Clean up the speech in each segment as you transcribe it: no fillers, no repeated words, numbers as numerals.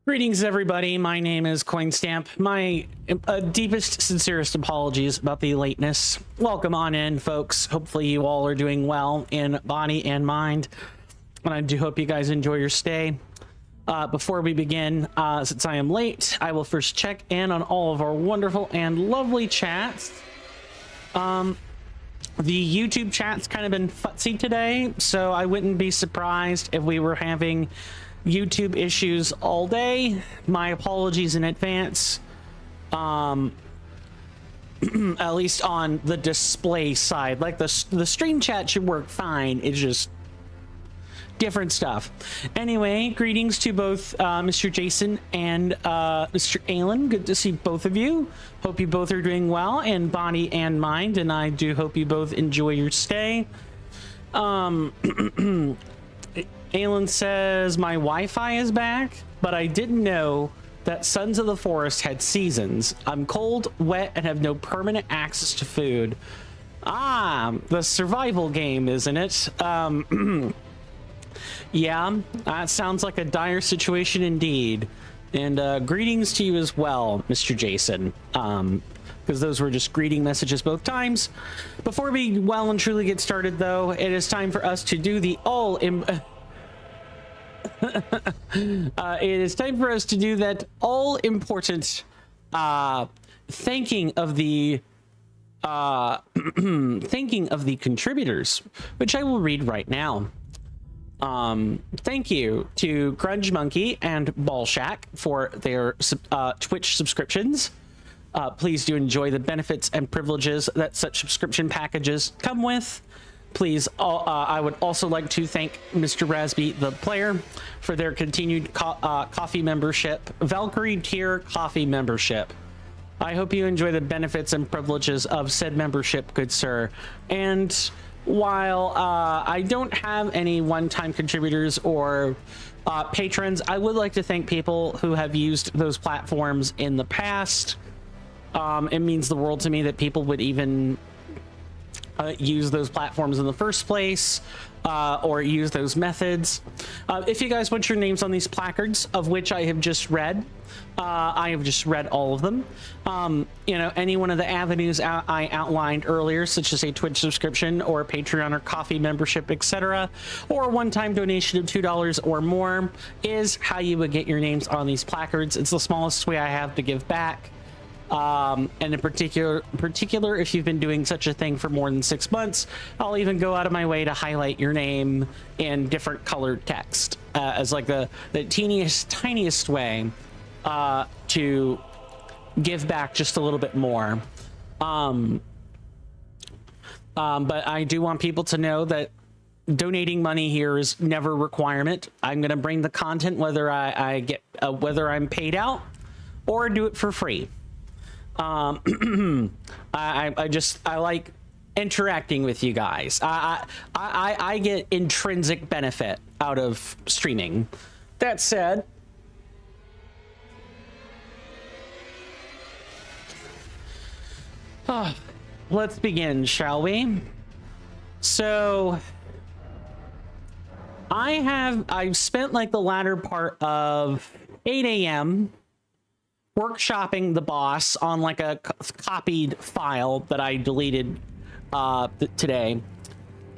Greetings, everybody. My name is Coinstamp. My deepest, sincerest apologies about the lateness. Welcome on in, folks. Hopefully you all are doing well in body and mind. And I do hope you guys enjoy your stay. Before we begin, since I am late, I will first check in on all of our wonderful and lovely chats. The YouTube chat's kind of been futzy today, so I wouldn't be surprised if we were having YouTube issues all day. My apologies in advance. At least on the display side, like the stream chat should work fine. It's just different stuff. Anyway, greetings to both Mr. Jason and Mr. Alan. Good to see both of you. Hope you both are doing well in body and mind, and I do hope you both enjoy your stay. Alan says, my Wi-Fi is back, but I didn't know that Sons of the Forest had seasons. I'm cold, wet, and have no permanent access to food. Ah, the survival game, isn't it? Yeah, that sounds like a dire situation indeed. And greetings to you as well, Mr. Jason. Because those were just greeting messages both times. Before we well and truly get started, though, it is time for us to do the it is time for us to do that all-important thanking of the thanking of the contributors, which I will read right now. Thank you to Grunge Monkey and Ball Shack for their Twitch subscriptions. Please do enjoy the benefits and privileges that such subscription packages come with. Please, I would also like to thank Mr. Rasby, the player, for their continued coffee membership, Valkyrie tier coffee membership. I hope you enjoy the benefits and privileges of said membership, good sir. And while I don't have any one-time contributors or patrons, I would like to thank people who have used those platforms in the past. It means the world to me that people would even use those platforms in the first place, or use those methods. If you guys want your names on these placards, of which I have just read all of them. You know, any one of the avenues I outlined earlier, such as a Twitch subscription or a Patreon or coffee membership, etc., or a one-time donation of $2 or more, is how you would get your names on these placards. It's the smallest way I have to give back. And in particular, if you've been doing such a thing for more than 6 months, I'll even go out of my way to highlight your name in different colored text, as like the tiniest way to give back just a little bit more. But I do want people to know that donating money here is never a requirement. I'm going to bring the content whether I get whether I'm paid out or do it for free. I like interacting with you guys. I get intrinsic benefit out of streaming. That said, let's begin, shall we? So I've spent like the latter part of 8 a.m. workshopping the boss on like a copied file that I deleted today.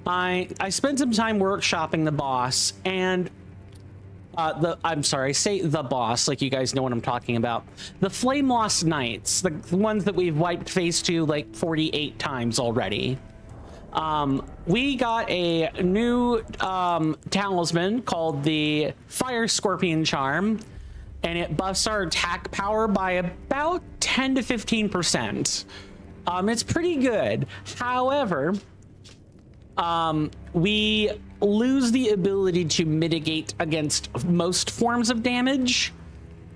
I spent some time workshopping the boss, and I'm sorry, I say the boss like you guys know what I'm talking about. The Flame Lost Knights, the ones that we've wiped phase 2 like 48 times already. We got a new talisman called the Fire Scorpion Charm, and it buffs our attack power by about 10 to 15%. It's pretty good. However, we lose the ability to mitigate against most forms of damage.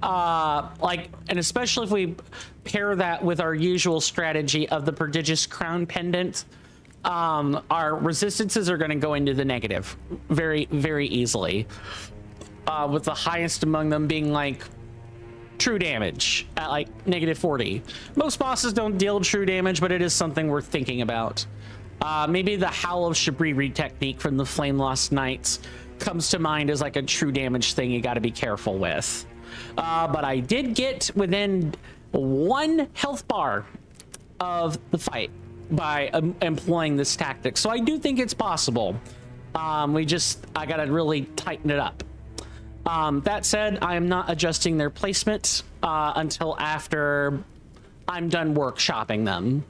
And especially if we pair that with our usual strategy of the Prodigious Crown Pendant, our resistances are going to go into the negative very, very easily. With the highest among them being like true damage at like -40. Most bosses don't deal true damage, but it is something worth thinking about. Maybe the Howl of Shabriri technique from the Flame Lost Knights comes to mind as like a true damage thing you got to be careful with. But I did get within 1 health bar of the fight by employing this tactic. So I do think it's possible. I gotta really tighten it up. That said, I am not adjusting their placement until after I'm done workshopping them.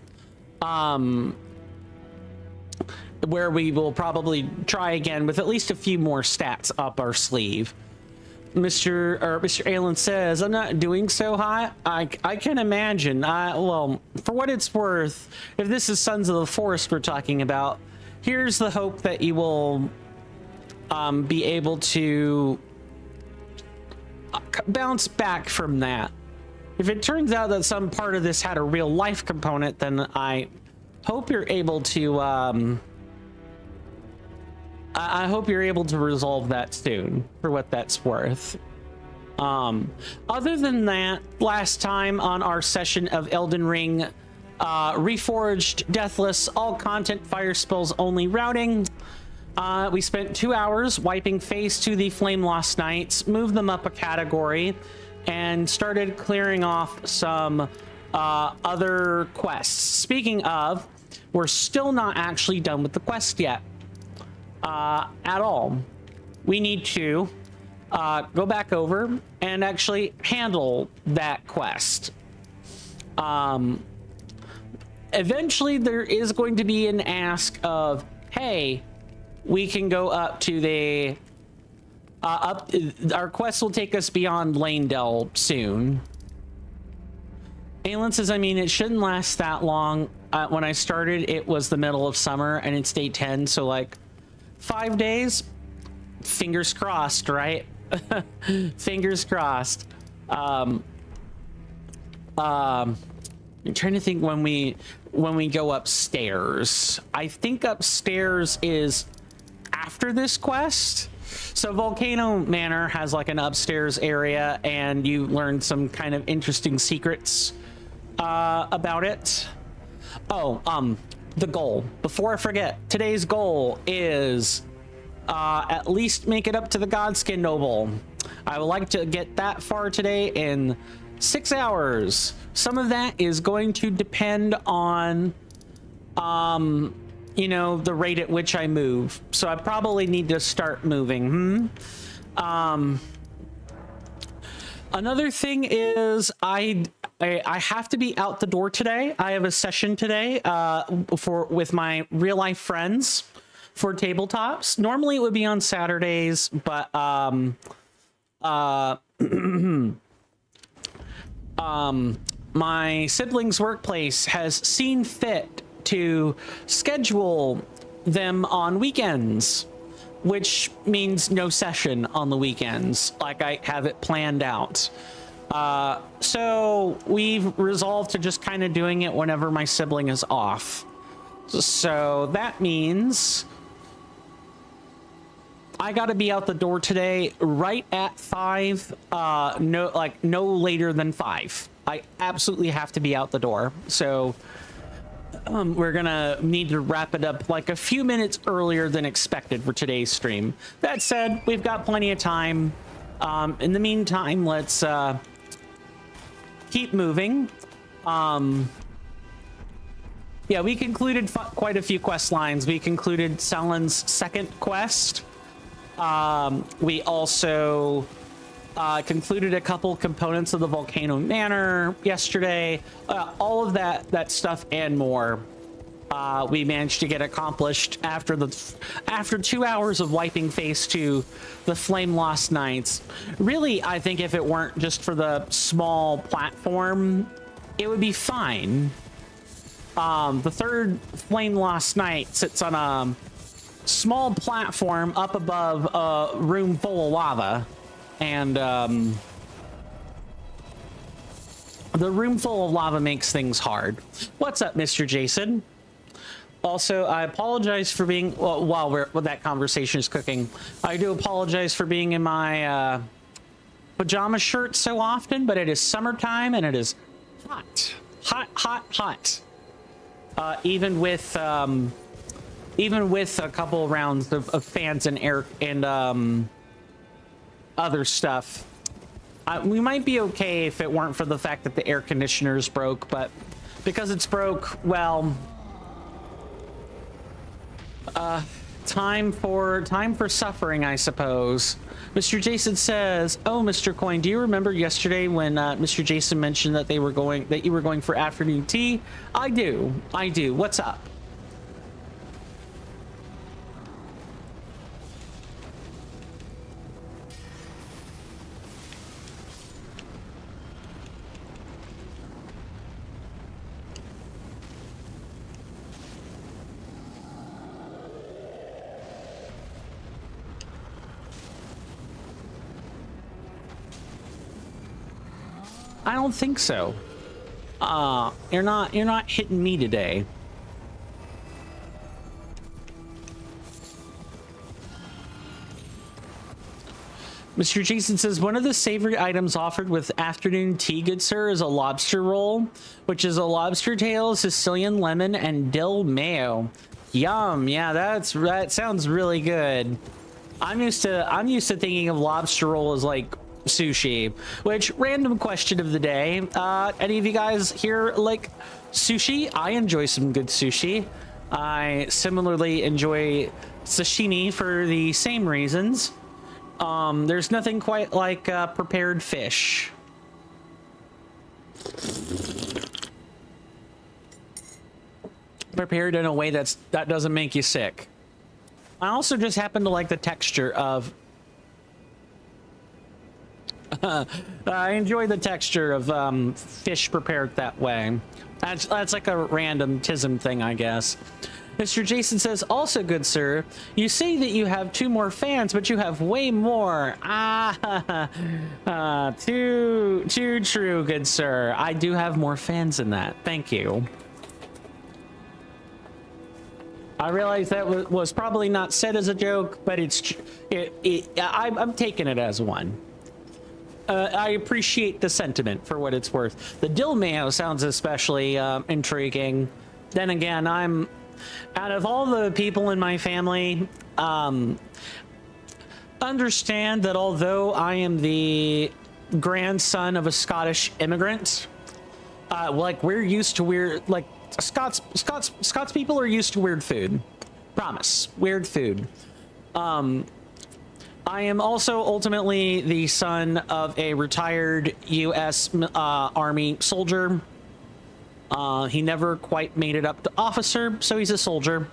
Where we will probably try again with at least a few more stats up our sleeve. Mr. Alan says, I'm not doing so hot. I can imagine. Well, for what it's worth, if this is Sons of the Forest we're talking about, here's the hope that you will be able to bounce back from that. If it turns out that some part of this had a real life component, then I hope you're able to I hope you're able to resolve that soon, for what that's worth. Other than that, last time on our session of Elden Ring, Reforged, Deathless, all content, fire spells only routing, we spent 2 hours wiping face to the Flame Lost Knights, moved them up a category, and started clearing off some other quests. Speaking of, we're still not actually done with the quest yet. At all. We need to go back over and actually handle that quest. Eventually there is going to be an ask of, hey, we can go up to the our quest will take us beyond Lanedell soon. Aelin says, I mean, it shouldn't last that long. When I started, it was the middle of summer and it's day 10, so like 5 days, fingers crossed, right? Fingers crossed. I'm trying to think when we go upstairs. I think upstairs is after this quest. So Volcano Manor has like an upstairs area, and you learn some kind of interesting secrets about it. Oh, the goal. Before I forget, today's goal is at least make it up to the Godskin Noble. I would like to get that far today in 6 hours. Some of that is going to depend on, you know, the rate at which I move. So I probably need to start moving. Another thing is I have to be out the door today. I have a session today with my real life friends for tabletops. Normally it would be on Saturdays, but my siblings' workplace has seen fit to schedule them on weekends, which means no session on the weekends, like I have it planned out. So we've resolved to just kind of doing it whenever my sibling is off. So that means I got to be out the door today right at 5, no later than 5. I absolutely have to be out the door. So we're gonna need to wrap it up like a few minutes earlier than expected for today's stream. That said, we've got plenty of time. In the meantime, let's keep moving. Yeah, we concluded quite a few quest lines. We concluded Selen's second quest. We also concluded a couple components of the Volcano Manor yesterday. All of that stuff and more we managed to get accomplished after 2 hours of wiping face to the Flame Lost Knights. Really, I think if it weren't just for the small platform, it would be fine. The third Flame Lost Knight sits on a small platform up above a room full of lava, and the room full of lava makes things hard. What's up, Mr. Jason? Also, I apologize for being, well, while that conversation is cooking, I do apologize for being in my pajama shirt so often, but it is summertime and it is hot. Hot. Even with a couple rounds of fans and air and other stuff, We might be okay if it weren't for the fact that the air conditioner's broke, but because it's broke, well, time for suffering, I suppose. Mr. Jason says, "Oh, Mr. Coin, do you remember yesterday when Mr. Jason mentioned that you were going for afternoon tea?" I do. What's up? I don't think so. You're not hitting me today. Mr. Jason says, one of the savory items offered with afternoon tea, good sir, is a lobster roll, which is a lobster tail, Sicilian lemon, and dill mayo. Yum. Yeah, that sounds really good. I'm used to thinking of lobster roll as like sushi, which, random question of the day, any of you guys here like sushi? I enjoy some good sushi. I similarly enjoy sashimi for the same reasons. There's nothing quite like prepared fish. Prepared in a way that doesn't make you sick. I also just happen to like the texture of I enjoy the texture of fish prepared that way. That's like a random tism thing, I guess. Mr. Jason says, also good sir, you say that you have 2 more fans, but you have way more. Too true, good sir. I do have more fans than that. Thank you. I realize that was probably not said as a joke, but I'm taking it as one. I appreciate the sentiment for what it's worth. The dill mayo sounds especially intriguing. Then again, out of all the people in my family, understand that although I am the grandson of a Scottish immigrant, like we're used to weird, like Scots people are used to weird food. Promise, weird food. I am also ultimately the son of a retired U.S. Army soldier. He never quite made it up to officer, so he's a soldier,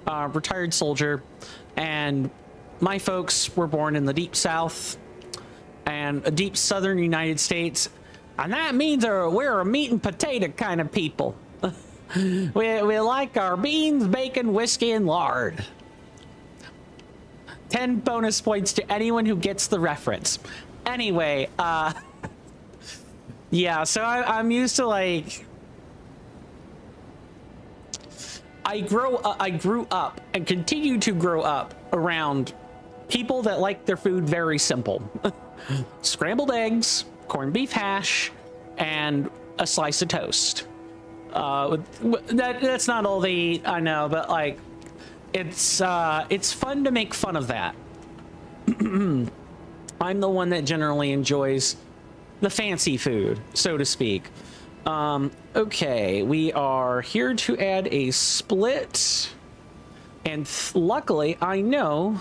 retired soldier. And my folks were born in the deep South and a deep Southern United States. And that means we're a meat and potato kind of people. we like our beans, bacon, whiskey, and lard. 10 bonus points to anyone who gets the reference. Anyway, yeah, so I'm used to like... I grew up and continue to grow up around people that like their food very simple. Scrambled eggs, corned beef hash, and a slice of toast. That's not all they eat, I know, but like, it's fun to make fun of that. I'm the one that generally enjoys the fancy food, so to speak. Okay, we are here to add a split, and luckily I know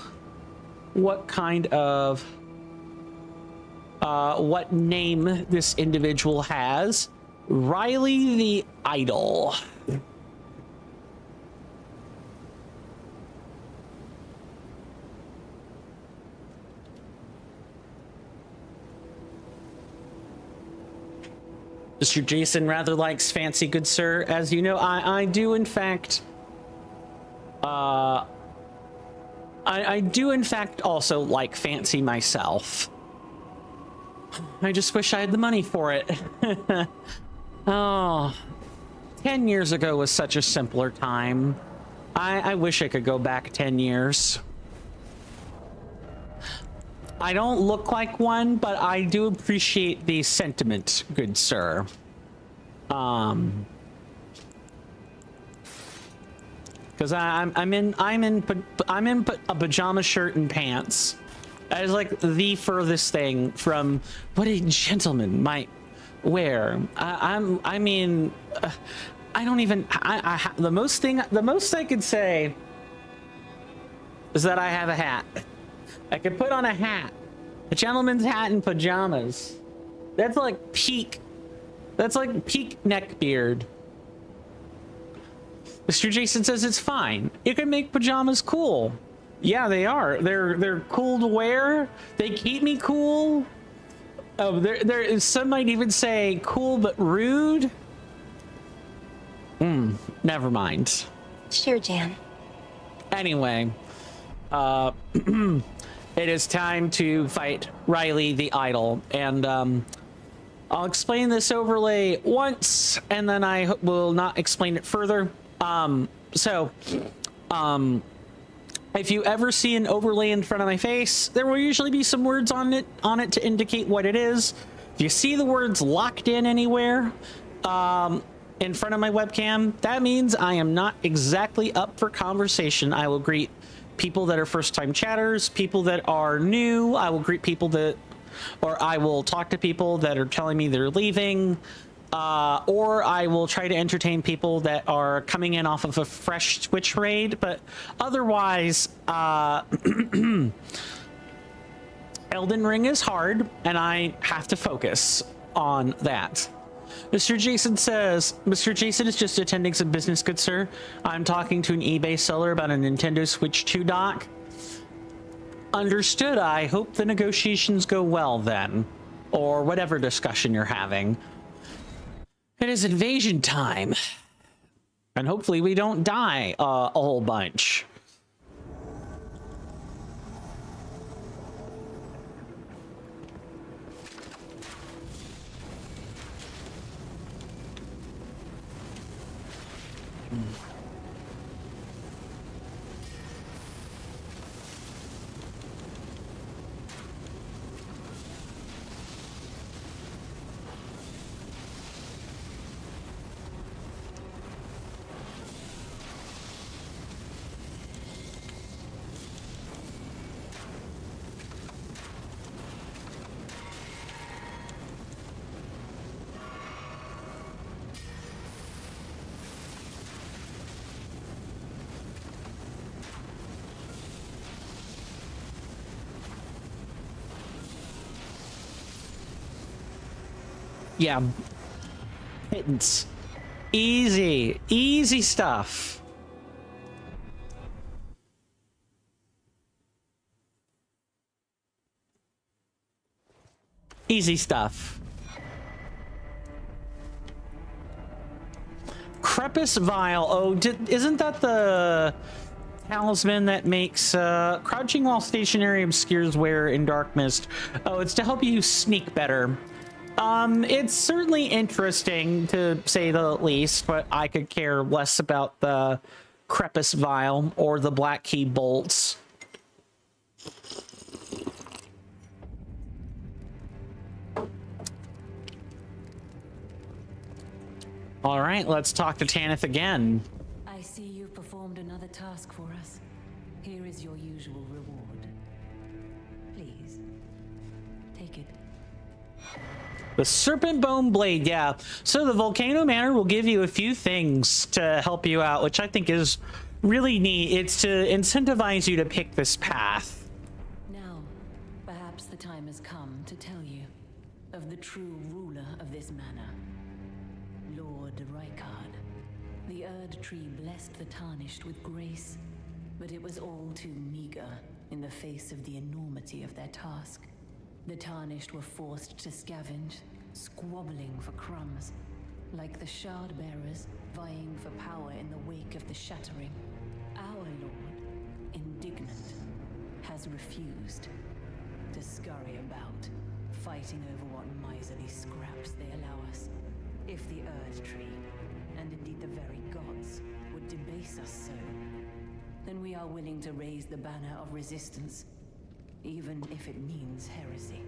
what kind of what name this individual has. Riley the Idol. Mr. Jason rather likes fancy, good sir. As you know, I do in fact I do in fact also like fancy myself. I just wish I had the money for it. Oh, 10 years ago was such a simpler time. I wish I could go back 10 years. I don't look like one, but I do appreciate the sentiment, good sir. Because I'm in a pajama shirt and pants, That is like the furthest thing from what a gentleman might wear. I mean, I don't even. The most I could say is that I have a hat. I could put on a hat, a gentleman's hat and pajamas. That's like peak. That's like peak neck beard. Mr. Jason says it's fine. You can make pajamas cool. Yeah, they are. They're cool to wear. They keep me cool. Oh, some might even say cool but rude. Never mind. Sure, Jan. Anyway, it is time to fight Riley the Idol, and I'll explain this overlay once, and then I will not explain it further. If you ever see an overlay in front of my face, there will usually be some words on it to indicate what it is. If you see the words locked in anywhere in front of my webcam, that means I am not exactly up for conversation. I will greet people that are first-time chatters, people that are new. I will greet people that, or I will talk to people that are telling me they're leaving. Or I will try to entertain people that are coming in off of a fresh Twitch raid, but otherwise, Elden Ring is hard, and I have to focus on that. Mr. Jason says, Mr. Jason is just attending some business, good sir. I'm talking to an eBay seller about a Nintendo Switch 2 dock. Understood. I hope the negotiations go well then, or whatever discussion you're having. It is invasion time, and hopefully we don't die a whole bunch. Yeah, pittance. Easy stuff. Easy stuff. Crepus Vial. Oh, isn't that the talisman that makes crouching while stationary obscures wearer in dark mist? Oh, it's to help you sneak better. It's certainly interesting to say the least, but I could care less about the Crepus Vial or the Black Key bolts. All right, let's talk to Tanith again. I see you've performed another task for us. Here is your usual reward. Please, take it. The Serpent Bone Blade, yeah. So the Volcano Manor will give you a few things to help you out, which I think is really neat. It's to incentivize you to pick this path. Now, perhaps the time has come to tell you of the true ruler of this manor, Lord Rykard. The Erd Tree blessed the Tarnished with grace, but it was all too meager in the face of the enormity of their task. The Tarnished were forced to scavenge, squabbling for crumbs, like the Shard Bearers vying for power in the wake of the Shattering. Our Lord, indignant, has refused to scurry about, fighting over what miserly scraps they allow us. If the Erd Tree, and indeed the very gods, would debase us so, then we are willing to raise the banner of resistance, even if it means heresy.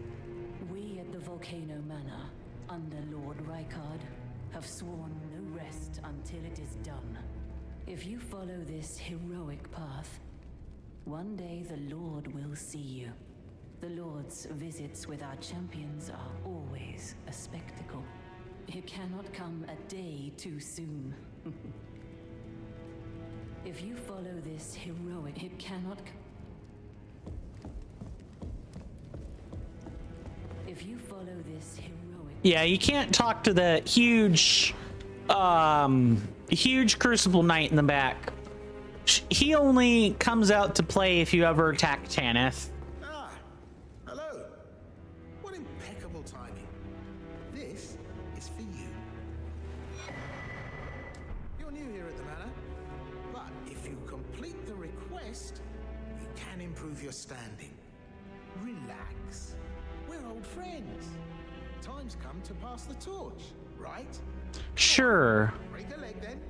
We at the Volcano Manor, under Lord Rykard, have sworn no rest until it is done. If you follow this heroic path, one day the Lord will see you, The Lord's visits with our champions are always a spectacle. It cannot come a day too soon. If you follow this heroic, it cannot. If you follow this heroic. Yeah, you can't talk to the huge Crucible Knight in the back. He only comes out to play if you ever attack Tanith. Ah, hello. What impeccable timing. This is for you. You're new here at the manor, but if you complete the request, you can improve your standing. Relax. We're old friends. Time's come to pass the torch, right? Sure. Break a leg then.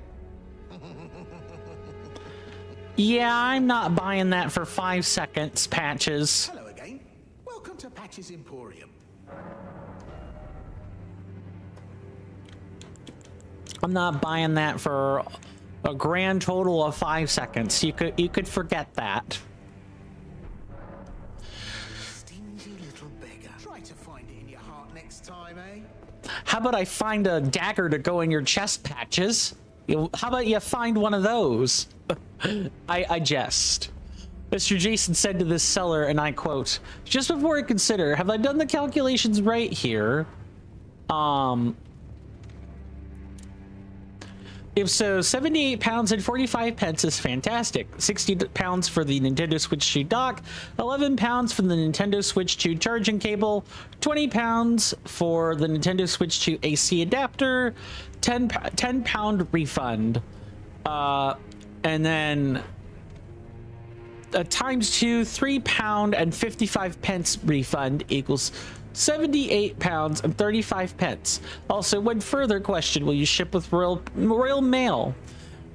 Yeah, I'm not buying that for 5 seconds, Patches. Hello again. Welcome to Patch's Emporium. I'm not buying that for a grand total of 5 seconds. You could forget that. Stingy little beggar. Try to find it in your heart next time, eh? How about I find a dagger to go in your chest, Patches? How about you find one of those? I jest. Mr. Jason said to this seller, and I quote, "Just before I consider, have I done the calculations right here? If so, 78 pounds and 45 pence is fantastic. 60 pounds for the Nintendo Switch 2 dock, 11 pounds for the Nintendo Switch 2 charging cable, 20 pounds for the Nintendo Switch 2 AC adapter, 10 pound refund. And then times 2, 3 pound and 55 pence refund equals 78 pounds and 35 pence. Also, one further question, will you ship with Royal Mail?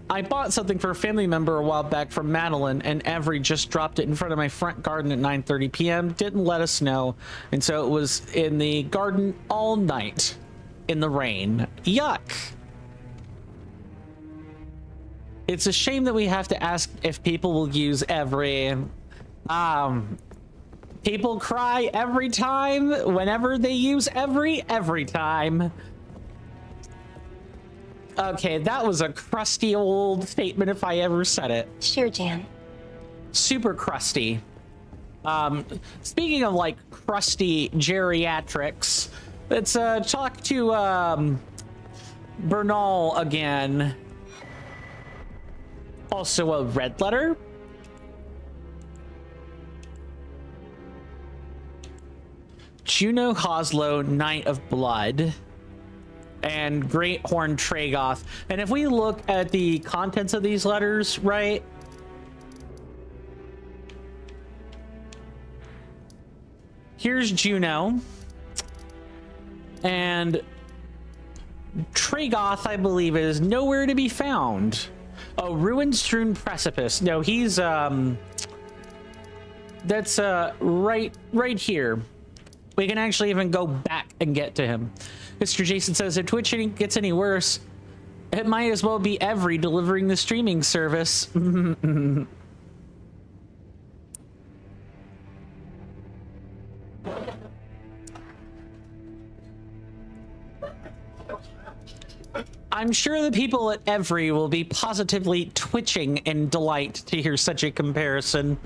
I bought something for a family member a while back from Madeline, and Avery just dropped it in front of my front garden at 9:30 p.m. Didn't let us know, and so it was in the garden all night in the rain. Yuck. It's a shame that we have to ask if people will use every people cry every time whenever they use every time. Okay, that was a crusty old statement if I ever said it. Sure, Jan. Super crusty. Speaking of like crusty geriatrics, let's talk to Bernal again. Also a red letter. Juno Hoslow, Knight of Blood, and Great Horn Tragoth. And if we look at the contents of these letters, right? Here's Juno. And Tragoth, I believe, is nowhere to be found. Oh, Ruin-strewn Precipice. No, he's that's right here. We can actually even go back and get to him. Mr. Jason says if Twitch gets any worse, it might as well be Every delivering the streaming service. I'm sure the people at Every will be positively twitching in delight to hear such a comparison.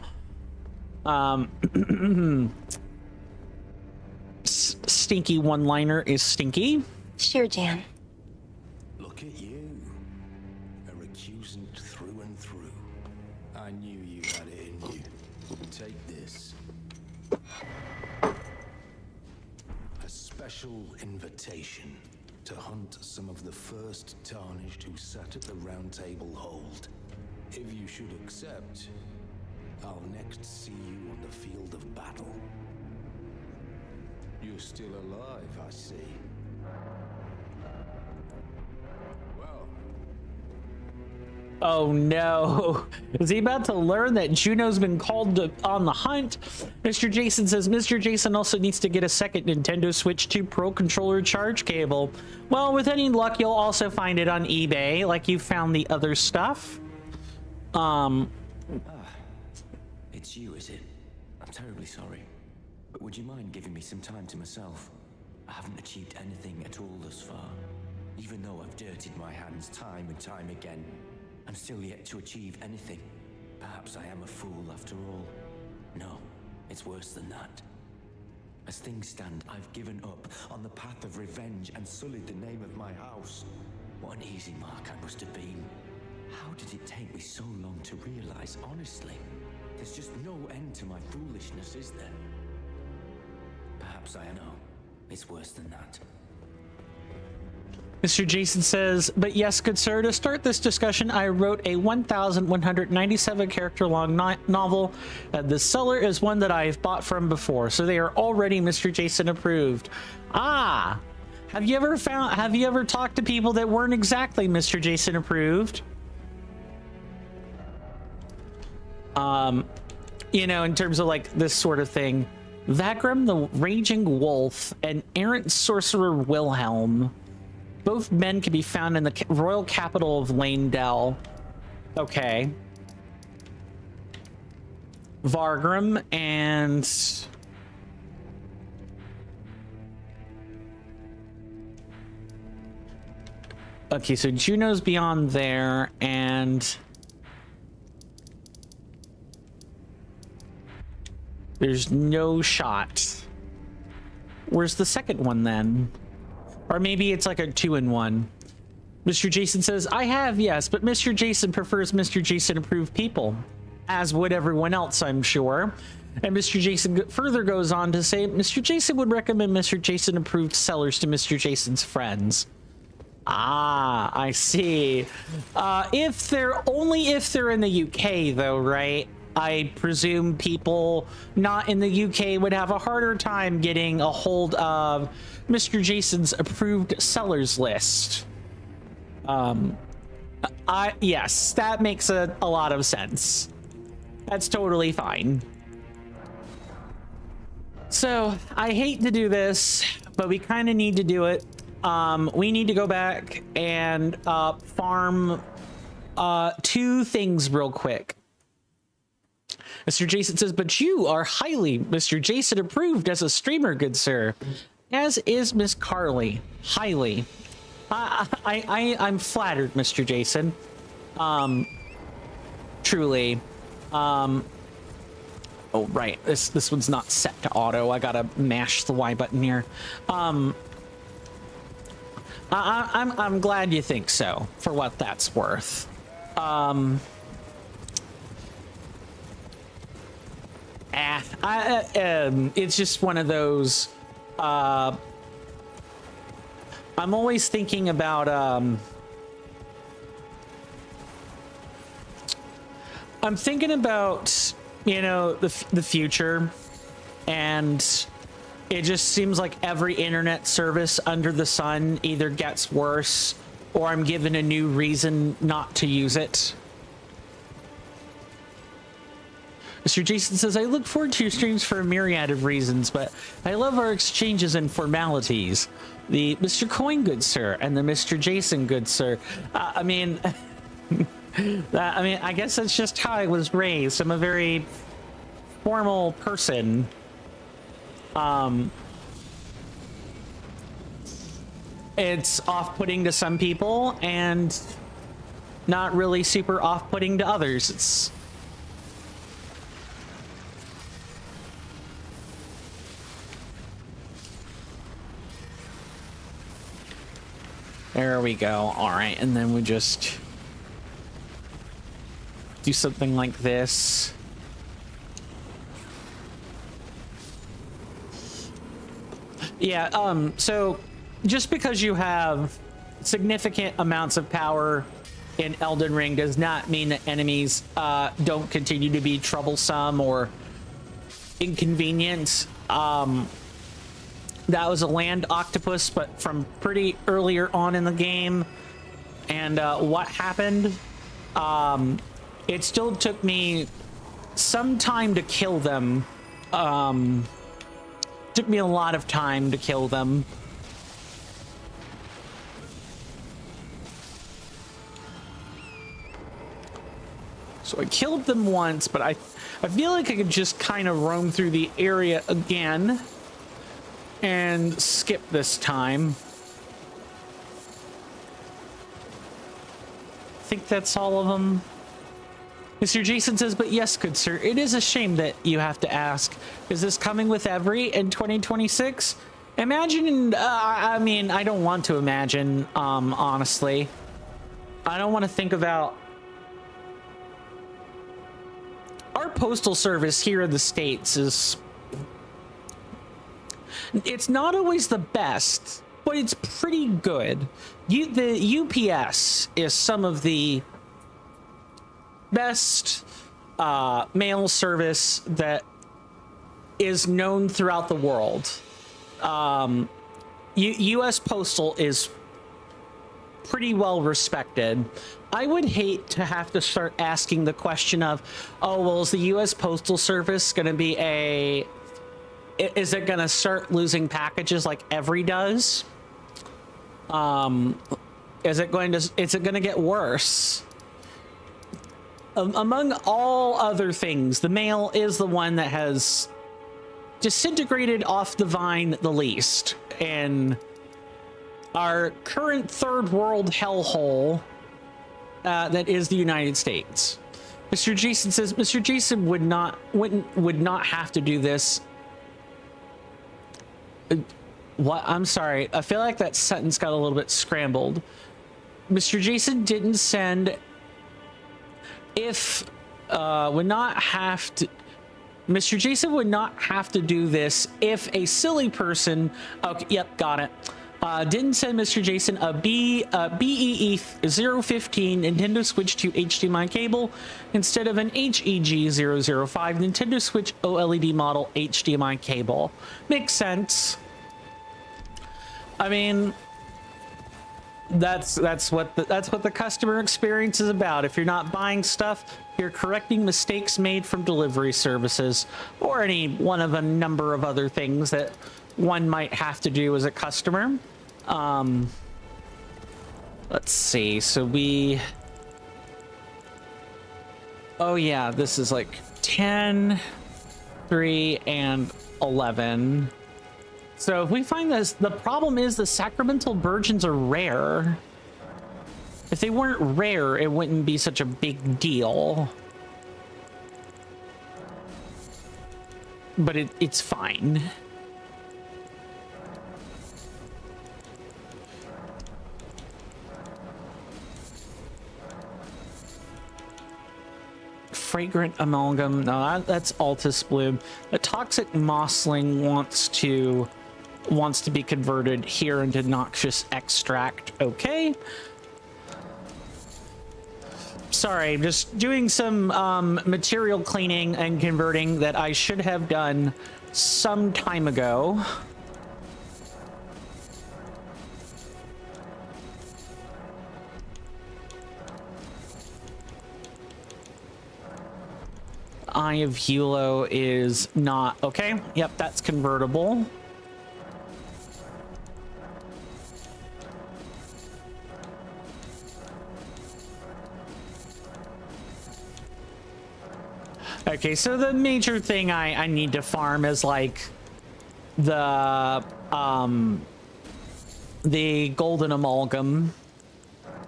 Stinky one-liner is stinky. Sure, Jan. Look at you. A recusant through and through. I knew you had it in you. Take this. A special invitation to hunt some of the first tarnished who sat at the round table hold. If you should accept, I'll next see you on the field of battle. You're still alive, I see. Well. Oh no. Is he about to learn that Juno's been called on the hunt? Mr. Jason says Mr. Jason also needs to get a second Nintendo Switch 2 Pro Controller charge cable. Well, with any luck, you'll also find it on eBay, like you found the other stuff. It's you, is it? I'm terribly sorry. But would you mind giving me some time to myself? I haven't achieved anything at all thus far. Even though I've dirtied my hands time and time again, I'm still yet to achieve anything. Perhaps I am a fool after all. No, it's worse than that. As things stand, I've given up on the path of revenge and sullied the name of my house. What an easy mark I must have been. How did it take me so long to realize, honestly? There's just no end to my foolishness, is there? Perhaps I know. It's worse than that. Mr. Jason says, but yes, good sir, to start this discussion, I wrote a 1,197 character long novel. The seller is one that I've bought from before, so they are already Mr. Jason approved. Ah, have you ever talked to people that weren't exactly Mr. Jason approved? You know, in terms of like this sort of thing. Vagrim the Raging Wolf and errant sorcerer Wilhelm. Both men can be found in the royal capital of Lanedell. Okay. Vargrim and... Okay, so Juno's beyond there, and... There's no shot. Where's the second one then? Or maybe it's like a 2-in-1. Mr. Jason says, I have, yes, but Mr. Jason prefers Mr. Jason approved people, as would everyone else, I'm sure. And Mr. Jason further goes on to say, Mr. Jason would recommend Mr. Jason approved sellers to Mr. Jason's friends. Ah, I see. If they're in the UK though, right? I presume people not in the UK would have a harder time getting a hold of Mr. Jason's approved sellers list. Yes, that makes a lot of sense. That's totally fine. So I hate to do this, but we kind of need to do it. We need to go back and farm 2 things real quick. Mr. Jason says, but you are highly Mr. Jason approved as a streamer, good sir. As is Miss Carly. Highly. I'm flattered, Mr. Jason. Truly. Oh, right. This one's not set to auto. I gotta mash the Y button here. I'm glad you think so, for what that's worth. It's just one of those. I'm always thinking about. I'm thinking about, you know, the future, and it just seems like every internet service under the sun either gets worse or I'm given a new reason not to use it. Mr. Jason says, I look forward to your streams for a myriad of reasons, but I love our exchanges and formalities. The Mr. Coin, good sir, and the Mr. Jason, good sir. I mean, I guess that's just how I was raised. I'm a very formal person. It's off-putting to some people and not really super off-putting to others. There we go. All right, and then we just do something like this. Yeah, so just because you have significant amounts of power in Elden Ring does not mean that enemies don't continue to be troublesome or inconvenient. That was a land octopus, but from pretty earlier on in the game. And what happened? It still took me some time to kill them. Took me a lot of time to kill them. So I killed them once, but I feel like I could just kind of roam through the area again and skip this time. I think that's all of them. Mr. Jason says, but yes, good sir, it is a shame that you have to ask. Is this coming with every in 2026? Imagine, I mean, I don't want to imagine, honestly. I don't want to think about our postal service here in the States it's not always the best, but it's pretty good. The UPS is some of the best mail service that is known throughout the world. US Postal is pretty well respected. I would hate to have to start asking the question of, oh, well, is the US Postal Service going to be is it going to start losing packages like Every does? Is it going to get worse? Among all other things, the mail is the one that has disintegrated off the vine the least. And our current third world hellhole that is the United States. Mr. Jason says Mr. Jason would not have to do this. What? I'm sorry. I feel like that sentence got a little bit scrambled. Mr. Jason didn't send would not have to. Mr. Jason would not have to do this if a silly person. Okay, yep, got it. Didn't send Mr. Jason a BEE 015 Nintendo Switch 2 HDMI cable instead of an HEG 005 Nintendo Switch OLED model HDMI cable. Makes sense. I mean, that's what the customer experience is about. If you're not buying stuff, you're correcting mistakes made from delivery services or any one of a number of other things that one might have to do as a customer. Let's see. So oh yeah, this is like 10, 3, and 11. So if we find this, the problem is the sacramental virgins are rare. If they weren't rare, it wouldn't be such a big deal. But it's fine. Fragrant amalgam. No, that's Altus Bloom. A toxic mossling wants to be converted here into noxious extract. Okay. Sorry, just doing some material cleaning and converting that I should have done some time ago. Eye of Hilo is not okay. Yep, that's convertible. Okay, so the major thing I need to farm is like the golden amalgam.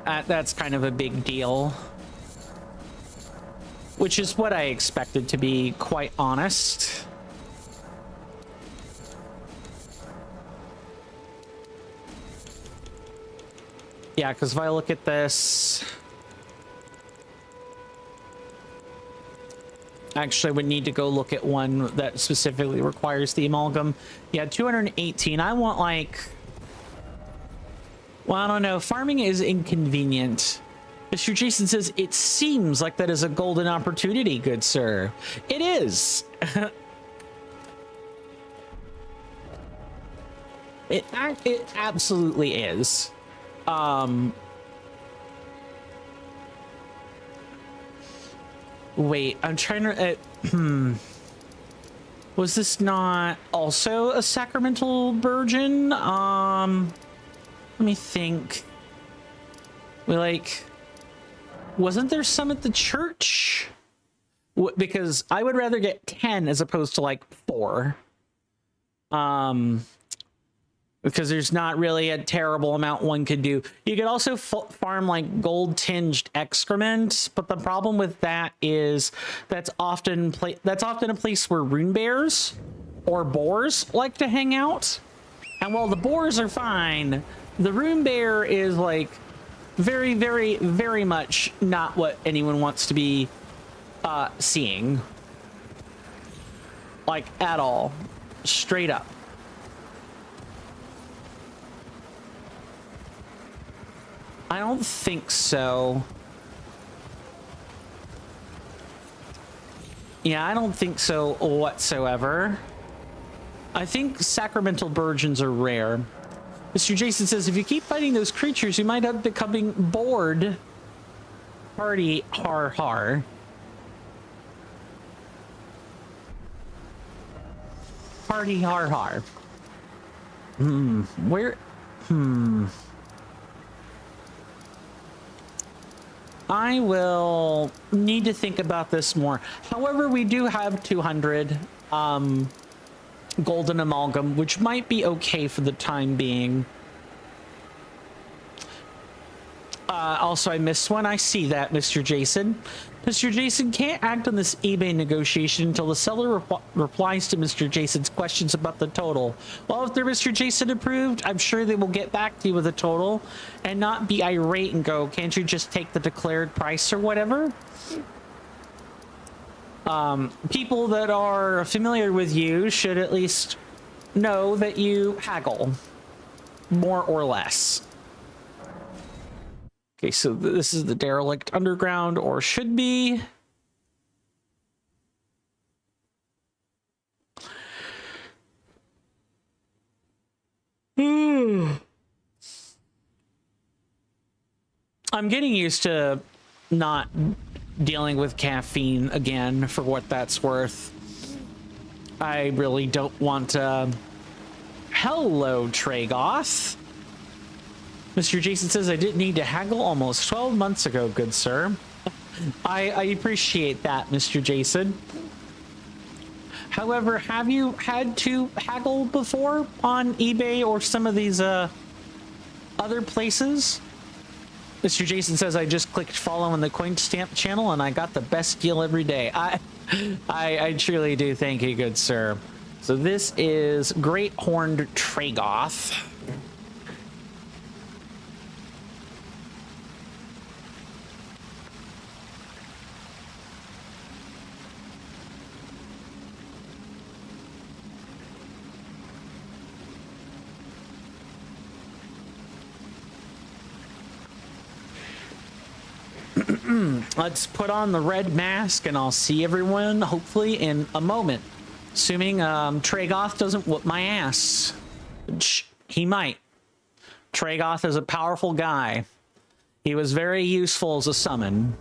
That's kind of a big deal. Which is what I expected, to be quite honest. Yeah, because if I look at this, actually, I would need to go look at one that specifically requires the amalgam. Yeah, 218. I want like, well, I don't know. Farming is inconvenient. Mr. Jason says, it seems like that is a golden opportunity, good sir. It is. It absolutely is. Wait, I'm trying to... Was this not also a sacramental virgin? Let me think. We like... Wasn't there some at the church? Because I would rather get 10 as opposed to like 4. Because there's not really a terrible amount one could do. You could also farm like gold tinged excrement, but the problem with that is that's often a place where rune bears or boars like to hang out. And while the boars are fine, the rune bear is like very, very, very much not what anyone wants to be seeing. Like at all. Straight up. I don't think so. Yeah, I don't think so whatsoever. I think sacramental virgins are rare. Mr. Jason says, if you keep fighting those creatures, you might end up becoming bored. Party har har. Party har har. Where? I will need to think about this more. However, we do have 200 golden amalgam, which might be okay for the time being. Also, I missed one. I see that, Mr. Jason. Mr. Jason can't act on this eBay negotiation until the seller replies to Mr. Jason's questions about the total. Well, if they're Mr. Jason approved, I'm sure they will get back to you with a total and not be irate and go, can't you just take the declared price or whatever? People that are familiar with you should at least know that you haggle, more or less. Okay, so this is the derelict underground, or should be. I'm getting used to not dealing with caffeine again, for what that's worth. I really don't want to... Hello, Tragoth. Mr. Jason says, I didn't need to haggle almost 12 months ago, good sir. I appreciate that, Mr. Jason. However, have you had to haggle before on eBay or some of these other places? Mr. Jason says, I just clicked follow on the coin stamp channel and I got the best deal every day. I truly do thank you, good sir. So this is Great Horned Tragoth. Let's put on the red mask and I'll see everyone hopefully in a moment. Assuming Tragoth doesn't whoop my ass. He might. Tragoth is a powerful guy. He was very useful as a summon.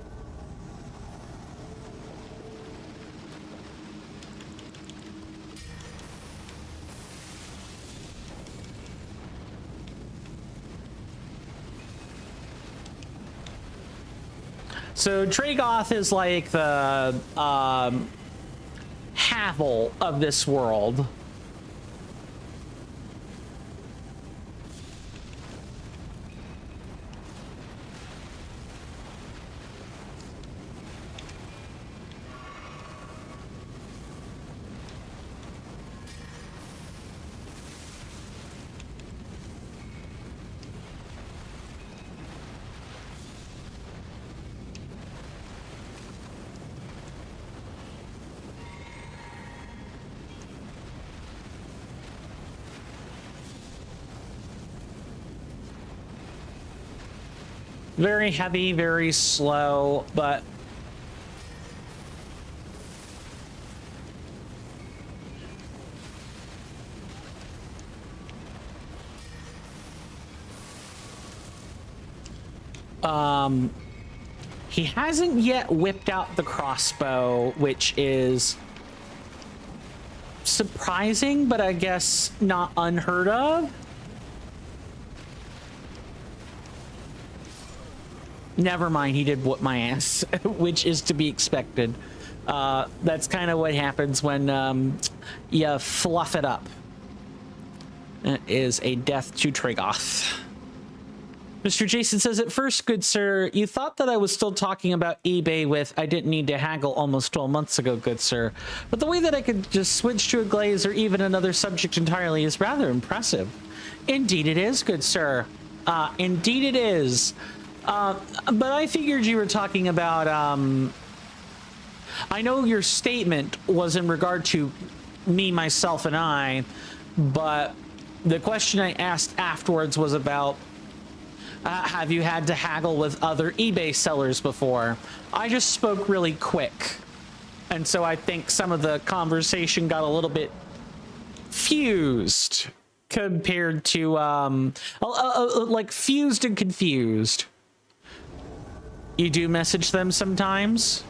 So Tragoth is like the Havel of this world. Very heavy, very slow, but he hasn't yet whipped out the crossbow, which is surprising, but I guess not unheard of. never mind, he did whoop my ass, which is to be expected. That's kind of what happens when you fluff it up. It is a death to Trigoth. Mr. Jason says, at first, good sir, you thought that I was still talking about eBay with I didn't need to haggle almost 12 months ago, good sir. But the way that I could just switch to a glaze or even another subject entirely is rather impressive. Indeed it is, good sir. Indeed it is. But I figured you were talking about, I know your statement was in regard to me, myself, and I, but the question I asked afterwards was about, have you had to haggle with other eBay sellers before? I just spoke really quick. And so I think some of the conversation got a little bit fused compared to, like fused and confused. You do message them sometimes?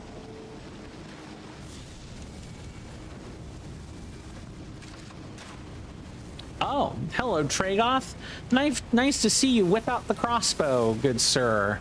Oh, hello, Tragoth. Nice to see you whip out the crossbow, good sir.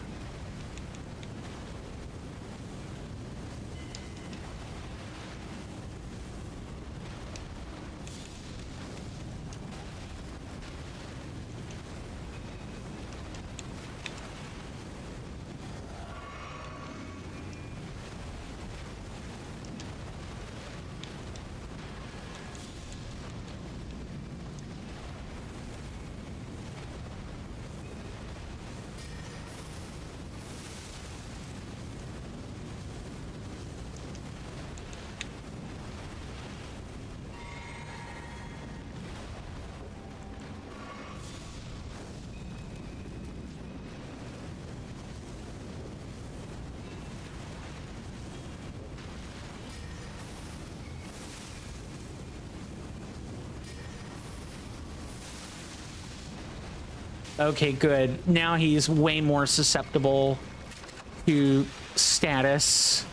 Okay, good. Now he's way more susceptible to status.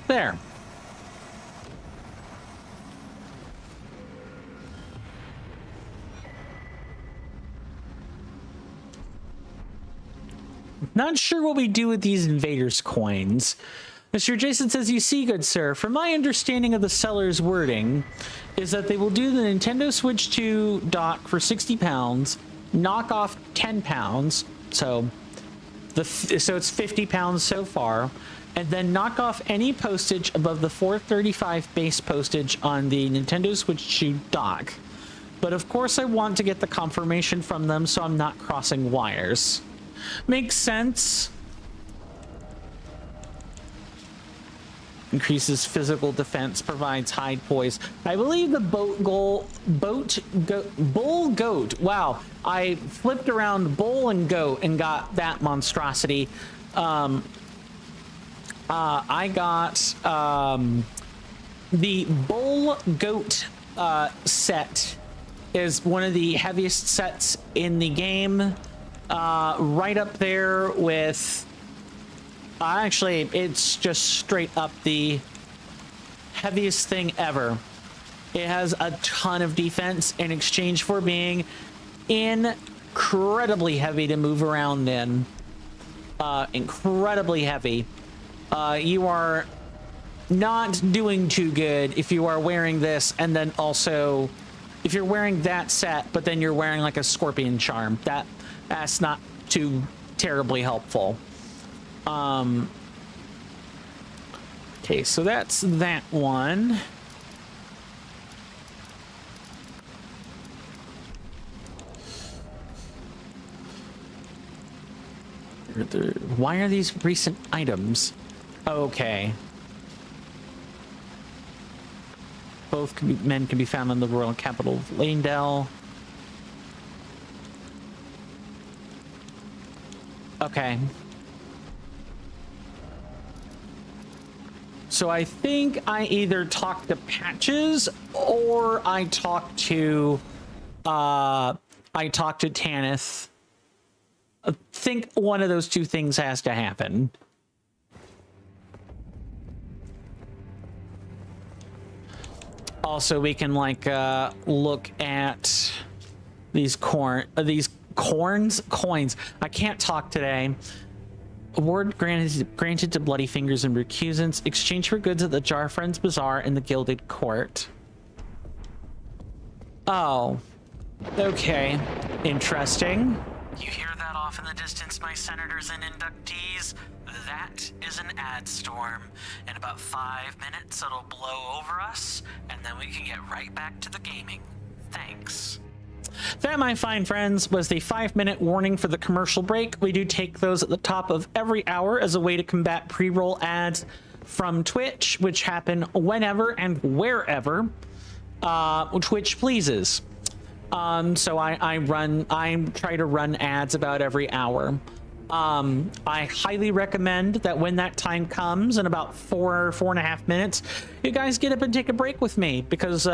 There. Not sure what we do with these invaders' coins. Mr. Jason says, you see, good sir, from my understanding of the seller's wording, is that they will do the Nintendo Switch 2 dock for £60, knock off £10, so it's £50 so far, and then knock off any postage above the $4.35 base postage on the Nintendo Switch 2 dock. But of course I want to get the confirmation from them so I'm not crossing wires. Makes sense. Increases physical defense, provides hide poise. I believe the bull goat. Wow, I flipped around bull and goat and got that monstrosity. I got the bull goat set is one of the heaviest sets in the game, right up there with actually it's just straight up the heaviest thing ever. It has a ton of defense in exchange for being incredibly heavy to move around in. Incredibly heavy. You are not doing too good if you are wearing this, and then also if you're wearing that set, but then you're wearing like a scorpion charm. That's not too terribly helpful. Okay, so that's that one. Why are these recent items? Okay. Both men can be found in the royal capital of Lanedell. Okay. So I think I either talked to Patches or I talked to Tanith. I think one of those two things has to happen. Also, we can like look at these coins. I can't talk today. Award granted to Bloody Fingers and Recusants. Exchange for goods at the Jar Friends Bazaar in the Gilded Court. Oh. Okay. Interesting. You hear that off in the distance, my senators and inductees? That is an ad storm. In about 5 minutes, it'll blow over us, and then we can get right back to the gaming. Thanks. That, my fine friends, was the 5-minute warning for the commercial break. We do take those at the top of every hour as a way to combat pre-roll ads from Twitch, which happen whenever and wherever Twitch pleases. So I try to run ads about every hour. I highly recommend that when that time comes in about 4.5 minutes, you guys get up and take a break with me, because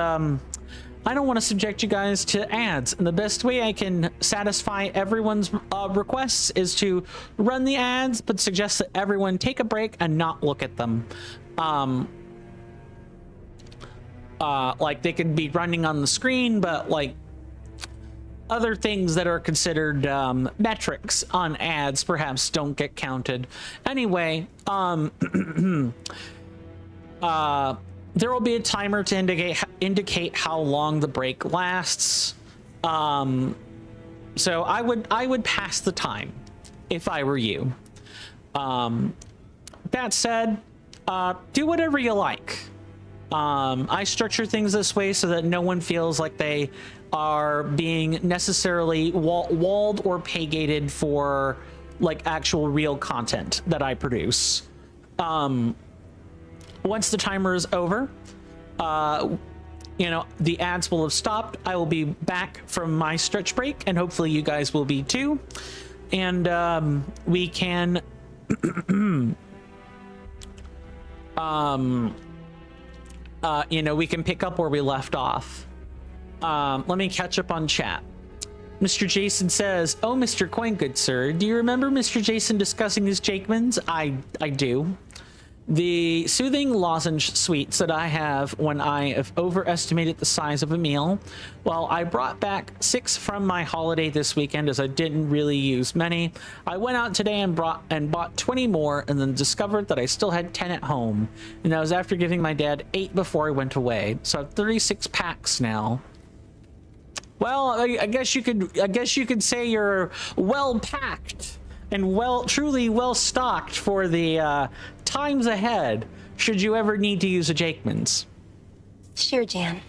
I don't want to subject you guys to ads, and the best way I can satisfy everyone's requests is to run the ads, but suggest that everyone take a break and not look at them. Like they could be running on the screen, but like other things that are considered metrics on ads perhaps don't get counted. Anyway, there will be a timer to indicate how long the break lasts. So I would pass the time if I were you. That said, do whatever you like. I structure things this way so that no one feels like they are being necessarily walled or pay-gated for like actual real content that I produce. Once the timer is over, the ads will have stopped. I will be back from my stretch break, and hopefully you guys will be too. And we can we can pick up where we left off. Let me catch up on chat. Mr. Jason says, "Oh, Mr. Coin, good sir, do you remember Mr. Jason discussing his Jakemans?" I do. The soothing lozenge sweets that I have when I have overestimated the size of a meal. Well, I brought back 6 from my holiday this weekend, as I didn't really use many. I went out today and bought 20 more, and then discovered that I still had 10 at home. And that was after giving my dad 8 before I went away. So I have 36 packs now. Well, I guess you could say you're well packed and truly well stocked for the times ahead, should you ever need to use a Jakemans. Sure, Jan.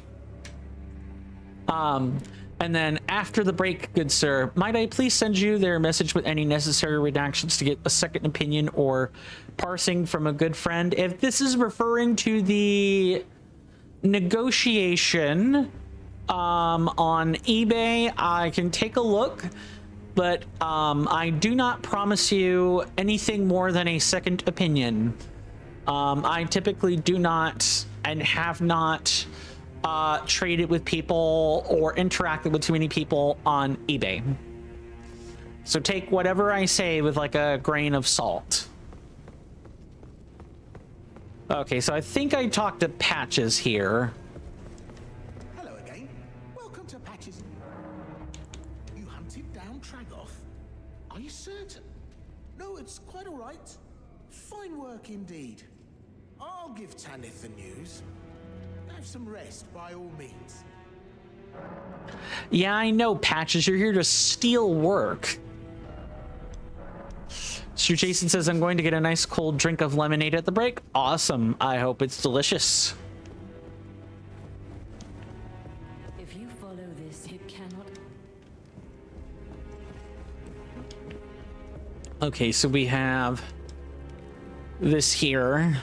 And then after the break, good sir, might I please send you their message with any necessary redactions to get a second opinion or parsing from a good friend? If this is referring to the negotiation on eBay, I can take a look, but I do not promise you anything more than a second opinion. I typically do not and have not traded with people or interacted with too many people on eBay. So take whatever I say with like a grain of salt. Okay, so I think I talked to Patches here. Hello again. Welcome to Patches. You hunted down Tragoth? Are you certain? No, it's quite all right. Fine work indeed. I'll give Tanith the news. Have some rest by all means. Yeah, I know, Patches. You're here to steal work. Sir Jason says, I'm going to get a nice cold drink of lemonade at the break. Awesome. I hope it's delicious. If you follow this, you cannot. Okay, so we have this here.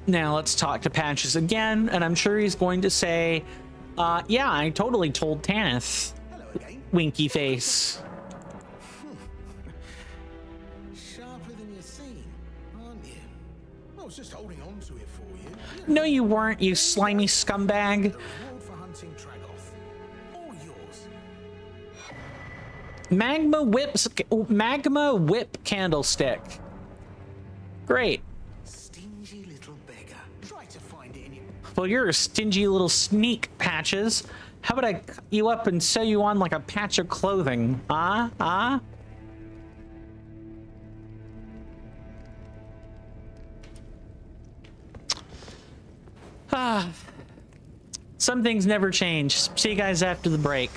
Now let's talk to Patches again, and I'm sure he's going to say, yeah, I totally told Tanith. Hello again. Winky face. No, you weren't, you slimy scumbag. Reward for hunting Tragoth. All yours. Magma whip candlestick. Great. Stingy little beggar. Try to find it in your... Well, you're a stingy little sneak, Patches. How about I cut you up and sew you on like a patch of clothing? Ah. Some things never change. See you guys after the break.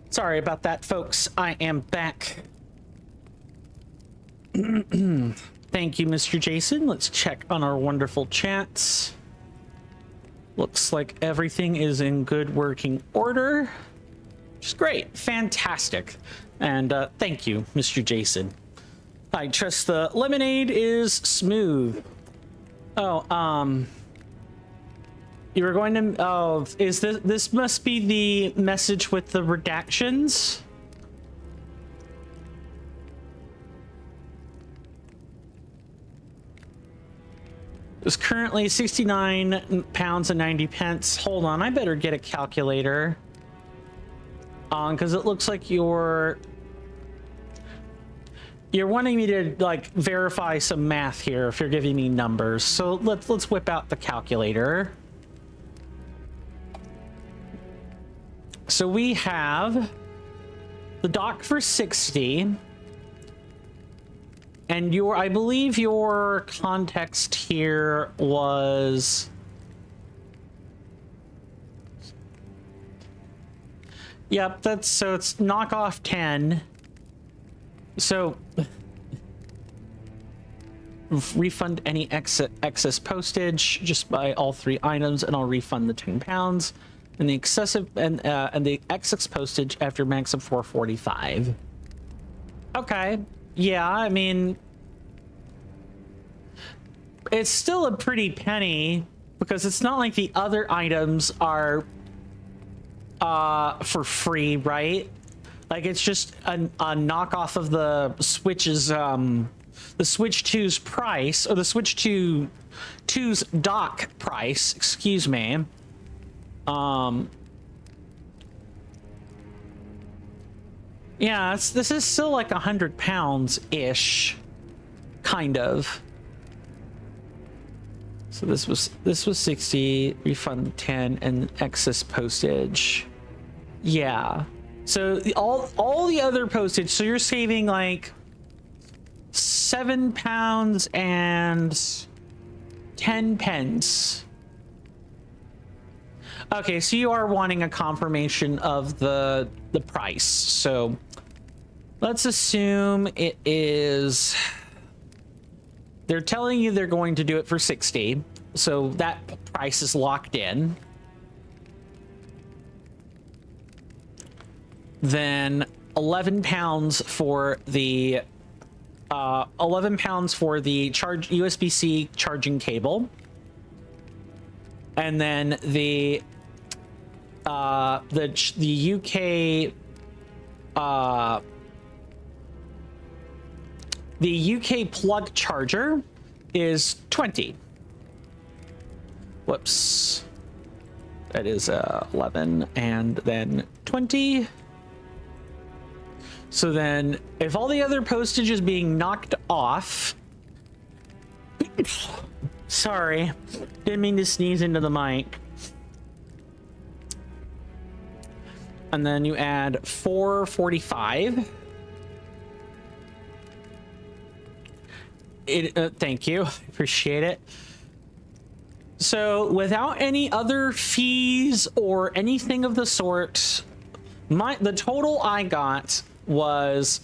Sorry about that, folks. I am back. Thank you, Mr. Jason. Let's check on our wonderful chats. Looks like everything is in good working order. Which is great. Fantastic. And thank you, Mr. Jason. I trust the lemonade is smooth. Oh, you were going to... Oh, is this must be the message with the redactions? It's currently 69 pounds and 90 pence. Hold on, I better get a calculator. Because it looks like you're... You're wanting me to like verify some math here if you're giving me numbers. So let's whip out the calculator. So we have the dock for 60. And I believe your context here was... Yep, so it's knock off 10. So refund any excess postage, just buy all 3 items and I'll refund the £10. And the excessive and the excess postage after max of 445. Okay. Yeah, I mean, it's still a pretty penny because it's not like the other items are for free, right? Like it's just a knockoff of the Switch's the Switch 2's price, or the Switch 2's dock price, excuse me. Yeah, this is still like £100 ish, kind of. So this was 60, refund 10, and excess postage. Yeah. So all the other postage. So you're saving like £7 and 10 pence. Okay, so you are wanting a confirmation of the price. So let's assume it is... They're telling you they're going to do it for 60, so that price is locked in. Then £11 for the USB-C charging cable, and then the UK the UK plug charger is 20. Whoops. That is 11 and then 20. So then if all the other postage is being knocked off, sorry, didn't mean to sneeze into the mic. And then you add 445. Thank you, appreciate it. So without any other fees or anything of the sort, the total I got was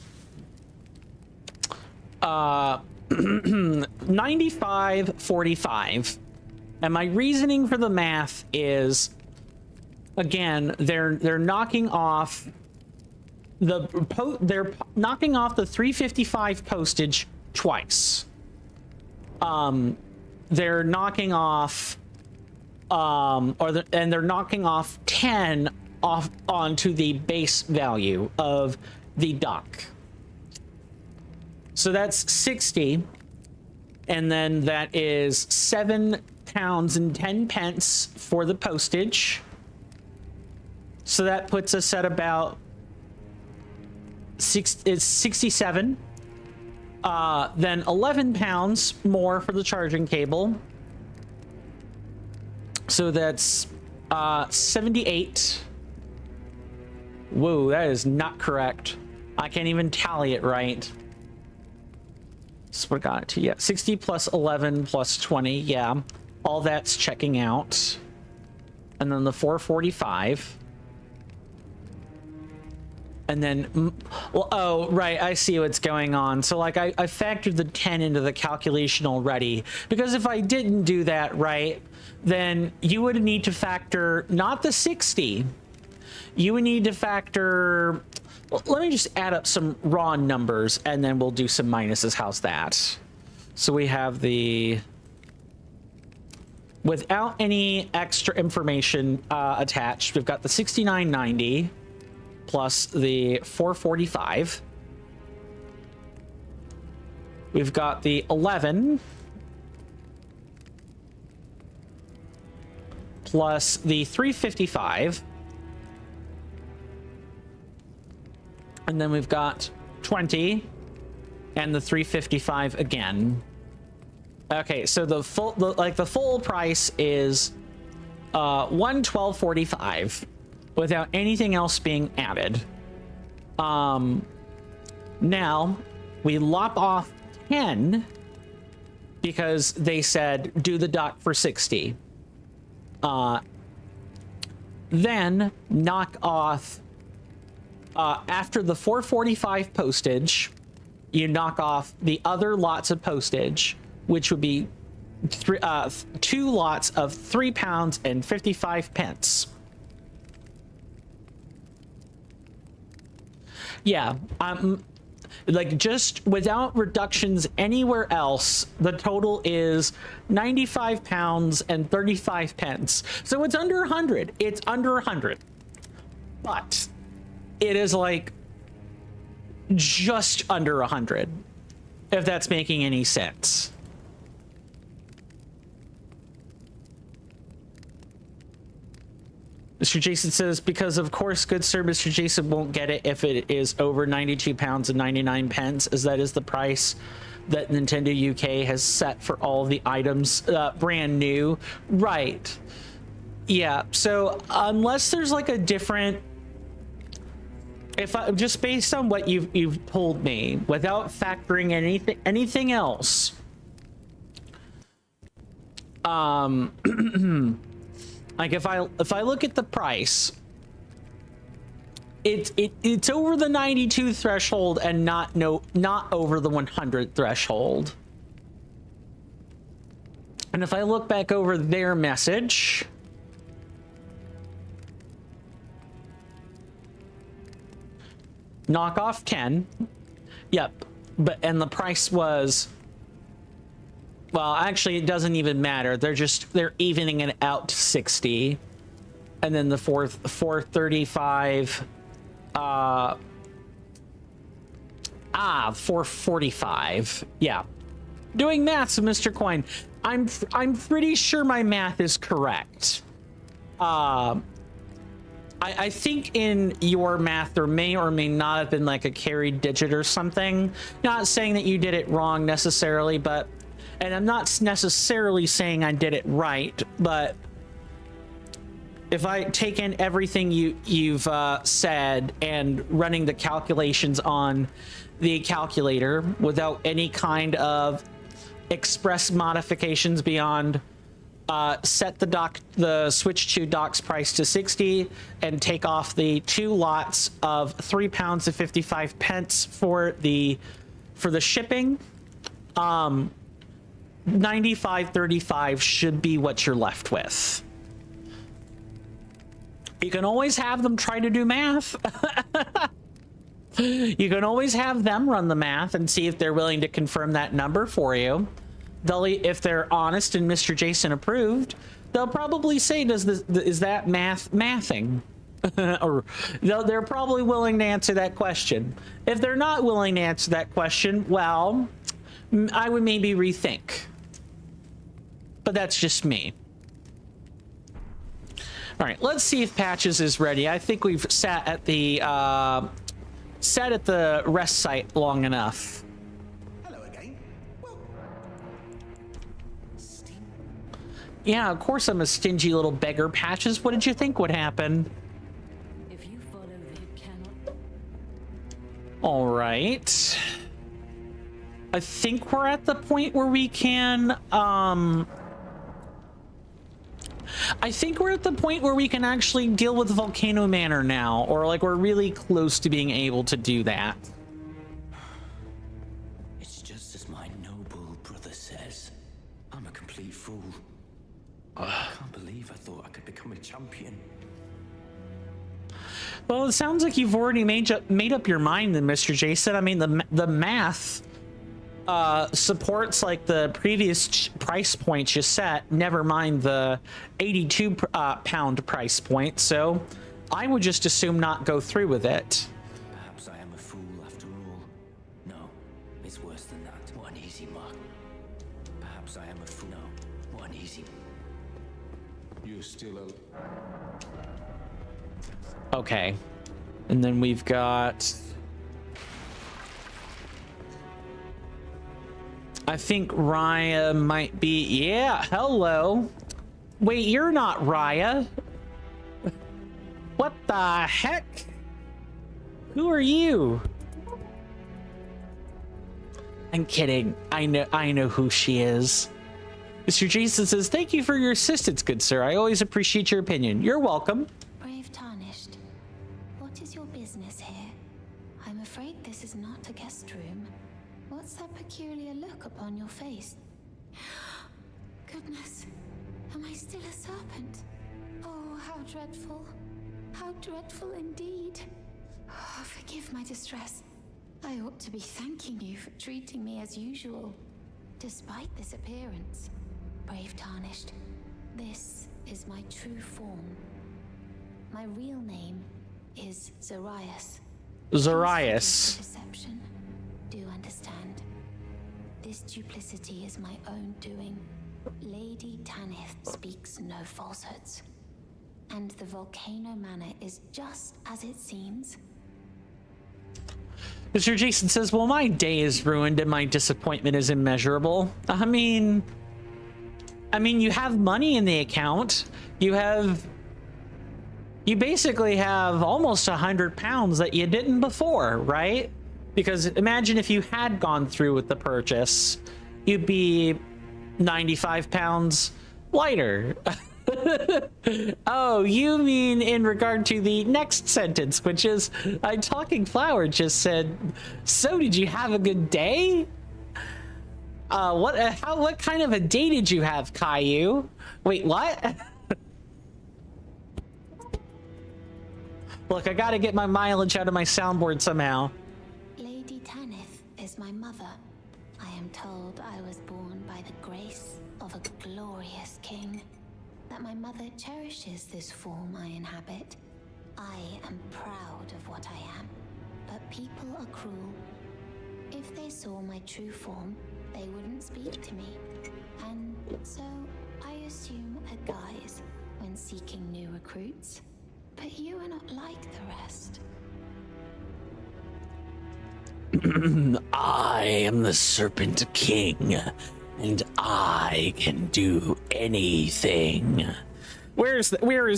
95.45, and my reasoning for the math is, again, they're knocking off the 355 postage twice. They're knocking off they're knocking off 10 off onto the base value of the dock. So that's 60, and then that is £7 and 10 pence for the postage. So that puts us at about it's 67. Then £11 more for the charging cable. So that's 78. Whoa, that is not correct. I can't even tally it right. So what got it to? Yeah, 60 plus 11 plus 20. Yeah, all that's checking out. And then the 445. And then, well, oh, right, I see what's going on. So, like, I factored the 10 into the calculation already. Because if I didn't do that right, then you would need to factor not the 60. You would need to factor... Well, let me just add up some raw numbers, and then we'll do some minuses. How's that? So we have the... Without any extra information attached, we've got the 69.90... plus the 445. We've got the 11 plus the 355. And then we've got 20 and the 355 again. Okay, so the full price is 112.45 without anything else being added. Now we lop off 10 because they said do the dock for 60. Then knock off after the 445 postage, you knock off the other lots of postage, which would be 2 lots of £3.55. Yeah, like just without reductions anywhere else, the total is £95.35. So it's under 100. It's under 100, but it is like just under 100, if that's making any sense. Mr. Jason says, because of course, good sir, Mr. Jason won't get it if it is over £92.99, as that is the price that Nintendo UK has set for all the items brand new. Right. Yeah, so unless there's like a different, if I just based on what you've told me, without factoring anything else, like if I look at the price, it's over the 92 threshold and not over the 100 threshold. And if I look back over their message, knock off 10. Yep. And the price was, well, actually it doesn't even matter. They're evening it out to 60. And then the 435 445. Yeah. Doing maths, Mr. Coin. I'm pretty sure my math is correct. I think in your math there may or may not have been like a carried digit or something. Not saying that you did it wrong necessarily, but, and I'm not necessarily saying I did it right, but if I take in everything you've said and running the calculations on the calculator without any kind of express modifications beyond set the Switch 2 docks price to 60 and take off the 2 lots of £3.55 for the shipping, 95.35 should be what you're left with. You can always have them try to do math. You can always have them run the math and see if they're willing to confirm that number for you. If they're honest and Mr. Jason approved, they'll probably say, is that mathing? Or they're probably willing to answer that question. If they're not willing to answer that question, well, I would maybe rethink. But that's just me. All right, let's see if Patches is ready. I think we've sat at the rest site long enough. Hello again. Well, Yeah, of course I'm a stingy little beggar, Patches. What did you think would happen? If you follow, they cannot. All right. I think we're at the point where we can, I think we're at the point where we can actually deal with Volcano Manor now, or like we're really close to being able to do that. It's just as my noble brother says. I'm a complete fool. I can't believe I thought I could become a champion. Well, it sounds like you've already made up your mind then, Mr. Jason. I mean, the math supports like the previous price points you set, never mind the 82 pound price point, so I would just assume not go through with it. Perhaps I am a fool after all. No, it's worse than that. What an easy mark. Perhaps I am a fool. No, what an easy. you're still a... Okay, and then we've got I think Raya might be. Yeah, hello. Wait, you're not Raya. What the heck? Who are you? I'm kidding. I know who she is. Mr. Jason says, thank you for your assistance, good sir. I always appreciate your opinion. You're welcome. Brave Tarnished, what is your business here? I'm afraid this is not a guest room. What's that peculiar look upon your face? Goodness, am I still a serpent? Oh, how dreadful. How dreadful indeed. Oh, forgive my distress. I ought to be thanking you for treating me as usual, despite this appearance. Brave Tarnished, this is my true form. My real name is Zarias. Zarias. Deception. Do understand. This duplicity is my own doing. Lady Tanith speaks no falsehoods. And the Volcano Manor is just as it seems. Mr. Jason says, well, my day is ruined and my disappointment is immeasurable. I mean, you have money in the account. You basically have almost 100 pounds that you didn't before, right? Because imagine if you had gone through with the purchase, you'd be 95 pounds lighter. Oh, you mean in regard to the next sentence, which is, Talking Flower just said, so did you have a good day? What kind of a day did you have, Caillou? Wait, what? Look, I gotta get my mileage out of my soundboard somehow. Lady Tanith is my mother. I am told I was born by the grace of a glorious king. That my mother cherishes this form I inhabit. I am proud of what I am, but people are cruel. If they saw my true form, they wouldn't speak to me. And so I assume a guise when seeking new recruits. But you are not like the rest. I am the Serpent King, and I can do anything. Where is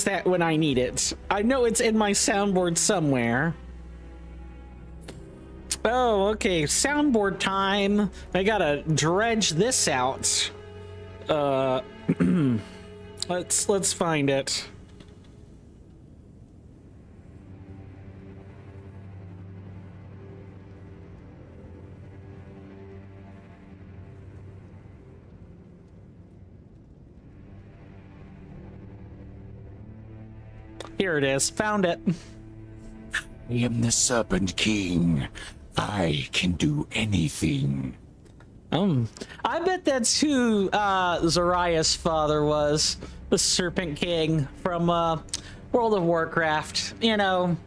that when I need it? I know it's in my soundboard somewhere. Oh, okay, soundboard time. I gotta dredge this out. Let's find it. Here it is. Found it. I am the Serpent King. I can do anything. I bet that's who Zarias' father was. The Serpent King from World of Warcraft. You know,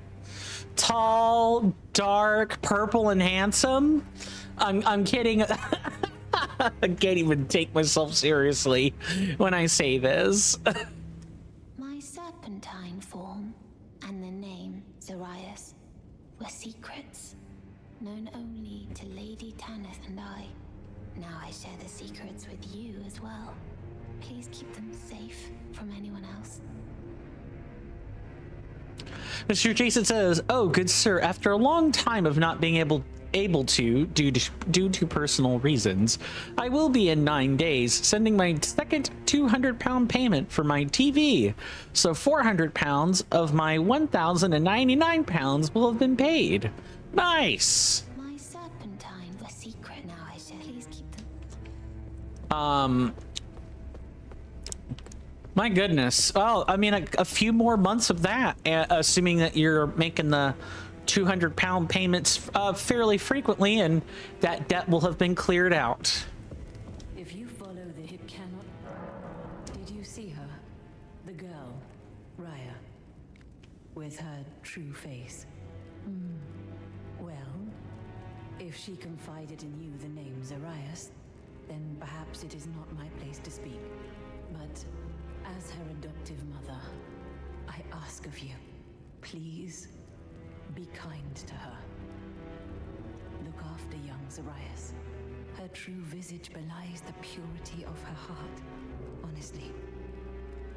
tall, dark, purple, and handsome. I'm kidding. I can't even take myself seriously when I say this. My serpentine form and the name Zarias were secrets known only to Lady Tanith and I. Now I share the secrets with you as well. Please keep them safe from anyone else. Mr. Jason says, oh, good sir, after a long time of not being able to due to personal reasons, I will be in 9 days sending my second 200-pound payment for my TV. So 400 pounds of my 1,099 pounds will have been paid. Nice. My serpentine were secret. Now I shall please keep them. My goodness. Well, I mean, a few more months of that, assuming that you're making the 200-pound payments fairly frequently, and that debt will have been cleared out. If you follow the it cannot. Did you see her? The girl, Raya, with her true face. Well, if she confided in you the name Zarias, then perhaps it is not my place to speak. But as her adoptive mother, I ask of you, please be kind to her. Look after young Zarias. Her true visage belies the purity of her heart. Honestly,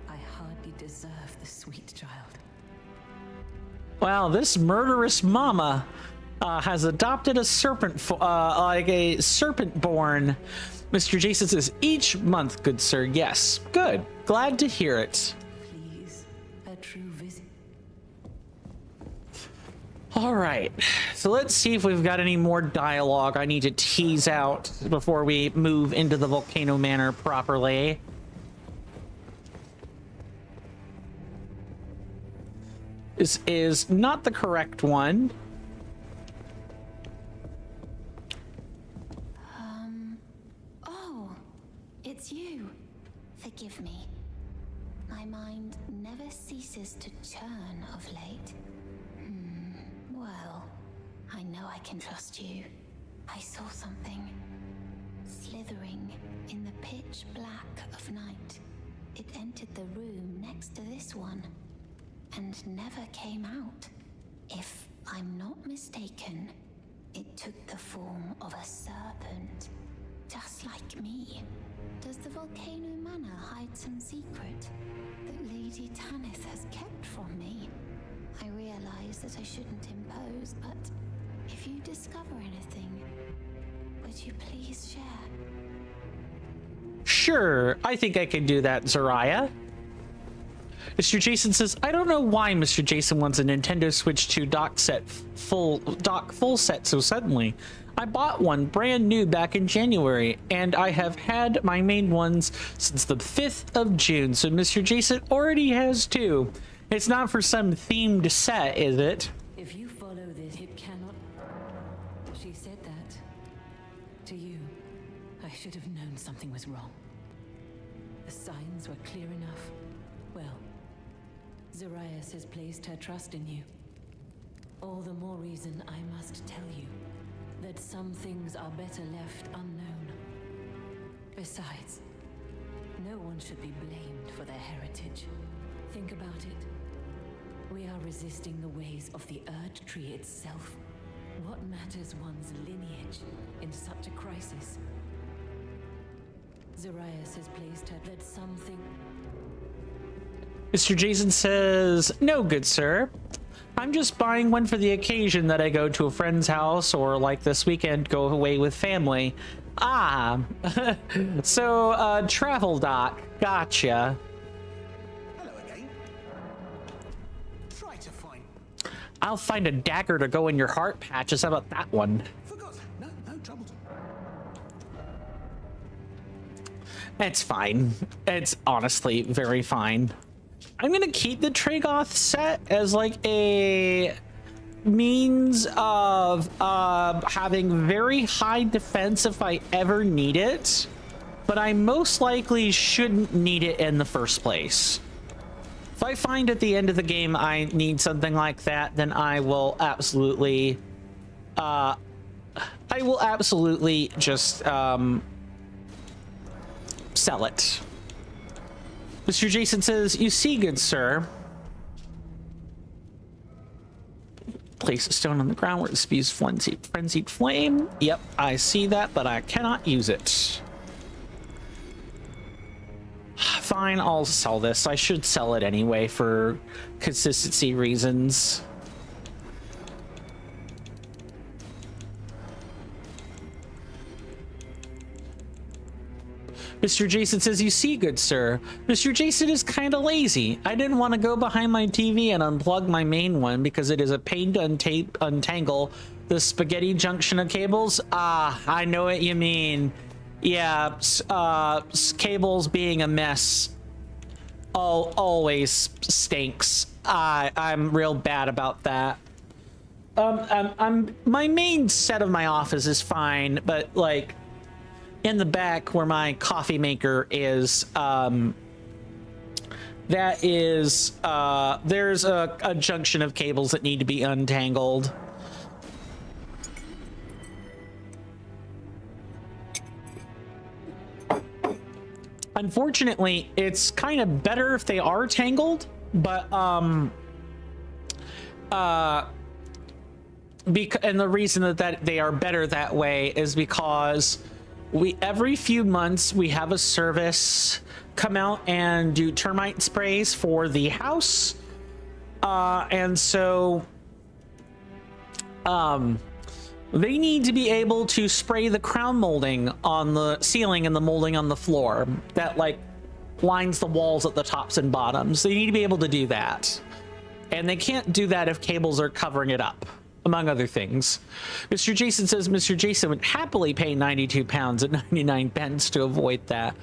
I hardly deserve the sweet child. Well, this murderous mama has adopted a serpent, like a serpent-born. Mr. Jason says, each month, good sir. Yes, good. Glad to hear it. Please, her true visage. All right, so let's see if we've got any more dialogue I need to tease out before we move into the Volcano Manor properly. This is not the correct one. Oh, it's you. Forgive me. My mind never ceases to churn of late. Well, I know I can trust you. I saw something slithering in the pitch black of night. It entered the room next to this one and never came out. If I'm not mistaken, it took the form of a serpent, just like me. Does the Volcano Manor hide some secret that Lady Tanith has kept from me? I realize that I shouldn't impose, but if you discover anything, would you please share? Sure, I think I can do that, Zariah. Mr. Jason says, I don't know why Mr. Jason wants a Nintendo Switch 2 dock full set so suddenly. I bought one brand new back in January, and I have had my main ones since the 5th of June, so Mr. Jason already has two. It's not for some themed set, is it? If you follow this, it cannot. She said that to you. I should have known something was wrong. The signs were clear enough. Well, Zarias has placed her trust in you. All the more reason I must tell you that some things are better left unknown. Besides, no one should be blamed for their heritage. Think about it. We are resisting the ways of the Erd Tree itself. What matters one's lineage in such a crisis? Zarias has placed her that something. Mr. Jason says, no, good sir. I'm just buying one for the occasion that I go to a friend's house or like this weekend go away with family. Ah, so travel doc. Gotcha. Hello again. Try to find. I'll find a dagger to go in your heart patches. How about that one? Forgot. No trouble. It's fine. It's honestly very fine. I'm gonna keep the Tragoth set as like a means of having very high defense if I ever need it, but I most likely shouldn't need it in the first place. If I find at the end of the game I need something like that, then I will absolutely just sell it. Mr. Jason says, you see, good sir. Place a stone on the ground where it spews frenzied flame. Yep, I see that, but I cannot use it. Fine, I'll sell this. I should sell it anyway for consistency reasons. Mr. Jason says, you see, good sir. Mr. Jason is kind of lazy. I didn't want to go behind my TV and unplug my main one because it is a pain to untangle the spaghetti junction of cables. Ah, I know what you mean. Yeah, cables being a mess always stinks. I'm real bad about that. My main set of my office is fine, but like, in the back where my coffee maker is, there's a junction of cables that need to be untangled. Unfortunately, it's kind of better if they are tangled, but and the reason that they are better that way is because every few months we have a service come out and do termite sprays for the house. And so they need to be able to spray the crown molding on the ceiling and the molding on the floor that like lines the walls at the tops and bottoms. They need to be able to do that. And they can't do that if cables are covering it up, among other things. Mr. Jason says Mr. Jason would happily pay 92 pounds and 99 pence to avoid that.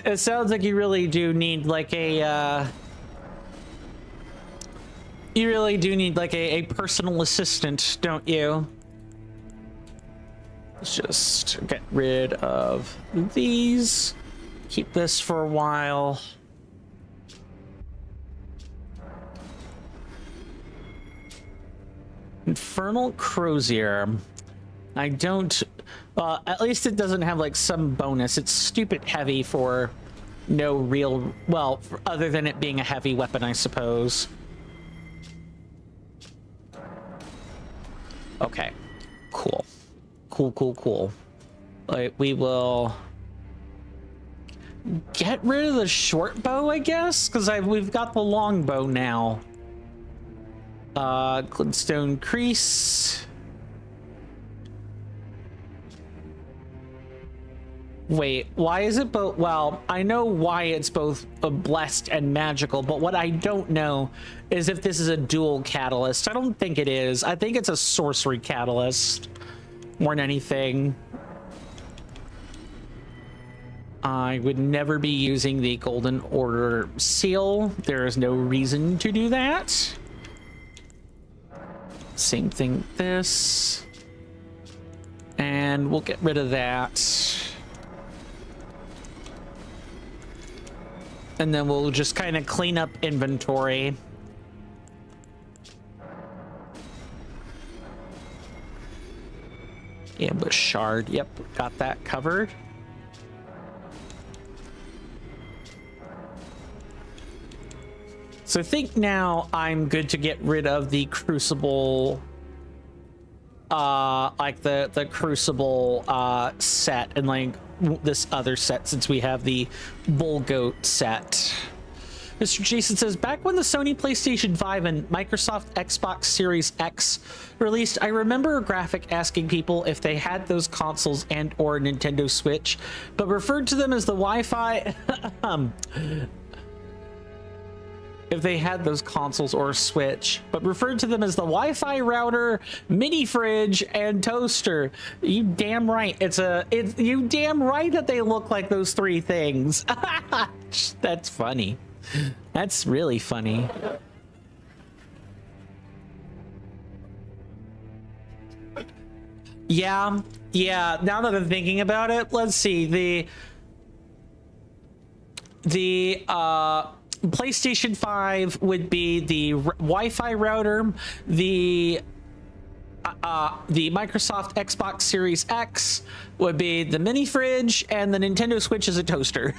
It sounds like you really do need like a a personal assistant, don't you? Let's just get rid of these. Keep this for a while. Infernal Crozier. I don't... at least it doesn't have like some bonus. It's stupid heavy for no real... Well, other than it being a heavy weapon, I suppose. Okay. Cool. Cool. We will get rid of the short bow, I guess, because we've got the long bow now. Glintstone Crease. Wait, why is it both? Well, I know why it's both blessed and magical, but what I don't know is if this is a dual catalyst. I don't think it is. I think it's a sorcery catalyst more than anything. I would never be using the Golden Order seal. There is no reason to do that. Same thing with this. And we'll get rid of that. And then we'll just kind of clean up inventory. Ambush shard. Yep, got that covered. So I think now I'm good to get rid of the crucible, like the crucible set, and like this other set, since we have the bull goat set. Mr. Jason says, back when the Sony PlayStation 5 and Microsoft Xbox Series X released, I remember a graphic asking people if they had those consoles and or Nintendo Switch, but referred to them as the Wi-Fi if they had those consoles or Switch, but referred to them as the Wi-Fi router, mini fridge, and toaster. You damn right. You damn right that they look like those three things. That's funny. That's really funny. Yeah. Now that I'm thinking about it, let's see. The PlayStation 5 would be the Wi-Fi router, the Microsoft Xbox Series X would be the mini fridge, and the Nintendo Switch is a toaster.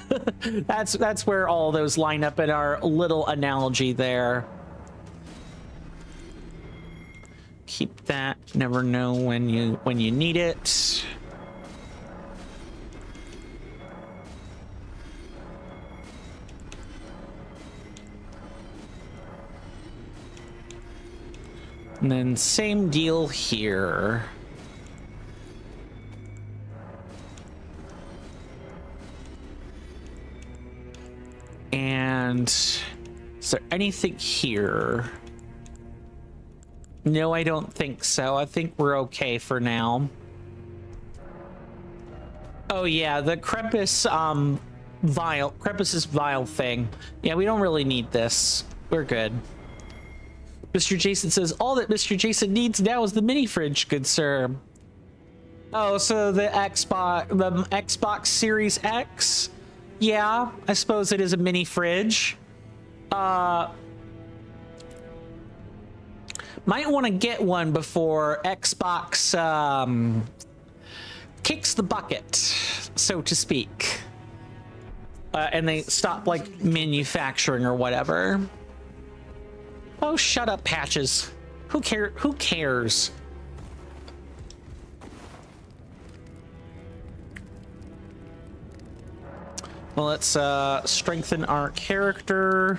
That's where all those line up in our little analogy there. Keep that. Never know when you need it. And then same deal here. And is there anything here? No, I don't think so. I think we're okay for now. Oh yeah, the Crepus Crepus's vial thing. Yeah, we don't really need this. We're good. Mr. Jason says, all that Mr. Jason needs now is the mini fridge, good sir. Oh, so the Xbox Series X? Yeah, I suppose it is a mini fridge. Might want to get one before Xbox kicks the bucket, so to speak. And they stop like manufacturing or whatever. Oh, shut up, Patches. Who cares? Well, let's strengthen our character.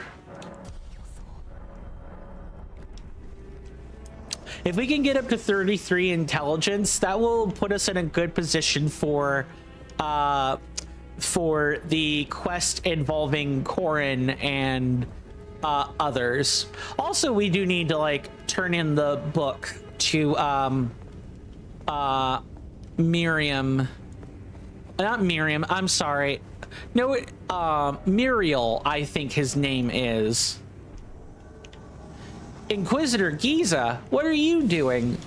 If we can get up to 33 intelligence, that will put us in a good position for the quest involving Corin and others. Also, we do need to like turn in the book to Miriam. Not Miriam, I'm sorry. No, Muriel, I think his name is. Inquisitor Giza, what are you doing?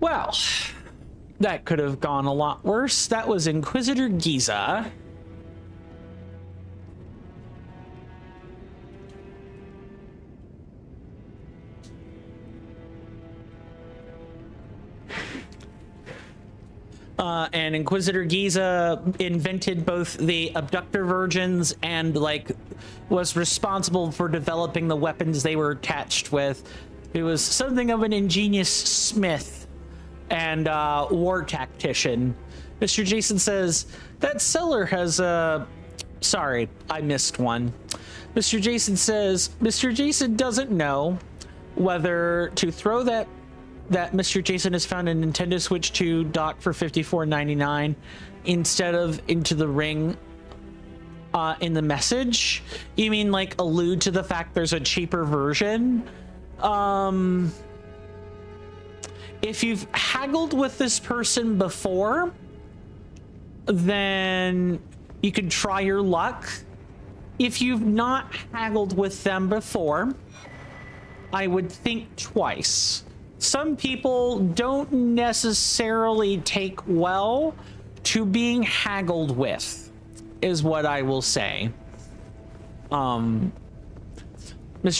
Well, that could have gone a lot worse. That was Inquisitor Giza. And Inquisitor Giza invented both the abductor virgins and like was responsible for developing the weapons they were attached with. It was something of an ingenious smith and war tactician. Mr. Jason says that cellar has sorry, I missed one. Mr. Jason says Mr. Jason doesn't know whether to throw that Mr. Jason has found a Nintendo Switch 2 dock for $54.99 instead of into the ring in the message. You mean like allude to the fact there's a cheaper version? If you've haggled with this person before, then you could try your luck. If you've not haggled with them before, I would think twice. Some people don't necessarily take well to being haggled with, is what I will say. Mr.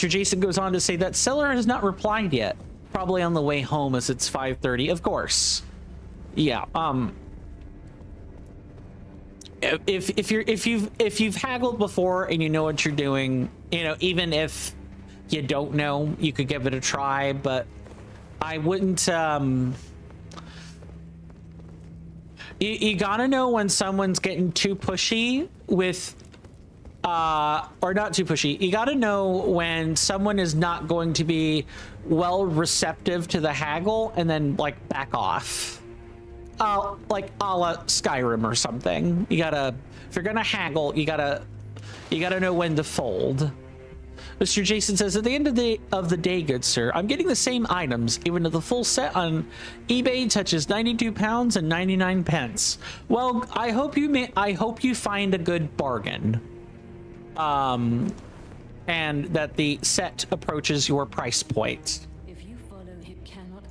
Jason goes on to say that seller has not replied yet. Probably on the way home as it's 5:30. Of course. Yeah. If you've haggled before and you know what you're doing, you know, even if you don't know, you could give it a try, but I wouldn't, you gotta know when someone's getting too pushy with, or not too pushy. You gotta know when someone is not going to be well receptive to the haggle and then like back off. Like a la Skyrim or something. You gotta, if you're gonna haggle, you gotta know when to fold. Mr. Jason says, at the end of the day, good sir, I'm getting the same items, even if the full set on eBay touches £92 and 99 pence. Well, I hope you find a good bargain. And that the set approaches your price point. If you follow, it cannot.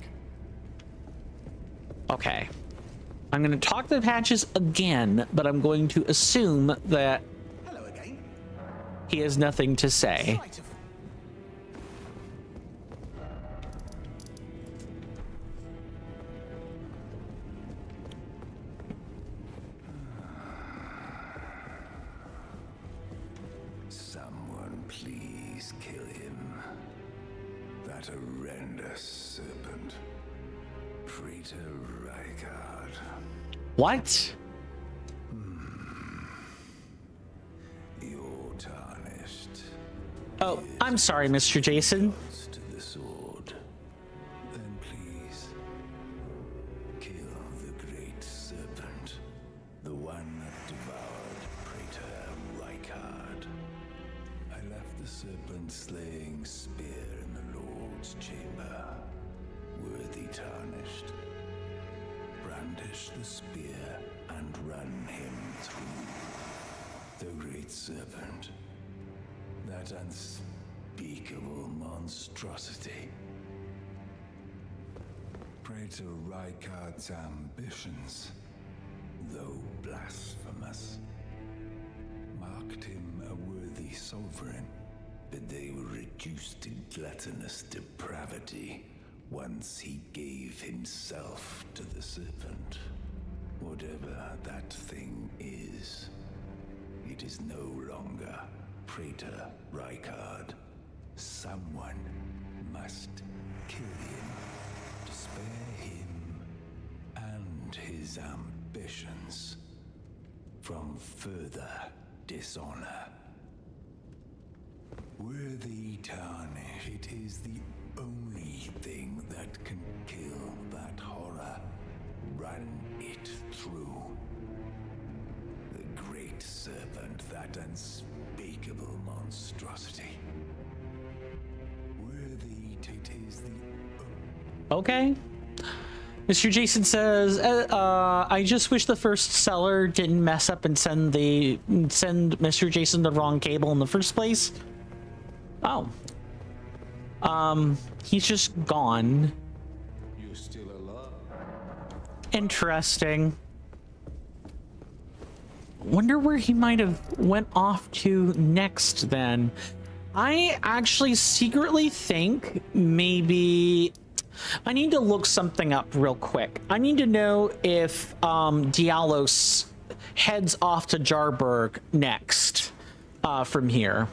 Okay. I'm going to talk to the patches again, but I'm going to assume that Hello again. he has nothing to say. Right of- Someone please kill him. That horrendous serpent. Praetor Rykard. What? Your tarnish Oh, I'm sorry, Mr. Jason. To the sword. Then please kill the great serpent, the one that devoured Praetor Rykard. I left the serpent slaying spear in the Lord's chamber. Worthy tarnished. Brandish the spear and run him through. The great serpent. That unspeakable monstrosity. Praetor Rykard's ambitions, though blasphemous, marked him a worthy sovereign, but they were reduced to gluttonous depravity once he gave himself to the serpent. Whatever that thing is, it is no longer Praetor Rykard. Someone must kill him to spare him and his ambitions from further dishonor. Worthy tarnish, it is the only thing that can kill that horror. Run it through. The great serpent, that unspeakable monstrosity. Worthy, it is the Okay. Mr. Jason says, I just wish the first seller didn't mess up and send Mr. Jason the wrong cable in the first place. Oh. He's just gone. You're still alive. Interesting. Wonder where he might have went off to next then. I actually secretly think maybe I need to look something up real quick. I need to know if Deathless heads off to Jarburg next from here.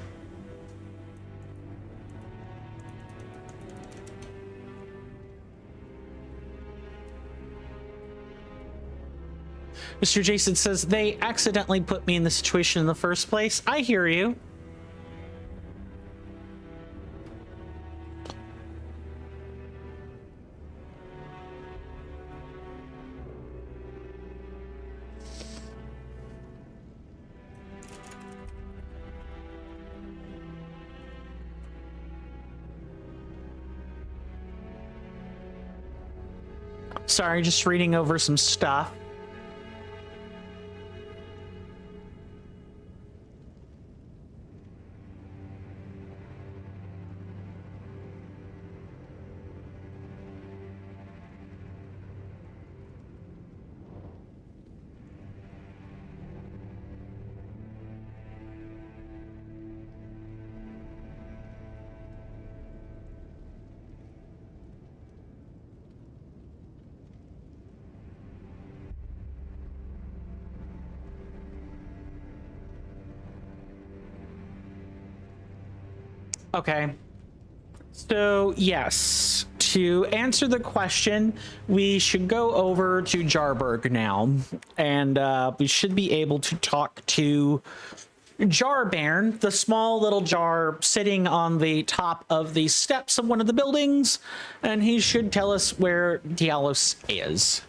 Mr. Jason says, they accidentally put me in the situation in the first place. I hear you. Sorry, just reading over some stuff. Okay. So, yes, to answer the question, we should go over to Jarburg now, and we should be able to talk to Jarbairn, the small little jar sitting on the top of the steps of one of the buildings, and he should tell us where Deathless is.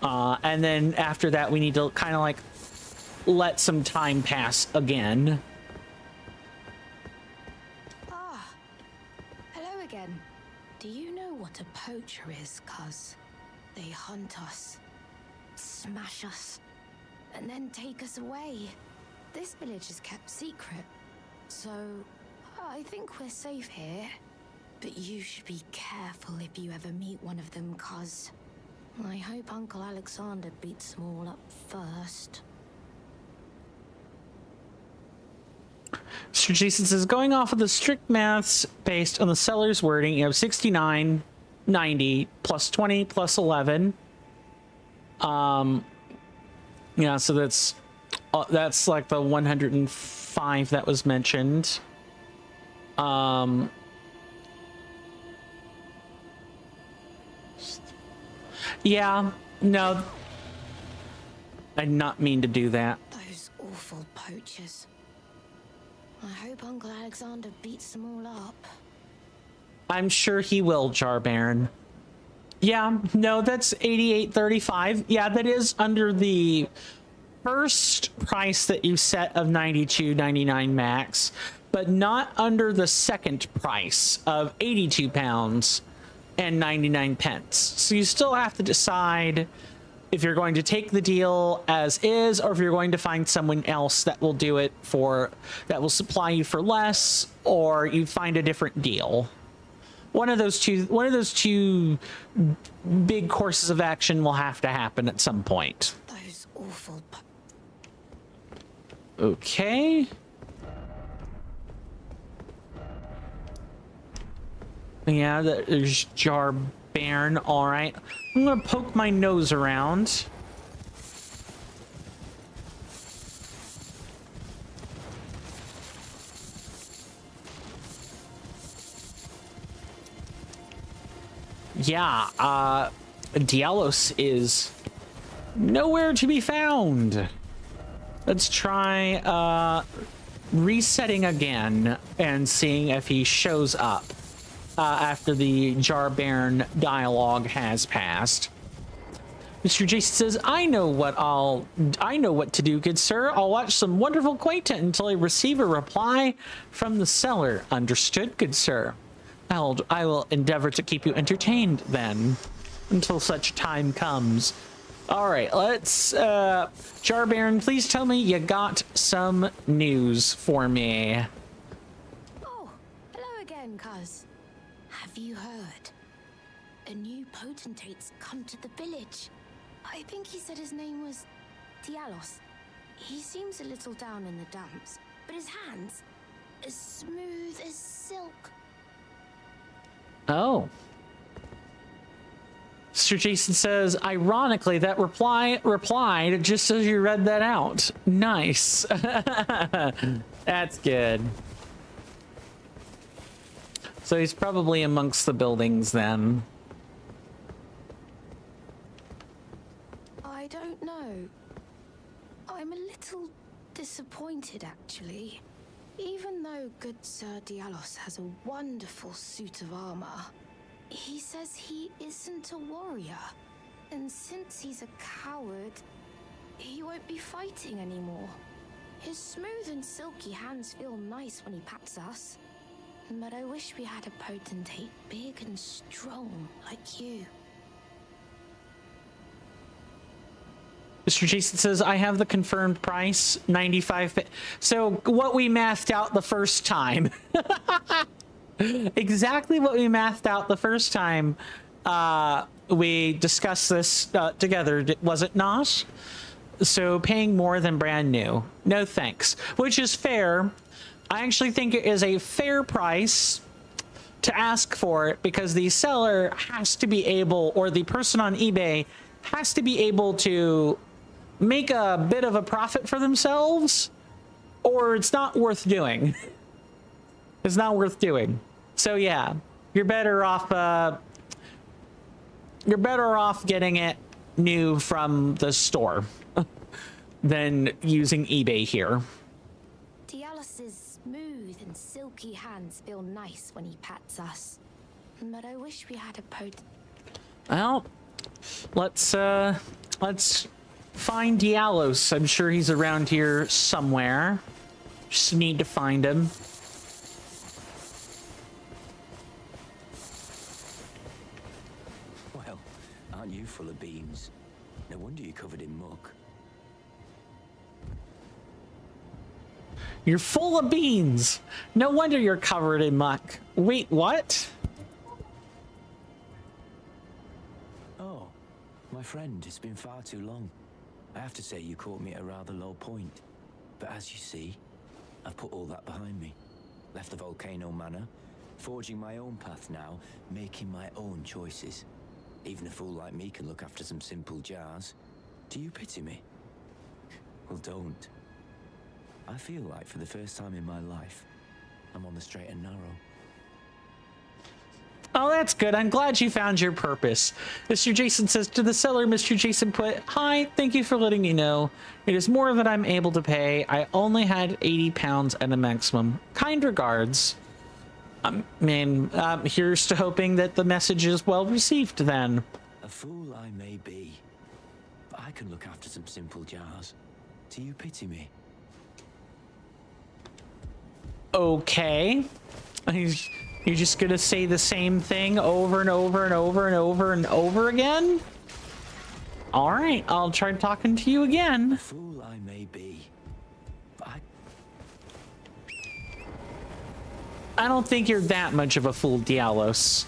And then after that, we need to kind of like let some time pass again. Do you know what a poacher is, cuz? They hunt us, smash us, and then take us away. This village is kept secret, so I think we're safe here. But you should be careful if you ever meet one of them, cuz I hope Uncle Alexander beats them all up first. Mr. Jason says, going off of the strict maths based on the seller's wording, you have 69, 90, plus 20, plus 11. Yeah, so that's like the 105 that was mentioned. Yeah, no, I did not mean to do that. Those awful poachers. I hope Uncle Alexander beats them all up. I'm sure he will, Jar Baron. Yeah, no, that's 88.35. Yeah, that is under the first price that you set of 92.99 max, but not under the second price of 82 pounds and 99 pence. So you still have to decide if you're going to take the deal as is, or if you're going to find someone else that will do it for, that will supply you for less, or you find a different deal. One of those two big courses of action will have to happen at some point. Those awful. Okay. Yeah, there's Jar Baron. All right. I'm gonna poke my nose around. Yeah, Deathless is nowhere to be found. Let's try resetting again and seeing if he shows up after the Jar Baron dialogue has passed. Mr. Jason says, I know what to do, good sir. I'll watch some wonderful content until I receive a reply from the seller. Understood, good sir. I will endeavor to keep you entertained then, until such time comes. All right, let's, Jar Baron, please tell me you got some news for me. Oh, hello again, cuz. Have you heard? A new potentate's come to the village. I think he said his name was Deathless. He seems a little down in the dumps, but his hands, as smooth as silk. Oh. Mr. Jason says, ironically, that replied just as you read that out. Nice. That's good. So he's probably amongst the buildings then. I don't know. I'm a little disappointed, actually. Even though good Sir Deathless has a wonderful suit of armor, he says he isn't a warrior. And since he's a coward, he won't be fighting anymore. His smooth and silky hands feel nice when he pats us. But I wish we had a potentate big and strong like you. Mr. Jason says, I have the confirmed price, 95. So what we mathed out the first time. Exactly what we mathed out the first time we discussed this together, was it not? So paying more than brand new. No thanks. Which is fair. I actually think it is a fair price to ask for it because the seller has to be able, or the person on eBay has to be able to make a bit of a profit for themselves, or it's not worth doing. It's not worth doing. So yeah, you're better off getting it new from the store than using eBay here. Deathless's smooth and silky hands feel nice when he pats us. But I wish we had a Well, let's find Deathless. I'm sure he's around here somewhere. Just need to find him. Well, aren't you full of beans? No wonder you're covered in muck. You're full of beans. No wonder you're covered in muck. Wait, what? Oh, my friend, it's been far too long. I have to say you caught me at a rather low point. But as you see, I've put all that behind me. Left the volcano manor, forging my own path now, making my own choices. Even a fool like me can look after some simple jars. Do you pity me? Well, don't. I feel like for the first time in my life, I'm on the straight and narrow. Oh, that's good. I'm glad you found your purpose. Mr. Jason says to the seller, Mr. Jason put, "Hi, thank you for letting me know. It is more than I'm able to pay. I only had 80 pounds at a maximum. Kind regards." Here's to hoping that the message is well received then. A fool I may be, but I can look after some simple jars. Do you pity me? Okay. You're just gonna say the same thing over and over and over and over and over again? All right, I'll try talking to you again. A fool I may be, but I don't think you're that much of a fool, Dialos.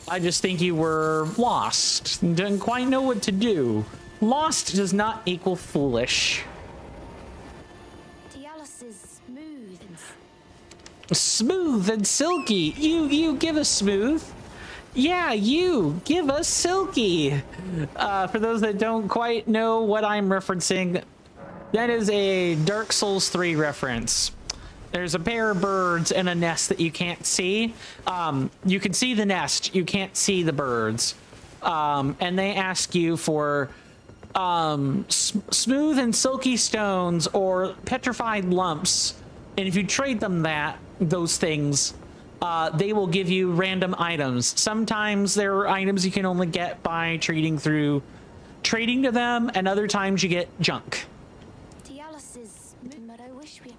I just think you were lost and didn't quite know what to do. Lost does not equal foolish. Dialos is smooth and Smooth and silky. You give us smooth. Yeah, you give us silky. For those that don't quite know what I'm referencing, that is a Dark Souls 3 reference. There's a pair of birds in a nest that you can't see. You can see the nest, you can't see the birds. And they ask you for smooth and silky stones or petrified lumps. And if you trade them those things, they will give you random items. Sometimes there are items you can only get by trading to them, and other times you get junk. Dialos is smooth, but I wish we...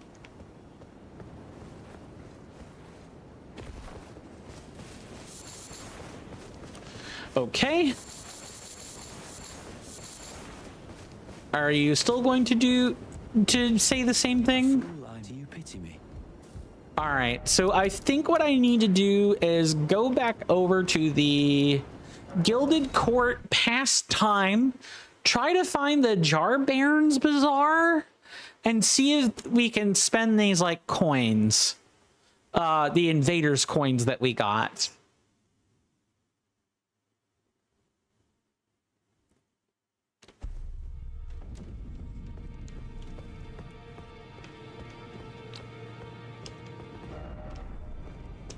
Okay. Are you still going to say the same thing? do you pity me? All right, so I think what I need to do is go back over to the Gilded Court past time, try to find the Jar Baron's Bazaar, and see if we can spend these like coins, the invaders coins that we got.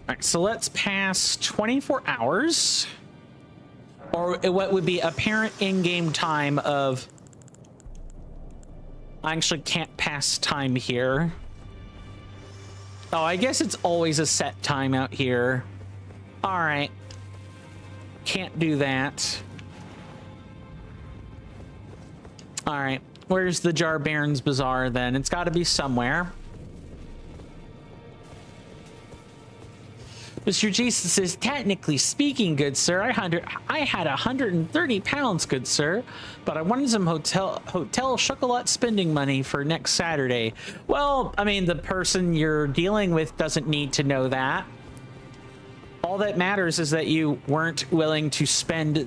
All right, so let's pass 24 hours, or what would be apparent in-game time of... I actually can't pass time here. Oh, I guess it's always a set time out here. All right. Can't do that. All right. Where's the Jar Baron's Bazaar then? It's got to be somewhere. Mr. Jason says, technically speaking, good sir, I had 130 pounds, good sir, but I wanted some hotel chocolat spending money for next Saturday. Well, I mean, the person you're dealing with doesn't need to know that. All that matters is that you weren't willing to spend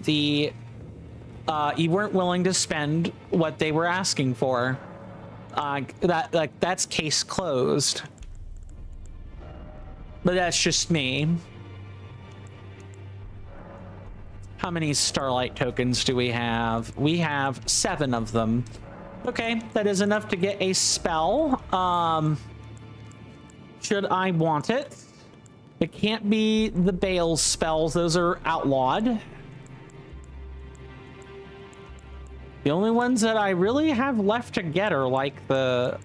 what they were asking for. That's case closed. But that's just me. How many Starlight tokens do we have? We have 7 of them. Okay, that is enough to get a spell. Should I want it? It can't be the Bale's spells. Those are outlawed. The only ones that I really have left to get are like the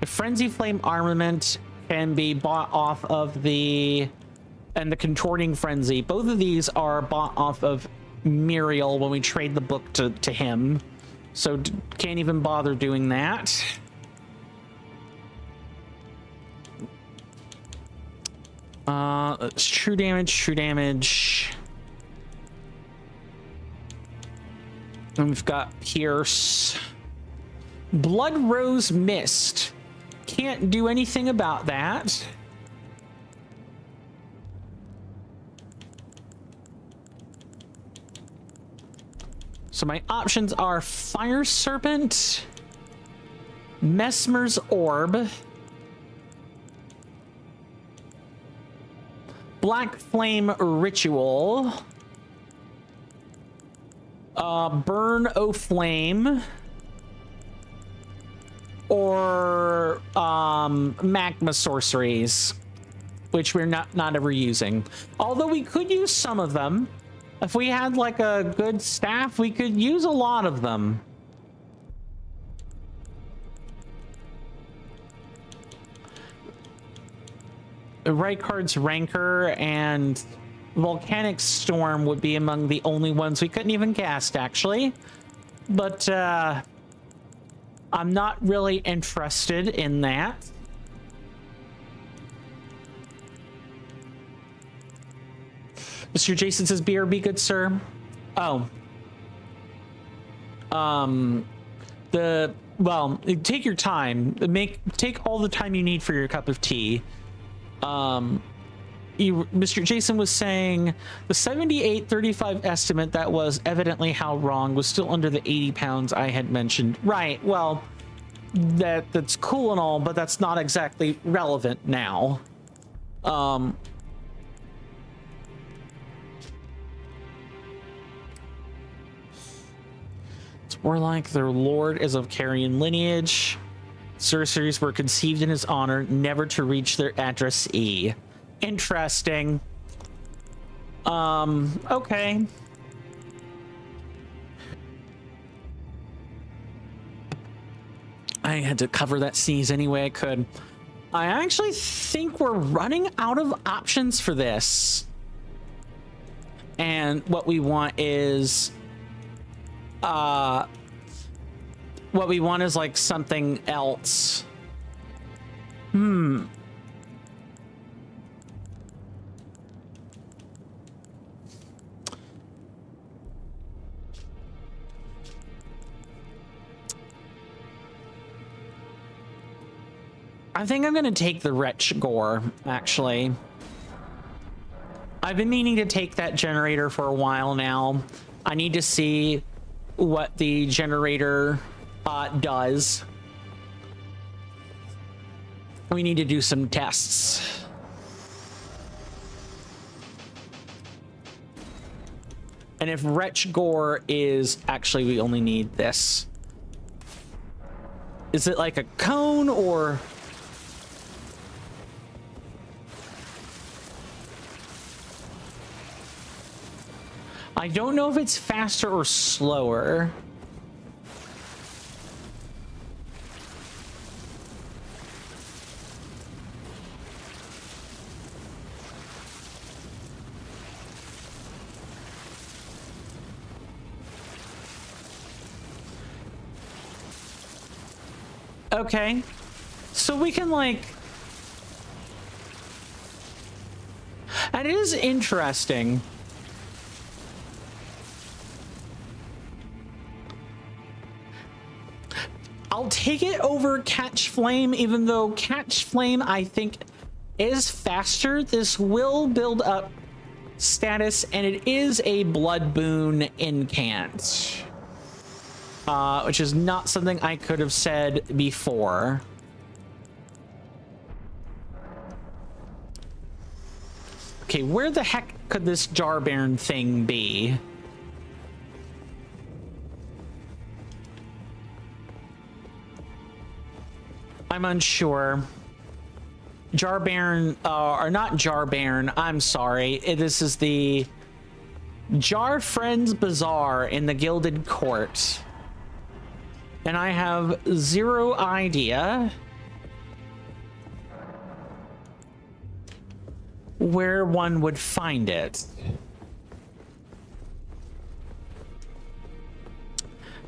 Frenzy Flame Armament can be bought off of the Contorting Frenzy. Both of these are bought off of Muriel when we trade the book to him. So can't even bother doing that. It's true damage. And we've got Pierce. Blood Rose Mist. Can't do anything about that. So my options are Fire Serpent, Mesmer's Orb, Black Flame Ritual, Burn O Flame, or Magma Sorceries. which we're not ever using. Although we could use some of them. If we had like a good staff, we could use a lot of them. Rykard's Rancor and Volcanic Storm would be among the only ones we couldn't even cast, actually. But I'm not really interested in that. Mr. Jason says, BRB, good sir. Oh. Well, take your time. Take all the time you need for your cup of tea. Mr. Jason was saying the 78.35 estimate that was evidently how wrong was still under the 80 pounds I had mentioned. Right, well, that's cool and all, but that's not exactly relevant now. It's more like their lord is of Carrion lineage. Sorceries were conceived in his honor, never to reach their addressee. Interesting. Okay. I had to cover that sneeze any way I could. I actually think we're running out of options for this. And what we want is like something else. I think I'm gonna take the Wretch Gore, actually. I've been meaning to take that generator for a while now. I need to see what the generator does. We need to do some tests. And if Wretch Gore is actually, we only need this. Is it like a cone or? I don't know if it's faster or slower. Okay, so we can like, and it is interesting. I'll take it over Catch Flame, even though Catch Flame, I think, is faster. This will build up status, and it is a Blood Boon incant. Which is not something I could have said before. Okay, where the heck could this Jarbairn thing be? I'm unsure. Jarbairn, or not Jarbairn, I'm sorry. This is the Jar Friends Bazaar in the Gilded Court. And I have zero idea where one would find it.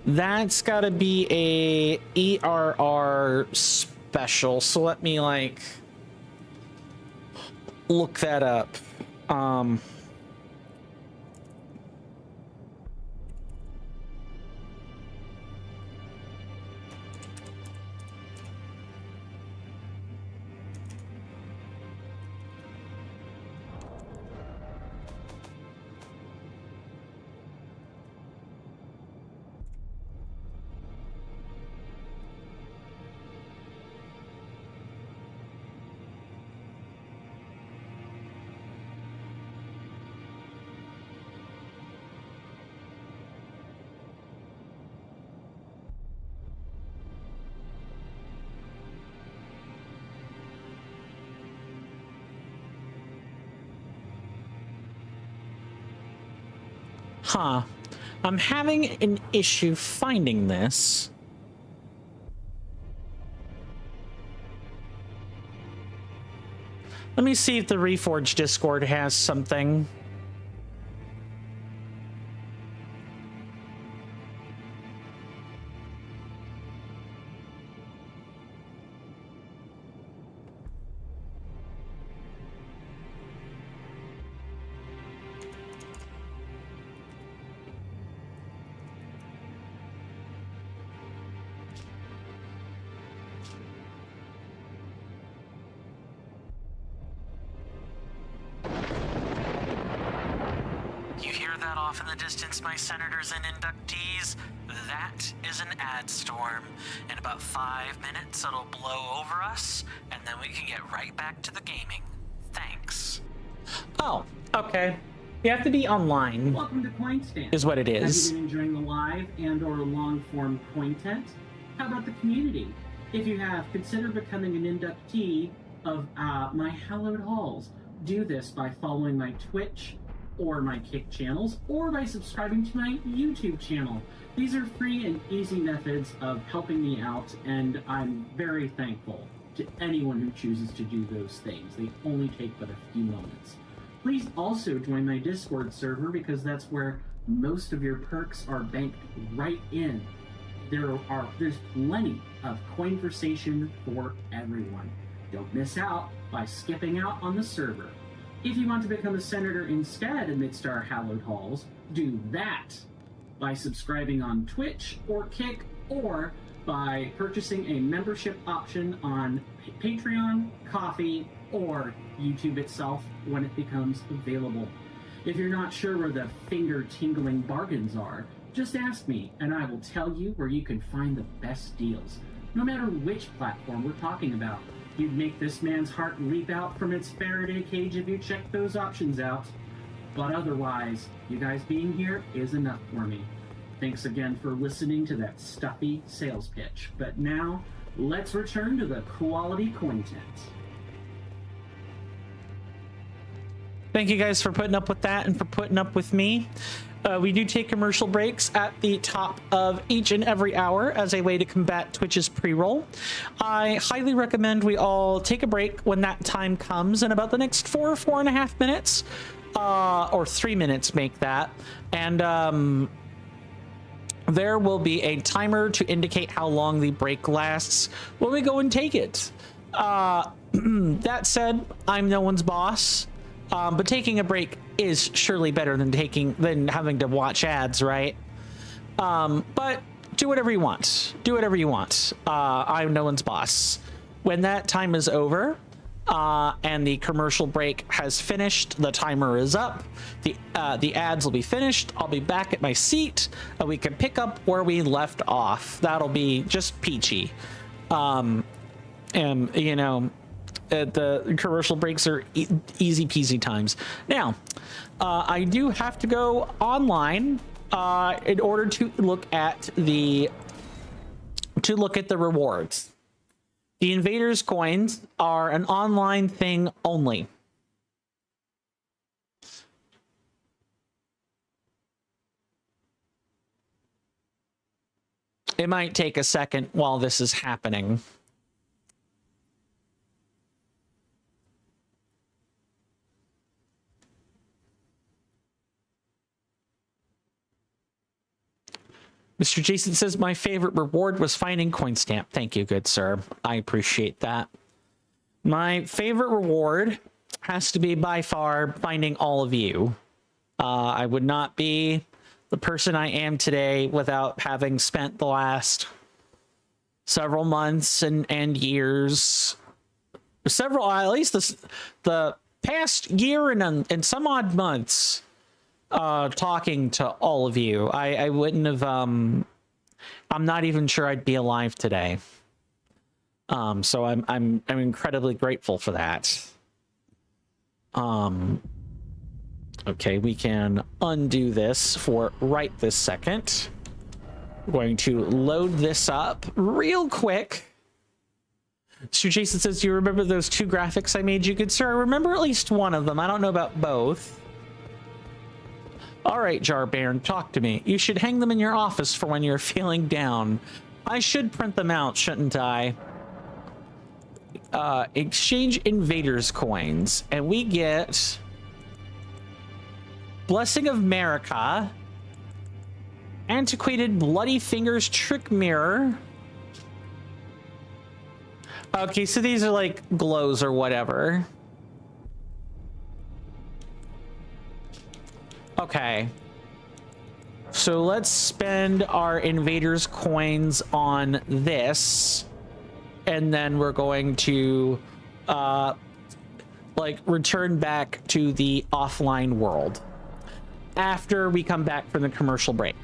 That's gotta be a ERR special, so let me like look that up. Huh. I'm having an issue finding this. Let me see if the Reforged Discord has something. You hear that off in the distance, my senators and inductees? That is an ad storm. In about 5 minutes, it'll blow over us, and then we can get right back to the gaming. Thanks. Oh, okay. You have to be online. Welcome to CoinStance. Is what it is. Have you been enjoying the live and or long-form content? How about the community? If you have, consider becoming an inductee of my hallowed halls. Do this by following my Twitch or my Kick channels, or by subscribing to my YouTube channel. These are free and easy methods of helping me out, and I'm very thankful to anyone who chooses to do those things. They only take but a few moments. Please also join my Discord server, because that's where most of your perks are banked right in. There's plenty of conversation for everyone. Don't miss out by skipping out on the server. If you want to become a senator instead amidst our hallowed halls, do that by subscribing on Twitch or Kick, or by purchasing a membership option on Patreon, Ko-fi, or YouTube itself when it becomes available. If you're not sure where the finger-tingling bargains are, just ask me and I will tell you where you can find the best deals, no matter which platform we're talking about. You'd make this man's heart leap out from its Faraday cage if you check those options out. But otherwise, you guys being here is enough for me. Thanks again for listening to that stuffy sales pitch. But now, let's return to the quality content. Thank you guys for putting up with that and for putting up with me. We do take commercial breaks at the top of each and every hour as a way to combat Twitch's pre-roll. I highly recommend we all take a break when that time comes, in about the next 4.5 minutes, or 3 minutes make that. And there will be a timer to indicate how long the break lasts when we go and take it. That said, I'm no one's boss. But taking a break is surely better than having to watch ads, right? But do whatever you want. Do whatever you want. I'm no one's boss. When that time is over, and the commercial break has finished, the timer is up, the ads will be finished, I'll be back at my seat, and we can pick up where we left off. That'll be just peachy. And, you know, the commercial breaks are easy peasy times. Now, I do have to go online in order to look at the rewards. The Invaders coins are an online thing only. It might take a second while this is happening. Mr. Jason says, my favorite reward was finding CoinStamp. Thank you, good sir. I appreciate that. My favorite reward has to be by far finding all of you. I would not be the person I am today without having spent the last several months and years, at least the past year and some odd months, talking to all of you. I wouldn't have, I'm not even sure I'd be alive today. So I'm incredibly grateful for that. Okay, we can undo this for right this second. We're going to load this up real quick. So Jason says, do you remember those 2 graphics I made you, good sir? I remember at least one of them. I don't know about both. All right, Jar Baron, talk to me. You should hang them in your office for when you're feeling down. I should print them out, shouldn't I? Exchange invaders coins, and we get Blessing of Marika, Antiquated Bloody Fingers Trick Mirror. Okay, so these are like glows or whatever. Okay. So let's spend our invaders coins on this. And then we're going to like return back to the offline world after we come back from the commercial break.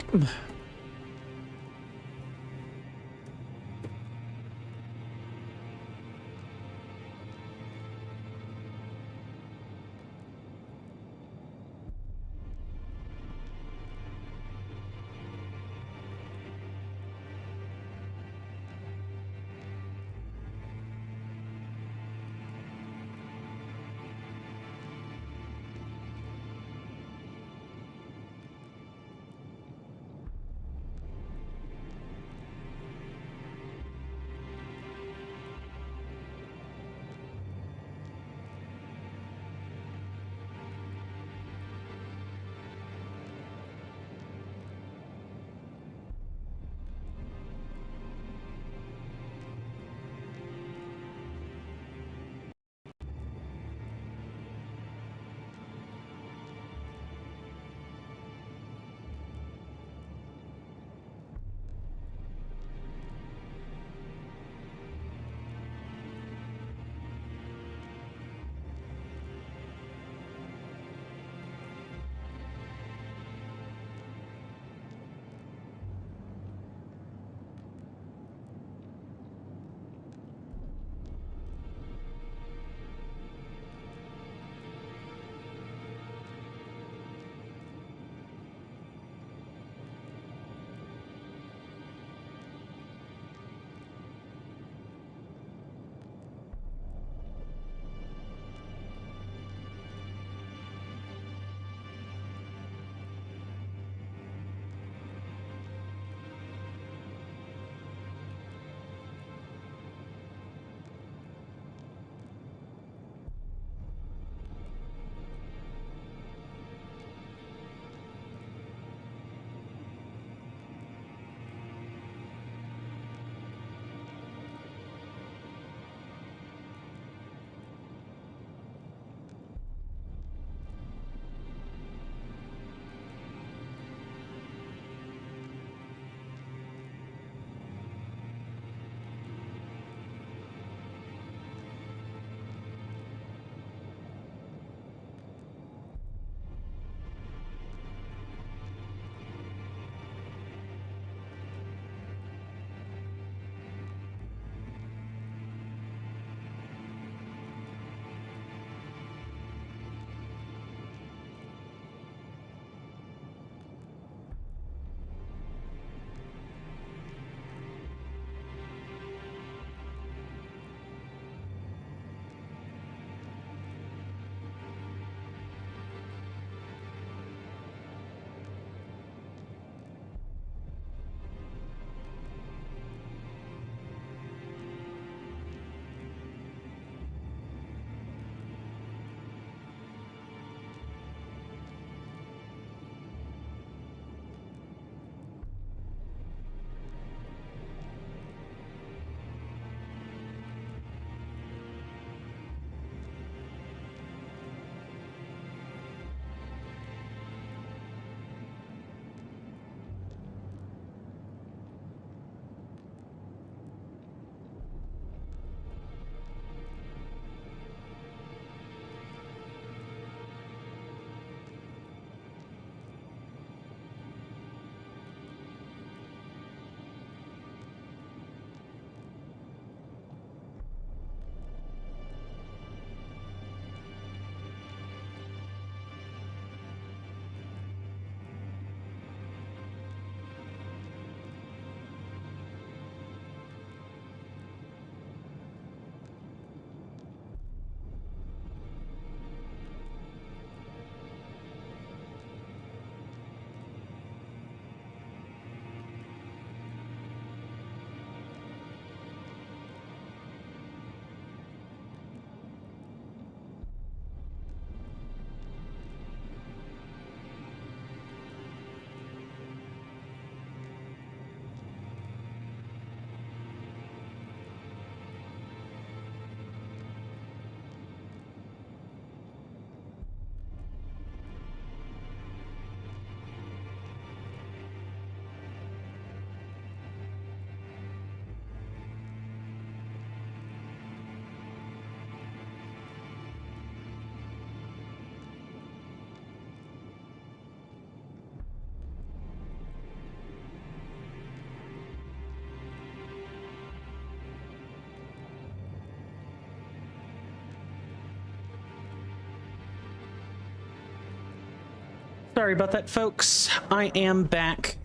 Sorry about that, folks. I am back.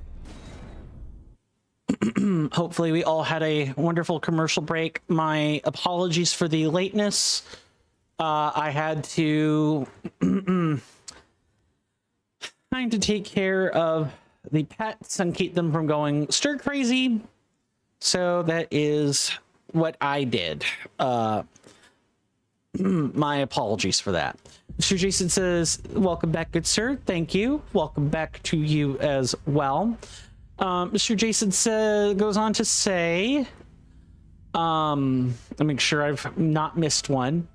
Hopefully we all had a wonderful commercial break. My apologies for the lateness. I had to trying to take care of the pets and keep them from going stir crazy. So that is what I did. My apologies for that. Mr. Jason says, welcome back, good sir. Thank you. Welcome back to you as well. Mr. Jason goes on to say, let me make sure I've not missed one.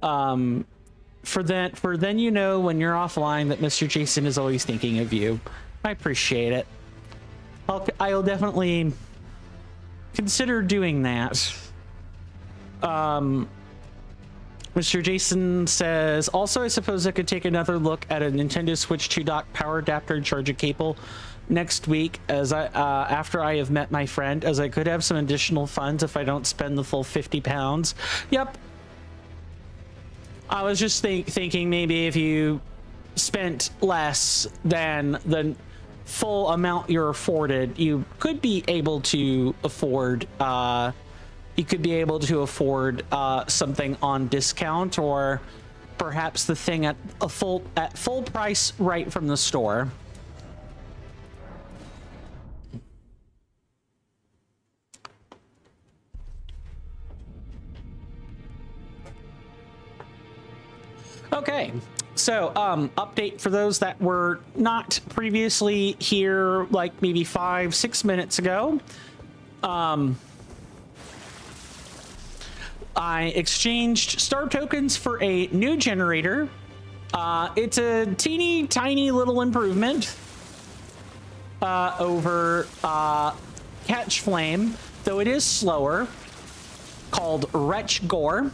For then you know when you're offline that Mr. Jason is always thinking of you. I appreciate it. I'll definitely consider doing that. Mr. Jason says, also, I suppose I could take another look at a Nintendo Switch 2 dock power adapter and charge a cable next week after I have met my friend, as I could have some additional funds if I don't spend the full £50. Yep. I was just thinking maybe if you spent less than the full amount you're afforded, you could be able to afford something on discount, or perhaps the thing at full price right from the store. Okay, so update for those that were not previously here, like maybe 5-6 minutes ago. I exchanged star tokens for a new generator. It's a teeny tiny little improvement over Catch Flame, though it is slower, called Wretch Gore.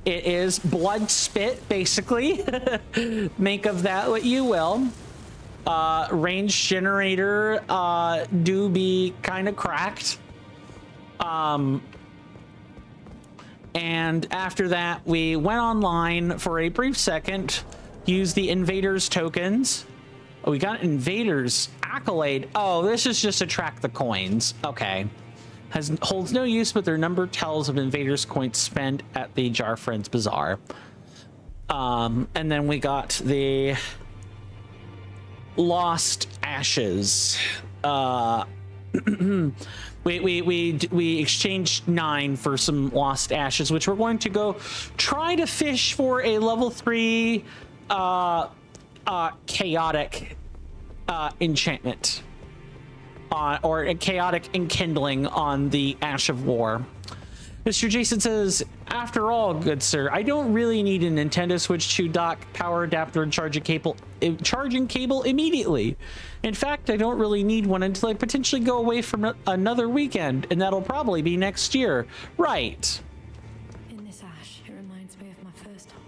It is blood spit, basically. Make of that what you will. Range generator do be kind of cracked. And after that, we went online for a brief second, used the Invaders tokens. Oh, we got Invaders accolade. Oh, this is just to track the coins. Okay. Holds no use, but their number tells of Invaders coins spent at the Jar Friends Bazaar. And then we got the Lost Ashes. We exchanged 9 for some Lost Ashes, which we're going to go try to fish for a level 3 chaotic enchantment. Or a chaotic enkindling on the Ash of War. Mr. Jason says, after all, good sir, I don't really need a Nintendo Switch 2 dock, power adapter, and charging cable immediately. In fact, I don't really need one until I potentially go away from another weekend, and that'll probably be next year. Right. In this ash, it reminds me of my first home.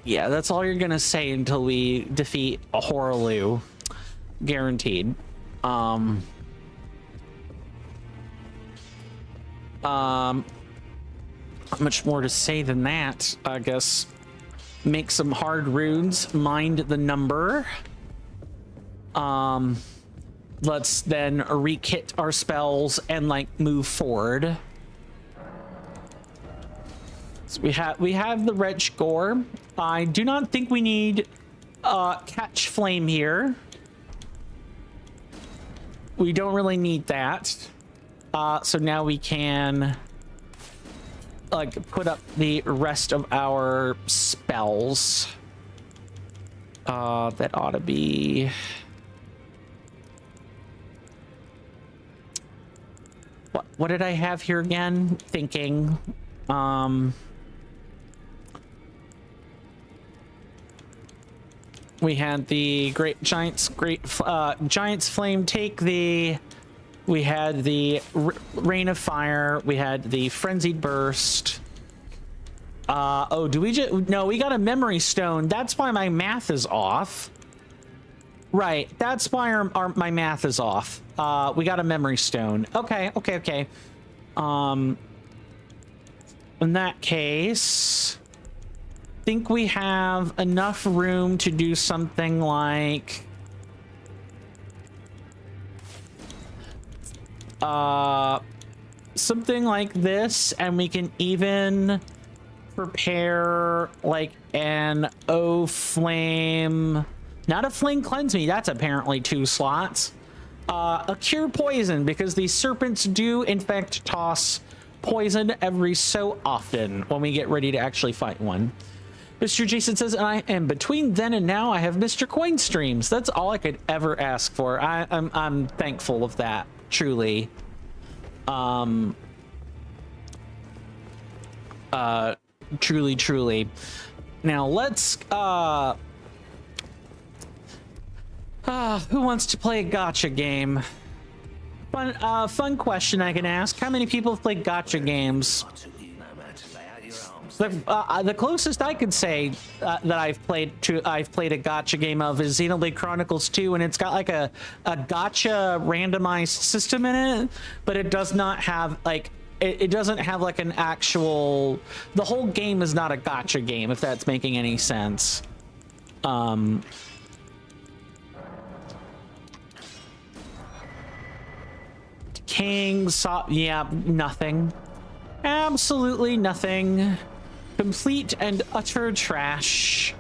Yeah, that's all you're gonna say until we defeat a Horaloo. Guaranteed. Not much more to say than that. I guess make some hard runes, mind the number. Let's then re-kit our spells and like move forward. So we have the Wretch Gore. I do not think we need Catch Flame here. We don't really need that. So now we can like put up the rest of our spells. That ought to be... What did I have here again? Thinking. We had the Giant's Flame take the... We had the Rain of Fire. We had the Frenzied Burst. Oh, do we just... No, we got a Memory Stone. That's why my math is off. Right, that's why my math is off. We got a Memory Stone. Okay. In that case... think we have enough room to do something like something like this, and we can even prepare like an flame, not a flame cleanse me, that's apparently 2 slots. A cure poison, because these serpents do in fact toss poison every so often when we get ready to actually fight one. Mr. Jason says, and between then and now I have Mr. Coin streams. That's all I could ever ask for. I'm thankful of that, truly. Truly. Now let's who wants to play a gacha game? Fun question I can ask. How many people have played gacha games? The closest I could say that I've played a gacha game of is Xenoblade Chronicles 2, and it's got like a gacha randomized system in it, but it does not have like it doesn't have like an actual. The whole game is not a gacha game, if that's making any sense. King saw, yeah, nothing. Absolutely nothing. Complete and utter trash.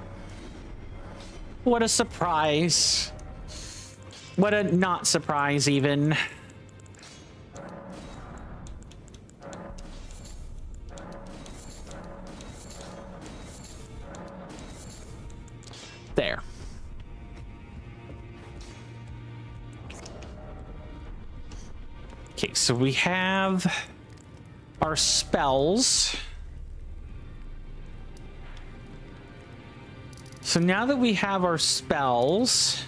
What a surprise. What a not surprise, even. There. Okay, so we have our spells. So now that we have our spells,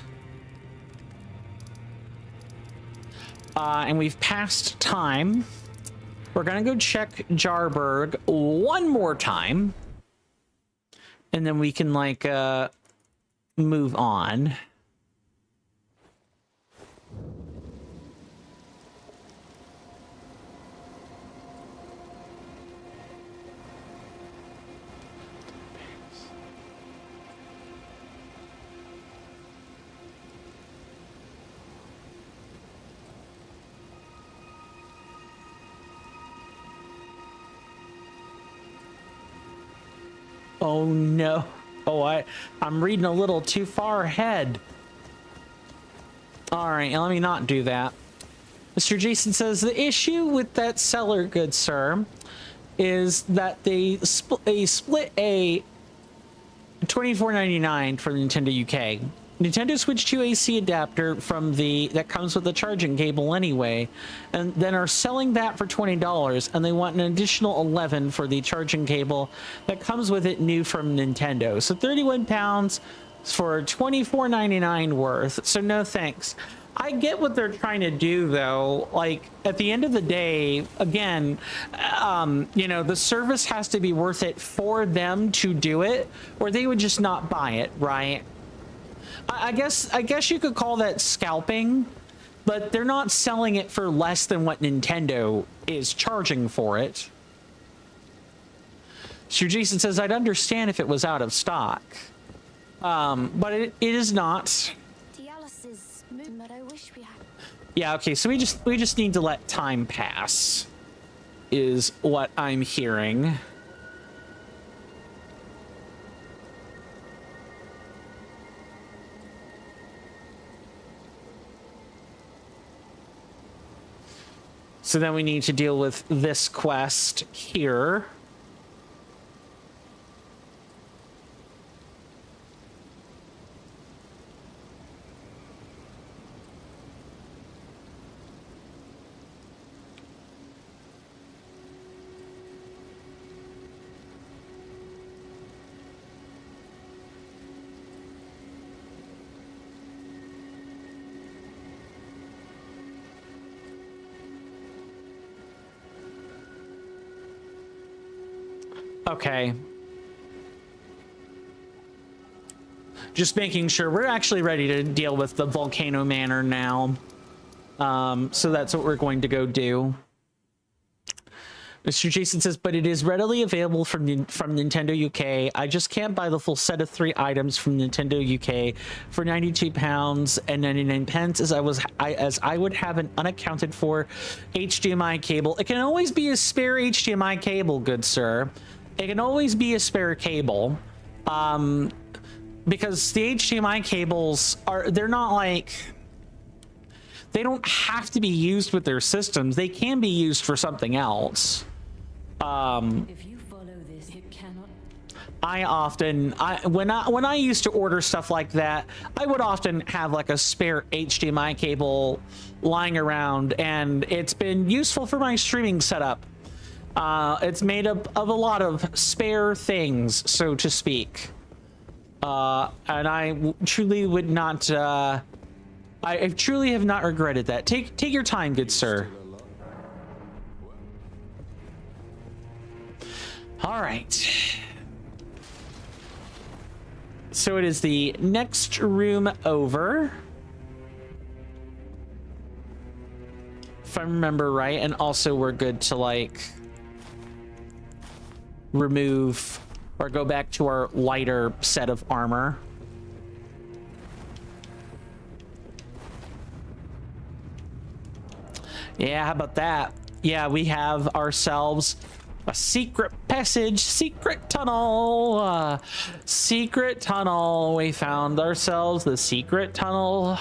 and we've passed time, we're gonna go check Jarberg one more time, and then we can like move on. Oh no. Oh, I'm reading a little too far ahead. All right, let me not do that. Mr. Jason says the issue with that seller, good sir, is that they split a $24.99 for Nintendo UK. Nintendo switched to AC adapter from that comes with the charging cable anyway, and then are selling that for $20, and they want an additional $11 for the charging cable that comes with it new from Nintendo. So £31 for $24.99 worth. So no thanks. I get what they're trying to do though. Like at the end of the day, again, you know, the service has to be worth it for them to do it, or they would just not buy it, right? I guess you could call that scalping, but they're not selling it for less than what Nintendo is charging for it. Sir Jason says, I'd understand if it was out of stock. But it is not. Yeah, okay, so we just need to let time pass, is what I'm hearing. So then we need to deal with this quest here. Okay. Just making sure we're actually ready to deal with the Volcano Manor now. So that's what we're going to go do. Mr. Jason says, but it is readily available from Nintendo UK. I just can't buy the full set of 3 items from Nintendo UK for £92 and 99 pence, as I would have an unaccounted for HDMI cable. It can always be a spare HDMI cable, good sir. It can always be a spare cable. Because the HDMI cables they're not like, they don't have to be used with their systems. They can be used for something else. If you follow this, it cannot. When I used to order stuff like that, I would often have like a spare HDMI cable lying around, and it's been useful for my streaming setup. It's made up of a lot of spare things, so to speak. And I truly would not, I truly have not regretted that. Take your time, good sir. All right. So it is the next room over, if I remember right, and also we're good to like remove or go back to our lighter set of armor. Yeah, how about that? Yeah, we have ourselves a secret passage, secret tunnel, secret tunnel. We found ourselves the secret tunnel.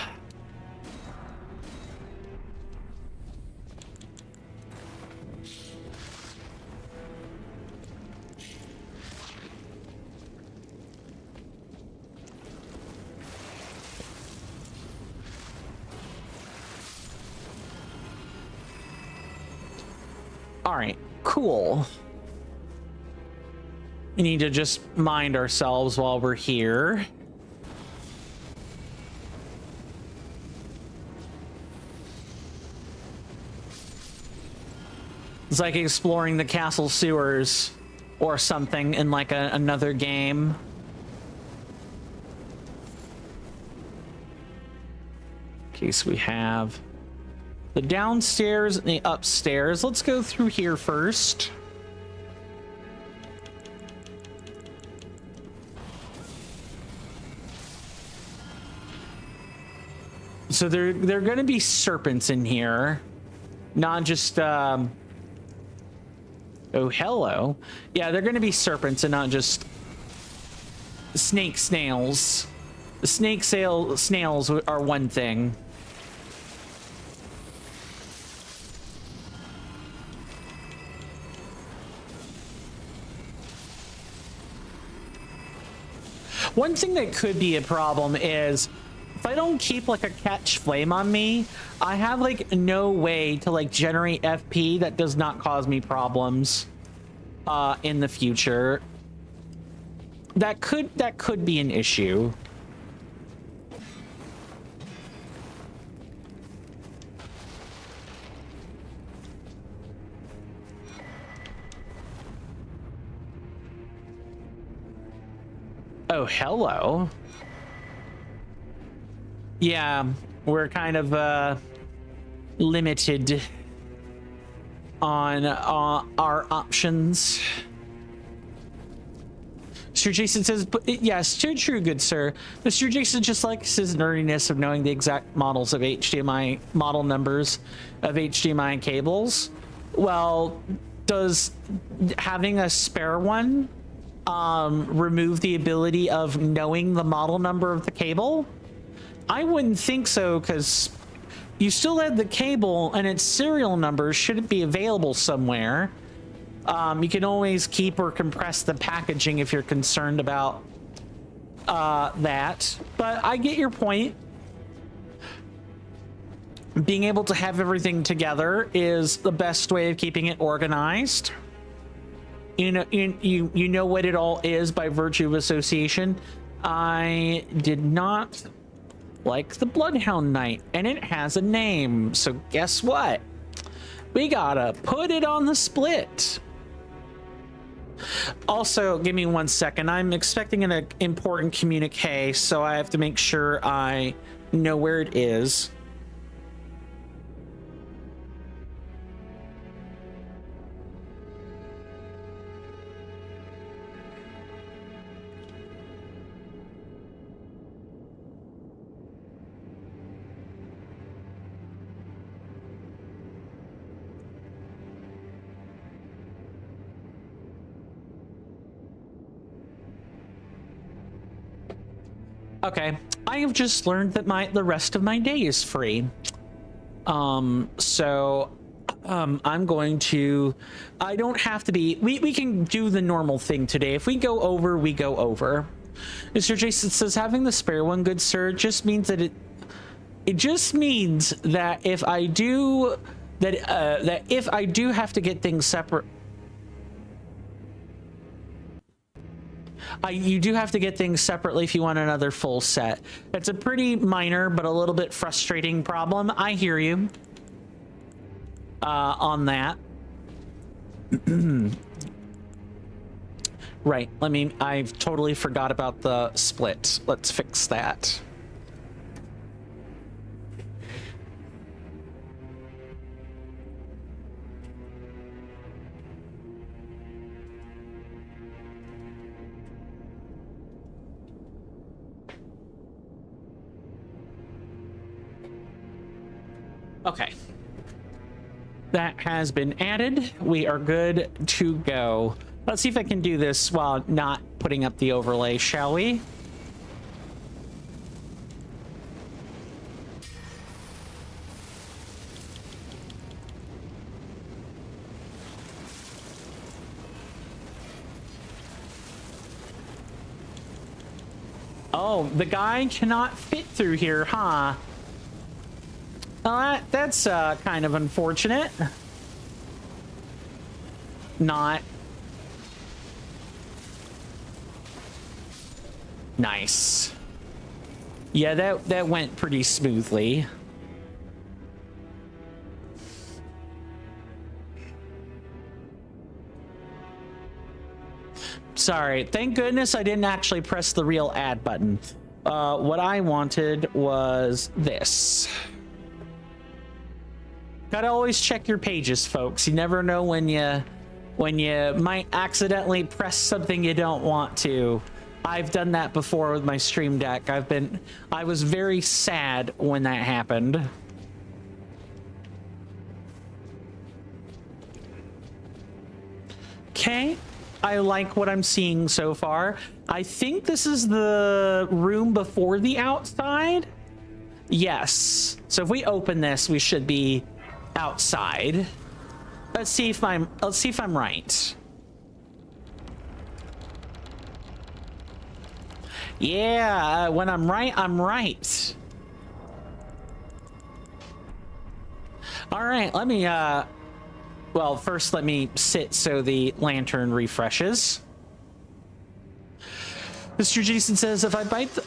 All right, cool. We need to just mind ourselves while we're here. It's like exploring the castle sewers or something in like another game. Okay, so we have the downstairs and the upstairs. Let's go through here first. So there are going to be serpents in here, not just oh hello. Yeah, they're going to be serpents and not just snails. The snails are one thing. One thing that could be a problem is if I don't keep like a catch flame on me, I have like no way to like generate FP that does not cause me problems in the future. That could be an issue. Oh, hello. Yeah, we're kind of limited on our options. Mr. Jason says, but yes, true, good sir. Mr. Jason just likes his nerdiness of knowing the exact models of HDMI, model numbers of HDMI cables. Well, does having a spare one remove the ability of knowing the model number of the cable? I wouldn't think so, because you still have the cable and its serial number should be available somewhere. You can always keep or compress the packaging if you're concerned about that. But I get your point. Being able to have everything together is the best way of keeping it organized. You know what it all is by virtue of association. I did not like the Bloodhound Knight, and it has a name. So guess what? We gotta put it on the split. Also, give me 1 second. I'm expecting an important communique, so I have to make sure I know where it is. Okay, I have just learned that the rest of my day is free. So I'm going to, I don't have to be, we can do the normal thing today. If we go over, we go over. Mr. Jason says, having the spare one, good sir, just means that it just means that if I do, that if I do have to get things separate, you do have to get things separately if you want another full set. It's a pretty minor but a little bit frustrating problem. I hear you on that. Right, I've totally forgot about the split. Let's fix that. Okay. That has been added. We are good to go. Let's see if I can do this while not putting up the overlay, shall we? Oh, the guy cannot fit through here, huh? That's kind of unfortunate. Not. Nice. Yeah, that went pretty smoothly. Sorry, thank goodness I didn't actually press the real add button. What I wanted was this. Gotta always check your pages, folks. You never know when you might accidentally press something you don't want to. I've done that before with my Stream Deck. I was very sad when that happened. Okay, I like what I'm seeing so far. I think this is the room before the outside. Yes. So if we open this, we should be outside. Let's see if I'm right. Yeah, when I'm right, I'm right. All right, let me well, first let me sit so the lantern refreshes. Mr. Jason says, if I buy the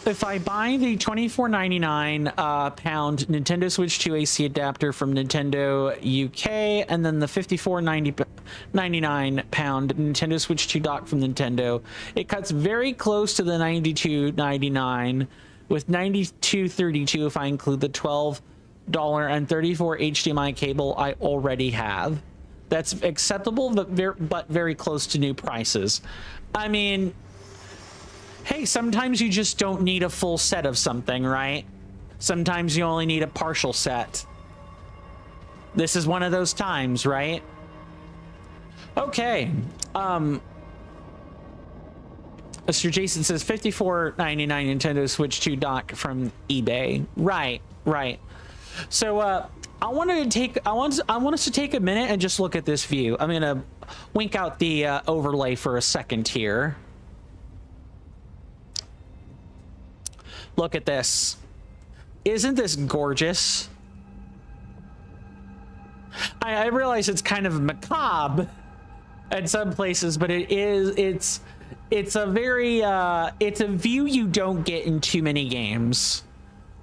$24.99 pound Nintendo Switch 2 AC adapter from Nintendo UK, and then the $54.99 pound Nintendo Switch 2 dock from Nintendo, it cuts very close to the $92.99, with $92.32 if I include the $12.34 HDMI cable I already have. That's acceptable, but very close to new prices. I mean, hey, sometimes you just don't need a full set of something, right? Sometimes you only need a partial set. This is one of those times, right? Okay. Mr. Jason says $54.99 Nintendo Switch 2 dock from eBay. Right. So I want us to take a minute and just look at this view. I'm gonna wink out the overlay for a second here. Look at this. Isn't this gorgeous? I realize it's kind of macabre in some places, but it's a very it's a view you don't get in too many games.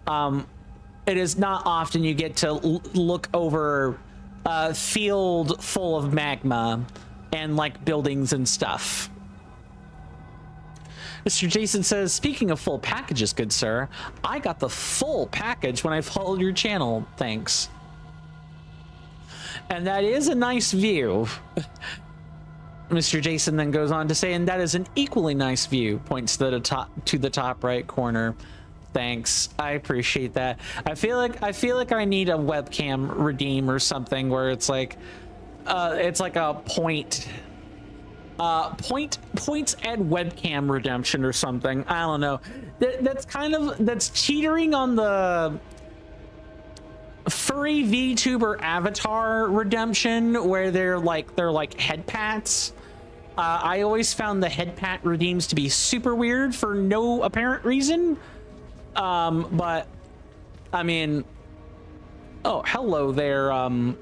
It is not often you get to look over a field full of magma and like buildings and stuff. Mr. Jason says, speaking of full packages, good sir, I got the full package when I followed your channel. Thanks. And that is a nice view. Mr. Jason then goes on to say, and that is an equally nice view, points to the top right corner. Thanks. I appreciate that. I feel like I need a webcam redeem or something where it's like a point Points and webcam redemption or something. I don't know. That's teetering on the furry VTuber avatar redemption, where they're like head pats. I always found the head pat redeems to be super weird for no apparent reason. But I mean, oh, hello there,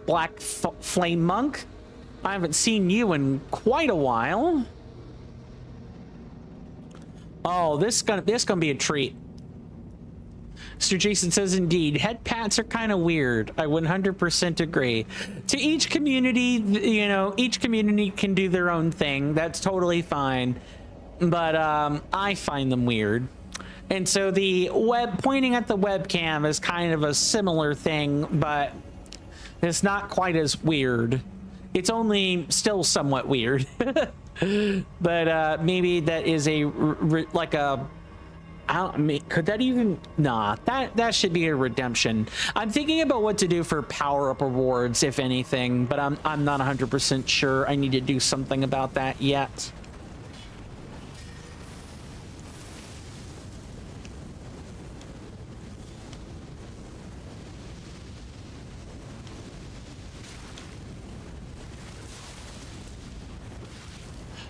Black Flame Monk. I haven't seen you in quite a while. Oh, this gonna be a treat. Mr. Jason says, indeed, head pats are kind of weird. I 100% agree. To each community, you know, each community can do their own thing. That's totally fine. But I find them weird. And so the pointing at the webcam is kind of a similar thing, but it's not quite as weird. It's only still somewhat weird. But maybe that is like a, I mean, could that even, nah, that should be a redemption. I'm thinking about what to do for power-up rewards, if anything, but I'm not 100% sure. I need to do something about that yet.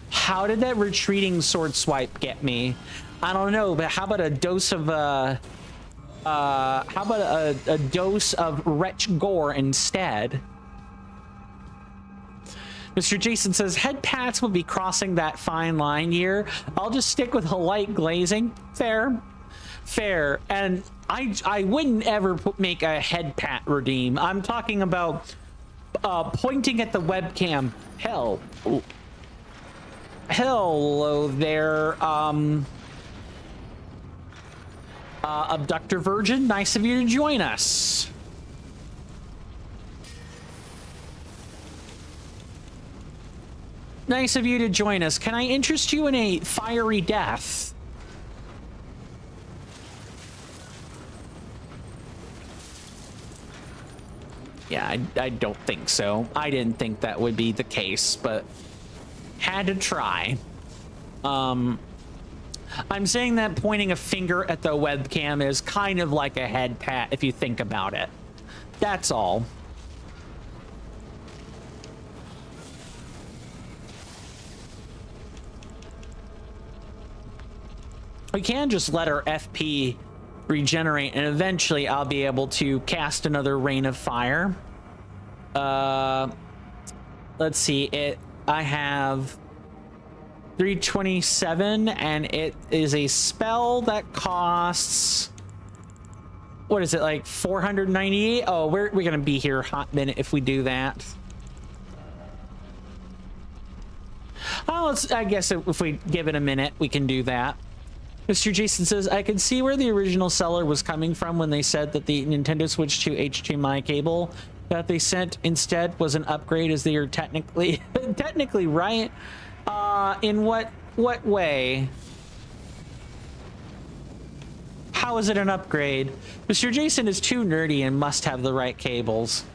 How did that retreating sword swipe get me? I don't know, but how about a dose of a dose of wretch gore instead? Mr. Jason says head pats will be crossing that fine line here. I'll just stick with a light glazing. Fair. And I wouldn't ever make a head pat redeem. I'm talking about pointing at the webcam. Hell. Ooh. Hello there, Abductor Virgin. Nice of you to join us. Nice of you to join us. Can I interest you in a fiery death? Yeah, I don't think so. I didn't think that would be the case, but had to try. I'm saying that pointing a finger at the webcam is kind of like a head pat if you think about it. That's all. We can just let our FP regenerate, and eventually I'll be able to cast another Rain of Fire. Let's see, I have 327, and it is a spell that costs, what is it, like 498? Oh, we're gonna be here a hot minute if we do that. Oh, I guess if we give it a minute, we can do that. Mr. Jason says, I can see where the original seller was coming from when they said that the Nintendo Switch 2 HDMI cable that they sent instead was an upgrade, as they are technically right. In what way? How is it an upgrade? Mr. Jason is too nerdy and must have the right cables.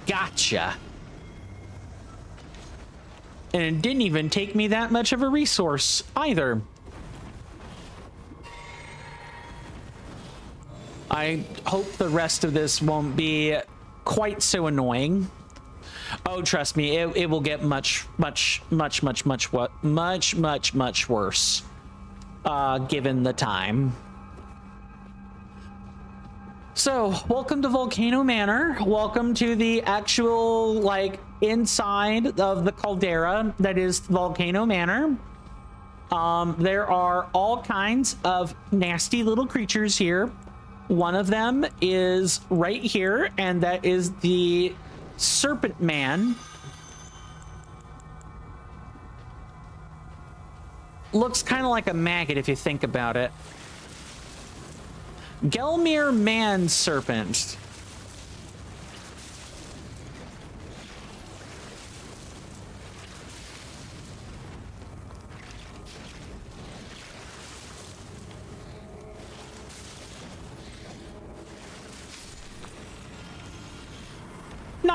Gotcha. And it didn't even take me that much of a resource either. I hope the rest of this won't be quite so annoying. Oh, trust me, it will get much worse, given the time. So, welcome to Volcano Manor. Welcome to the actual, like, inside of the caldera that is Volcano Manor. There are all kinds of nasty little creatures here. One of them is right here, and that is the Serpent Man. Looks kind of like a maggot if you think about it. Gelmir Man Serpent.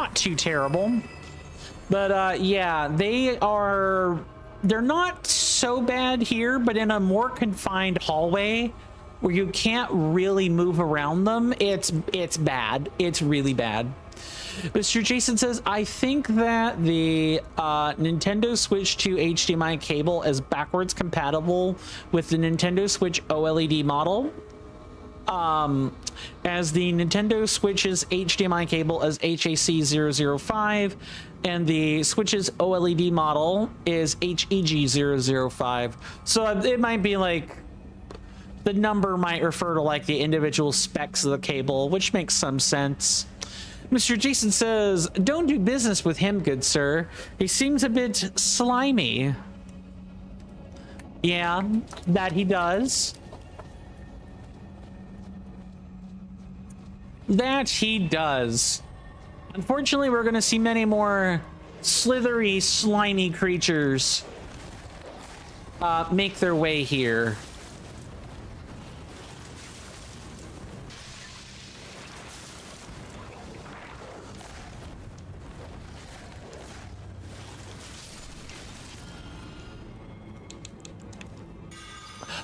not too terrible. But yeah, they're not so bad here, but in a more confined hallway where you can't really move around them, it's bad. It's really bad. Mr. Jason says, I think that the Nintendo Switch 2 HDMI cable is backwards compatible with the Nintendo Switch OLED model. As the Nintendo Switch's HDMI cable is HAC005 and the Switch's OLED model is HEG005. So it might be like the number might refer to like the individual specs of the cable, which makes some sense. Mr. Jason says, don't do business with him, good sir. He seems a bit slimy. Yeah, that he does. That he does. Unfortunately, we're going to see many more slithery, slimy creatures make their way here.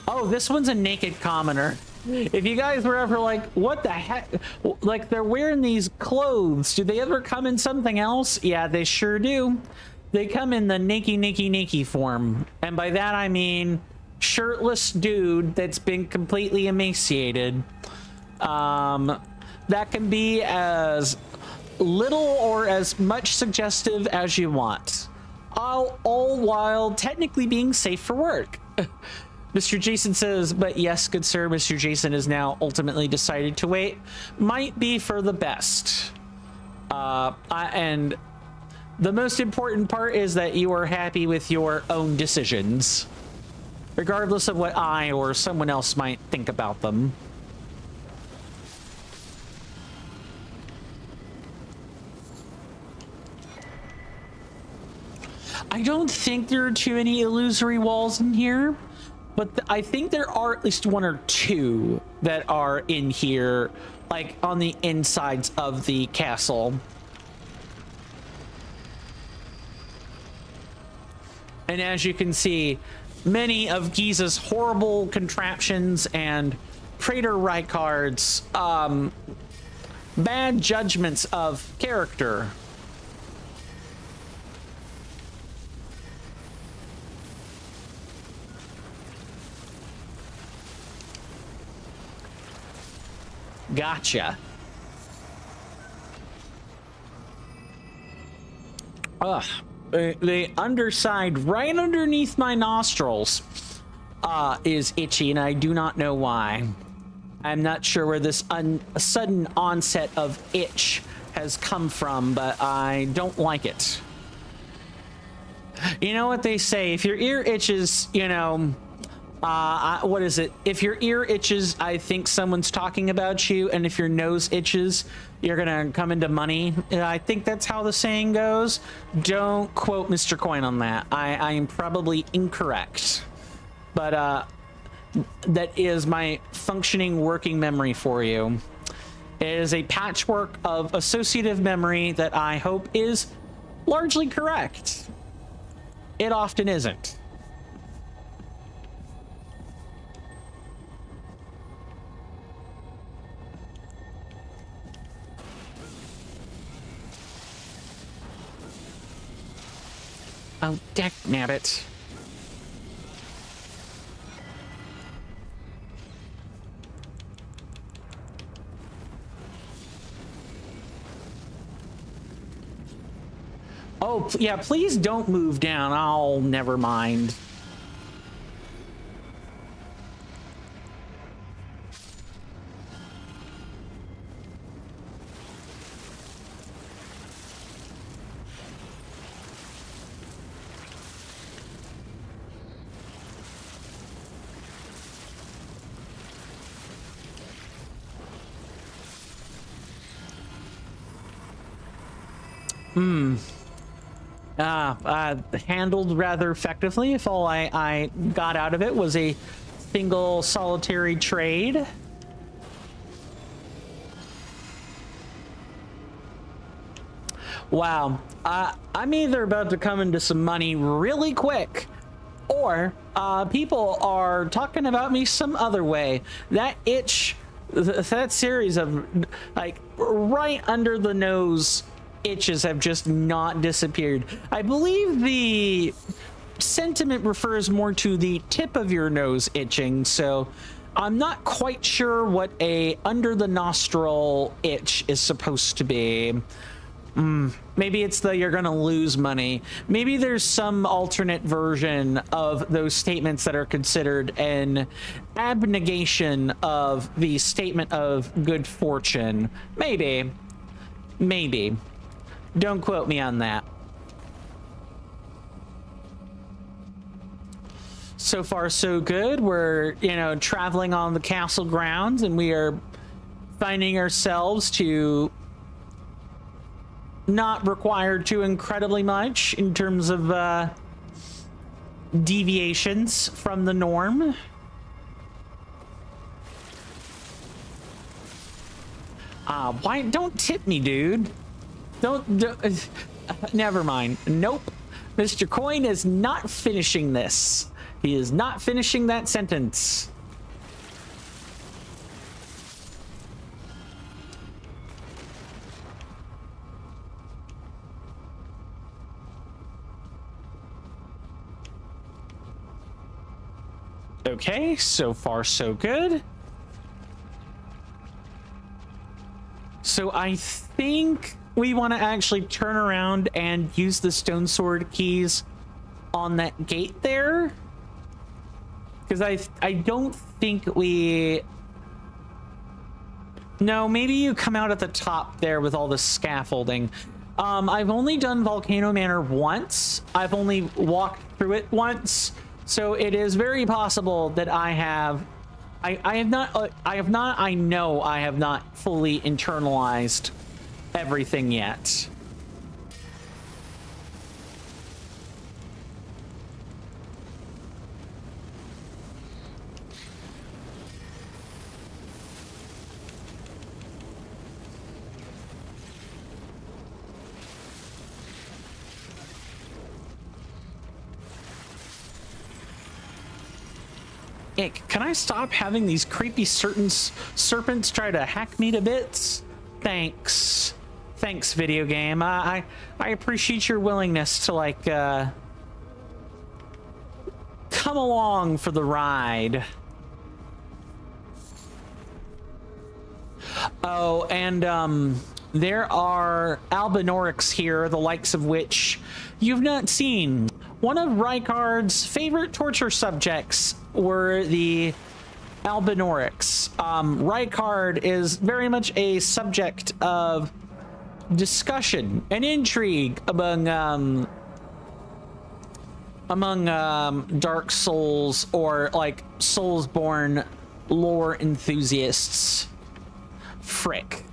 Oh, this one's a naked commoner. If you guys were ever like, what the heck? Like, they're wearing these clothes. Do they ever come in something else? Yeah, they sure do. They come in the naked form. And by that, I mean shirtless dude that's been completely emaciated. That can be as little or as much suggestive as you want. All while technically being safe for work. Mr. Jason says, but yes, good sir, Mr. Jason has now ultimately decided to wait. Might be for the best. And the most important part is that you are happy with your own decisions, regardless of what I or someone else might think about them. I don't think there are too many illusory walls in here. But I think there are at least one or two that are in here, like on the insides of the castle. And as you can see, many of Giza's horrible contraptions and Praetor Rykard's bad judgments of character gotcha. Ugh. The underside right underneath my nostrils is itchy, and I do not know why. I'm not sure where this sudden onset of itch has come from, but I don't like it. You know what they say, if your ear itches, you know, what is it? If your ear itches, I think someone's talking about you, and if your nose itches, you're gonna come into money. I think that's how the saying goes. Don't quote Mr. Coin on that. I am probably incorrect, but that is my functioning working memory for you. It is a patchwork of associative memory that I hope is largely correct. It often isn't. Oh, nabbit. Oh, yeah, please don't move down. Oh, never mind. Handled rather effectively if all I got out of it was a single solitary trade. Wow. I'm either about to come into some money really quick, or people are talking about me some other way. That itch, that series of like right under the nose itches have just not disappeared. I believe the sentiment refers more to the tip of your nose itching, so I'm not quite sure what a under the nostril itch is supposed to be. Maybe it's the you're gonna lose money. Maybe there's some alternate version of those statements that are considered an abnegation of the statement of good fortune. Maybe. Don't quote me on that. So far, so good. We're, traveling on the castle grounds, and we are finding ourselves to not require too incredibly much in terms of deviations from the norm. Why don't tip me, dude? Don't never mind. Nope. Mr. Coin is not finishing this. He is not finishing that sentence. Okay, so far so good. So I think we want to actually turn around and use the stone sword keys on that gate there. Because I don't think we... No, maybe you come out at the top there with all the scaffolding. I've only done Volcano Manor once. I've only walked through it once. So it is very possible that I know I have not fully internalized everything yet. Can I stop having these creepy serpents try to hack me to bits? Thanks, video game. I appreciate your willingness to like come along for the ride. Oh, and there are Albinorics here, the likes of which you've not seen. One of Rykard's favorite torture subjects were the Albinorics. Rykard is very much a subject of discussion and intrigue among Dark Souls or like Soulsborne lore enthusiasts. Frick.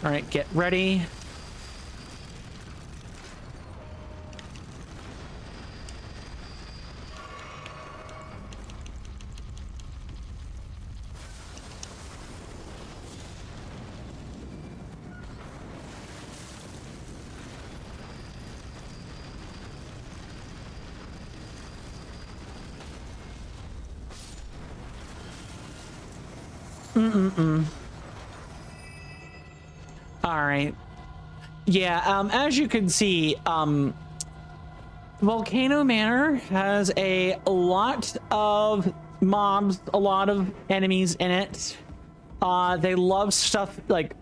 All right, get ready. All right. Yeah, as you can see, Volcano Manor has a lot of mobs, a lot of enemies in it. They love stuff, like,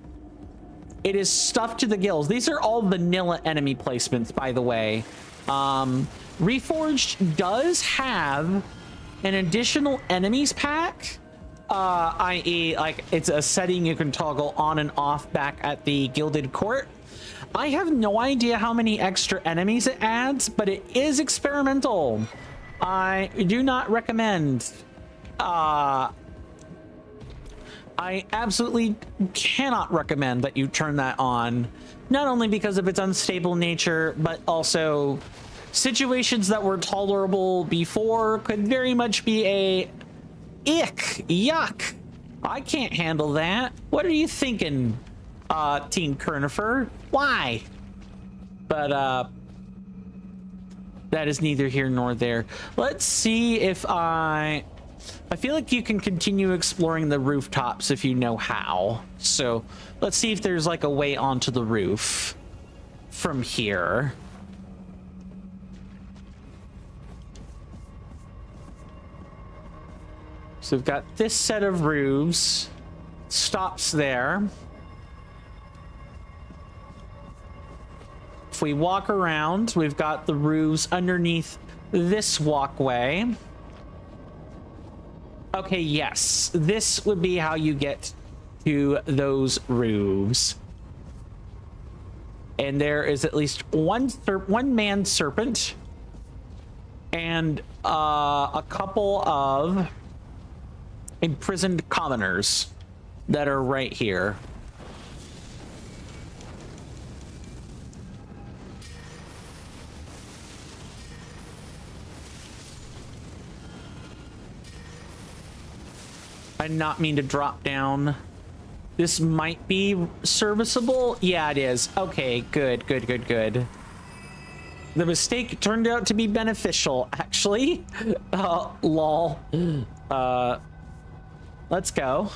it is stuffed to the gills. These are all vanilla enemy placements, by the way. Reforged does have an additional enemies pack, i.e. like it's a setting you can toggle on and off back at the Gilded Court. I have no idea how many extra enemies it adds, but it is experimental. I do not recommend. I absolutely cannot recommend that you turn that on, not only because of its unstable nature, but also situations that were tolerable before could very much be a ick, yuck. I can't handle that. What are you thinking, Team Kernifer? Why? But that is neither here nor there. Let's see if I feel like you can continue exploring the rooftops if you know how. So let's see if there's like a way onto the roof from here. So we've got this set of roofs, stops there. If we walk around, we've got the roofs underneath this walkway. Okay, yes, this would be how you get to those roofs. And there is at least one man serpent and a couple of imprisoned commoners that are right here. I did not mean to drop down. This might be serviceable. Yeah, it is. Okay, good. The mistake turned out to be beneficial, actually. Lol. Let's go.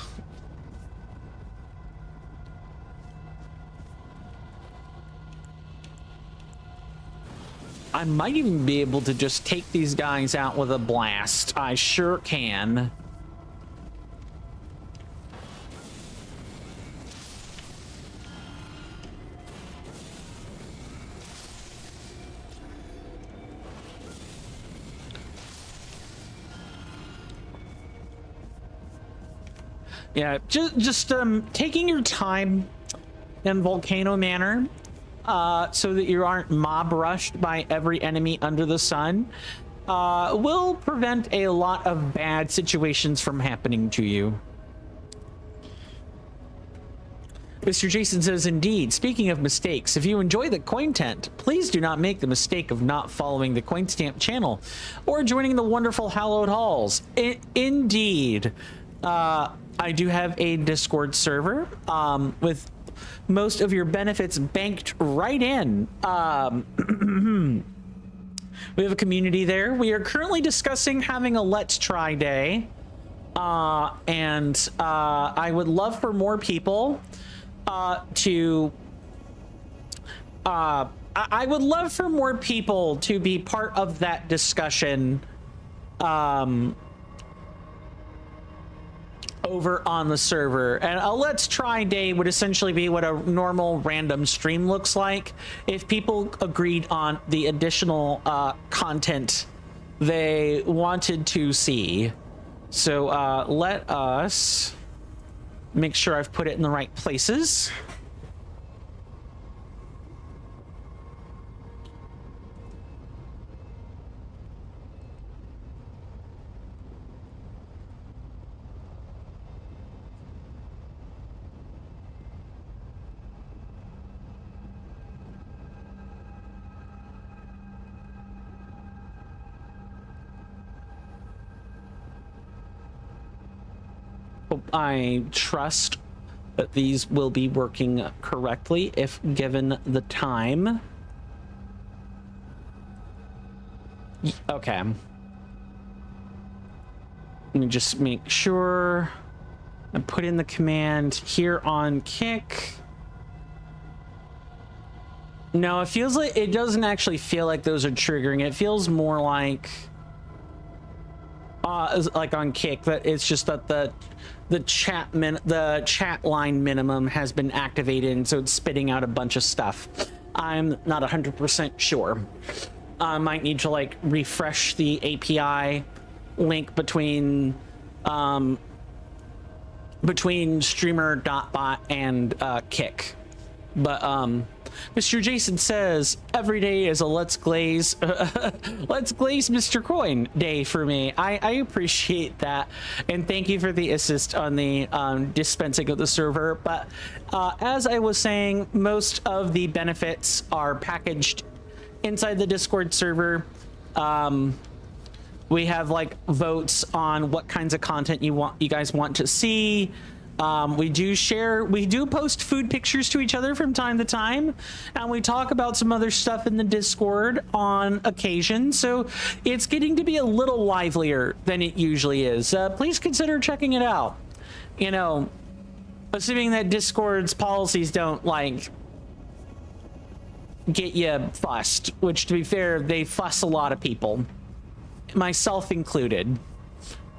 I might even be able to just take these guys out with a blast. I sure can. Yeah, just taking your time in Volcano Manor so that you aren't mob rushed by every enemy under the sun will prevent a lot of bad situations from happening to you. Mr. Jason says, indeed, speaking of mistakes, if you enjoy the coin tent, please do not make the mistake of not following the Coin Stamp channel or joining the wonderful Hallowed Halls. Indeed. I do have a Discord server with most of your benefits banked right in. We have a community there. We are currently discussing having a Let's Try day. And I would love for more people I would love for more people to be part of that discussion over on the server. And a Let's Try day would essentially be what a normal random stream looks like if people agreed on the additional content they wanted to see. So let us make sure I've put it in the right places. I trust that these will be working correctly if given the time. Okay. Let me just make sure I put in the command here on kick. No, it feels like it doesn't actually feel like those are triggering. It feels more like on kick that it's just that the chat line minimum has been activated, and so it's spitting out a bunch of stuff. I'm not 100% sure. Might need to like refresh the API link between streamer.bot and Kick. But Mr. Jason says every day is a let's glaze Mr. Coin day for me. I appreciate that, and thank you for the assist on the dispensing of the server. But as I was saying, most of the benefits are packaged inside the Discord server. We have like votes on what kinds of content you guys want to see. We do post food pictures to each other from time to time, and we talk about some other stuff in the Discord on occasion. So it's getting to be a little livelier than it usually is. Please consider checking it out. You know, assuming that Discord's policies don't like get you fussed, which to be fair, they fuss a lot of people, myself included.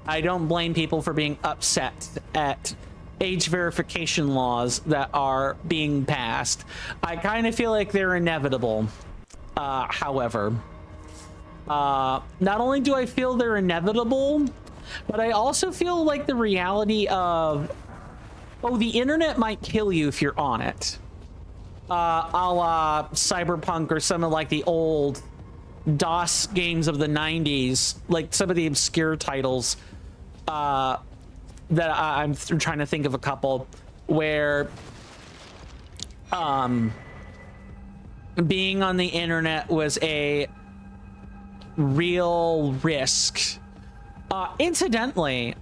I don't blame people for being upset at age verification laws that are being passed. I kind of feel like they're inevitable. However, not only do I feel they're inevitable, but I also feel like the reality of, oh, the internet might kill you if you're on it. A la Cyberpunk or some of like the old DOS games of the 90s, like some of the obscure titles that I'm trying to think of a couple where being on the internet was a real risk. Incidentally,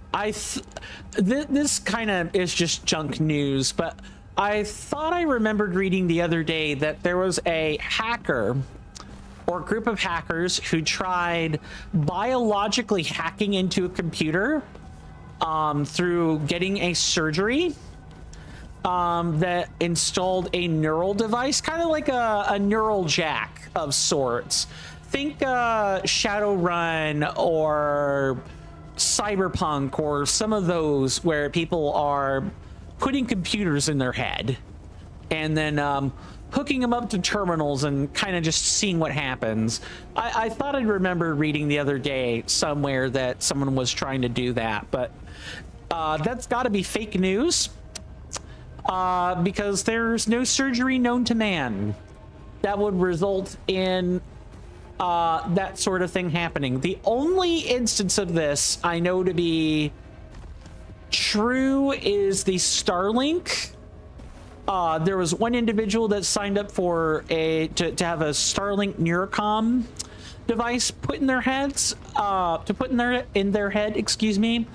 this kind of is just junk news, but I thought I remembered reading the other day that there was a hacker or a group of hackers who tried biologically hacking into a computer through getting a surgery that installed a neural device, kind of like a neural jack of sorts. Think Shadowrun or Cyberpunk or some of those where people are putting computers in their head and then hooking them up to terminals and kind of just seeing what happens. I thought I'd remember reading the other day somewhere that someone was trying to do that, but that's got to be fake news because there's no surgery known to man that would result in that sort of thing happening. The only instance of this I know to be true is the Starlink. There was one individual that signed up for to have a Starlink Neurocom device put in their heads, in their head, excuse me.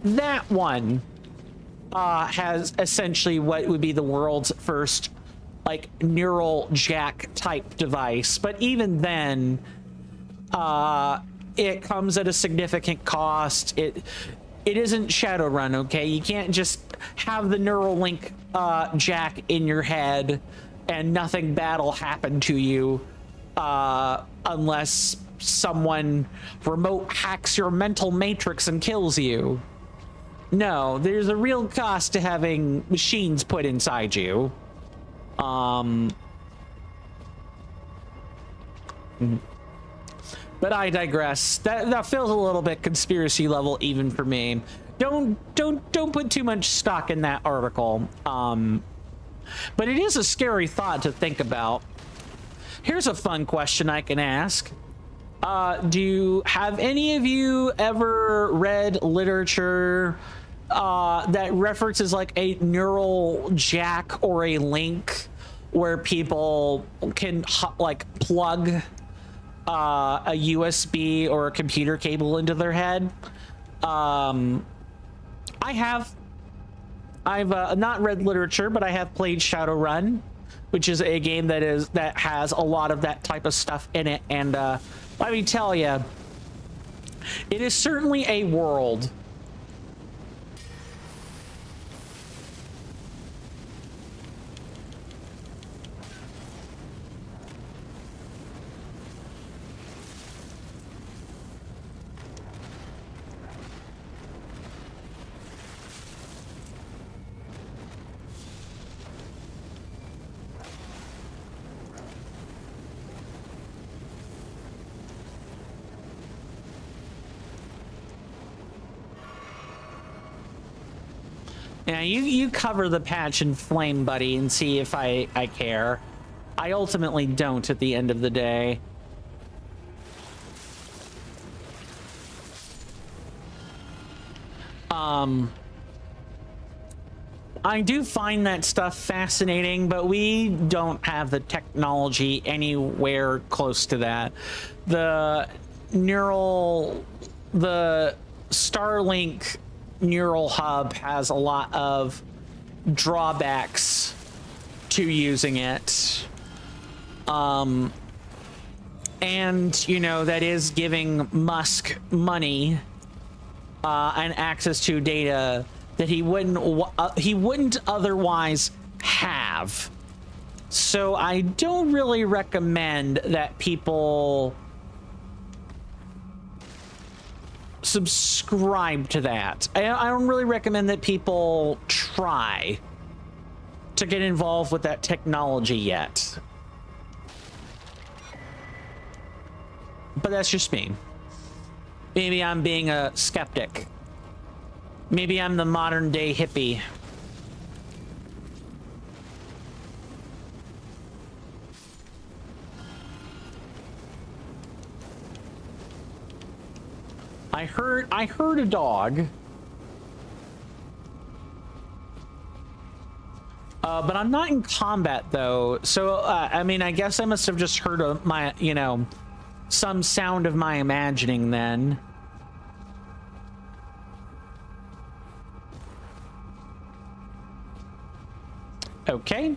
That one has essentially what would be the world's first like neural jack type device, but even then it comes at a significant cost. It isn't Shadowrun, okay? You can't just have the Neuralink jack in your head and nothing bad will happen to you unless someone remote hacks your mental matrix and kills you. No, there's a real cost to having machines put inside you. But I digress. That feels a little bit conspiracy level even for me. Don't put too much stock in that article. But it is a scary thought to think about. Here's a fun question I can ask. Have any of you ever read literature that references like a neural jack or a link where people can like plug a USB or a computer cable into their head? I have. I've not read literature, but I have played Shadowrun, which is a game that has a lot of that type of stuff in it. And let me tell you, it is certainly a world. Yeah, you cover the patch in flame, buddy, and see if I care. I ultimately don't at the end of the day. I do find that stuff fascinating, but we don't have the technology anywhere close to that. The Starlink neural hub has a lot of drawbacks to using it. And, you know, that is giving Musk money and access to data that he wouldn't otherwise have. So I don't really recommend that people subscribe to that. I don't really recommend that people try to get involved with that technology yet. But that's just me. Maybe I'm being a skeptic. Maybe I'm the modern day hippie. I heard a dog. But I'm not in combat though. So, I mean, I guess I must have just heard some sound of my imagining then. Okay.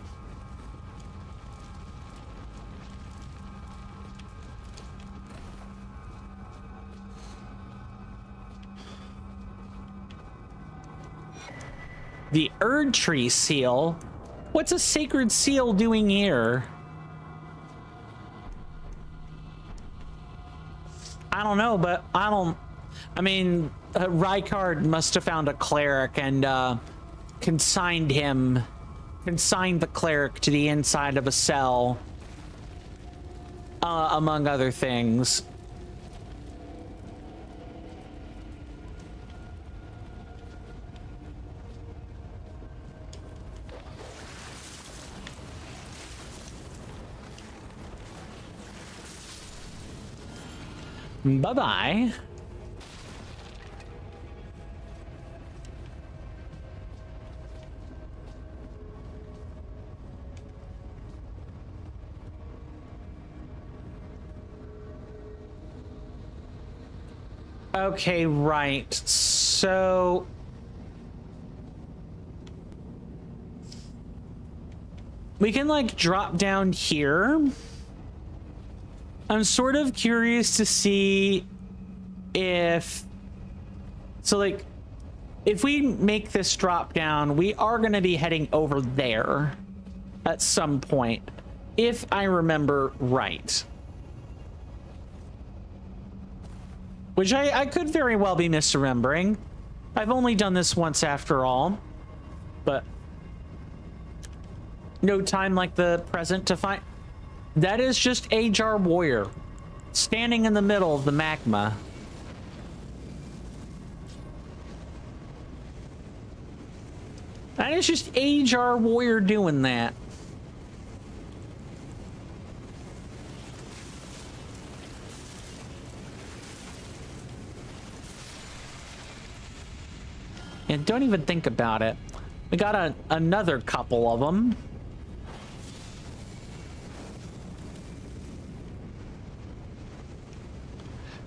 The Erd Tree seal? What's a sacred seal doing here? I don't know, but I mean, Rykard must have found a cleric and consigned the cleric to the inside of a cell, among other things. Bye-bye. Okay, right. So we can like drop down here. I'm sort of curious to see if if we make this drop down, we are going to be heading over there at some point, if I remember right. Which I could very well be misremembering. I've only done this once after all, but no time like the present to find. That is just Ajar Warrior standing in the middle of the magma. That is just Ajar Warrior doing that. And don't even think about it. We got another couple of them.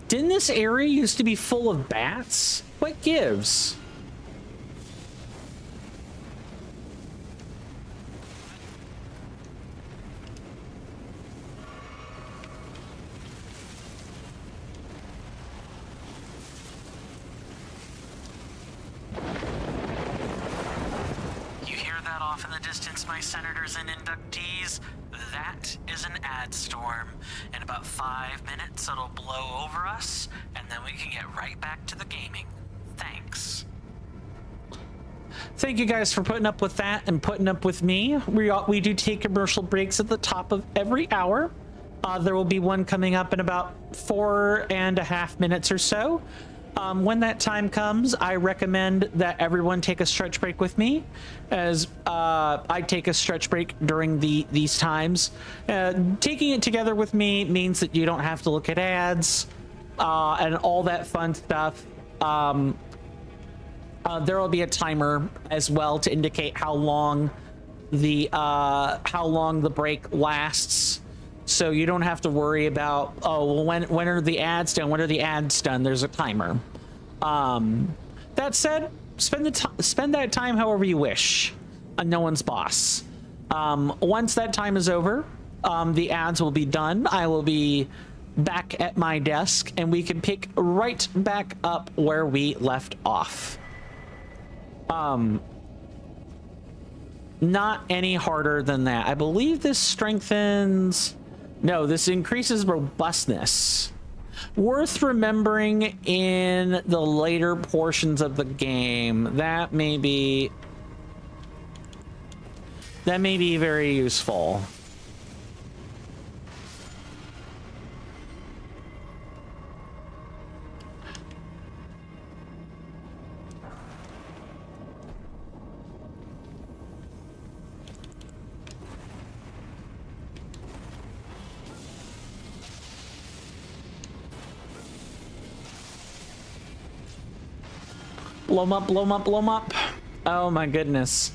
Didn't this area used to be full of bats? What gives? You hear that off in the distance, my senators and inductees? That is an ad storm. In about 5 minutes, it'll blow over us, and then we can get right back to the gaming. Thanks. Thank you guys for putting up with that and putting up with me. We do take commercial breaks at the top of every hour. There will be one coming up in about 4.5 minutes or so. When that time comes, I recommend that everyone take a stretch break with me, as I take a stretch break during these times. Taking it together with me means that you don't have to look at ads and all that fun stuff. There will be a timer as well to indicate how long the break lasts. So you don't have to worry about, oh, well, when are the ads done? When are the ads done? There's a timer. That said, spend that time however you wish. No one's boss. Once that time is over, the ads will be done. I will be back at my desk, and we can pick right back up where we left off. Not any harder than that. I believe this strengthens... No, this increases robustness. Worth remembering in the later portions of the game. That may be very useful. Blow 'em up, blow 'em up, blow 'em up. Oh my goodness.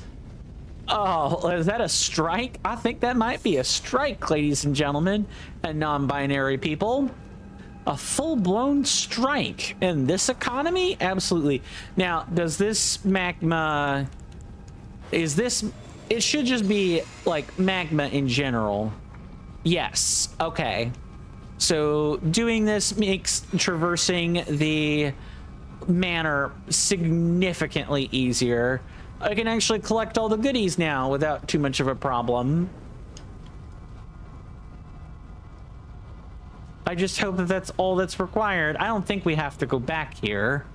Oh, is that a strike? I think that might be a strike, ladies and gentlemen, and non-binary people. A full-blown strike in this economy? Absolutely. Now, does this magma... Is this... It should just be, like, magma in general. Yes. Okay. So, doing this makes traversing the manor significantly easier. I can actually collect all the goodies now without too much of a problem. I just hope that that's all that's required. I don't think we have to go back here.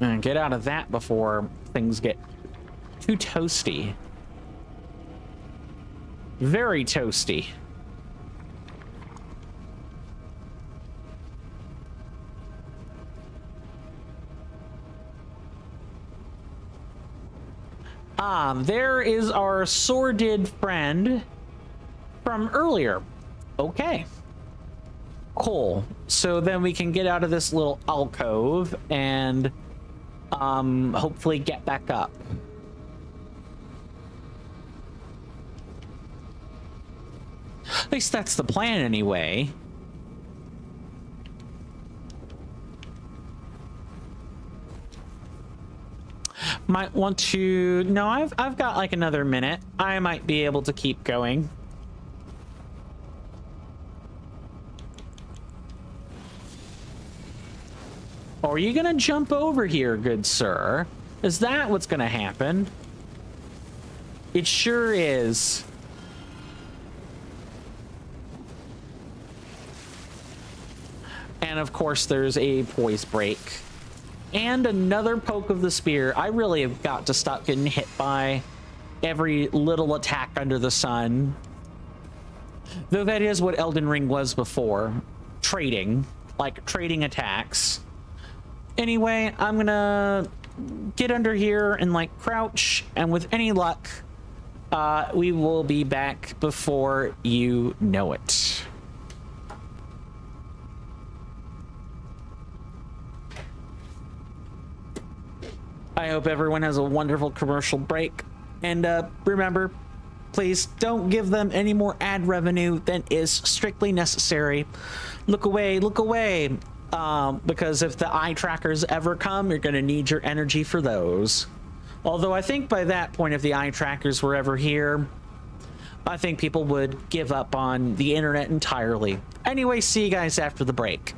And get out of that before things get too toasty. Very toasty. There is our sordid friend from earlier. Okay. Cool. So then we can get out of this little alcove and hopefully get back up. At least that's the plan anyway. Might want to... No, I've got like another minute. I might be able to keep going. Or are you gonna jump over here, good sir? Is that what's gonna happen? It sure is. And of course there's a poise break. And another poke of the spear. I really have got to stop getting hit by every little attack under the sun. Though that is what Elden Ring was before. Trading. Like, trading attacks. Anyway, I'm gonna get under here and, like, crouch. And with any luck, we will be back before you know it. I hope everyone has a wonderful commercial break. And remember, please don't give them any more ad revenue than is strictly necessary. Look away, look away. Because if the eye trackers ever come, you're going to need your energy for those. Although I think by that point, if the eye trackers were ever here, I think people would give up on the internet entirely. Anyway, see you guys after the break.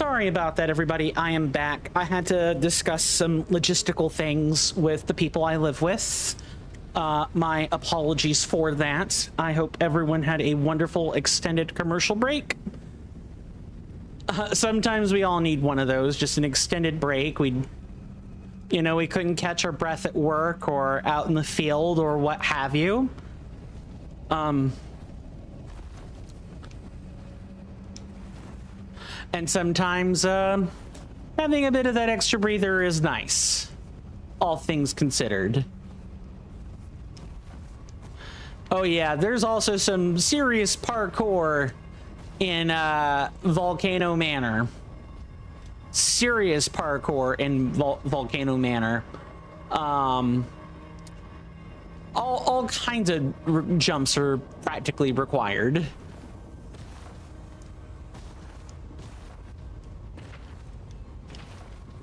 Sorry about that, everybody. I am back. I had to discuss some logistical things with the people I live with. My apologies for that. I hope everyone had a wonderful extended commercial break. Sometimes we all need one of those, just an extended break. We couldn't catch our breath at work or out in the field or what have you. And sometimes having a bit of that extra breather is nice, all things considered. Oh yeah, there's also some serious parkour in Volcano Manor. Serious parkour in Volcano Manor. All kinds of jumps are practically required.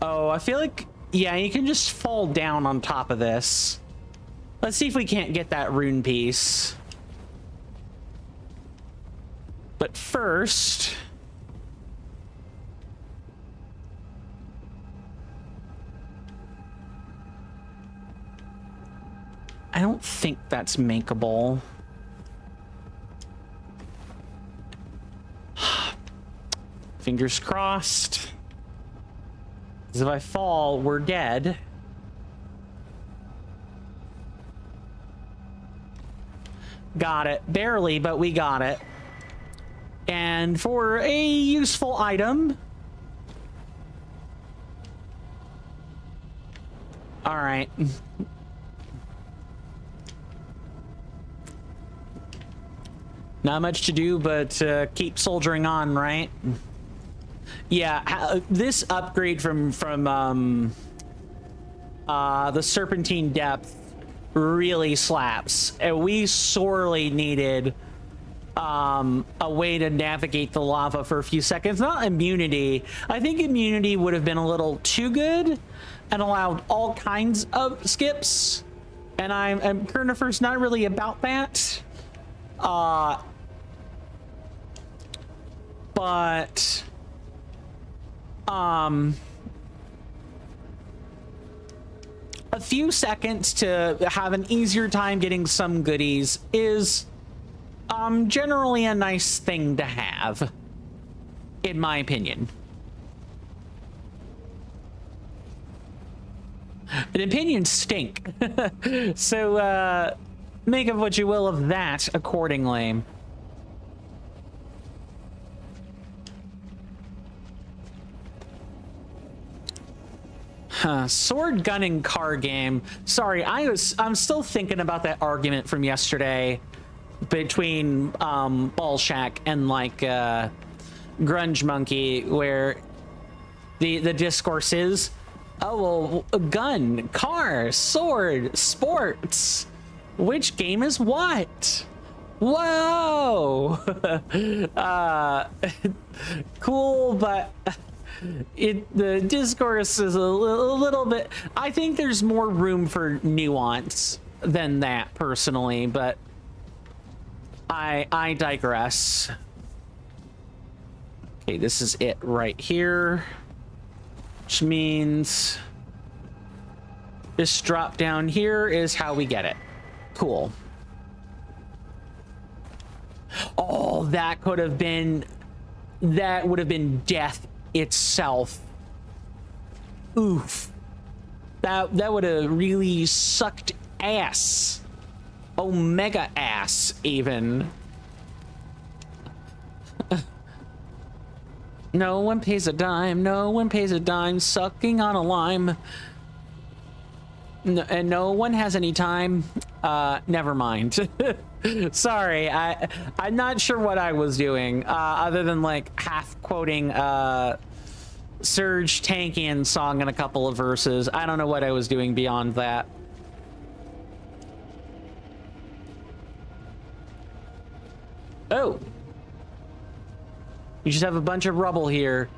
Oh, I feel like, yeah, you can just fall down on top of this. Let's see if we can't get that rune piece. But first... I don't think that's makeable. Fingers crossed. Because if I fall, we're dead. Got it. Barely, but we got it. And for a useful item... Alright. Not much to do, but keep soldiering on, right? Yeah, this upgrade from the Serpentine Depth really slaps. And we sorely needed a way to navigate the lava for a few seconds. Not immunity. I think immunity would have been a little too good and allowed all kinds of skips. And I'm Kurnifer's not really about that. But a few seconds to have an easier time getting some goodies is generally a nice thing to have, in my opinion. But opinions stink. So make of what you will of that accordingly. Sword gunning car game. Sorry, I'm still thinking about that argument from yesterday between Ballshack and like Grunge Monkey, where the discourse is, oh well, a gun, car, sword, sports. Which game is what? Whoa! Cool, but the discourse is a little bit... I think there's more room for nuance than that, personally, but I digress. Okay, this is it right here, which means this drop down here is how we get it. Cool. Oh, that would have been death itself. Oof. That would have really sucked ass. Omega ass, even. No one pays a dime. No one pays a dime. Sucking on a lime. No, and no one has any time. Never mind. Sorry, I'm not sure what I was doing, other than like half quoting Serge Tankian's song in a couple of verses. I don't know what I was doing beyond that. Oh, you just have a bunch of rubble here.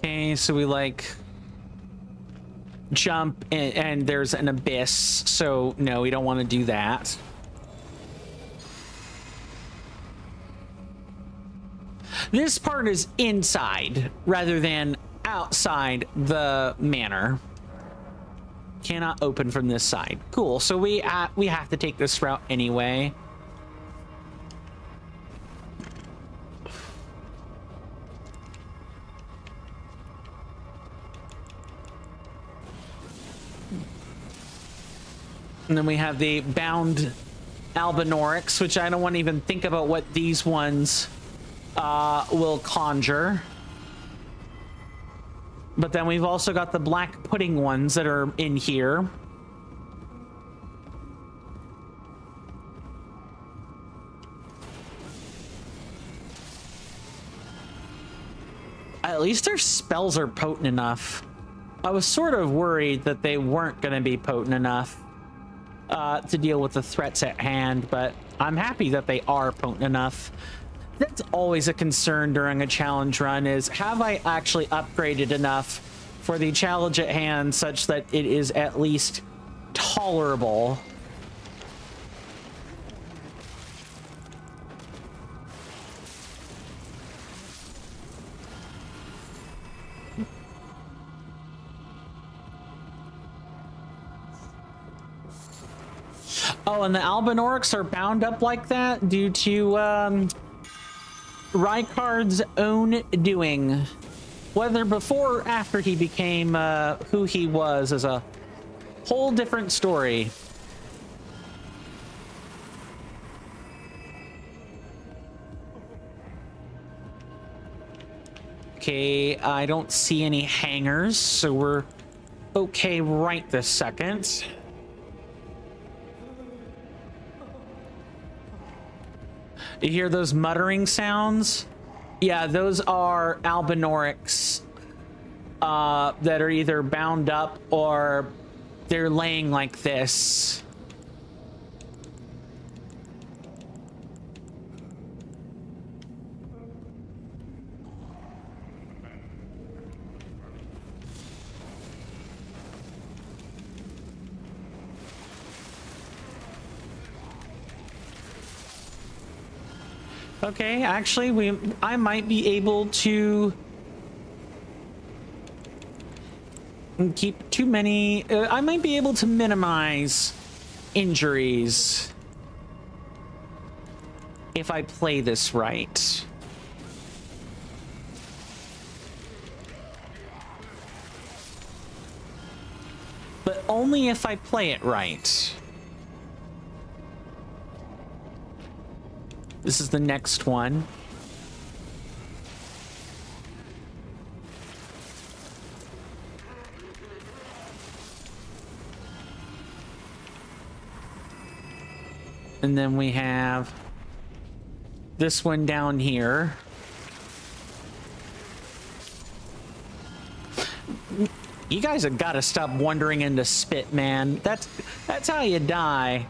Okay, so we like jump and there's an abyss, so no, we don't want to do that. This part is inside rather than outside the manor. Cannot open from this side. Cool, so we have to take this route anyway. And then we have the bound Albinorics, which I don't want to even think about what these ones will conjure. But then we've also got the black pudding ones that are in here. At least their spells are potent enough. I was sort of worried that they weren't going to be potent enough to deal with the threats at hand, but I'm happy that they are potent enough. That's always a concern during a challenge run, is have I actually upgraded enough for the challenge at hand such that it is at least tolerable? Oh, and the Albinorics are bound up like that due to Rykard's own doing. Whether before or after he became who he was is a whole different story. Okay, I don't see any hangers, so we're okay right this second. You hear those muttering sounds? Yeah, those are Albinorics that are either bound up or they're laying like this. Okay, actually, I might be able to keep too many. I might be able to minimize injuries if I play this right. But only if I play it right. This is the next one. And then we have this one down here. You guys have got to stop wandering into spit, man. That's how you die.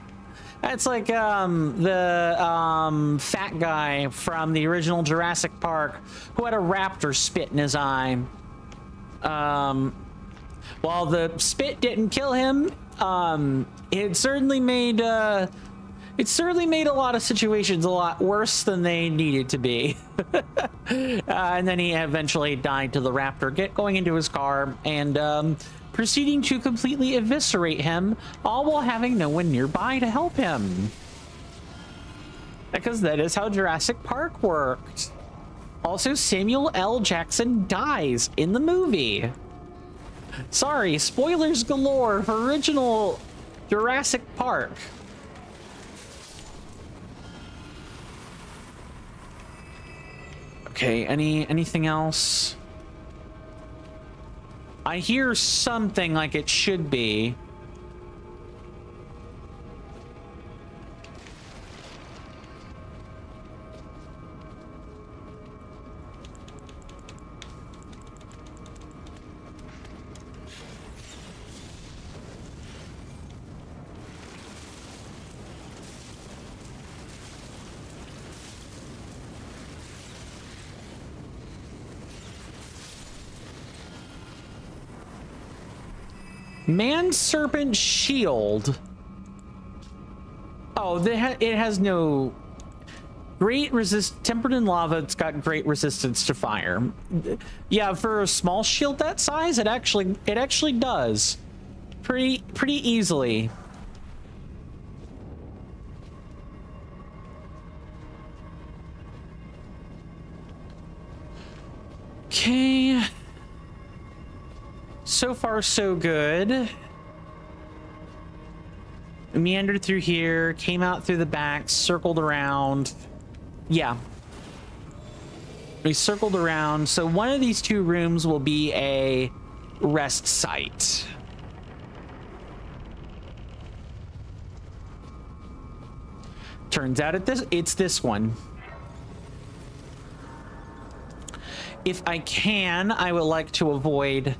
That's like the fat guy from the original Jurassic Park who had a raptor spit in his eye. While the spit didn't kill him, it certainly made a lot of situations a lot worse than they needed to be. And then he eventually died to the raptor going into his car and proceeding to completely eviscerate him, all while having no one nearby to help him. Because that is how Jurassic Park worked. Also, Samuel L. Jackson dies in the movie. Sorry, spoilers galore for original Jurassic Park. Okay, anything else? I hear something like it should be. Man Serpent Shield. Oh, it has no great tempered in lava. It's got great resistance to fire. Yeah, for a small shield that size, it actually does pretty easily. Okay. So far, so good. Meandered through here, came out through the back, circled around. Yeah. We circled around. So one of these two rooms will be a rest site. Turns out it's this one. If I can, I would like to avoid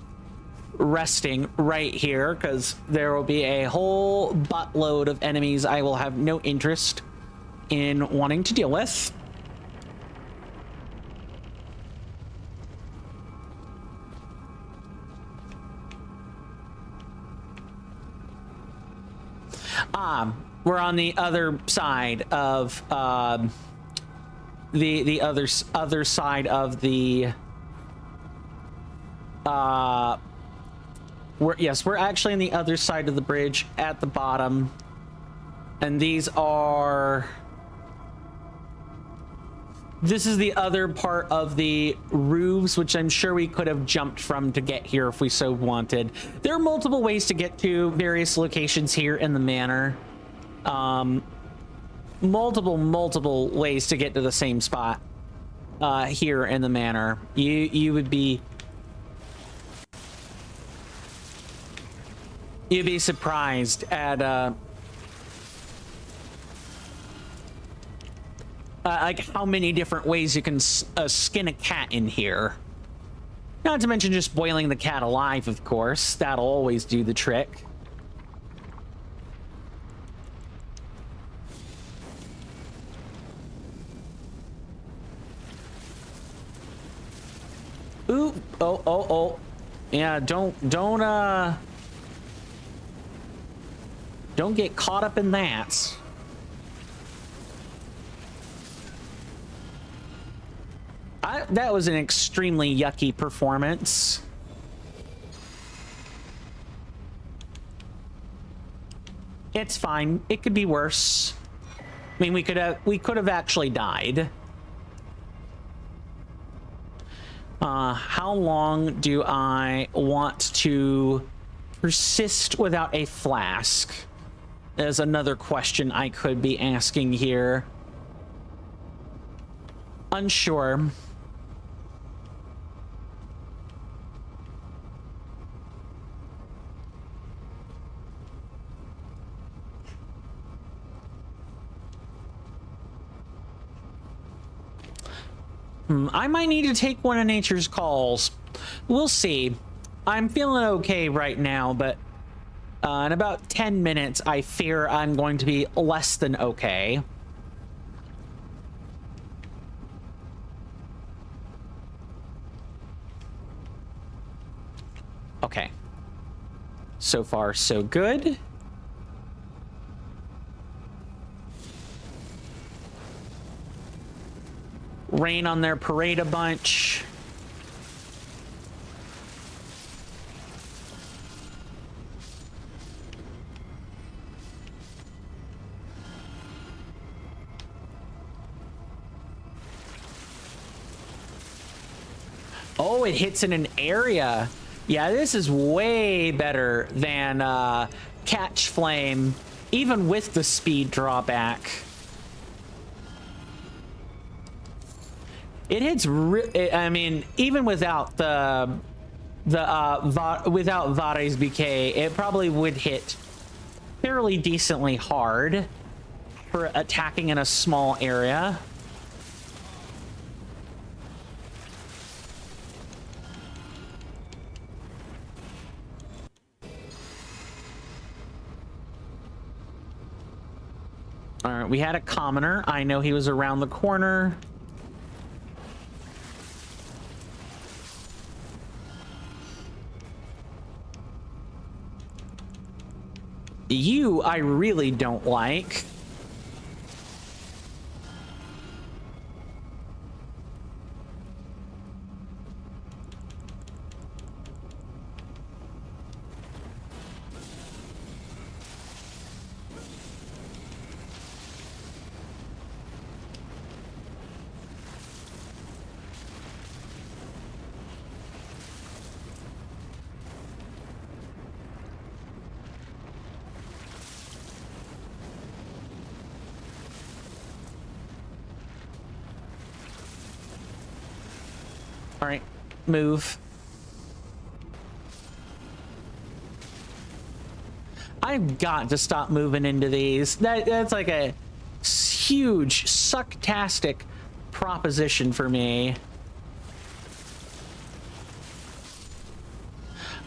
resting right here because there will be a whole buttload of enemies I will have no interest in wanting to deal with. We're on the other side of the other side of the we're actually on the other side of the bridge at the bottom, and this is the other part of the roofs, which I'm sure we could have jumped from to get here if we so wanted. There are multiple ways to get to various locations here in the manor. Multiple ways to get to the same spot here in the manor. You'd be surprised at like how many different ways you can skin a cat in here. Not to mention just boiling the cat alive, of course. That'll always do the trick. Ooh, oh. Yeah, don't get caught up in that. That was an extremely yucky performance. It's fine. It could be worse. I mean, we could have actually died. How long do I want to persist without a flask? There's another question I could be asking here. Unsure. I might need to take one of nature's calls. We'll see. I'm feeling okay right now, but in about 10 minutes, I fear I'm going to be less than okay. Okay. So far, so good. Rain on their parade a bunch. Oh, it hits in an area. Yeah, this is way better than Catch Flame, even with the speed drawback. It hits. I mean, even without without Vare's BK, it probably would hit fairly decently hard for attacking in a small area. All right, we had a commoner. I know he was around the corner. You, I really don't like. All right, move. I've got to stop moving into these. That's like a huge, sucktastic proposition for me.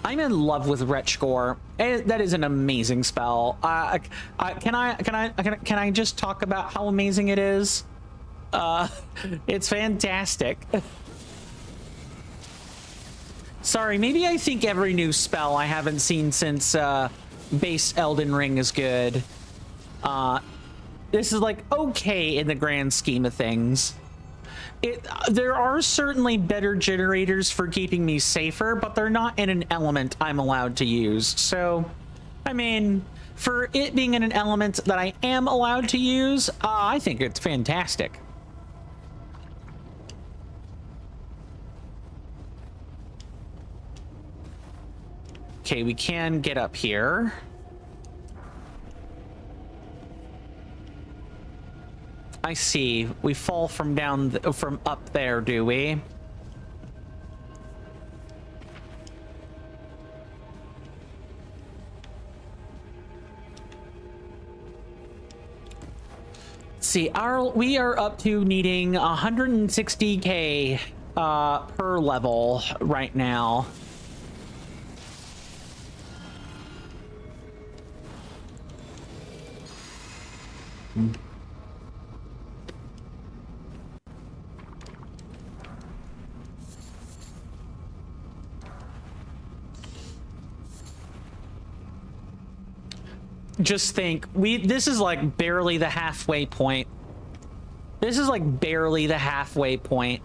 I'm in love with Wretchgore. That is an amazing spell. Can I just talk about how amazing it is? It's fantastic. Sorry, maybe I think every new spell I haven't seen since base Elden Ring is good. This is like okay in the grand scheme of things. There are certainly better generators for keeping me safer, but they're not in an element I'm allowed to use. So, I mean, for it being in an element that I am allowed to use, I think it's fantastic. Okay, we can get up here. I see. We fall from from up there, do we? Let's see. We are up to needing 160k per level right now. Just think, this is like barely the halfway point. This is like barely the halfway point.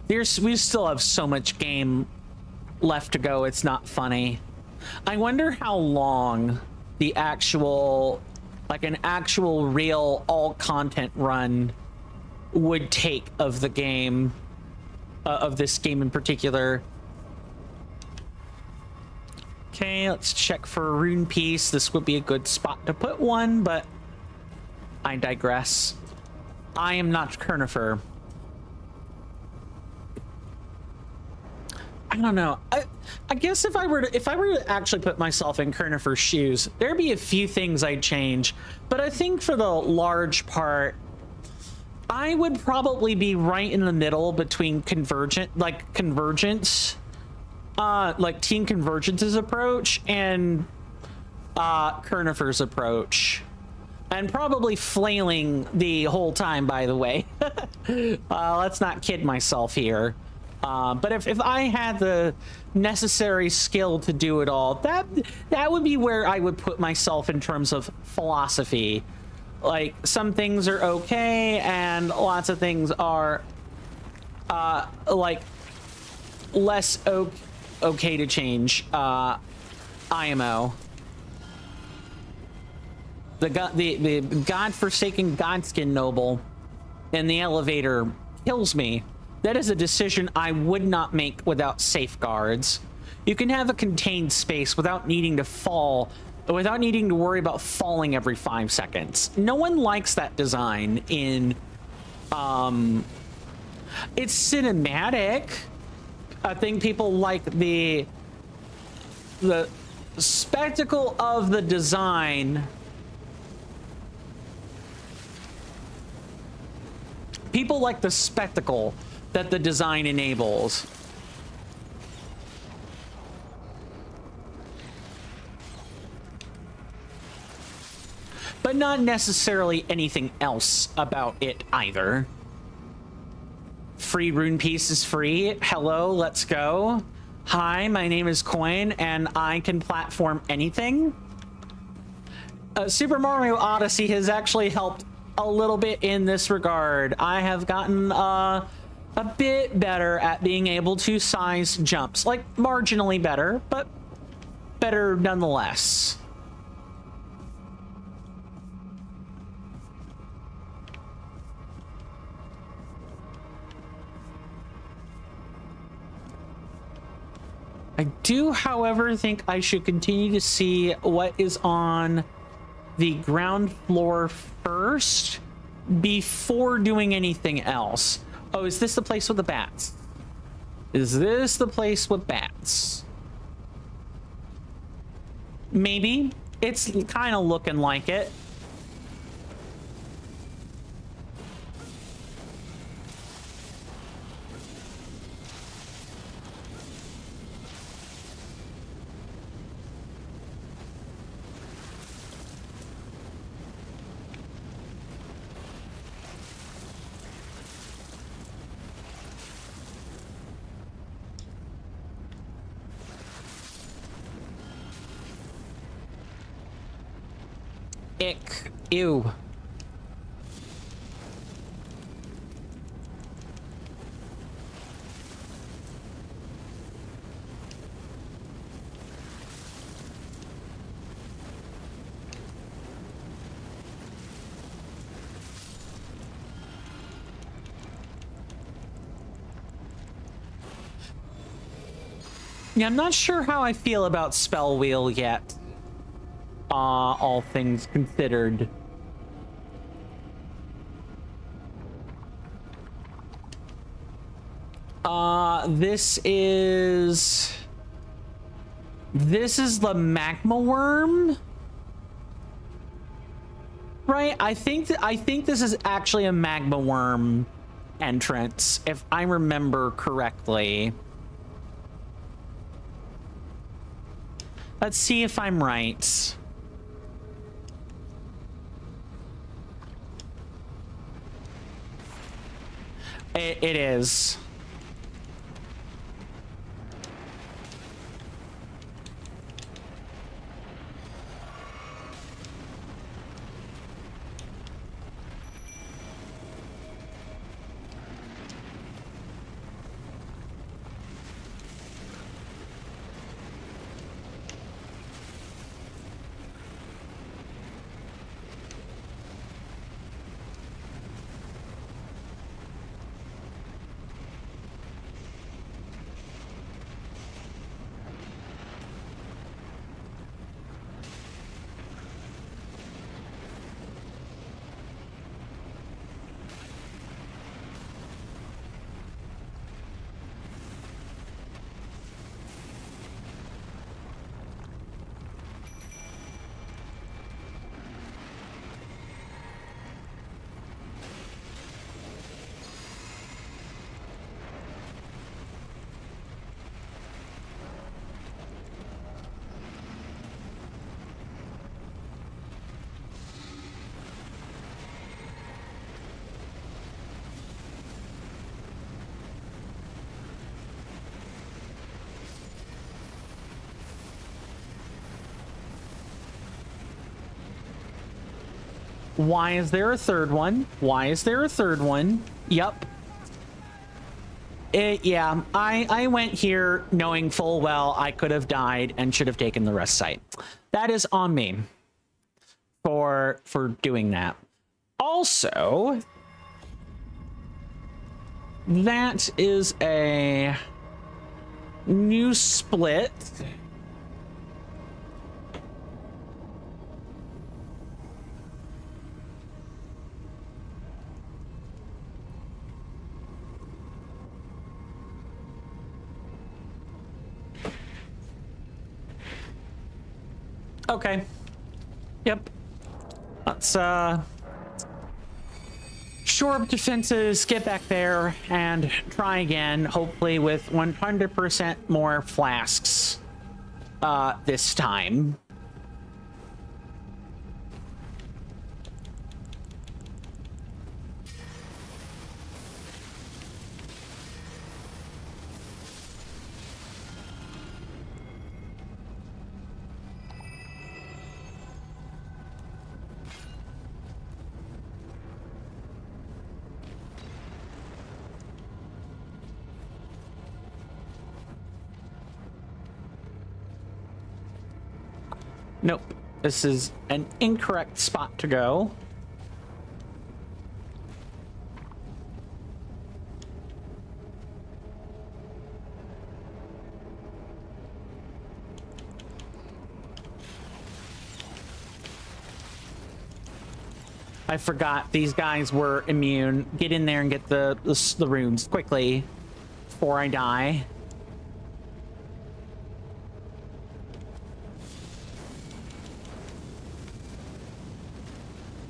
We still have so much game left to go, it's not funny. I wonder how long the actual, like an actual real all content run would take of the game, of this game in particular. Okay, let's check for a rune piece. This would be a good spot to put one, but I digress. I am not Kernifer. I don't know. I guess if I were to actually put myself in Kernifer's shoes, there'd be a few things I'd change. But I think for the large part, I would probably be right in the middle between Convergence, like Team Convergence's approach and Kernifer's approach. And probably flailing the whole time, by the way. Let's not kid myself here. But if I had the necessary skill to do it all, that would be where I would put myself in terms of philosophy. Like, some things are okay, and lots of things are, like, less okay to change. IMO. The godforsaken Godskin noble in the elevator kills me. That is a decision I would not make without safeguards. You can have a contained space without needing to fall, without needing to worry about falling every 5 seconds. No one likes that design in, it's cinematic. I think people like the spectacle of the design. People like the spectacle that the design enables. But not necessarily anything else about it either. Free rune piece is free. Hello, let's go. Hi, my name is Coin, and I can platform anything. Super Mario Odyssey has actually helped a little bit in this regard. I have gotten a bit better at being able to size jumps. Like, marginally better, but better nonetheless. I do, however, think I should continue to see what is on the ground floor first before doing anything else. Oh, is this the place with the bats? Is this the place with bats? Maybe. It's kind of looking like it. Ick. Ew. Yeah, I'm not sure how I feel about Spell Wheel yet. All things considered. This is the magma worm, right? I think this is actually a magma worm entrance, if I remember correctly. Let's see if I'm right. It is. Why is there a third one? Why is there a third one? Yep. Yeah, I went here knowing full well I could have died and should have taken the rest site. That is on me for doing that. Also, that is a new split. Okay. Yep. Let's shore up defenses, get back there, and try again, hopefully with 100% more flasks this time. Nope. This is an incorrect spot to go. I forgot these guys were immune. Get in there and get the runes quickly before I die.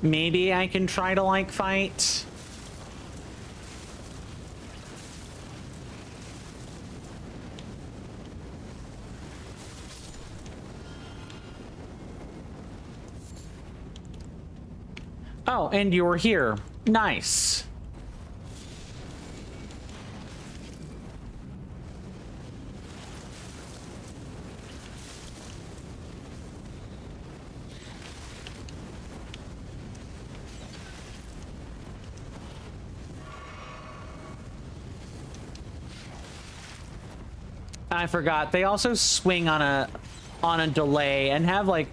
Maybe I can try to like fight. Oh, and you're here. Nice. I forgot. They also swing on a delay and have like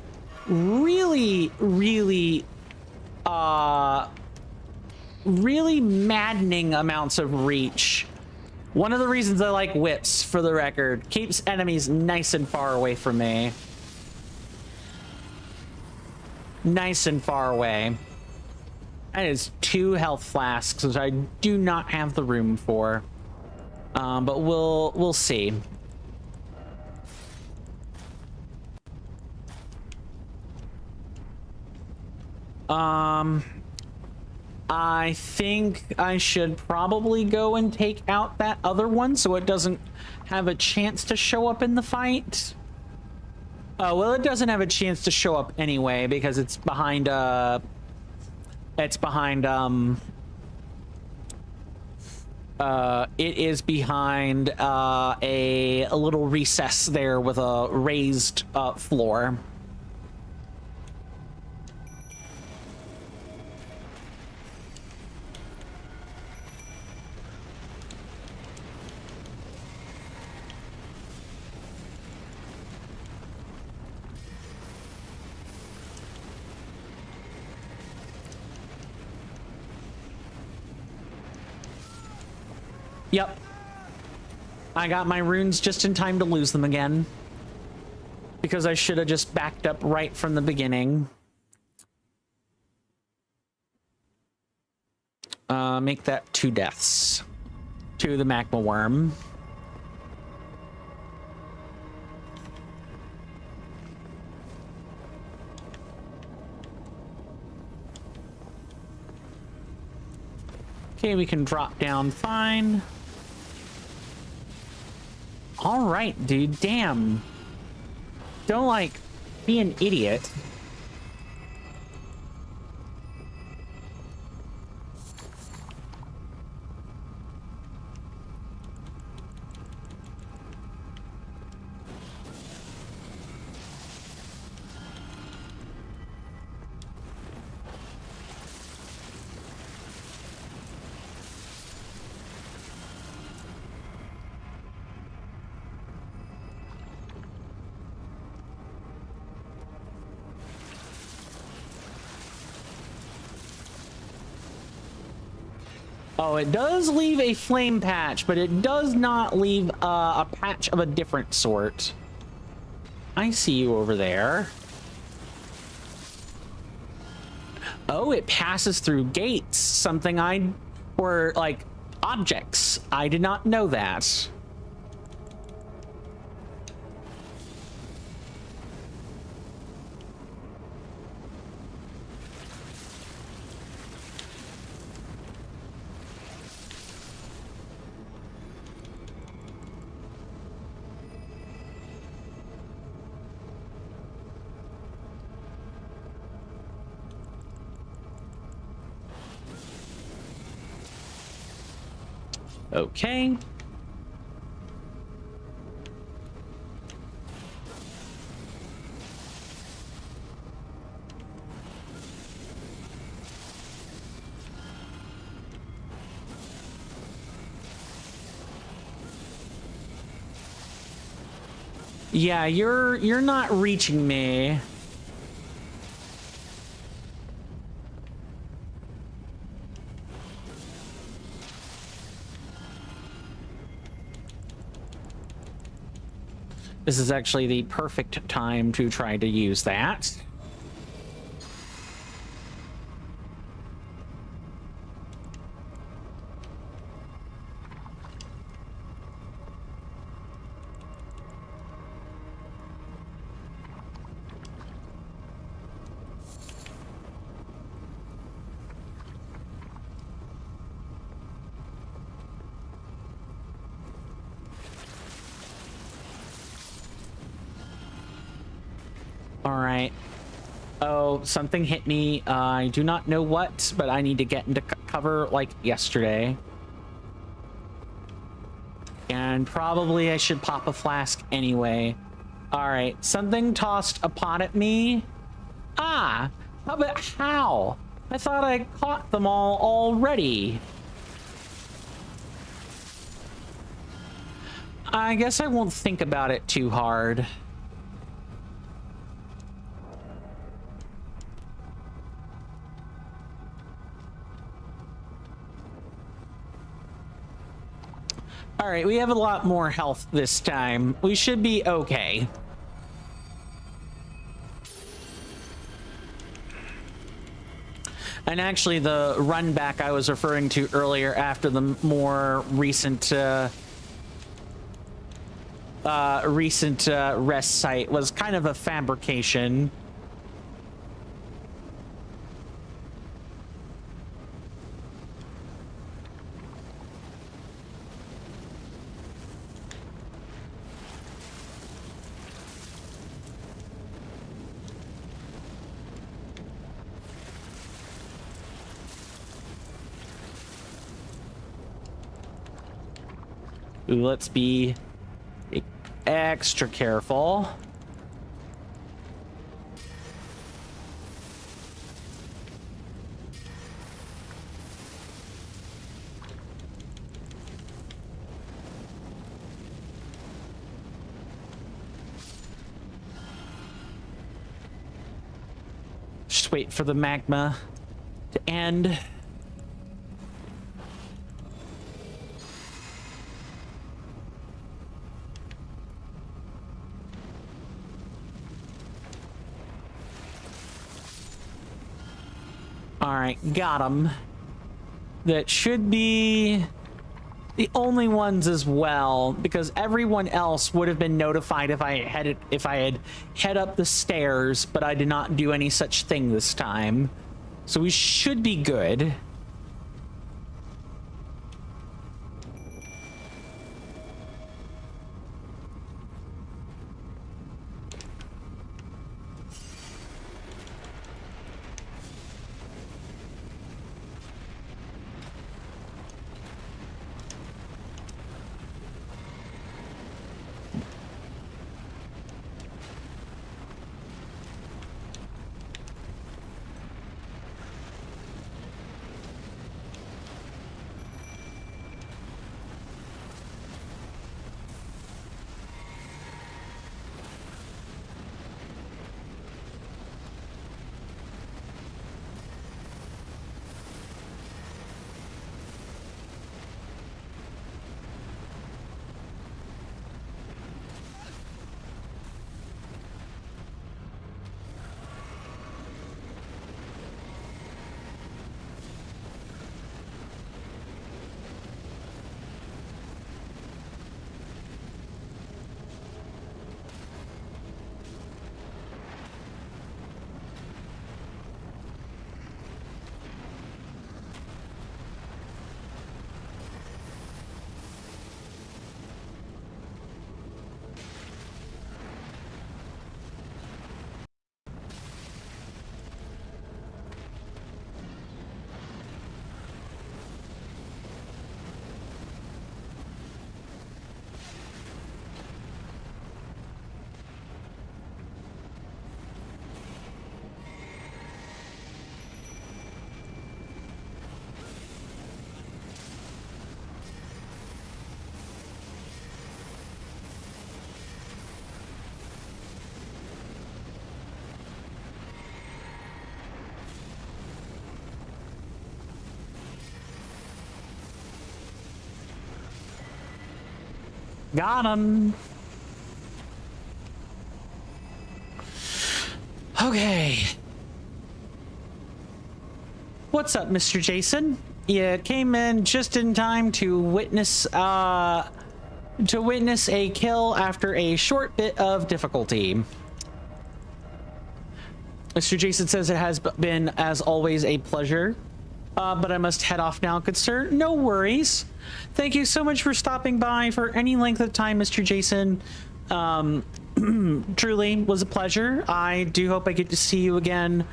really maddening amounts of reach. One of the reasons I like whips, for the record, keeps enemies nice and far away from me. Nice and far away. That is 2 health flasks, which I do not have the room for. But we'll see. I think I should probably go and take out that other one so it doesn't have a chance to show up in the fight. Well, it doesn't have a chance to show up anyway because it's behind, it is behind a little recess there with a raised floor. Yep. I got my runes just in time to lose them again. Because I should have just backed up right from the beginning. Make that 2 deaths. To the magma worm. Okay, we can drop down fine. All right, dude, damn. Don't, like, be an idiot. Oh, it does leave a flame patch, but it does not leave a patch of a different sort. I see you over there. Oh, it passes through gates, or like objects. I did not know that. Okay. Yeah, you're not reaching me. This is actually the perfect time to try to use that. All right. Oh, something hit me. I do not know what, but I need to get into cover like yesterday. And probably I should pop a flask anyway. All right. Something tossed a pot at me. Ah, but how? I thought I caught them all already. I guess I won't think about it too hard. All right, we have a lot more health this time. We should be okay. And actually, the run back I was referring to earlier after the more recent rest site was kind of a fabrication. Ooh, let's be extra careful. Just wait for the magma to end. All right, got them. That should be the only ones as well, because everyone else would have been notified if I had head up the stairs, but I did not do any such thing this time. So we should be good. Got him. Okay. What's up, Mr. Jason? You came in just in time to witness a kill after a short bit of difficulty. Mr. Jason says it has been, as always, a pleasure. But I must head off now, good sir. No worries. Thank you so much for stopping by for any length of time, Mr. Jason. Truly was a pleasure. I do hope I get to see you again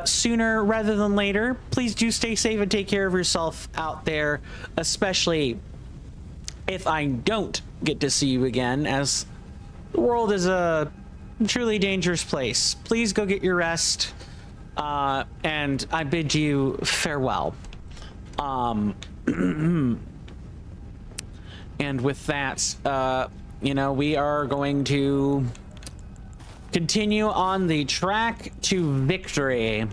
sooner rather than later. Please do stay safe and take care of yourself out there, especially if I don't get to see you again, as the world is a truly dangerous place. Please go get your rest, and I bid you farewell. And with that, you know, we are going to continue on the track to victory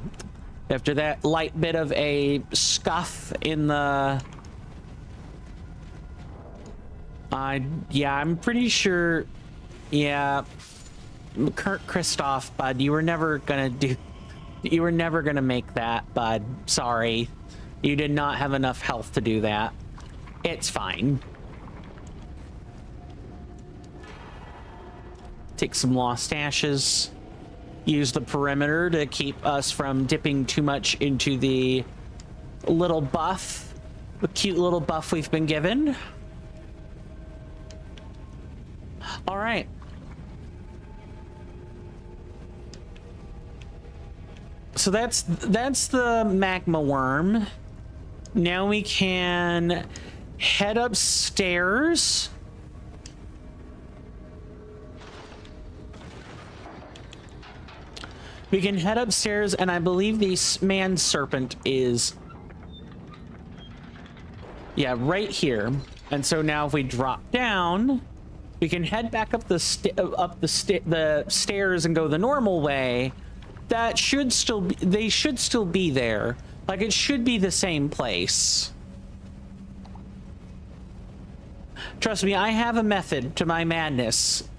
after that light bit of a scuff in the yeah, I'm pretty sure, yeah, Kurt Kristoff, bud, you were never gonna make that, bud. Sorry, you did not have enough health to do that. It's fine. Take some lost ashes. Use the perimeter to keep us from dipping too much into the little buff, the cute little buff we've been given. All right. So that's the magma worm. Now we can head upstairs. We can head upstairs, and I believe the man serpent is, yeah, right here. And so now if we drop down, we can head back up the stairs and go the normal way. That should still be, they should still be there. Like, it should be the same place. Trust me, I have a method to my madness.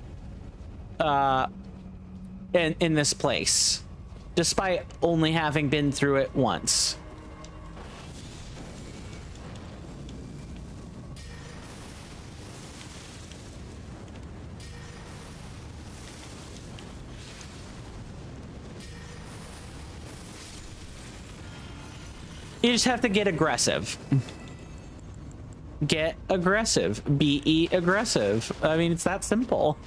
In this place, despite only having been through it once. You just have to get aggressive. Get aggressive. Be aggressive. I mean, it's that simple.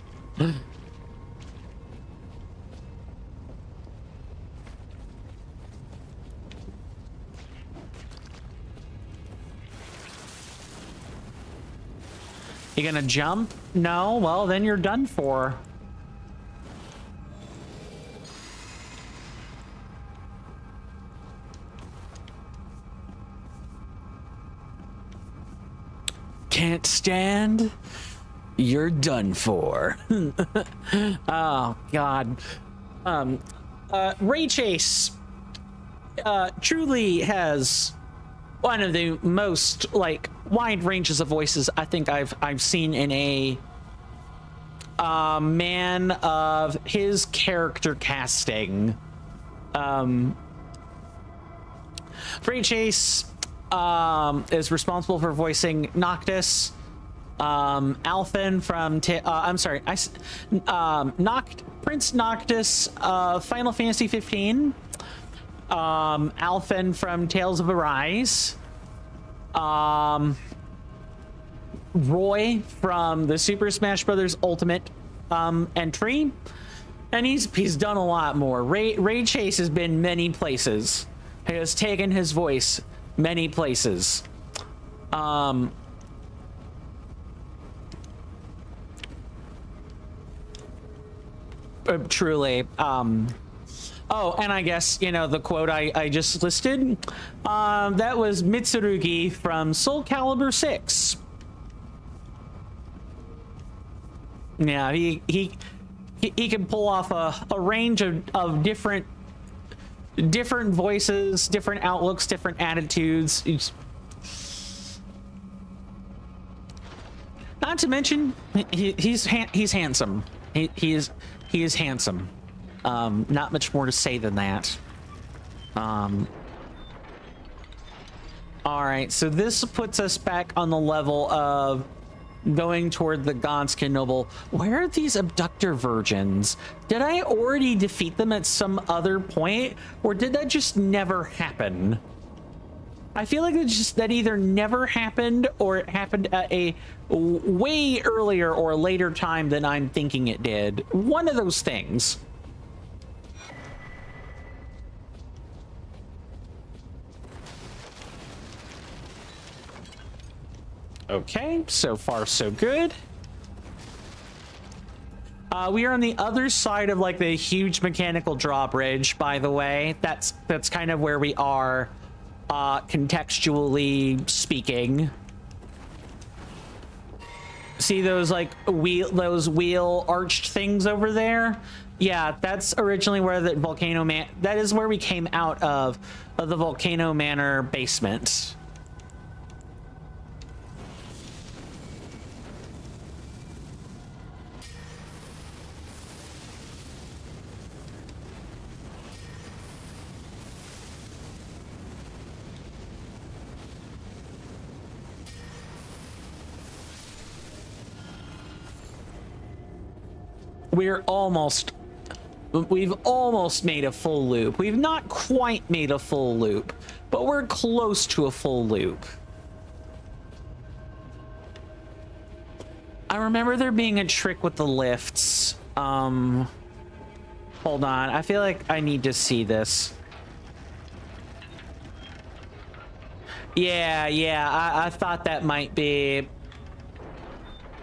You gonna jump? No? Well, then you're done for. Can't stand? You're done for. Oh, God. Ray Chase truly has one of the most, like, wide ranges of voices I think I've seen in a man of his character casting. Ray Chase is responsible for voicing Noctis, Alphen from Prince Noctis, Final Fantasy 15, Alphen from Tales of Arise, Roy from the Super Smash Bros. Ultimate entry, and he's done a lot more. Ray Chase has been many places. He has taken his voice many places. Truly. Oh, and I guess, you know, the quote I just listed, that was Mitsurugi from Soul Calibur 6. Yeah, he can pull off a range of different voices, different outlooks, different attitudes. Not to mention, he's handsome. He is handsome. Not much more to say than that. All right, so this puts us back on the level of going toward the Gonskin Noble. Where are these abductor virgins? Did I already defeat them at some other point, or did that just never happen? I feel like it's just that either never happened or it happened at a way earlier or later time than I'm thinking it did. One of those things. Okay, so far so good. We are on the other side of like the huge mechanical drawbridge, by the way. That's kind of where we are, contextually speaking. See those like wheel arched things over there? Yeah, that's originally where the Volcano Man. That is where we came out of the Volcano Manor basement. We've almost made a full loop. We've not quite made a full loop, but we're close to a full loop. I remember there being a trick with the lifts. Hold on, I feel like I need to see this. Yeah, I thought that might be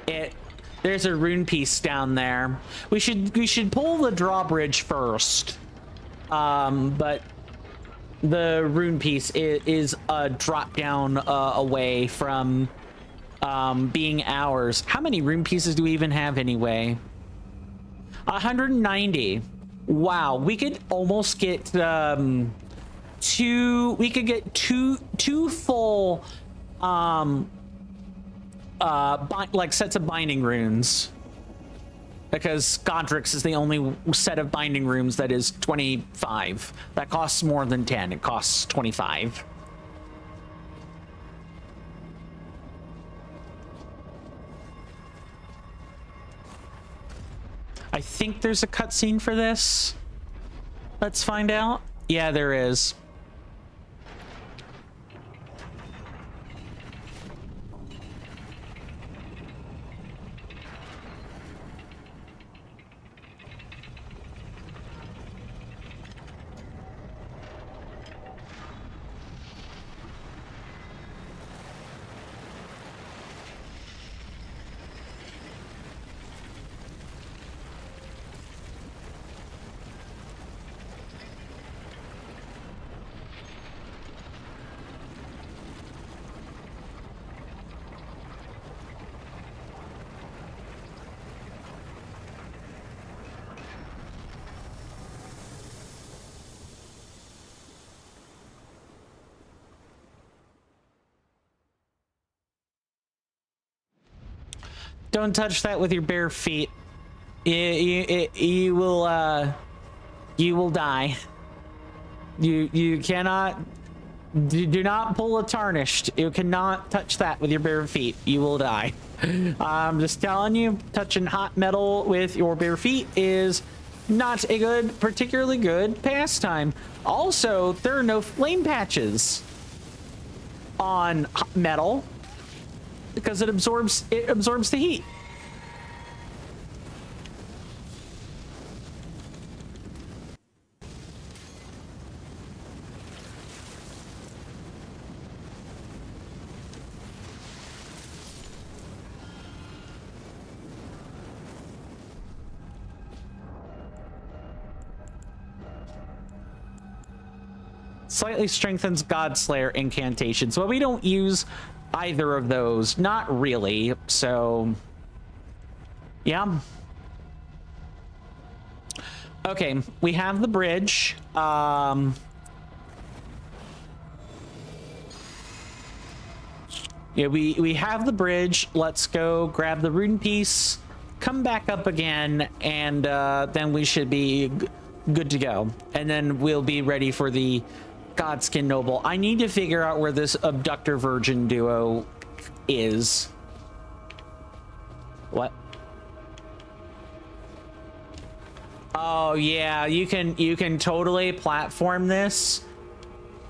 it. There's a rune piece down there. We should pull the drawbridge first. But the rune piece is a drop down away from being ours. How many rune pieces do we even have anyway? 190. Wow, we could almost get two. We could get two full like sets of binding runes, because Godric's is the only set of binding runes that is 25. That costs more than 10. It costs 25. I think there's a cutscene for this. Let's find out. Yeah, there is. Don't touch that with your bare feet. You will die. You cannot. Do not pull a tarnished. You cannot touch that with your bare feet. You will die. I'm just telling you, touching hot metal with your bare feet is not a particularly good pastime. Also, there are no flame patches on hot metal, because it absorbs the heat. Slightly strengthens Godslayer incantations, but we don't use either of those. Not really. So yeah. Okay, we have the bridge. Yeah, we have the bridge. Let's go grab the rune piece, come back up again, and then we should be good to go. And then we'll be ready for the Godskin Noble. I need to figure out where this Abductor Virgin duo is. What? Oh yeah, you can totally platform this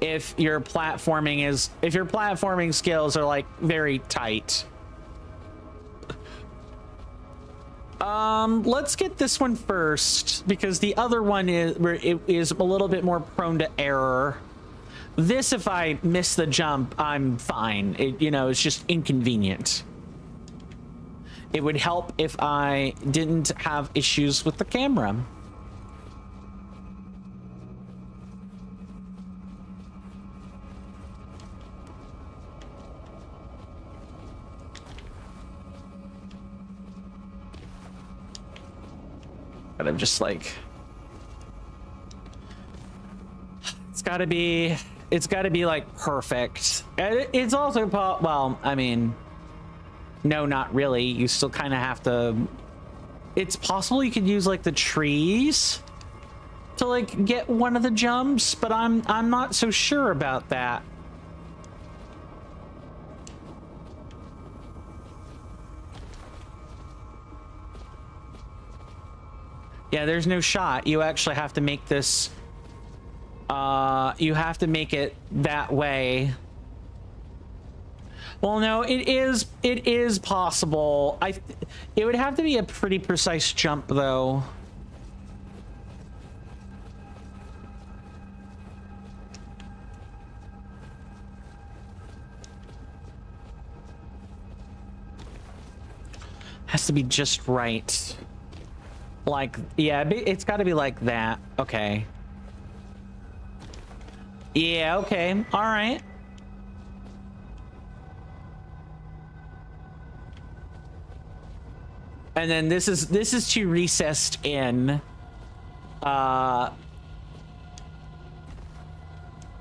if your platforming skills are like very tight. Let's get this one first because the other one is a little bit more prone to error. This, if I miss the jump, I'm fine. It's just inconvenient. It would help if I didn't have issues with the camera. But I'm just like, it's gotta be like perfect. It's also, well, I mean, no, not really. You still kind of have to, it's possible you could use like the trees to like get one of the jumps, but I'm not so sure about that. Yeah, there's no shot. You actually have to make this, you have to make it that way. Well, no, it is possible. It would have to be a pretty precise jump though. Has to be just right. Like, yeah, it's got to be like that. Okay. Yeah, okay. All right. And then this is too recessed in. Yeah,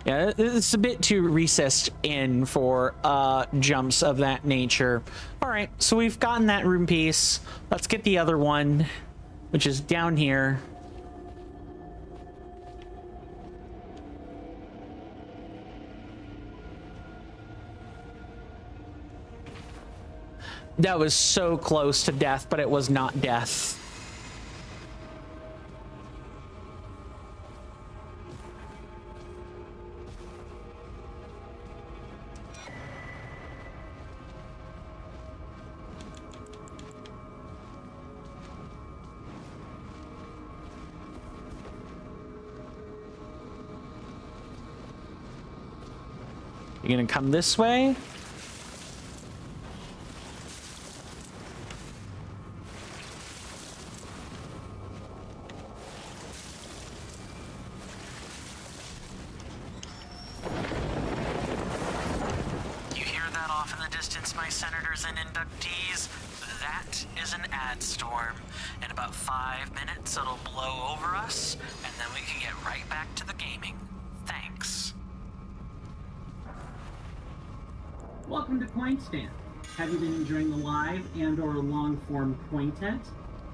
it's a bit too recessed in for jumps of that nature. All right, so we've gotten that room piece. Let's get the other one, which is down here. That was so close to death, but it was not death. You're gonna come this way? You hear that off in the distance, my senators and inductees? That is an ad storm. In about 5 minutes, it'll blow over us, and then we can get right back to the gaming. Thanks. Welcome to CoinStamp. Have you been enjoying the live and or long-form content?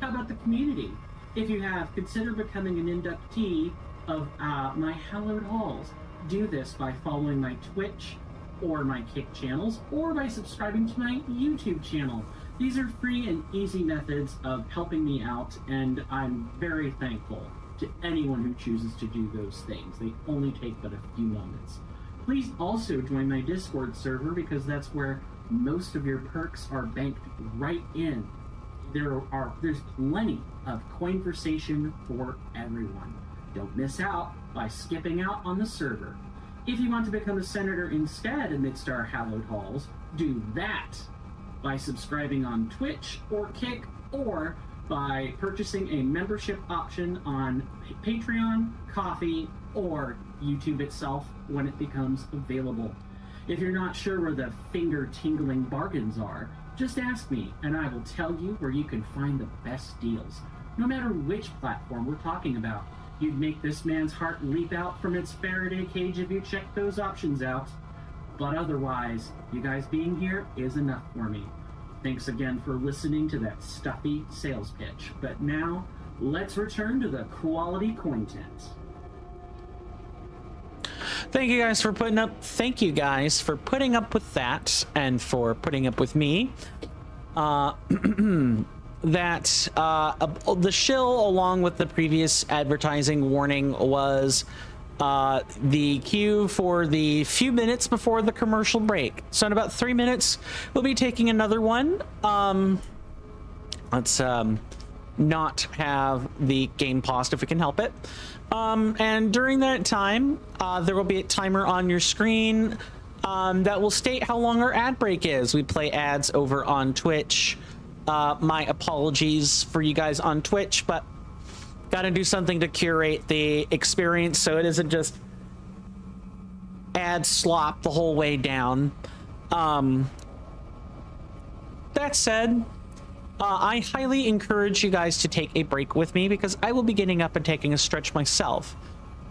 How about the community? If you have, consider becoming an inductee of my hallowed halls. Do this by following my Twitch or my Kick channels, or by subscribing to my YouTube channel. These are free and easy methods of helping me out, and I'm very thankful to anyone who chooses to do those things. They only take but a few moments. Please also join my Discord server, because that's where most of your perks are banked right in. There's plenty of conversation for everyone. Don't miss out by skipping out on the server. If you want to become a senator instead amidst our hallowed halls, do that by subscribing on Twitch or Kick, or by purchasing a membership option on Patreon, Coffee, or YouTube itself when it becomes available. If you're not sure where the finger-tingling bargains are, just ask me and I will tell you where you can find the best deals. No matter which platform we're talking about, you'd make this man's heart leap out from its Faraday cage if you check those options out. But otherwise, you guys being here is enough for me. Thanks again for listening to that stuffy sales pitch. But now, let's return to the quality content. Thank you guys for putting up. Thank you guys for putting up with that and for putting up with me. The shill, along with the previous advertising warning, was the cue for the few minutes before the commercial break. So in about 3 minutes, we'll be taking another one. Let's not have the game paused if we can help it. And during that time, there will be a timer on your screen that will state how long our ad break is. We play ads over on Twitch. My apologies for you guys on Twitch, but gotta do something to curate the experience so it isn't just ad slop the whole way down. That said, I highly encourage you guys to take a break with me because I will be getting up and taking a stretch myself,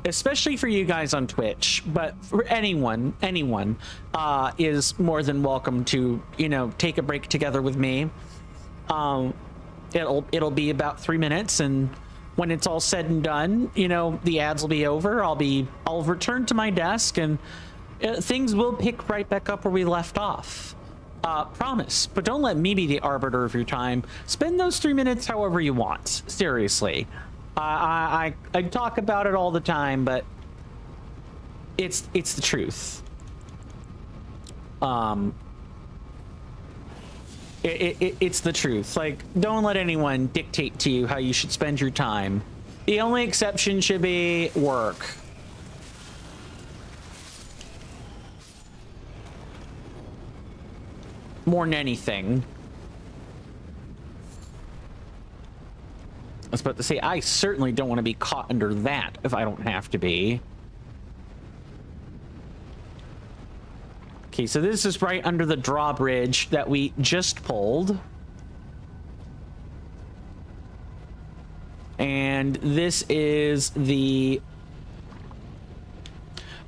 especially for you guys on Twitch. But for anyone is more than welcome to, take a break together with me. It'll be about 3 minutes, and when it's all said and done, the ads will be over. I'll return to my desk, and things will pick right back up where we left off. Promise, but don't let me be the arbiter of your time. Spend those 3 minutes however you want. Seriously. I talk about it all the time, but it's the truth. It's the truth. Like, don't let anyone dictate to you how you should spend your time. The only exception should be work. More than anything. I was about to say, I certainly don't want to be caught under that if I don't have to be. Okay, so this is right under the drawbridge that we just pulled. And this is the...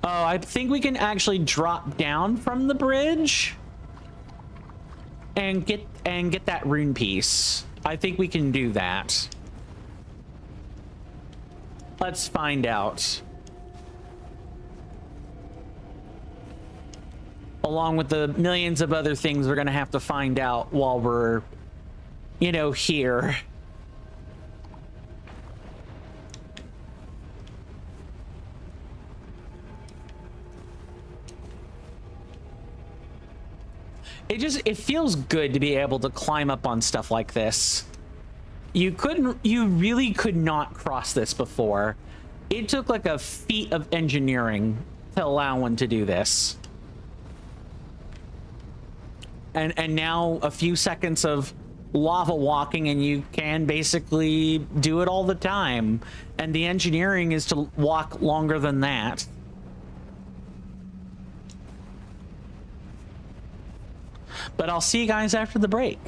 Oh, I think we can actually drop down from the bridge and get that rune piece. I think we can do that. Let's find out. Along with the millions of other things we're gonna have to find out while we're, here. It feels good to be able to climb up on stuff like this. You really could not cross this before. It took like a feat of engineering to allow one to do this. And now a few seconds of lava walking and you can basically do it all the time. And the engineering is to walk longer than that. But I'll see you guys after the break.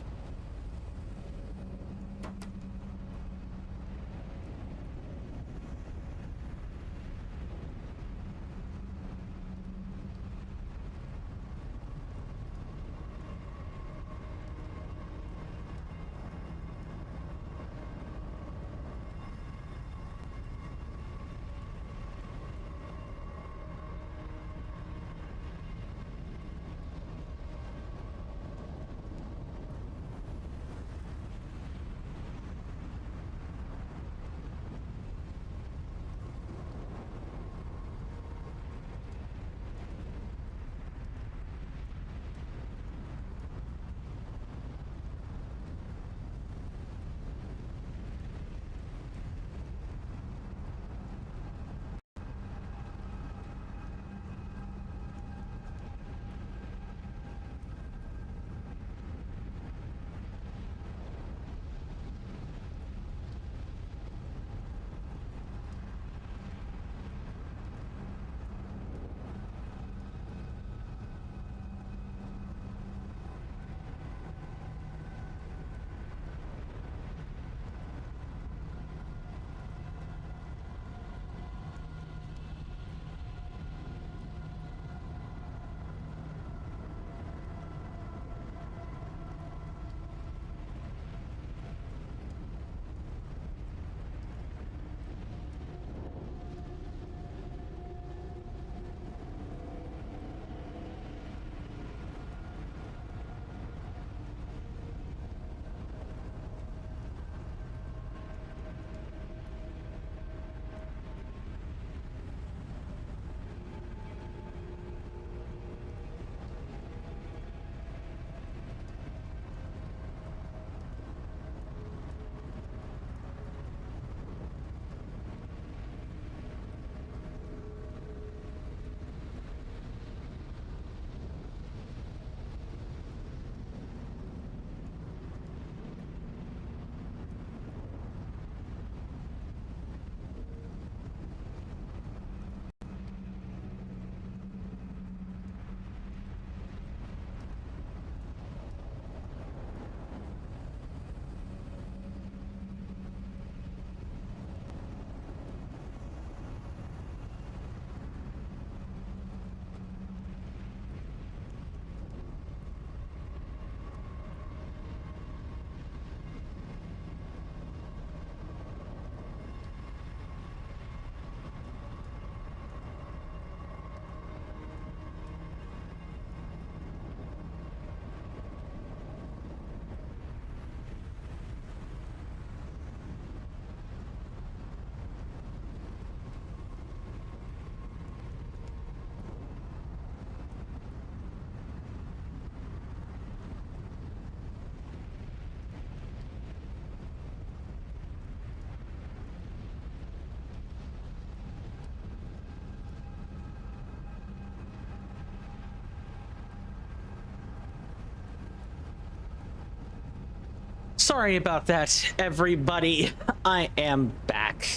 Sorry about that, everybody. I am back.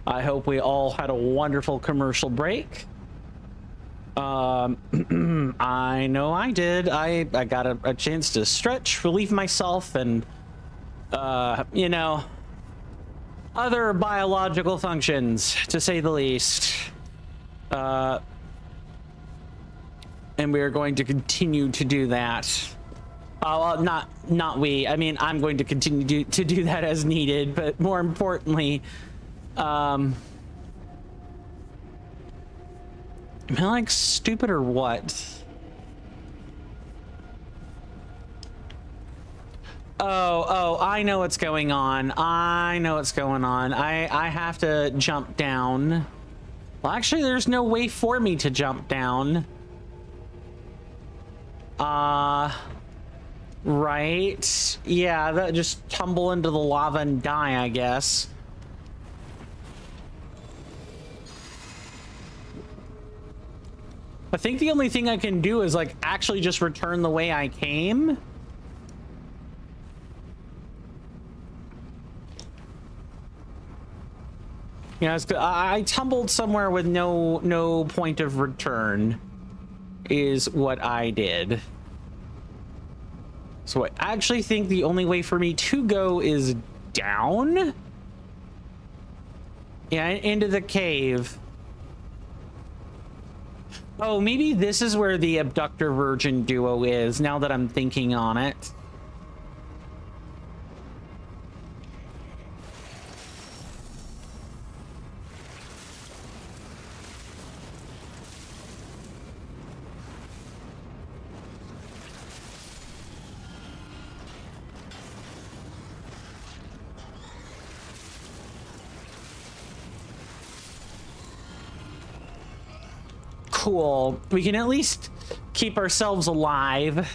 I hope we all had a wonderful commercial break. I know I did. I got a chance to stretch, relieve myself, and you know, other biological functions, to say the least. And we are going to continue to do that. Well, not we. I mean, I'm going to continue to do that as needed, but more importantly, am I like stupid or what? Oh, I know what's going on. I know what's going on. I have to jump down. Well, actually, there's no way for me to jump down. Right. Yeah, that just tumble into the lava and die, I guess. I think the only thing I can do is like actually just return the way I came. Yeah, I tumbled somewhere with no point of return is what I did. So I actually think the only way for me to go is down. Yeah, into the cave. Oh, maybe this is where the abductor virgin duo is, now that I'm thinking on it. Cool. We can at least keep ourselves alive.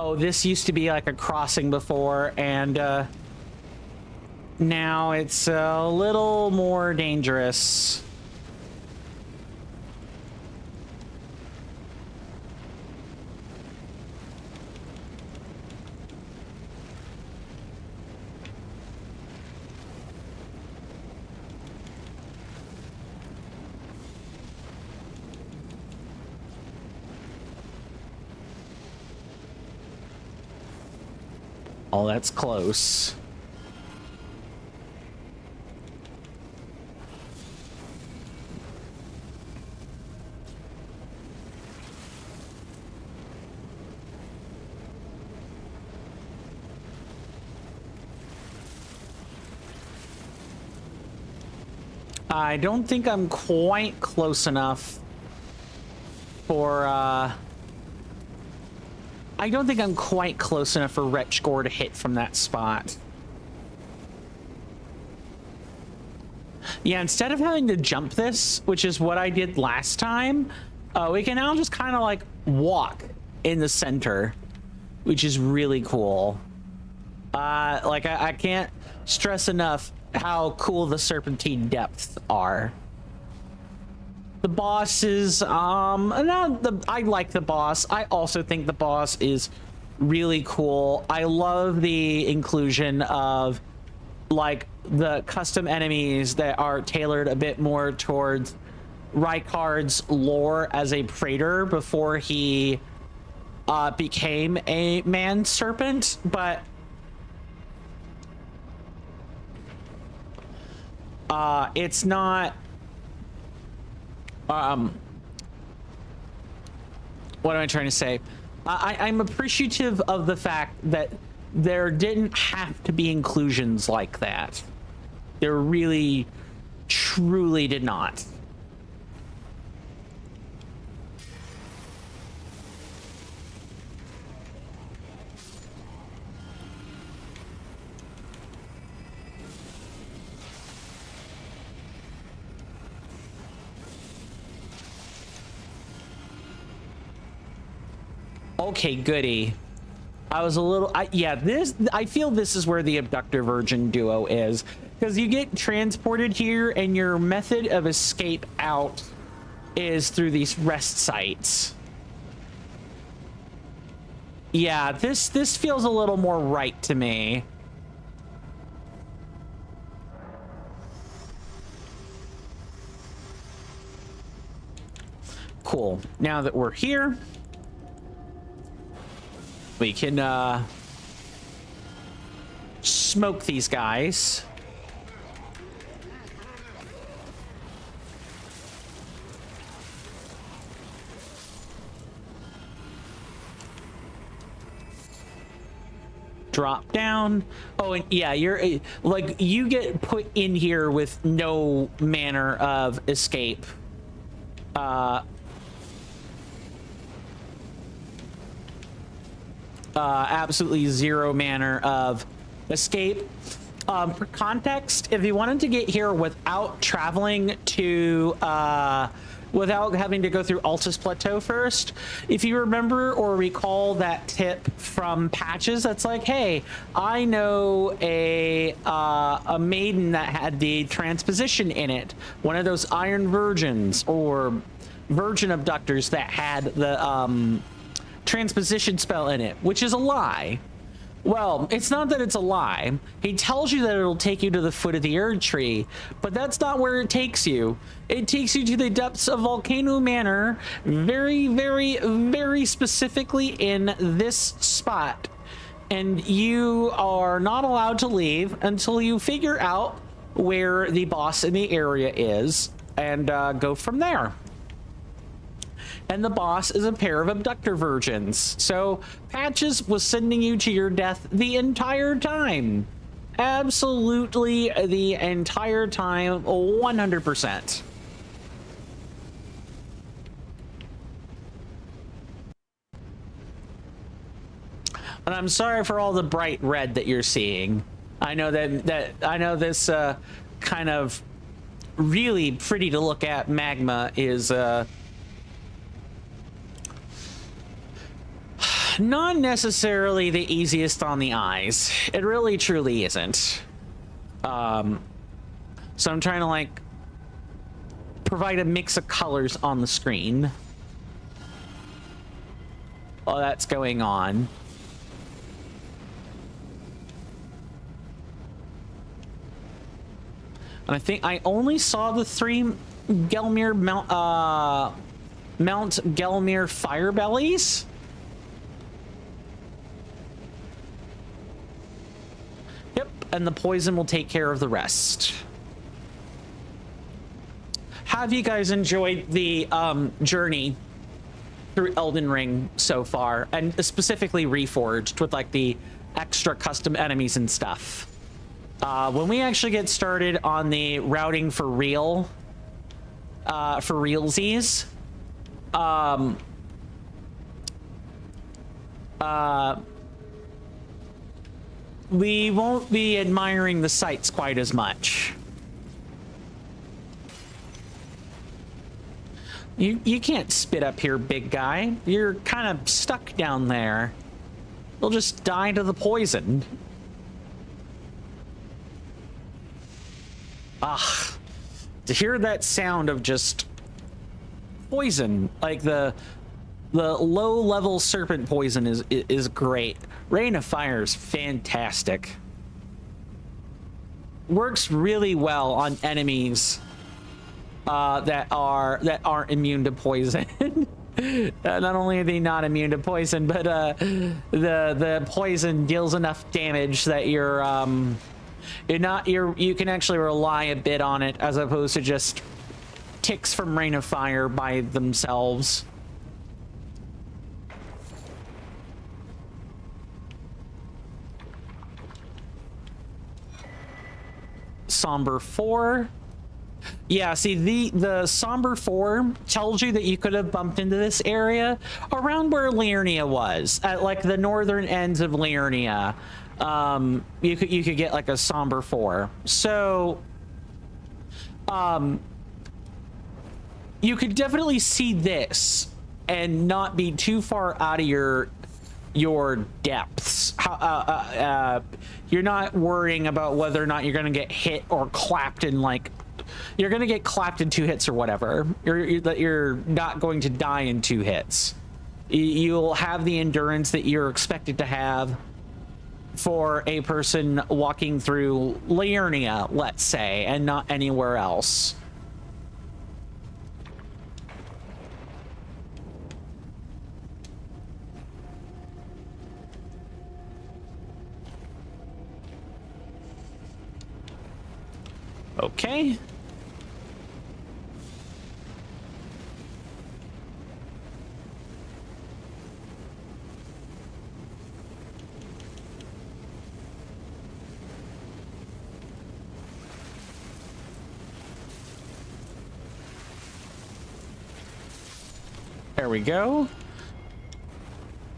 Oh, this used to be like a crossing before, and now it's a little more dangerous. Oh, that's close. I don't think I'm quite close enough for, I don't think I'm quite close enough for Wretch Gore to hit from that spot. Yeah, instead of having to jump this, which is what I did last time, we can now just kind of like walk in the center, which is really cool. Like I can't stress enough how cool the serpentine depths are. The boss is, I like the boss. I also think the boss is really cool. I love the inclusion of, like, the custom enemies that are tailored a bit more towards Rykard's lore as a praetor before he became a man serpent, but it's not... what am I trying to say? I'm appreciative of the fact that there didn't have to be inclusions like that. There really, truly did not. Okay, goody. I was a little, yeah, I feel this is where the abductor virgin duo is, because you get transported here and your method of escape out is through these rest sites. Yeah, this feels a little more right to me. Cool. Now that we're here, we can smoke these guys. Drop down. Oh, and yeah, you're like, you get put in here with no manner of escape. Absolutely zero manner of escape. For context, if you wanted to get here without traveling to without having to go through Altus Plateau first, if you remember or recall that tip from Patches, that's like, hey, I know a maiden that had the transposition in it, one of those Iron Virgins or Virgin Abductors that had the transposition spell in it, which is a lie. Well, it's not that it's a lie. He tells you that it'll take you to the foot of the Erd Tree, but that's not where it takes you. It takes you to the depths of Volcano Manor, very, very, very specifically in this spot. And you are not allowed to leave until you figure out where the boss in the area is and go from there. And the boss is a pair of abductor virgins. So Patches was sending you to your death the entire time. Absolutely the entire time, 100%. And I'm sorry for all the bright red that you're seeing. I know I know this kind of really pretty to look at magma is not necessarily the easiest on the eyes. It really truly isn't. So I'm trying to like provide a mix of colors on the screen while that's going on. And I think I only saw the 3 Gelmir Mount Gelmir fire bellies. Yep, and the poison will take care of the rest. Have you guys enjoyed the journey through Elden Ring so far, and specifically Reforged with like the extra custom enemies and stuff? When we actually get started on the routing for real, for realsies, we won't be admiring the sights quite as much. You can't spit up here, big guy. You're kind of stuck down there. You'll just die to the poison. Ah, to hear that sound of just poison, like the low-level serpent poison is great. Rain of Fire is fantastic. Works really well on enemies that aren't immune to poison. Not only are they not immune to poison, but the poison deals enough damage that you can actually rely a bit on it, as opposed to just ticks from Rain of Fire by themselves. Somber 4. Yeah, see, the Somber 4 tells you that you could have bumped into this area around where Liurnia was, at like the northern ends of Liurnia. You could get like a Somber 4. So you could definitely see this and not be too far out of your depths. You're not worrying about whether or not you're going to get hit or clapped in, like, you're going to get clapped in 2 hits or whatever. You're not going to die in 2 hits. You'll have the endurance that you're expected to have for a person walking through Liurnia, let's say, and not anywhere else. Okay. There we go.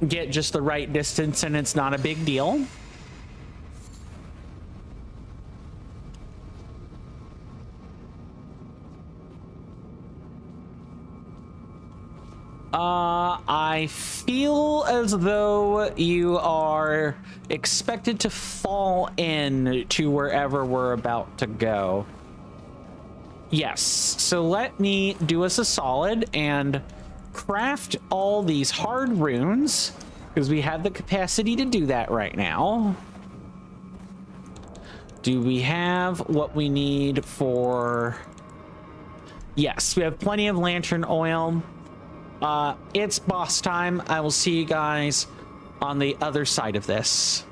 Get just the right distance and it's not a big deal. I feel as though you are expected to fall in to wherever we're about to go. Yes, so let me do us a solid and craft all these hard runes, because we have the capacity to do that right now. Do we have what we need for... Yes, we have plenty of lantern oil. It's boss time. I will see you guys on the other side of this.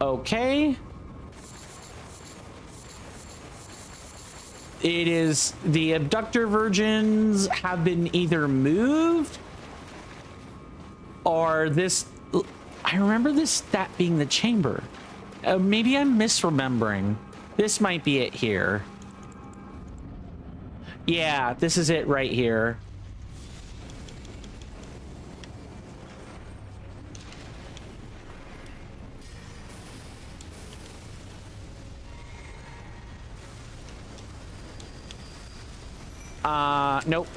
Okay. It is the abductor virgins have been either moved or this. I remember that being the chamber. Maybe I'm misremembering. This might be it here. Yeah, this is it right here. Nope.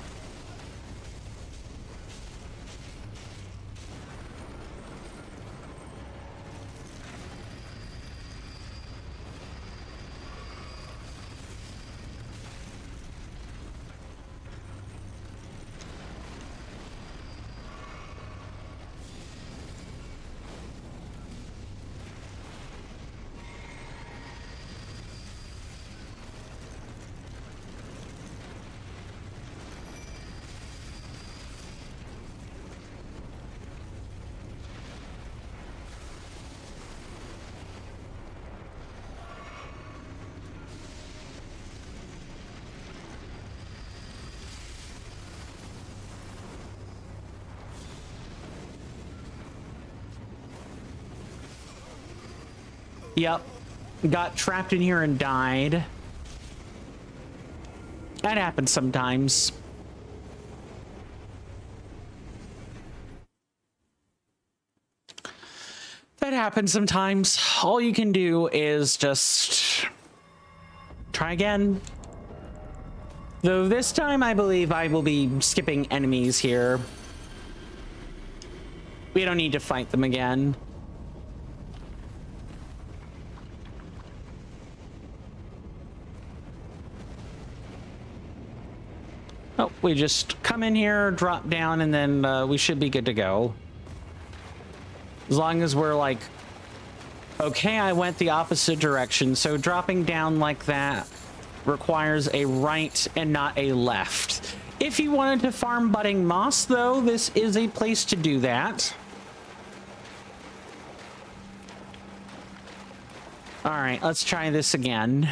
Yep. Got trapped in here and died. That happens sometimes. That happens sometimes. All you can do is just try again. Though this time I believe I will be skipping enemies here. We don't need to fight them again. Oh, we just come in here, drop down, and then we should be good to go. As long as we're like, okay, I went the opposite direction, so dropping down like that requires a right and not a left. If you wanted to farm budding moss, though, this is a place to do that. All right, let's try this again.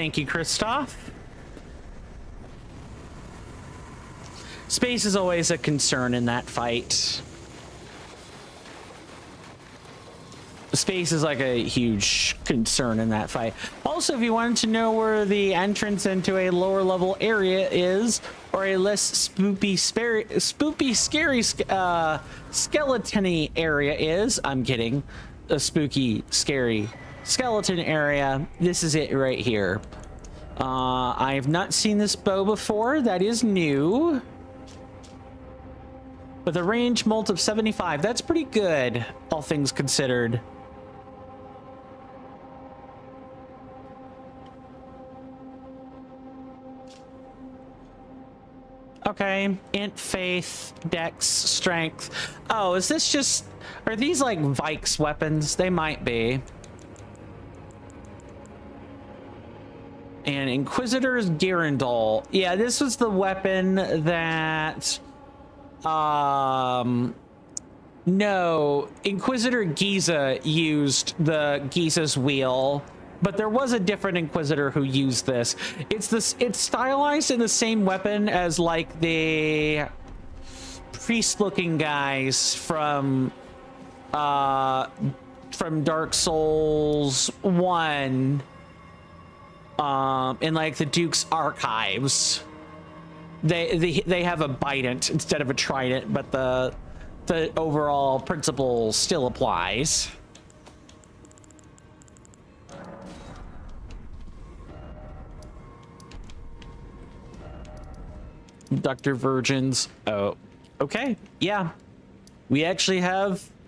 Thank you, Christoph. Space is always a concern in that fight. Space is like a huge concern in that fight. Also, if you wanted to know where the entrance into a lower level area is, or a less spoopy, scary skeleton-y area is, I'm kidding, a spooky, scary skeleton area, this is it right here. I have not seen this bow before. That is new. With a range mult of 75, that's pretty good, all things considered. Okay, int, faith, dex, strength. Oh, is this just... Are these like Vikes weapons? They might be. And Inquisitor's Garandol. Yeah, this was the weapon that... No, Inquisitor Giza used the Giza's wheel. But there was a different Inquisitor who used this. It's stylized in the same weapon as like the priest-looking guys from Dark Souls 1, in like the Duke's archives. They have a bident instead of a trident, but the overall principle still applies. Dr. Virgins. Oh, okay. Yeah. We actually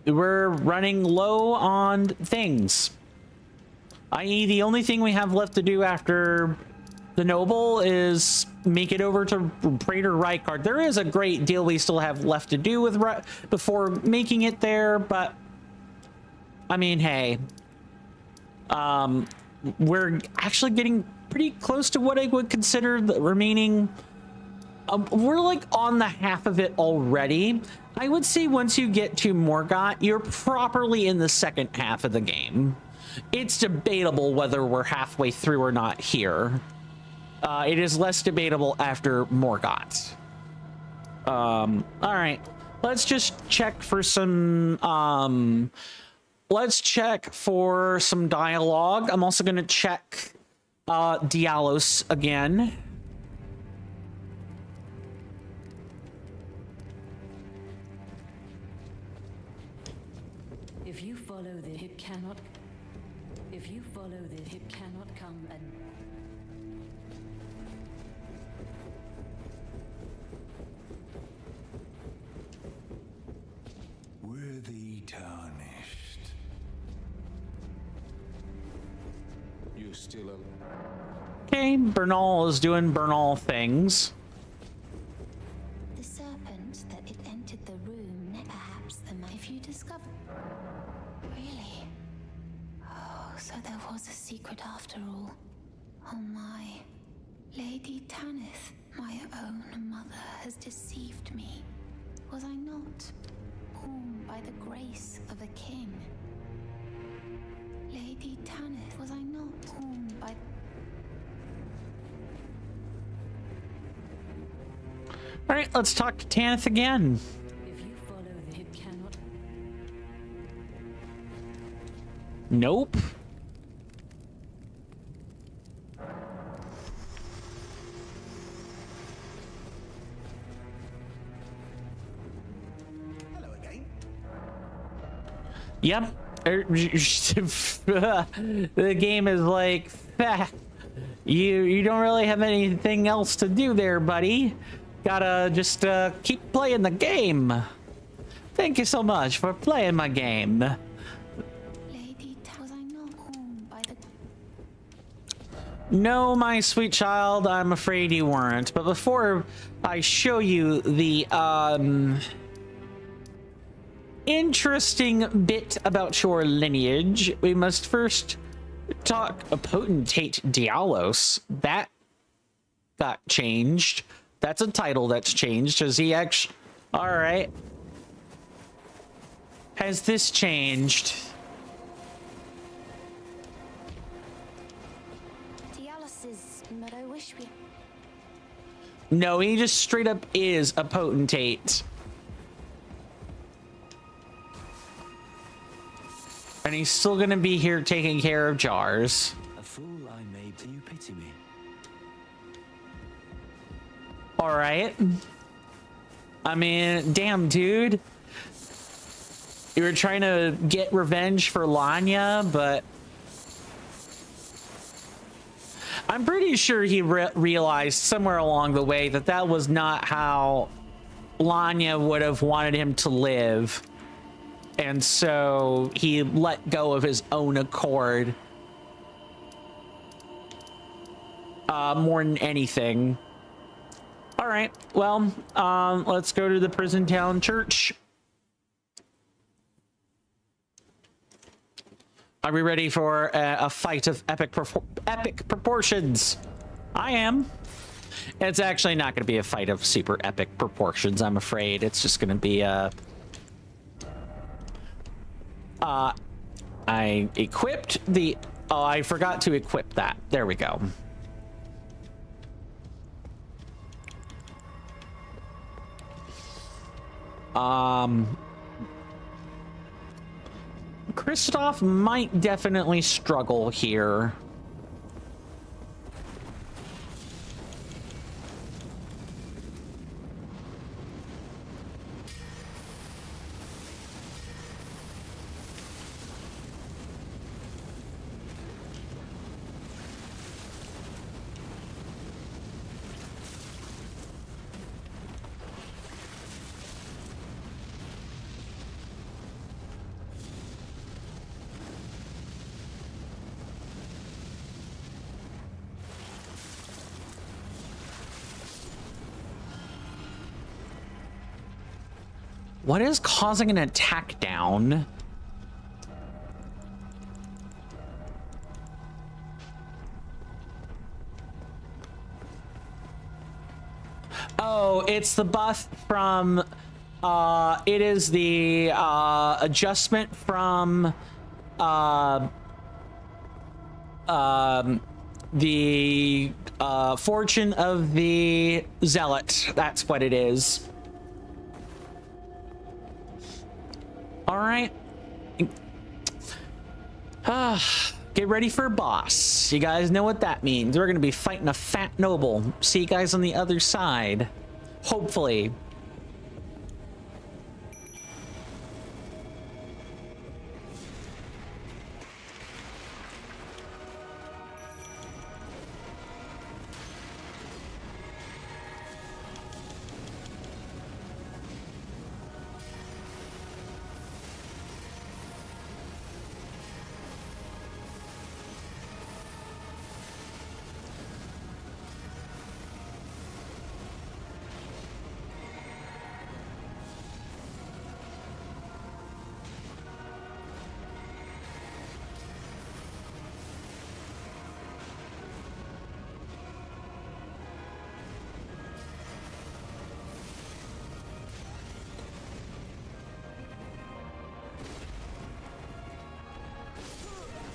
we're running low on things. I.e., the only thing we have left to do after the Noble is make it over to Praetor Rykard. There is a great deal we still have left to do with before making it there, but I mean, hey. We're actually getting pretty close to what I would consider the remaining... we're like on the half of it already. I would say once you get to Morgott, you're properly in the second half of the game. It's debatable whether we're halfway through or not here. It is less debatable after Morgott. All right, let's just check for some. Let's check for some dialogue. I'm also gonna check Deathless again. If you follow this, it cannot. If you follow this, it cannot come and. Worthy tarnished. You're still alive. Okay, Bernal is doing Bernal things. The serpent that it entered the room, perhaps the man. If you discover. Really? Oh, so there was a secret after all. Oh my. Lady Tanith, my own mother, has deceived me. Was I not born by the grace of a king? Lady Tanith, was I not born by... All right, let's talk to Tanith again. If you follow this, it cannot. Nope. Hello again. Yep. The game is like, you don't really have anything else to do there, buddy. Gotta just keep playing the game. Thank you so much for playing my game. Lady, was I not born by the... No, my sweet child, I'm afraid you weren't. But before I show you the interesting bit about your lineage, we must first talk a potentate Dialos. That got changed. That's a title that's changed. Has he actually... All right. Has this changed? Dialos' No, he just straight up is a potentate. And he's still gonna be here taking care of jars. A fool I made. Do you pity me? All right. I mean, damn, dude. You were trying to get revenge for Lanya, but I'm pretty sure he realized somewhere along the way that that was not how Lanya would have wanted him to live. And so he let go of his own accord. More than anything. All right, well, let's go to the prison town church. Are we ready for a fight of epic proportions? I am. It's actually not going to be a fight of super epic proportions, I'm afraid. It's just going to be a... I equipped the... Oh, I forgot to equip that. There we go. Kristoff might definitely struggle here. What is causing an attack down? Oh, it's the buff from, it is the, adjustment from, the, fortune of the zealot. That's what it is. All right. Get ready for boss. You guys know what that means. We're going to be fighting a fat noble. See you guys on the other side. Hopefully.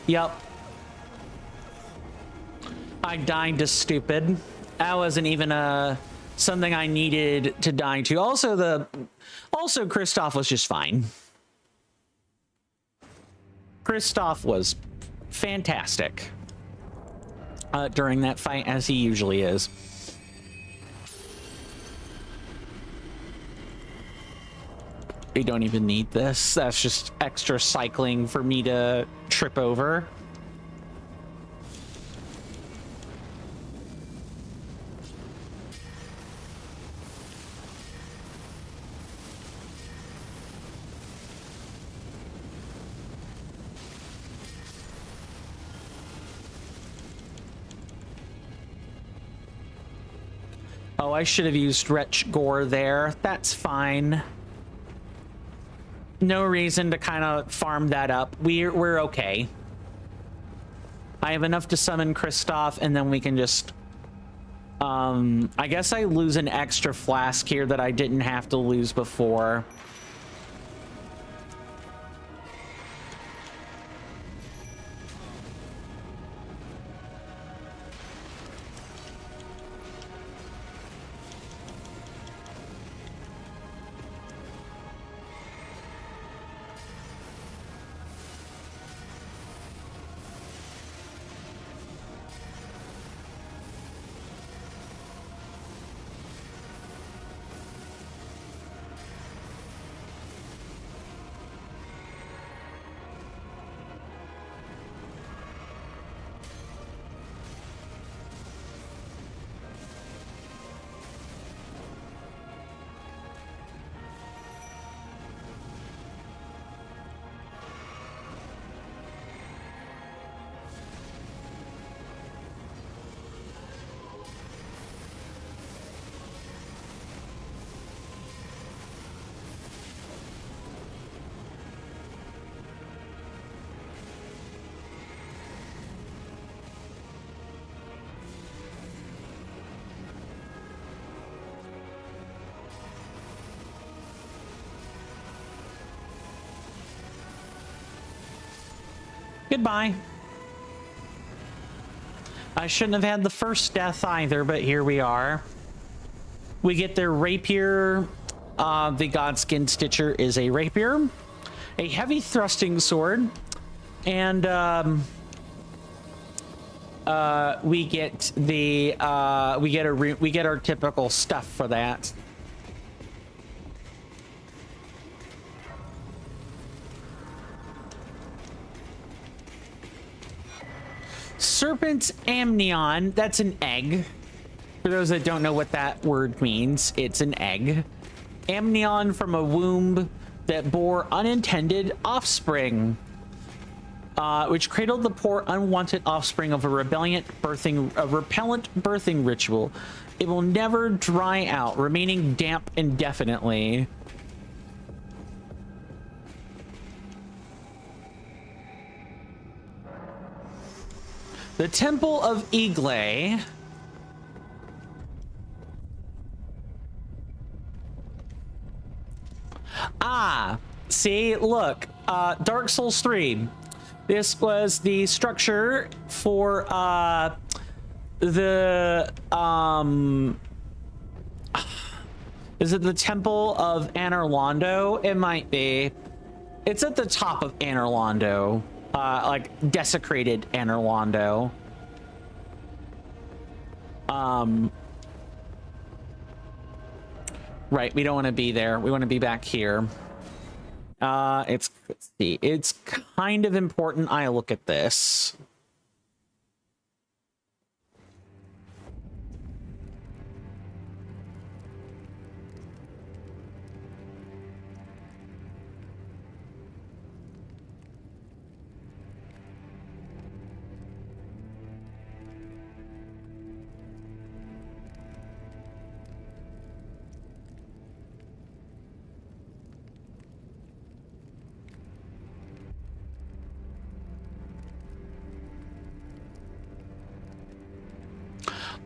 Yep. I died to stupid. That wasn't even something I needed to die to. Also, Kristoff was just fine. Kristoff was fantastic during that fight, as he usually is. We don't even need this. That's just extra cycling for me to trip over. Oh, I should have used Wretch Gore there. That's fine. No reason to kind of farm that up. We're okay. I have enough to summon Kristoff, and then we can just... I guess I lose an extra flask here that I didn't have to lose before. Goodbye. I shouldn't have had the first death either, but here we are. We get their rapier. The Godskin Stitcher is a rapier, a heavy thrusting sword, and we get our typical stuff for that. Serpent amnion, that's an egg. For those that don't know what that word means, it's an egg. Amnion from a womb that bore unintended offspring, which cradled the poor unwanted offspring of a repellent birthing ritual. It will never dry out, remaining damp indefinitely. The Temple of Igle. Ah, see, look, Dark Souls 3. This was the structure for the is it the Temple of Anor Londo? It might be. It's at the top of Anor Londo, like desecrated Anor Londo. Right, we don't want to be there. We want to be back here. Let's see. It's kind of important I look at this.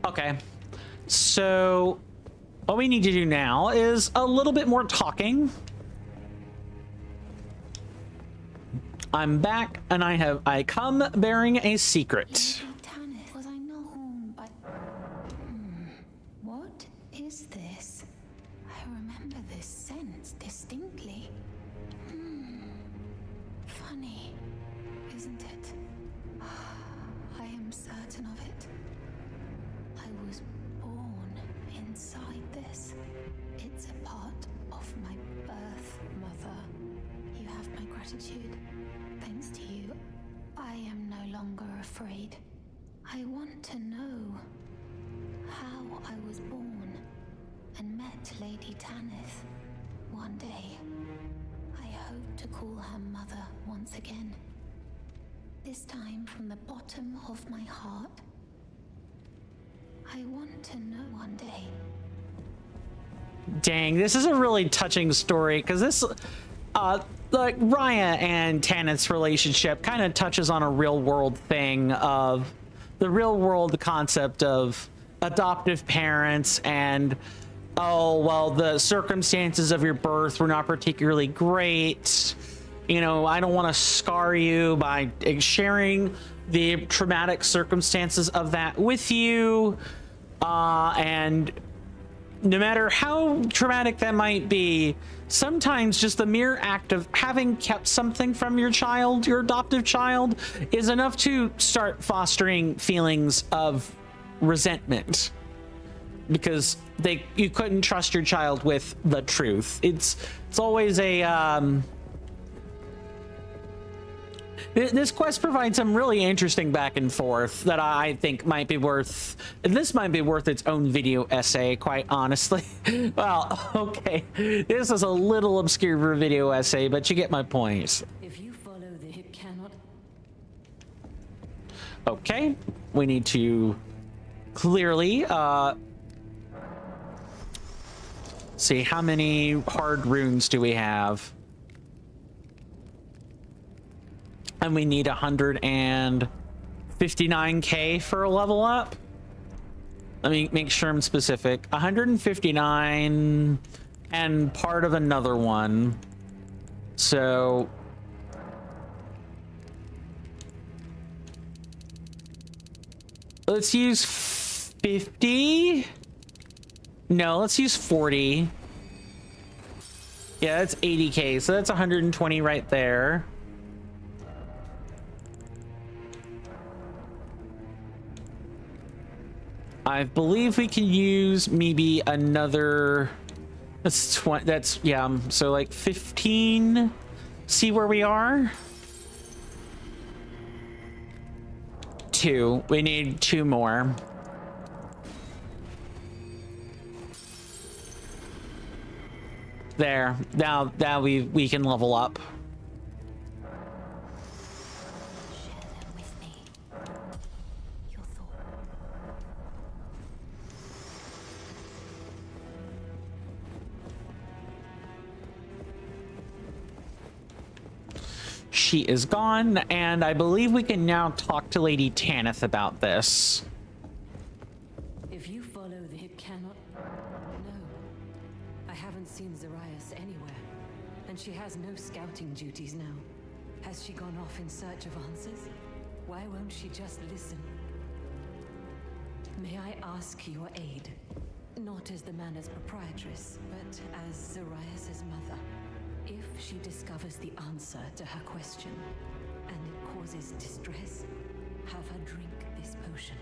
Okay, so what we need to do now is a little bit more talking. I'm back, and I come bearing a secret. Was I not home? But what is this? I remember this sense distinctly. Funny, isn't it? I am certain of it. I was born inside this. It's a part of my birth, Mother. You have my gratitude. Thanks to you, I am no longer afraid. I want to know how I was born and met Lady Tanith. One day, I hope to call her Mother once again. This time from the bottom of my heart. I want to know one day. Dang, this is a really touching story, because this, like, Raya and Tanith's relationship kind of touches on a real-world thing of the real-world concept of adoptive parents and, oh, well, the circumstances of your birth were not particularly great. You know, I don't want to scar you by sharing the traumatic circumstances of that with you. And no matter how traumatic that might be, sometimes just the mere act of having kept something from your child, your adoptive child, is enough to start fostering feelings of resentment, because you couldn't trust your child with the truth. It's always a this quest provides some really interesting back and forth that I think might be worth its own video essay, quite honestly. Well, okay, this is a little obscure for a video essay, but you get my point. If you follow the it cannot. Okay, we need to clearly see how many hard runes do we have. And we need 159k for a level up. Let me make sure I'm specific. 159 and part of another one. So Let's use 50. No, let's use 40. Yeah, that's 80k, so that's 120 right there. I believe we can use maybe another. That's 20. That's yeah. So like 15. See where we are. 2. We need 2 more. There. Now we can level up. Share them with me. Your thoughts. She is gone, and I believe we can now talk to Lady Tanith about this. If you follow the... It cannot... No. I haven't seen Zarias anywhere. And she has no scouting duties now. Has she gone off in search of answers? Why won't she just listen? May I ask your aid? Not as the manor's proprietress, but as Zarias' mother. If she discovers the answer to her question, and it causes distress, have her drink this potion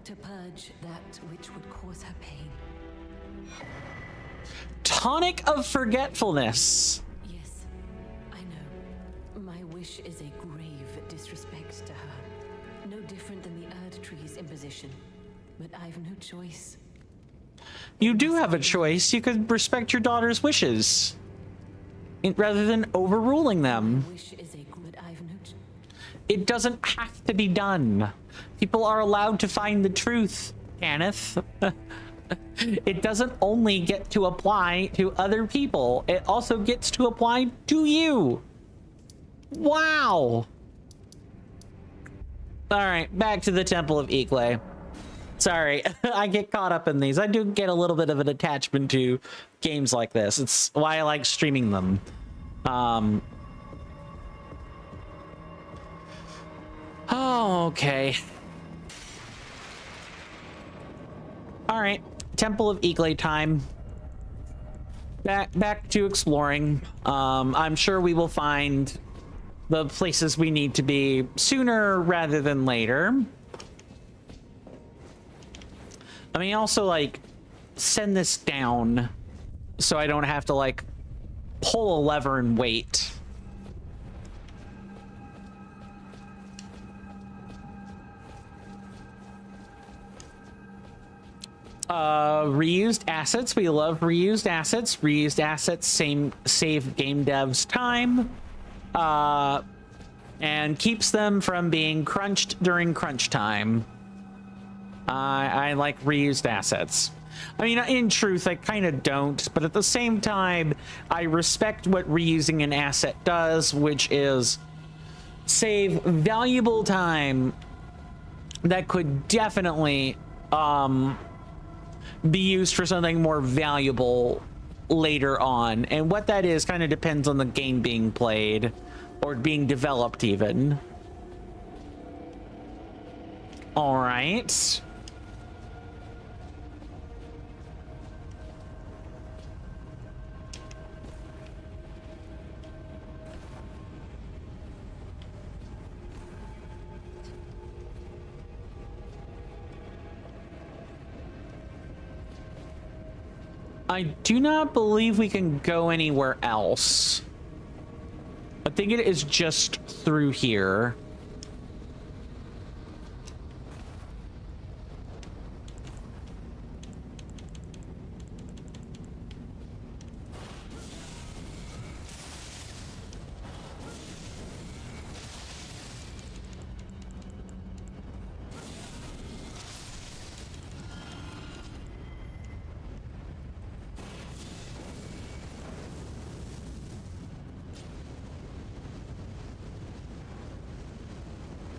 to purge that which would cause her pain. Tonic of Forgetfulness. Yes, I know. My wish is a grave disrespect to her. No different than the Erd Tree's imposition. But I've no choice. You do have a choice. You could respect your daughter's wishes rather than overruling them. Wish is a good. I've no. It doesn't have to be done. People are allowed to find the truth, Kenneth. It doesn't only get to apply to other people. It also gets to apply to you. Wow. All right, back to the Temple of Icle. Sorry, I get caught up in these. I do get a little bit of an attachment to games like this. It's why I like streaming them. Oh, okay. All right, Temple of Icle time. Back to exploring. I'm sure we will find the places we need to be sooner rather than later. I mean, also, like, send this down so I don't have to, like, pull a lever and wait. Reused assets. We love reused assets. Reused assets, save game devs time. And keeps them from being crunched during crunch time. I like reused assets. I mean, in truth, I kind of don't, but at the same time, I respect what reusing an asset does, which is save valuable time that could definitely be used for something more valuable later on. And what that is kind of depends on the game being played or being developed even. All right. I do not believe we can go anywhere else. I think it is just through here.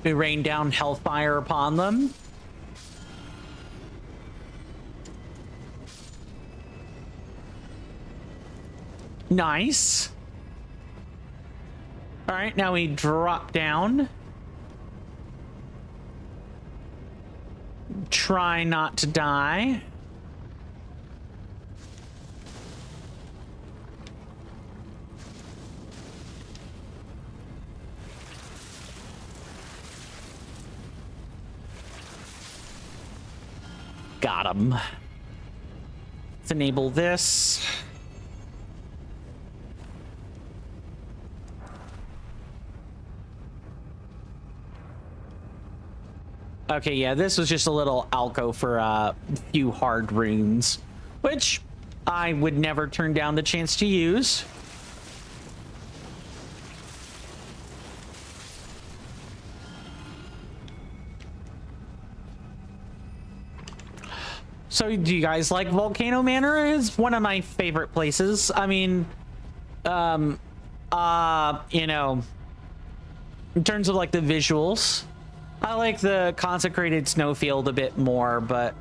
We rain down hellfire upon them. Nice. All right, now we drop down. try not to die. Got him. Let's enable this. Okay, yeah, this was just a little alcove for a few hard runes, which I would never turn down the chance to use. So do you guys like Volcano Manor? It's one of my favorite places. I mean, you know, in terms of like the visuals, I like the consecrated snowfield a bit more, but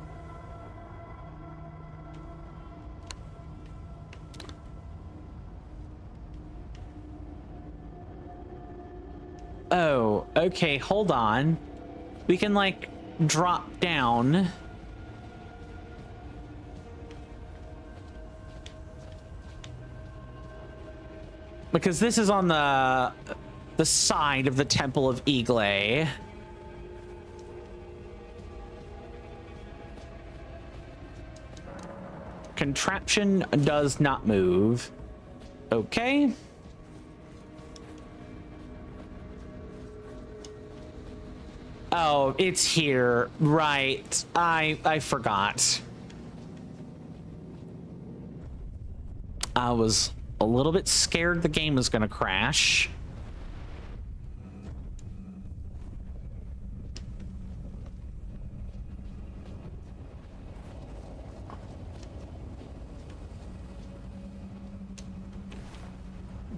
oh, okay, hold on. We can like drop down. Because this is on the side of the Temple of Igle. Contraption does not move. Okay. Oh, it's here. Right. I forgot. I was a little bit scared the game was gonna crash.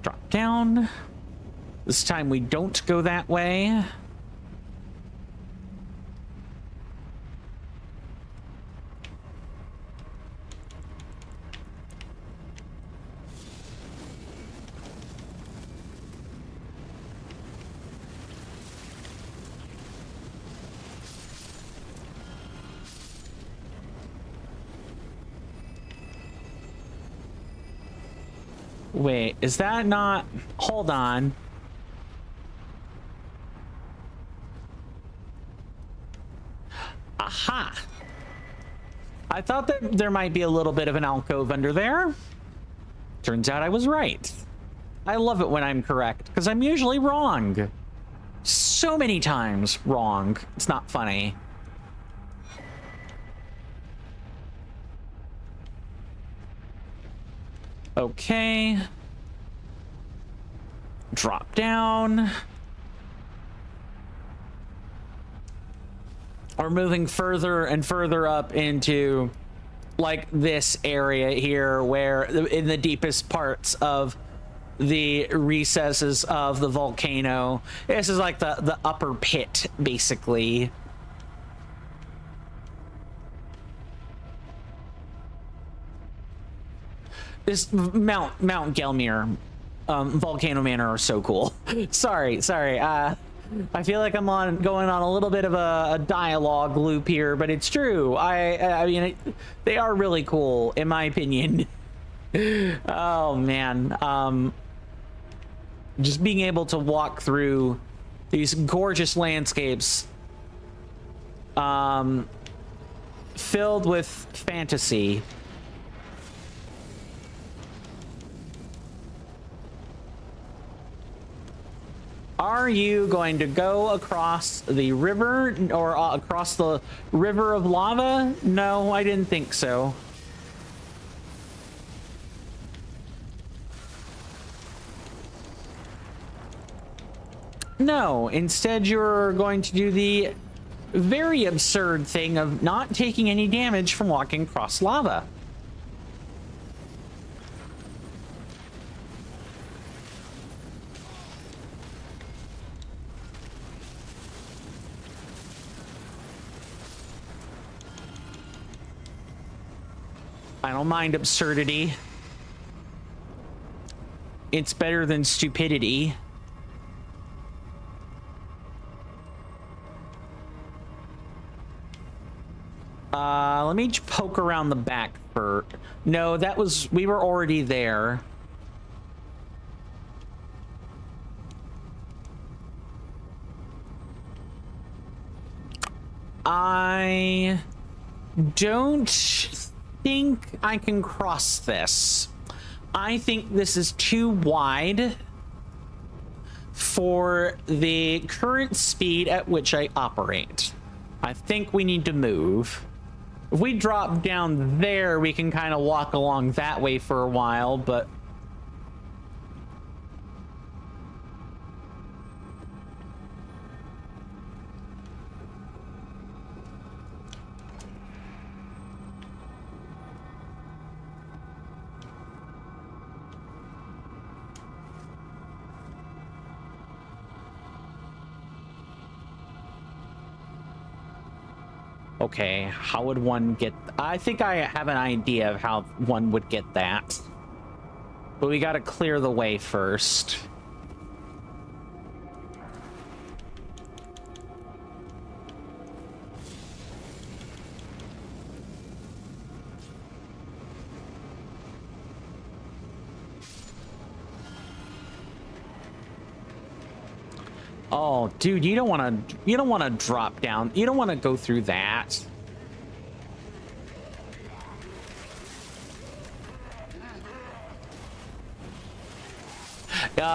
Drop down. This time we don't go that way. Wait, is that not... Hold on. Aha! I thought that there might be a little bit of an alcove under there. Turns out I was right. I love it when I'm correct, because I'm usually wrong. So many times wrong. It's not funny. Okay. Drop down. We're moving further and further up into like this area here where in the deepest parts of the recesses of the volcano. This is like the upper pit, basically. This Mount Gelmir, Volcano Manor are so cool. sorry. I feel like I'm going on a little bit of a dialogue loop here, but it's true. I mean, they are really cool, in my opinion. Oh man, just being able to walk through these gorgeous landscapes, filled with fantasy. Are you going to go across the river or across the river of lava? No, I didn't think so. No, instead you're going to do the very absurd thing of not taking any damage from walking across lava. I don't mind absurdity. It's better than stupidity. Let me poke around the back for... No, that was... We were already there. I don't think I can cross this. I think this is too wide for the current speed at which I operate. I think we need to move. If we drop down there, we can kind of walk along that way for a while, but... Okay, how would one get... I think I have an idea of how one would get that. But we gotta clear the way first. Oh, dude, you don't want to drop down. You don't want to go through that.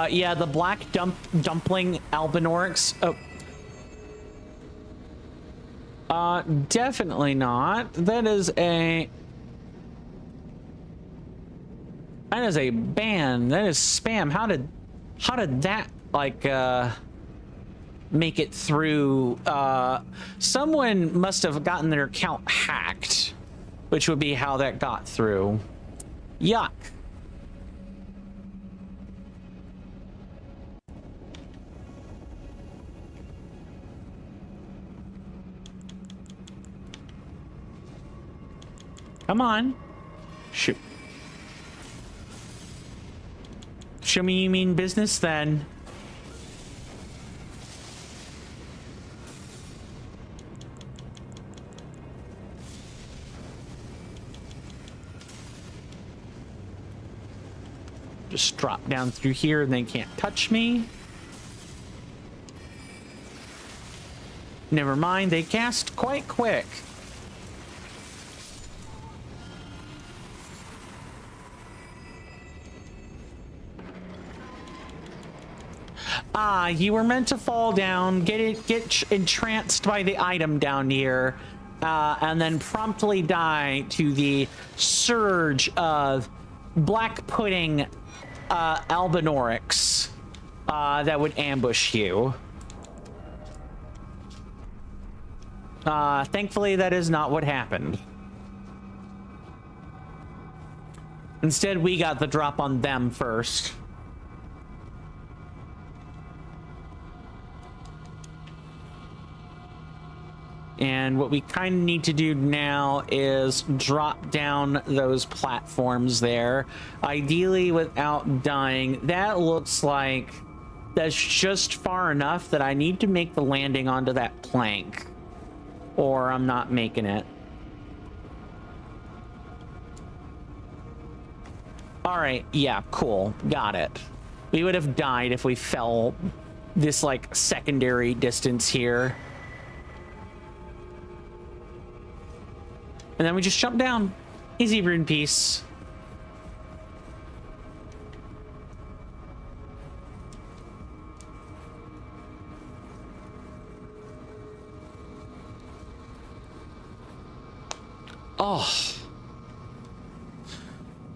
Yeah, the black dumpling albinorix. Oh. Definitely not. That is a ban. That is spam. How did that, like, make it through? Someone must have gotten their account hacked, which would be how that got through. Yuck. Come on. Shoot. Show me you mean business then. Just drop down through here and they can't touch me. Never mind, they cast quite quick. Ah, you were meant to fall down, get entranced by the item down here, and then promptly die to the surge of black pudding albinorix that would ambush you. Thankfully, that is not what happened. Instead, we got the drop on them first. And what we kind of need to do now is drop down those platforms there, ideally without dying. That looks like that's just far enough that I need to make the landing onto that plank, or I'm not making it. All right, yeah, cool, got it. We would have died if we fell this like secondary distance here. And then we just jump down. Easy rune piece. Oh.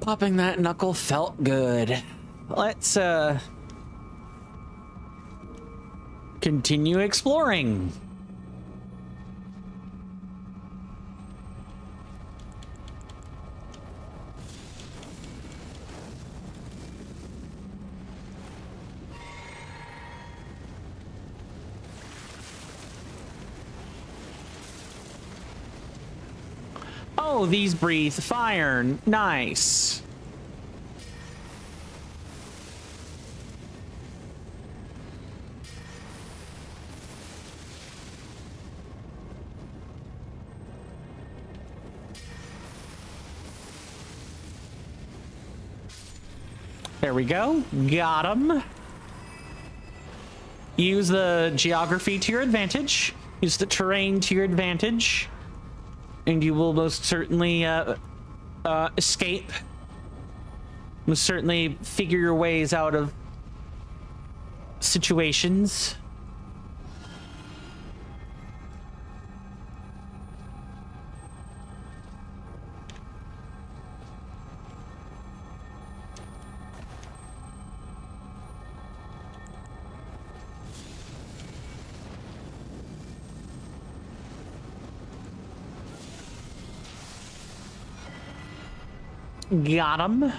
Popping that knuckle felt good. Let's continue exploring. Oh, these breathe fire. Nice. There we go. Got him. Use the geography to your advantage. Use the terrain to your advantage. And you will most certainly escape. Most certainly figure your ways out of situations. Got him.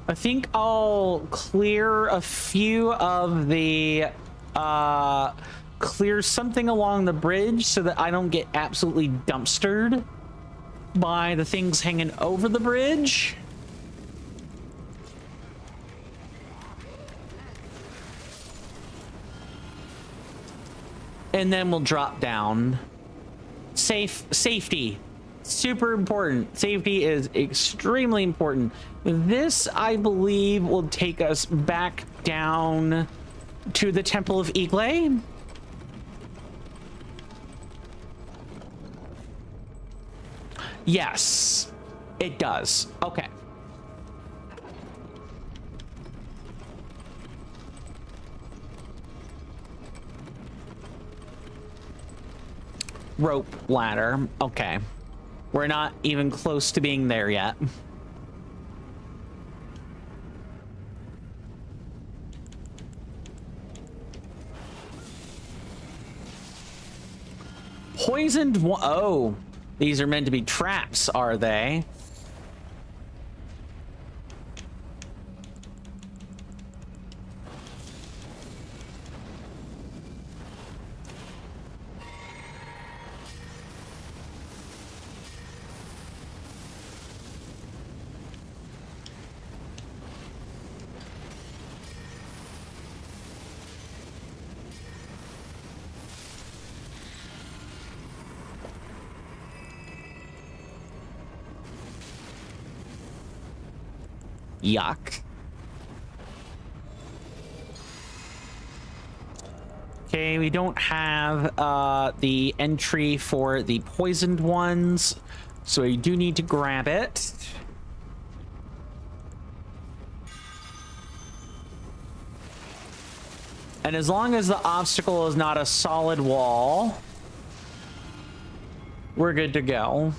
I think I'll clear a few of the clear something along the bridge so that I don't get absolutely dumpstered by the things hanging over the bridge. And then we'll drop down. Safety. Super important. Safety is extremely important. This, I believe, will take us back down to the Temple of Igle. Yes, it does. Okay. Rope ladder. Okay. We're not even close to being there yet. Poisoned one. Oh, these are meant to be traps, are they? Yuck. Okay, we don't have the entry for the poisoned ones, so we do need to grab it. And as long as the obstacle is not a solid wall, we're good to go.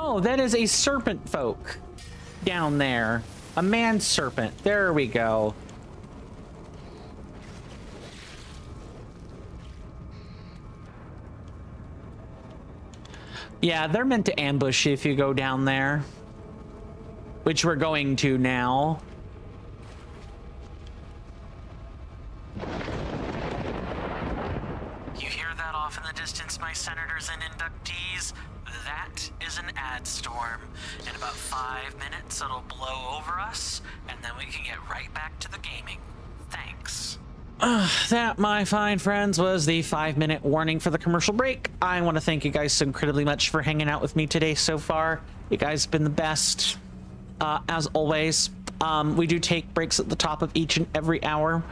Oh, that is a serpent folk down there. A man serpent. There we go. Yeah, they're meant to ambush if you go down there. Which we're going to now. You hear that off in the distance, my senators and inductees? That is an ad storm. In about 5 minutes, it'll blow over us, and then we can get right back to the gaming. Thanks. That, my fine friends, was the 5-minute warning for the commercial break. I want to thank you guys so incredibly much for hanging out with me today so far. You guys have been the best, as always. We do take breaks at the top of each and every hour.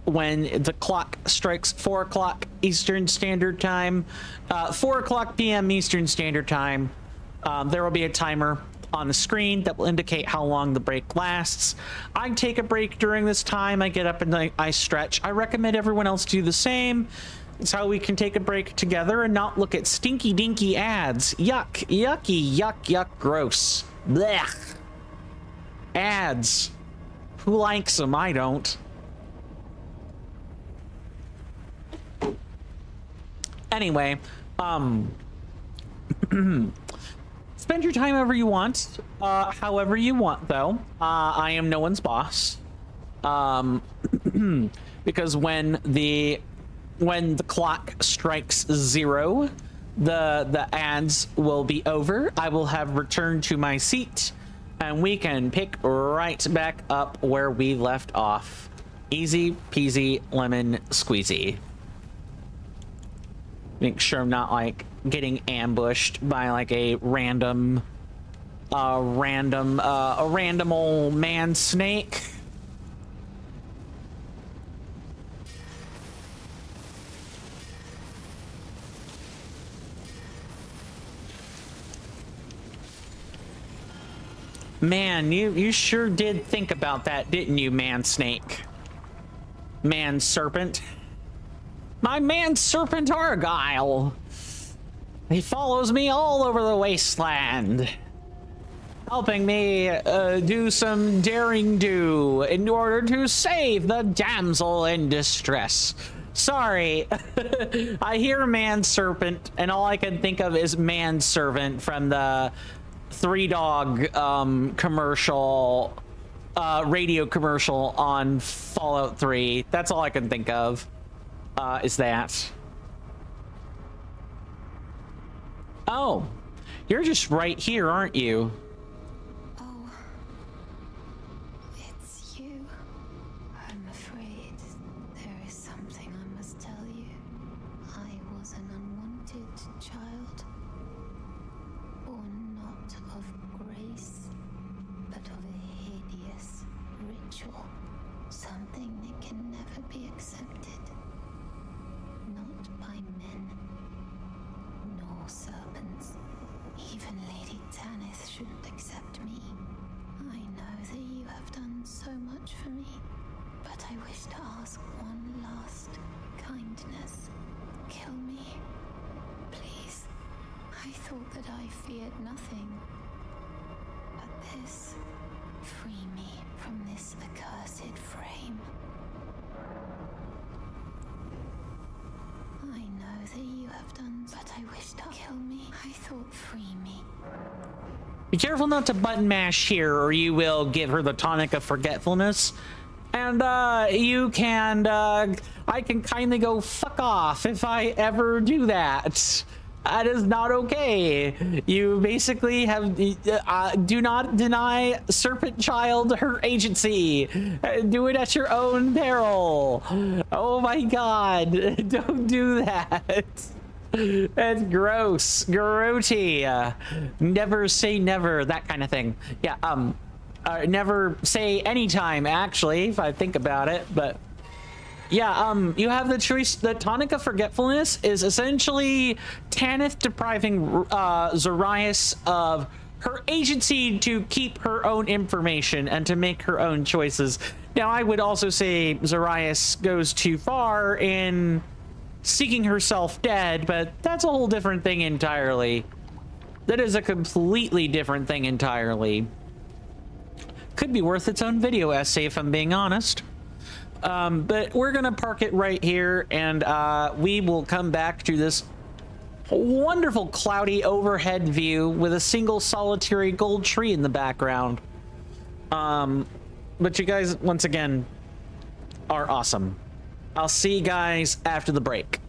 When the clock strikes 4 o'clock Eastern Standard Time, 4 o'clock p.m. Eastern Standard Time, there will be a timer on the screen that will indicate how long the break lasts. I take a break during this time. I get up and I stretch. I recommend everyone else do the same. It's how we can take a break together and not look at stinky dinky ads. Yuck, yucky, yuck, yuck, gross. Blech. Ads. Who likes them? I don't. Anyway, spend your time however you want, however you want, though. I am no one's boss. Because when the clock strikes 0, the ads will be over. I will have returned to my seat, and we can pick right back up where we left off. Easy peasy lemon squeezy. Make sure I'm not like getting ambushed by like a random old man snake. Man, you sure did think about that, didn't you, man snake? Man serpent. My man serpent Argyle. He follows me all over the wasteland, helping me do some daring do in order to save the damsel in distress. Sorry, I hear man serpent, and all I can think of is man servant from the Three Dog commercial, radio commercial on Fallout 3. That's all I can think of, is that. Oh, you're just right here, aren't you? Oh, it's you. I'm afraid there is something I must tell you. I was an unwanted child, born not of grace, but of a hideous ritual, something that can never be accepted. Not by men, nor serpents. Even Lady Tanith shouldn't accept me. I know that you have done so much for me, but I wish to ask one last kindness. Kill me, please. I thought that I feared nothing, but this, free me from this accursed frame. I know that you have done, but I wish to kill me. I thought free me. Be careful not to button mash here, or you will give her the tonic of forgetfulness. And you can, I can kindly go fuck off if I ever do that. That is not okay. You basically have, do not deny Serpent Child her agency. Do it at your own peril. Oh my God, don't do that. That's gross, grody. Never say never, that kind of thing. Yeah, never say anytime, actually, if I think about it, but yeah, you have the choice. The tonic of forgetfulness is essentially Tanith depriving Zarias of her agency to keep her own information and to make her own choices. Now, I would also say Zarias goes too far in seeking herself dead, but that's a whole different thing entirely. That is a completely different thing entirely. Could be worth its own video essay, if I'm being honest. But we're gonna park it right here, and we will come back to this wonderful cloudy overhead view with a single solitary gold tree in the background. But you guys, once again, are awesome. I'll see you guys after the break.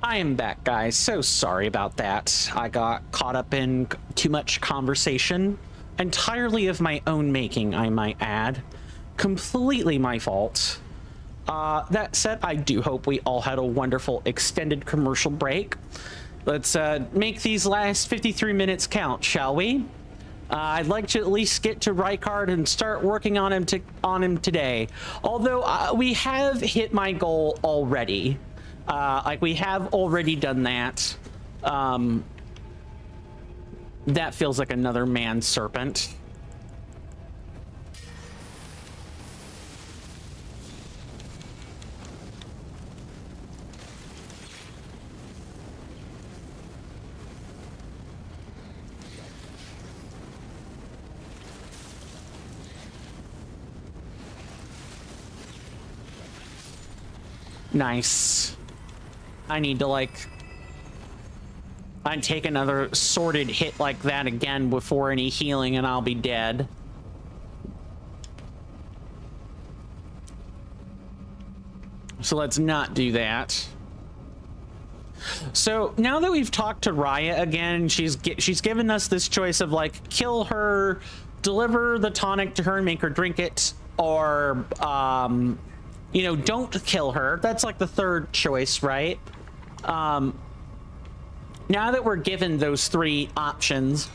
I am back, guys. So sorry about that. I got caught up in too much conversation. Entirely of my own making, I might add. Completely my fault. That said, I do hope we all had a wonderful extended commercial break. Let's make these last 53 minutes count, shall we? I'd like to at least get to Rykard and start working on him today. Although we have hit my goal already. Like we have already done that. That feels like another man serpent. Nice. I need to like I'd take another sorted hit like that again before any healing and I'll be dead. So let's not do that. So now that we've talked to Raya again, she's given us this choice of like kill her, deliver the tonic to her and make her drink it, or you know, don't kill her. That's like the third choice, right? Now that we're given those three options,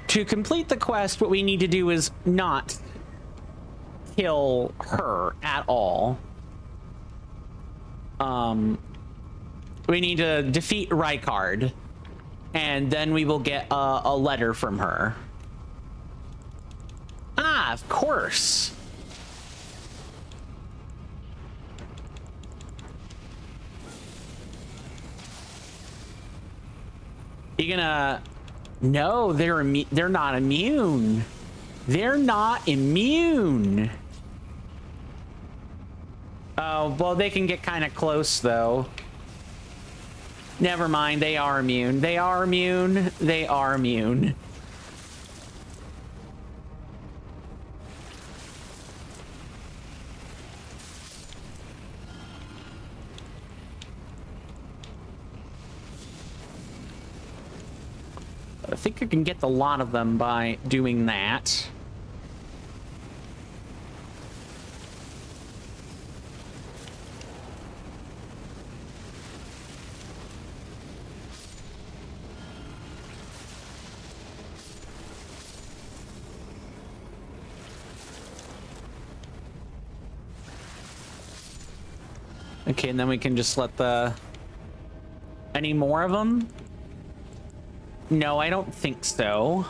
to complete the quest, what we need to do is not kill her at all. We need to defeat Rykard, and then we will get a letter from her. Ah, of course. You gonna... No, they're not immune. They're not immune. Oh, well, they can get kind of close, though. Never mind, they are immune. They are immune. They are immune. I think I can get the lot of them by doing that. Okay, and then we can just let the... Any more of them? No, I don't think so.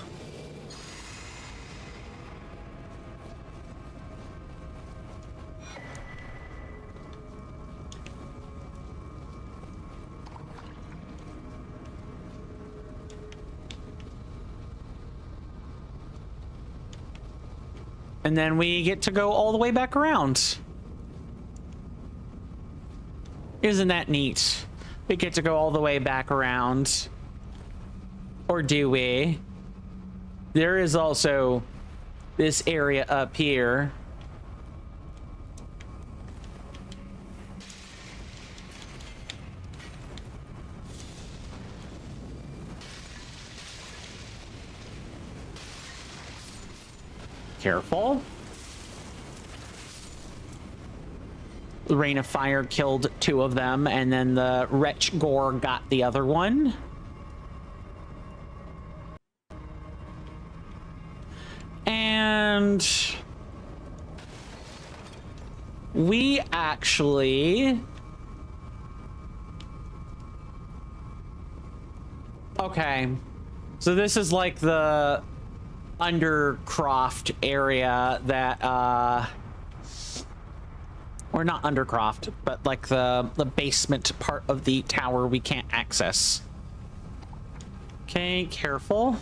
And then we get to go all the way back around. Isn't that neat? We get to go all the way back around. Or do we? There is also this area up here. Careful. The Rain of Fire killed 2 of them, and then the Wretch Gore got the other one. And we actually... Okay. So this is like the Undercroft area that, or not Undercroft, but like the basement part of the tower we can't access. Okay, careful.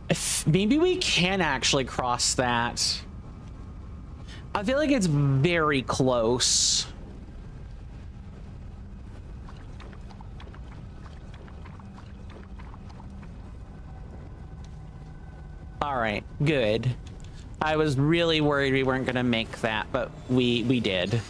If maybe we can actually cross that. I feel like it's very close. All right, good. I was really worried we weren't going to make that, but we did.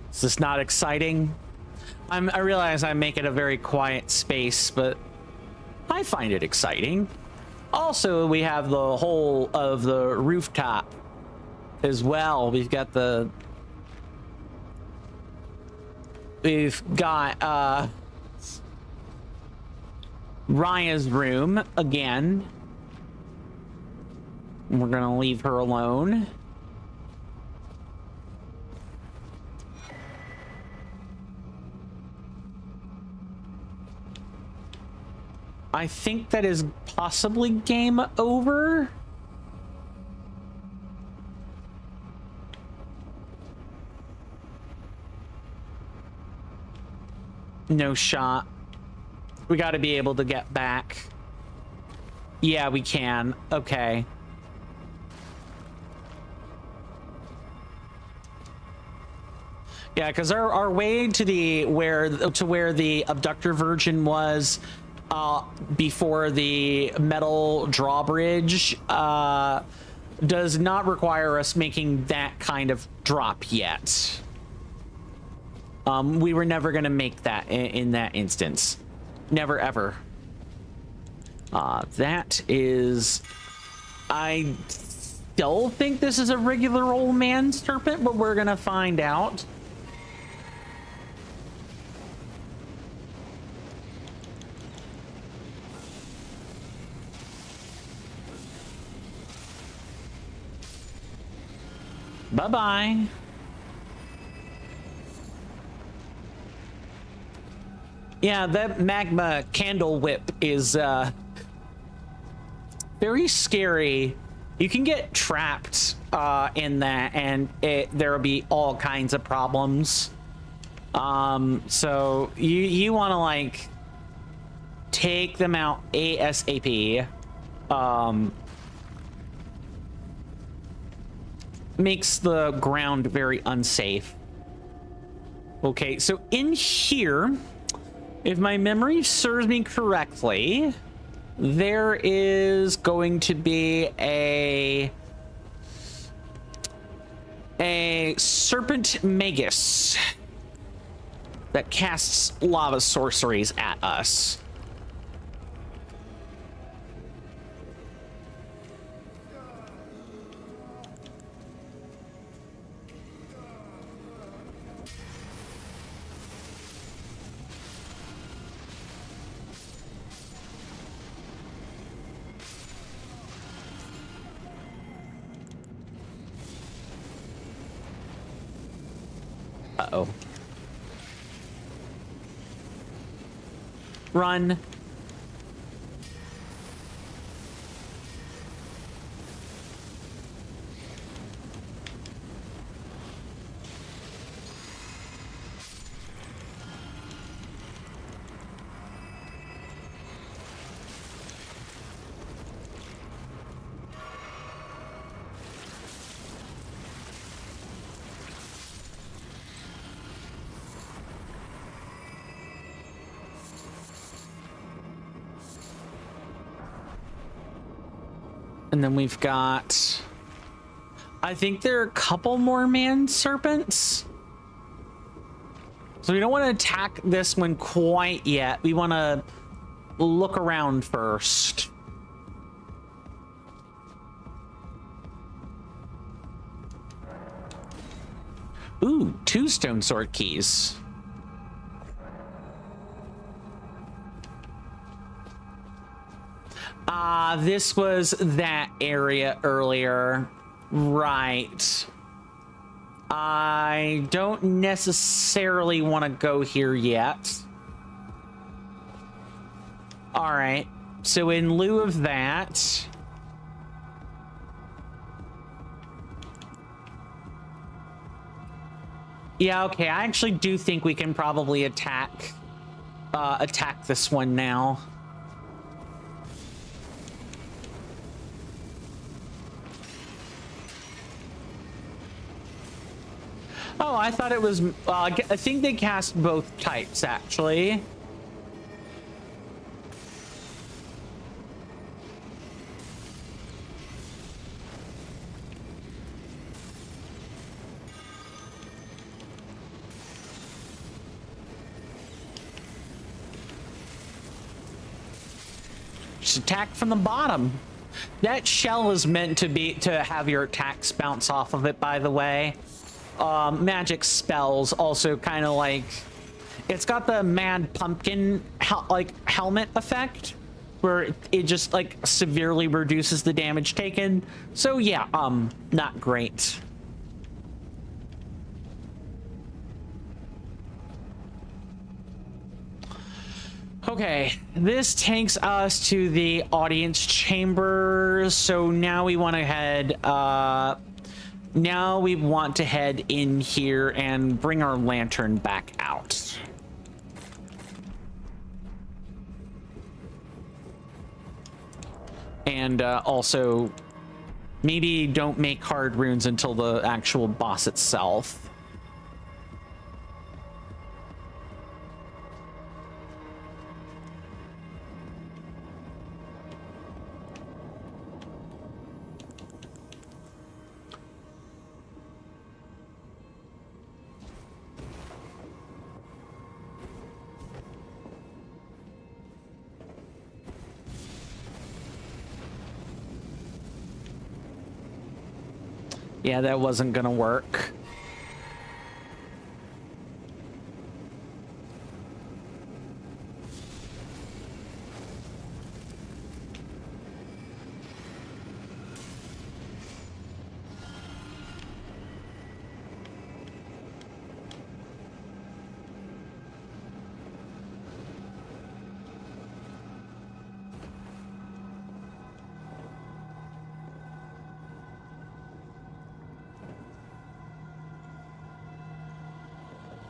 Is this not exciting? I realize I make it a very quiet space, but I find it exciting. Also, we have the whole of the rooftop as well. We've got Raya's room again. We're gonna leave her alone. I think that is possibly game over. No shot. We got to be able to get back. Yeah, we can. Okay. Yeah, because our way to where the abductor virgin was before the metal drawbridge does not require us making that kind of drop yet. We were never going to make that in that instance. Never, ever. That is... I still think this is a regular old man serpent, but we're going to find out. Bye-bye. Yeah, that magma candle whip is very scary. You can get trapped in that, and there'll be all kinds of problems. So you want to like take them out ASAP. Makes the ground very unsafe. Okay, so in here, if my memory serves me correctly, there is going to be a serpent magus that casts lava sorceries at us. Uh-oh. Run. And then we've got, I think there are a couple more man serpents. So we don't want to attack this one quite yet. We want to look around first. Ooh, 2 stone sword keys. This was that area earlier. Right. I don't necessarily want to go here yet. All right. So in lieu of that, Yeah, okay, I actually do think we can probably attack this one now. Oh, I thought it was, I think they cast both types, actually. Just attack from the bottom. That shell is meant to have your attacks bounce off of it, by the way. Magic spells also kind of like, it's got the Mad Pumpkin helmet effect where it just like severely reduces the damage taken. So yeah, not great. Okay, this takes us to the audience chamber. So now we want to head, now we want to head in here and bring our lantern back out. And also, maybe don't make hard runes until the actual boss itself. Yeah, that wasn't gonna work.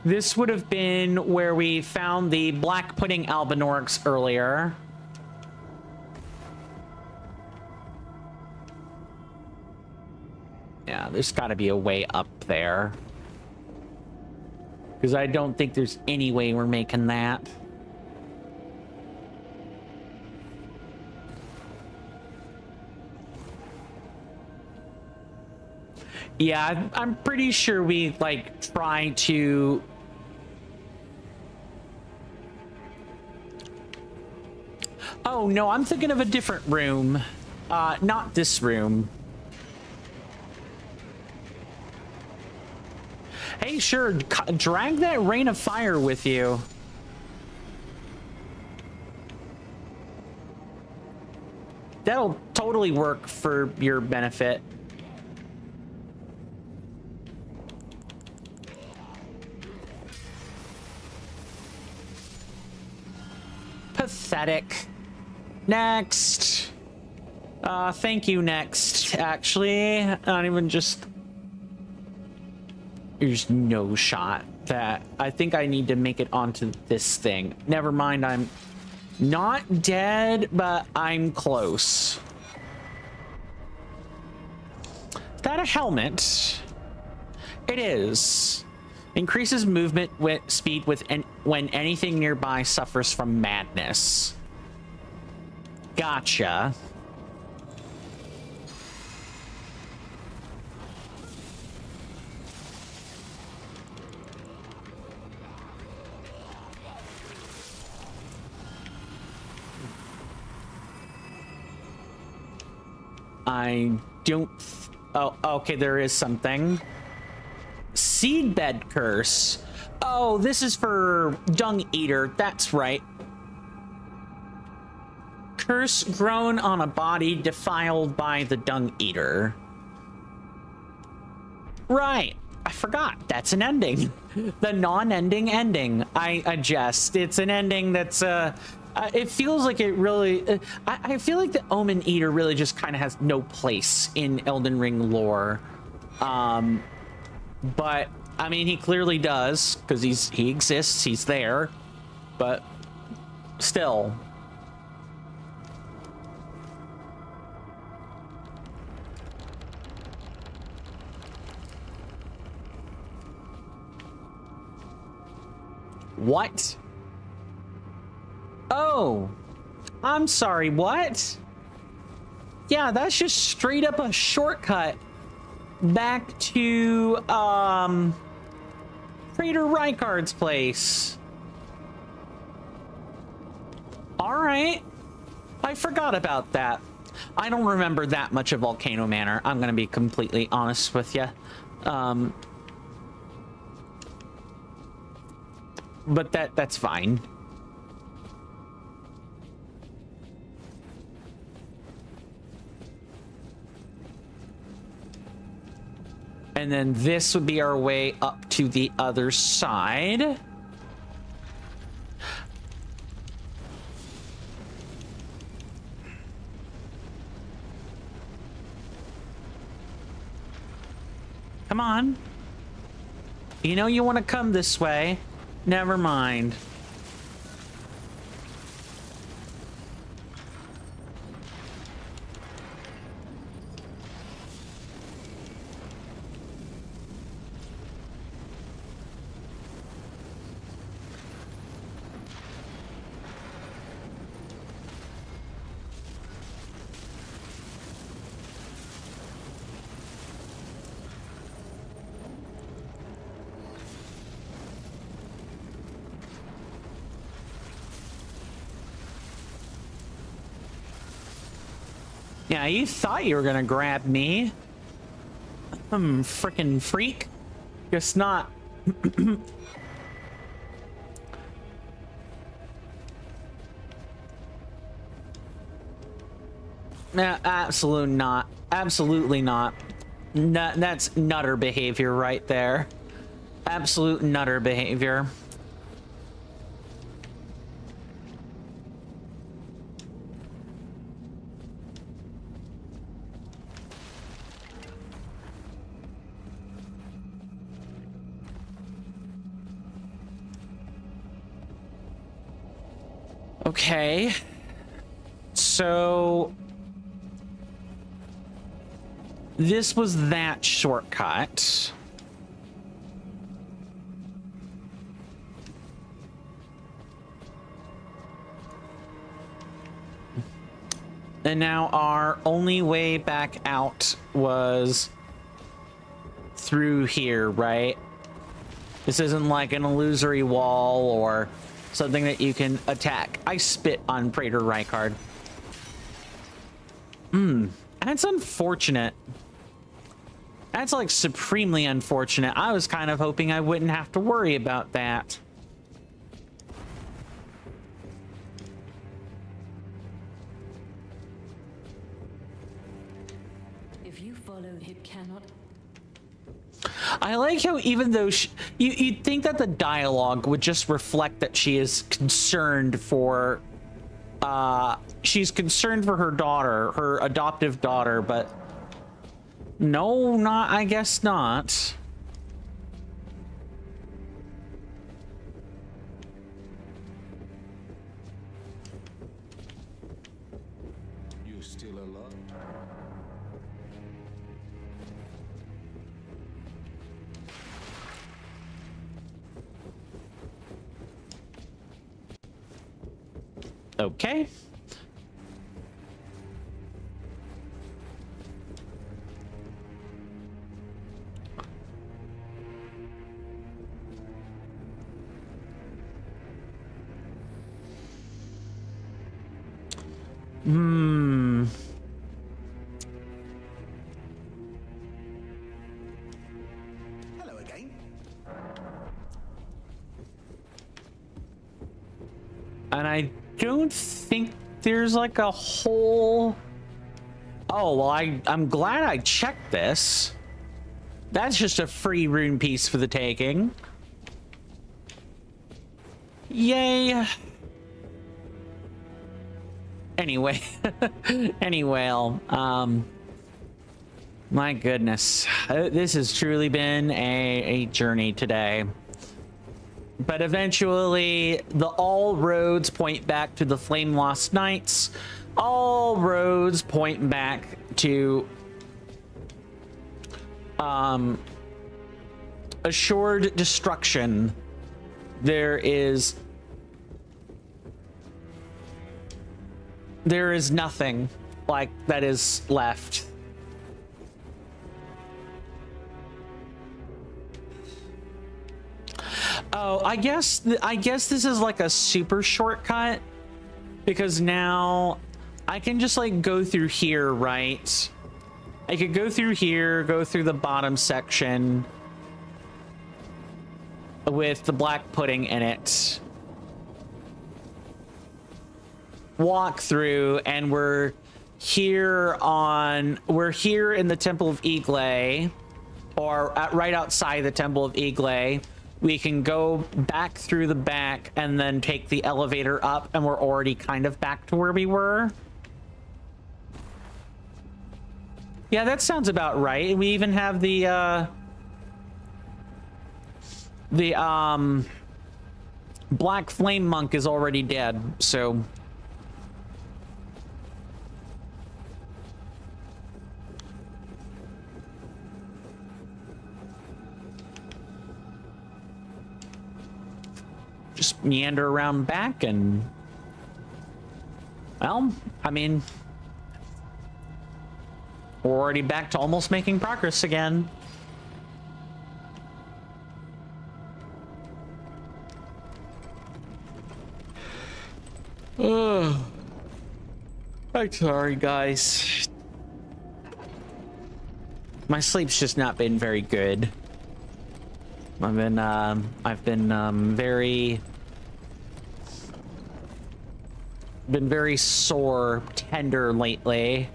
This would have been where we found the black pudding albinorix earlier. Yeah, there's got to be a way up there. Because I don't think there's any way we're making that. Yeah, I'm pretty sure we like try to. Oh no, I'm thinking of a different room. Not this room. Hey, sure, drag that rain of fire with you. That'll totally work for your benefit. Pathetic. Next. Thank you, next. Actually, not even just... There's no shot that... I think I need to make it onto this thing. Never mind, I'm not dead, but I'm close. Is that a helmet? It is. Increases movement speed when anything nearby suffers from madness. Gotcha. I don't... Oh, okay, there is something. Seedbed curse. Oh, this is for Dung Eater. That's right. Curse grown on a body defiled by the Dung Eater. Right. I forgot. That's an ending. The non-ending ending. I jest. It's an ending that's... it feels like it really... I feel like the Omen Eater really just kind of has no place in Elden Ring lore. But I mean, he clearly does, because he exists, he's there, but still. What? Oh, I'm sorry, what? Yeah, that's just straight up a shortcut back to, Praetor Rykard's place. All right. I forgot about that. I don't remember that much of Volcano Manor. I'm going to be completely honest with you. But that's fine. And then this would be our way up to the other side. Come on. You know you want to come this way. Never mind. Yeah, you thought you were gonna grab me. Frickin' freak. Guess not. Nah, absolutely not. Absolutely not. That's nutter behavior right there. Absolute nutter behavior. Okay, so this was that shortcut. And now our only way back out was through here, right? This isn't like an illusory wall or something that you can attack. I spit on Praetor Rykard. That's unfortunate. That's like supremely unfortunate. I was kind of hoping I wouldn't have to worry about that. If you followed, it cannot. I like how even though you'd think that the dialogue would just reflect that she is concerned for she's concerned for her daughter, her adoptive daughter, but no, not, I guess not. You still alive? Okay. Hello again. And I don't think there's like a whole... Oh, well, I'm glad I checked this. That's just a free rune piece for the taking. Yay. Anyway, anyway, My goodness. This has truly been a journey today. But eventually, all roads point back to the Flame Lost Knights. All roads point back to assured destruction. There is nothing like that is left. Oh, I guess this is like a super shortcut, because now I can just like go through here, right? I could go through here, go through the bottom section with the black pudding in it, walk through, and we're here in the Temple of Igle, or right outside the Temple of Igle. We can go back through the back and then take the elevator up, and we're already kind of back to where we were. Yeah, that sounds about right. We even have the Black Flame Monk is already dead, so... just meander around back and... well, I mean... we're already back to almost making progress again. Oh, I'm sorry, guys. My sleep's just not been very good. I've been very sore, tender lately.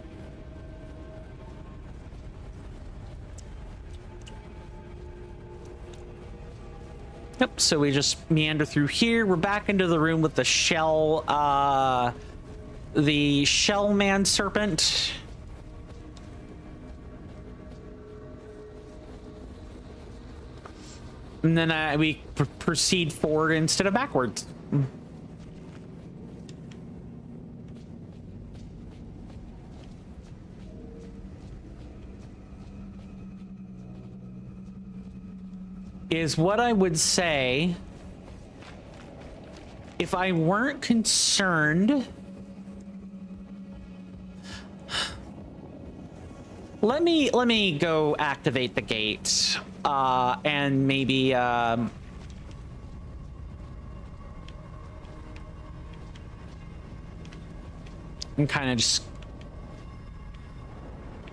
Yep, so we just meander through here. We're back into the room with the shell man serpent. And then we proceed forward instead of backwards. Is what I would say if I weren't concerned. Let me go activate the gate, and maybe and kind of just,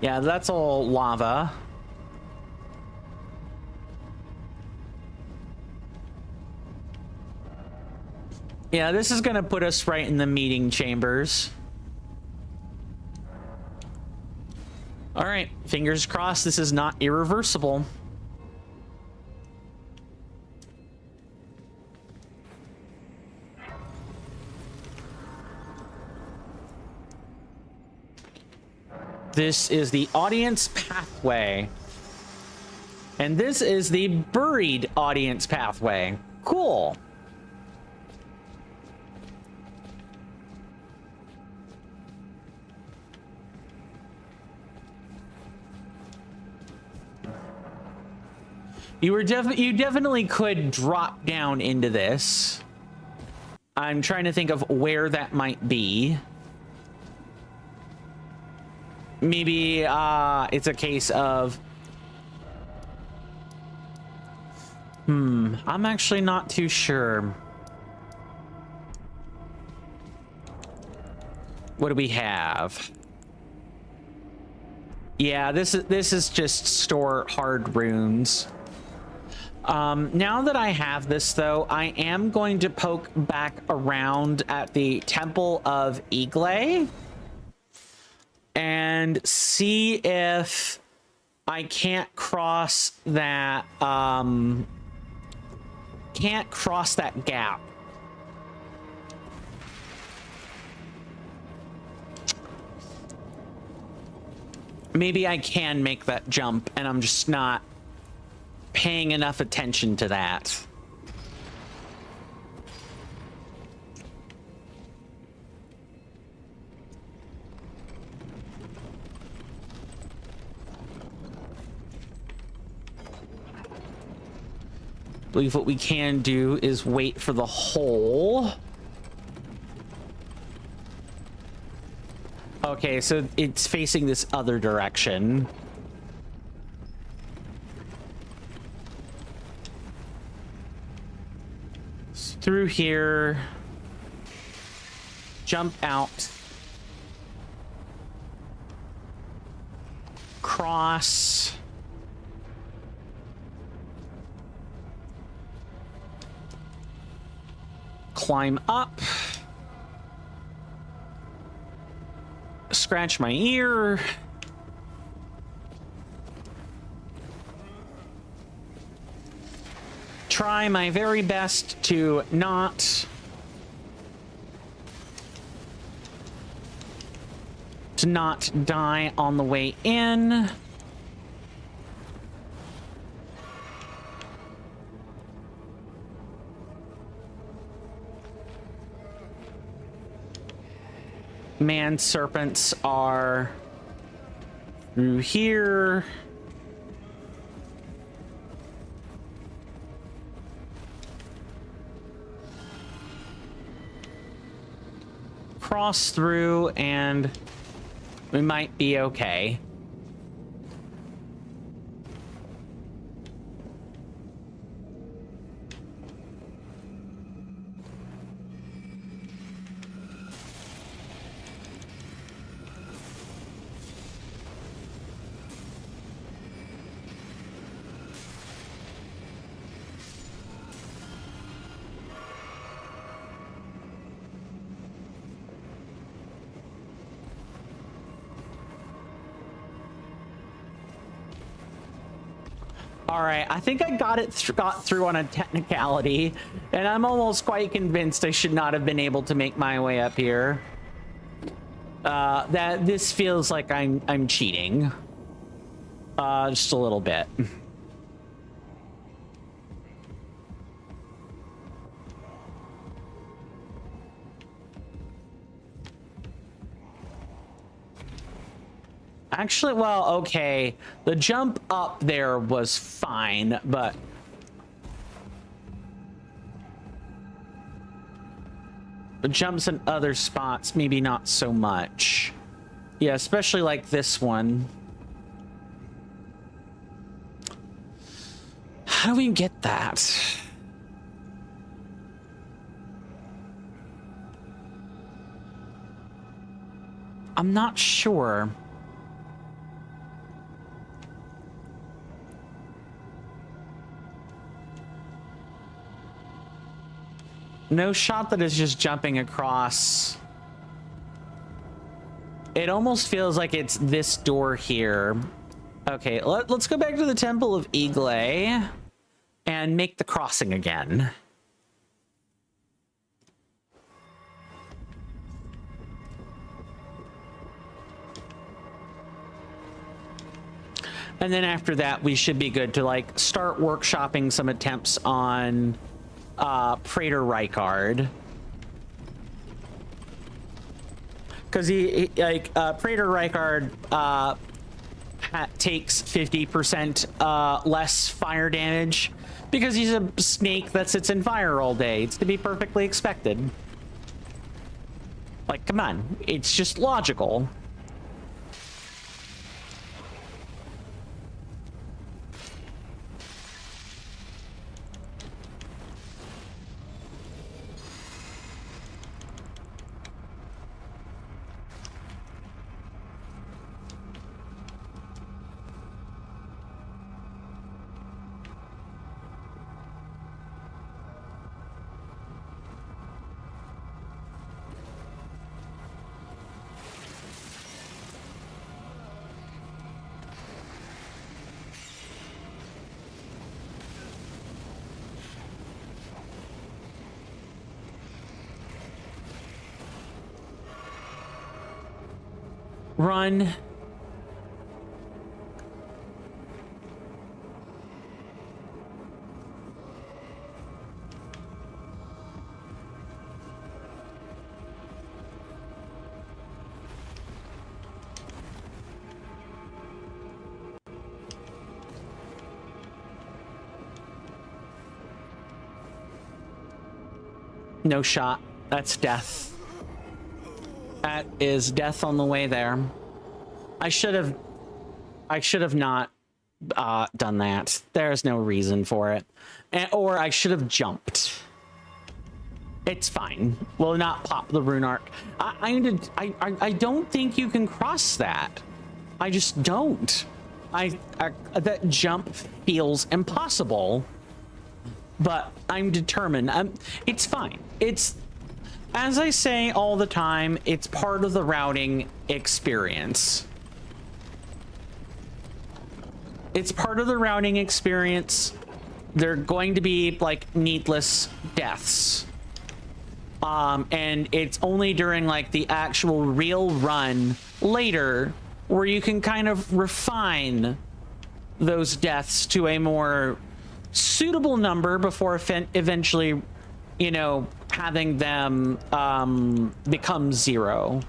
yeah, that's all lava. Yeah, this is gonna put us right in the meeting chambers. All right, fingers crossed this is not irreversible. This is the audience pathway. And this is the buried audience pathway. Cool. You definitely could drop down into this. I'm trying to think of where that might be. Maybe it's a case of... I'm actually not too sure. What do we have? Yeah, this is just store hard runes. Now that I have this, though, I am going to poke back around at the Temple of Igle and see if I can't cross that, gap. Maybe I can make that jump, and I'm just not paying enough attention to that. I believe what we can do is wait for the hole. Okay, so it's facing this other direction. It's through here. Jump out. Cross. Climb up. Scratch my ear. Try my very best to not die on the way in. Man serpents are through here. Cross through and we might be okay. All right, I think I got through on a technicality, and I'm almost quite convinced I should not have been able to make my way up here. That this feels like I'm cheating. Just a little bit. Actually, well, okay. The jump up there was fine, but the jumps in other spots, maybe not so much. Yeah, especially like this one. How do we get that? I'm not sure. No shot that is just jumping across. It almost feels like it's this door here. Okay, let's go back to the Temple of Igle and make the crossing again. And then after that, we should be good to like start workshopping some attempts on Praetor Rykard, because he Praetor Rykard takes 50% less fire damage because he's a snake that sits in fire all day. It's to be perfectly expected. Like, come on, it's just logical. Run. No shot. That's death. That is death on the way there. I should have not done that. There's no reason for it. Or I should have jumped. It's fine. We'll not pop the rune arc. I don't think you can cross that. I just don't. That jump feels impossible. But I'm determined. It's fine. It's, as I say all the time, it's part of the routing experience. It's part of the routing experience. They're going to be like needless deaths. And it's only during like the actual real run later where you can kind of refine those deaths to a more suitable number before eventually, you know, having them become 0.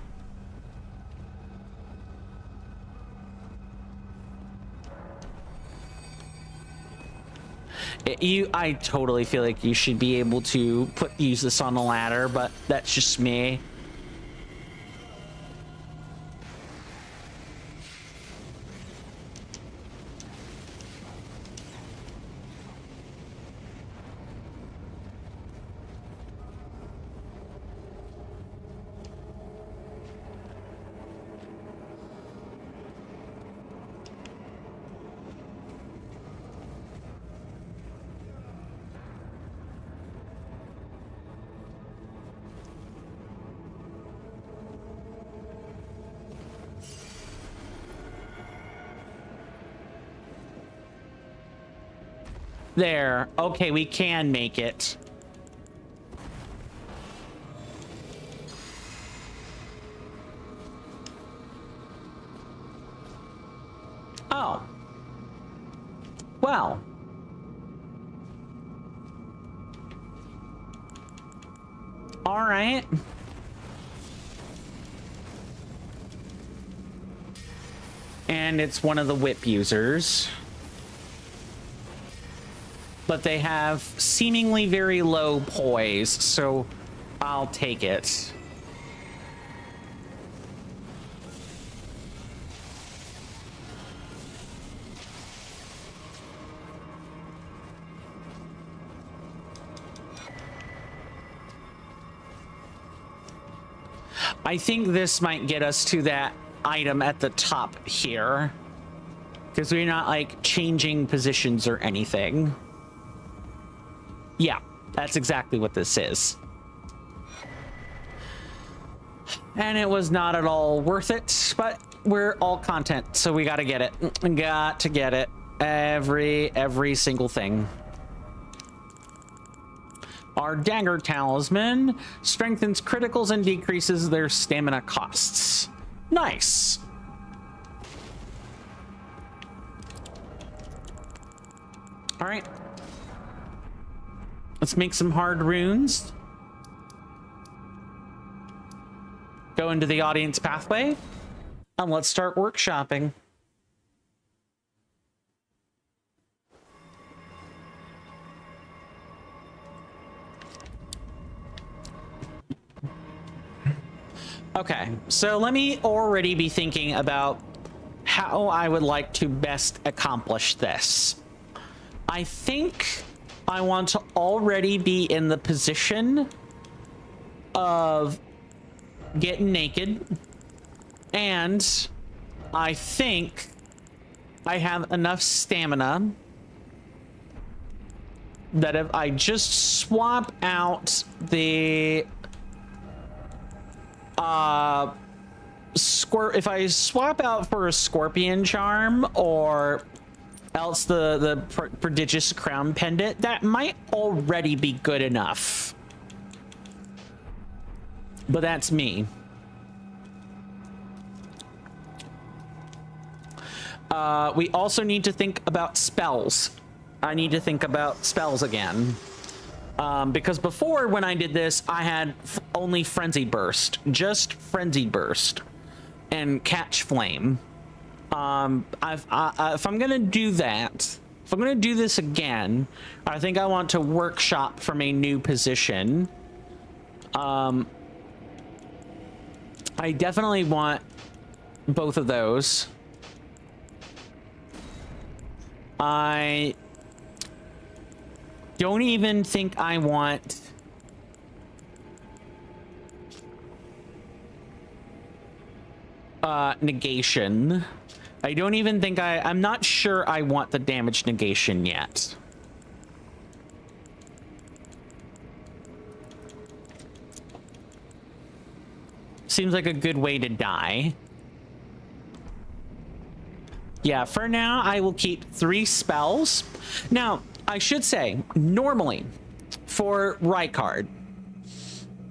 I totally feel like you should be able to use this on a ladder, but that's just me. There. Okay, we can make it. Oh. Well. All right. And it's one of the whip users. But they have seemingly very low poise, so I'll take it. I think this might get us to that item at the top here, because we're not like changing positions or anything. Yeah, that's exactly what this is. And it was not at all worth it, but we're all content, so we gotta get it. Got to get it. Every single thing. Our dagger talisman strengthens criticals and decreases their stamina costs. Nice. All right. Let's make some hard runes. Go into the audience pathway, and let's start workshopping. Okay, so let me already be thinking about how I would like to best accomplish this. I think I want to already be in the position of getting naked, and I think I have enough stamina that if I just swap out the if I swap out for a scorpion charm or else the prodigious crown pendant, that might already be good enough. But that's me. We also need to think about spells. I need to think about spells again. Because before, when I did this, I had only Frenzied Burst. Just Frenzied Burst. And Catch Flame. If I'm gonna do that, if I'm gonna do this again, I think I want to workshop from a new position I definitely want both of those. I don't even think I want negation. I don't even think I'm not sure I want the damage negation yet. Seems like a good way to die. Yeah, for now, I will keep 3 spells. Now, I should say, normally, for Rykard,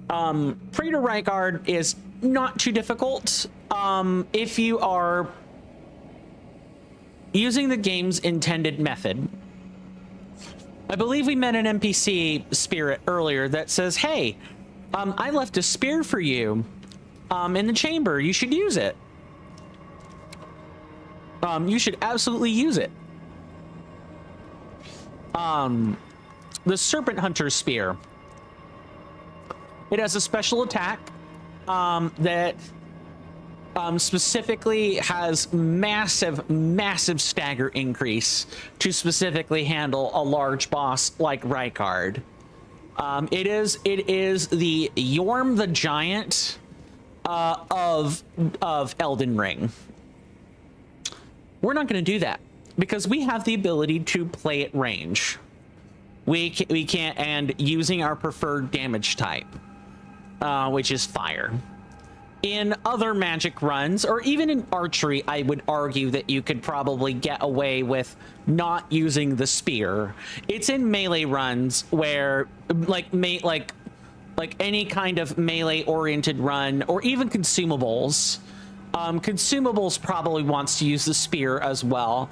Praetor Rykard is not too difficult. If you are using the game's intended method. I believe we met an NPC spirit earlier that says, hey, I left a spear for you in the chamber. You should use it. You should absolutely use it. The Serpent Hunter's Spear. It has a special attack that specifically has massive stagger increase to specifically handle a large boss like Rykard. It is the Yorm the Giant of Elden Ring. We're not going to do that because we have the ability to play at range. We can't, and using our preferred damage type, which is fire. In other magic runs, or even in archery, I would argue that you could probably get away with not using the spear. It's in melee runs where, like any kind of melee-oriented run, or even consumables. Consumables probably wants to use the spear as well.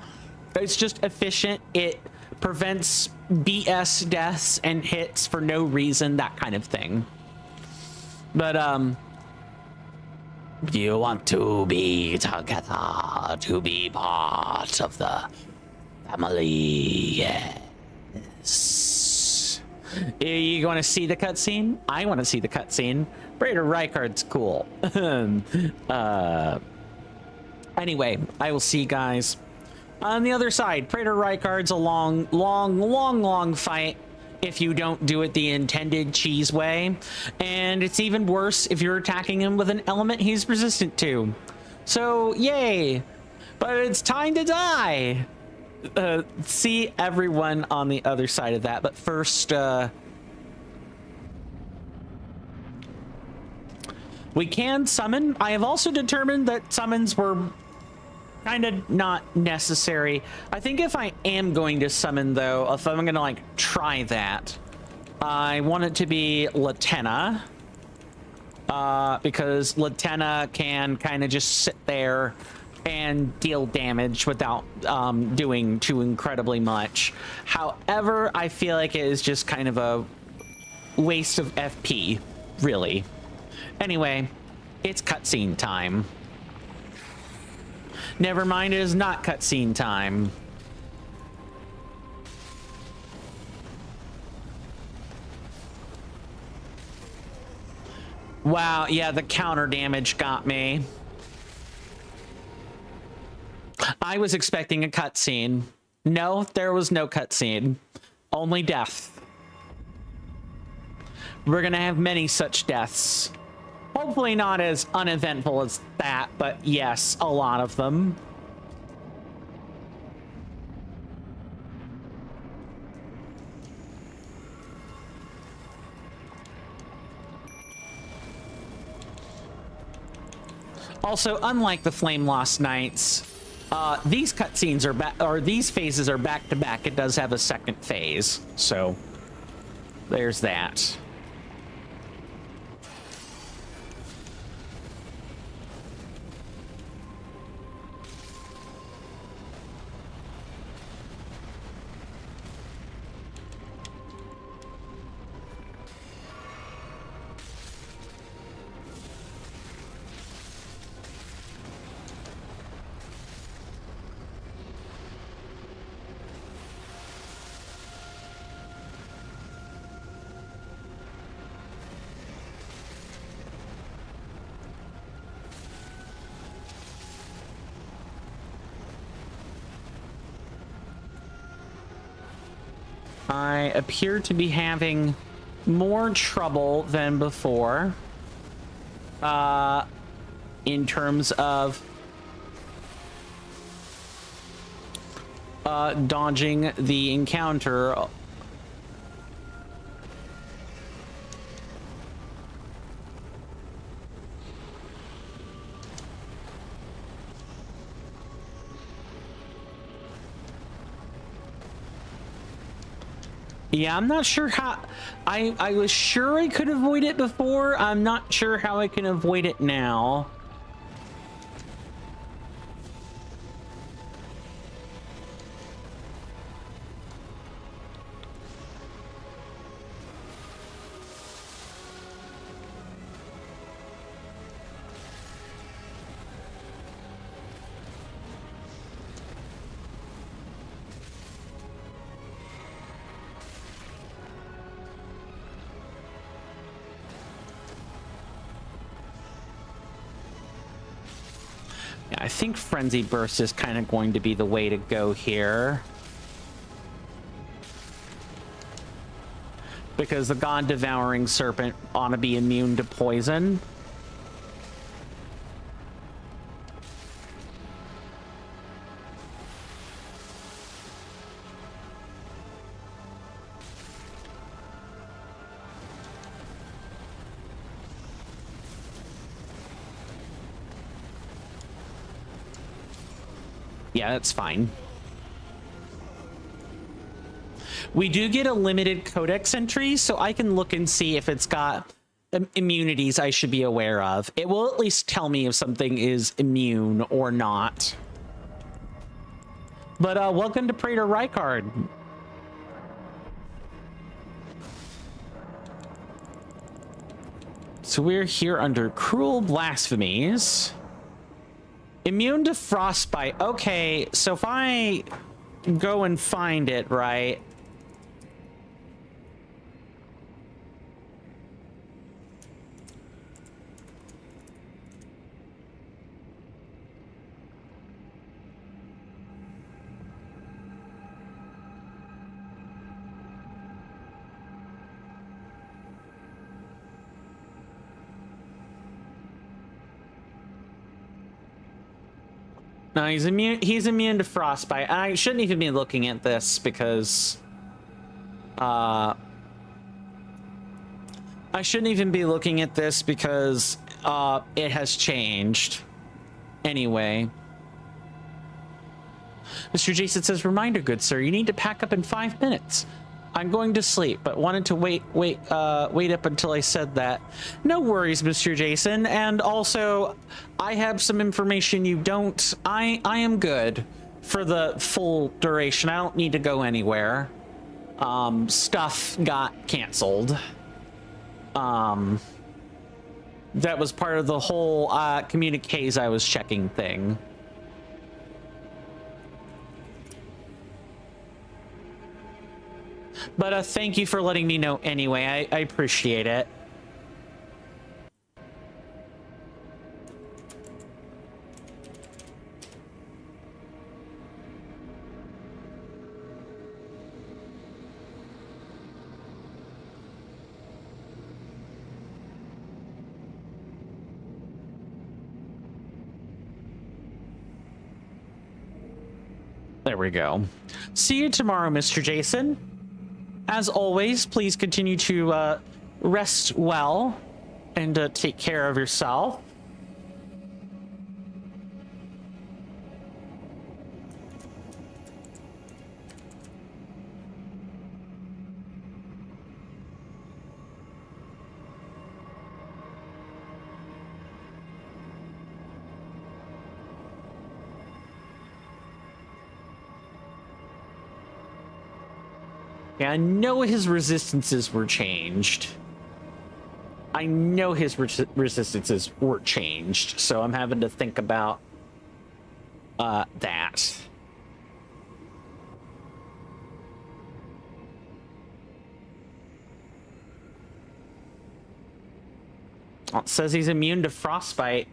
It's just efficient. It prevents BS deaths and hits for no reason, that kind of thing. But, you want to be together, to be part of the family, yes. You want to see the cutscene? I want to see the cutscene. Praetor Rykard's cool. Anyway, I will see you guys on the other side. Praetor Rykard's a long fight if you don't do it the intended cheese way. And it's even worse if you're attacking him with an element he's resistant to. So, yay. But it's time to die. See everyone on the other side of that. But first, we can summon. I have also determined that summons were kind of not necessary. I think if I am going to summon, though, if I'm gonna like try that, I want it to be Latenna, because Latenna can kind of just sit there and deal damage without doing too incredibly much. However, I feel like it is just kind of a waste of FP, really. Anyway, it's cutscene time. Never mind, it is not cutscene time. Wow, yeah, the counter damage got me. I was expecting a cutscene. No, there was no cutscene. Only death. We're gonna have many such deaths. Hopefully not as uneventful as that, but yes, a lot of them. Also, unlike the Flame Lost Knights, these cutscenes are these phases are back to back. It does have a second phase, so there's that. I appear to be having more trouble than before in terms of dodging the encounter. Yeah, I'm not sure how. I was sure I could avoid it before. I'm not sure how I can avoid it now. I think Frenzy Burst is kind of going to be the way to go here. Because the God Devouring Serpent ought to be immune to poison. Yeah, that's fine. We do get a limited codex entry, so I can look and see if it's got immunities I should be aware of. It will at least tell me if something is immune or not. But welcome to Praetor Rykard. So we're here under Cruel Blasphemies. Immune to frostbite. Okay, so if I go and find it, right? No, he's immune to frostbite. I shouldn't even be looking at this because I shouldn't even be looking at this because it has changed. Anyway. Mr. Jason says, reminder, good sir, you need to pack up in 5 minutes. I'm going to sleep, but wanted to wait up until I said that. No worries, Mr. Jason. And also, I have some information you don't. I am good for the full duration. I don't need to go anywhere. Stuff got canceled. That was part of the whole communiques I was checking thing. But thank you for letting me know anyway. I appreciate it. There we go. See you tomorrow, Mr. Jason. As always, please continue to rest well and take care of yourself. Yeah, I know his resistances were changed. I know his resistances were changed, so I'm having to think about that. Well, it says he's immune to frostbite,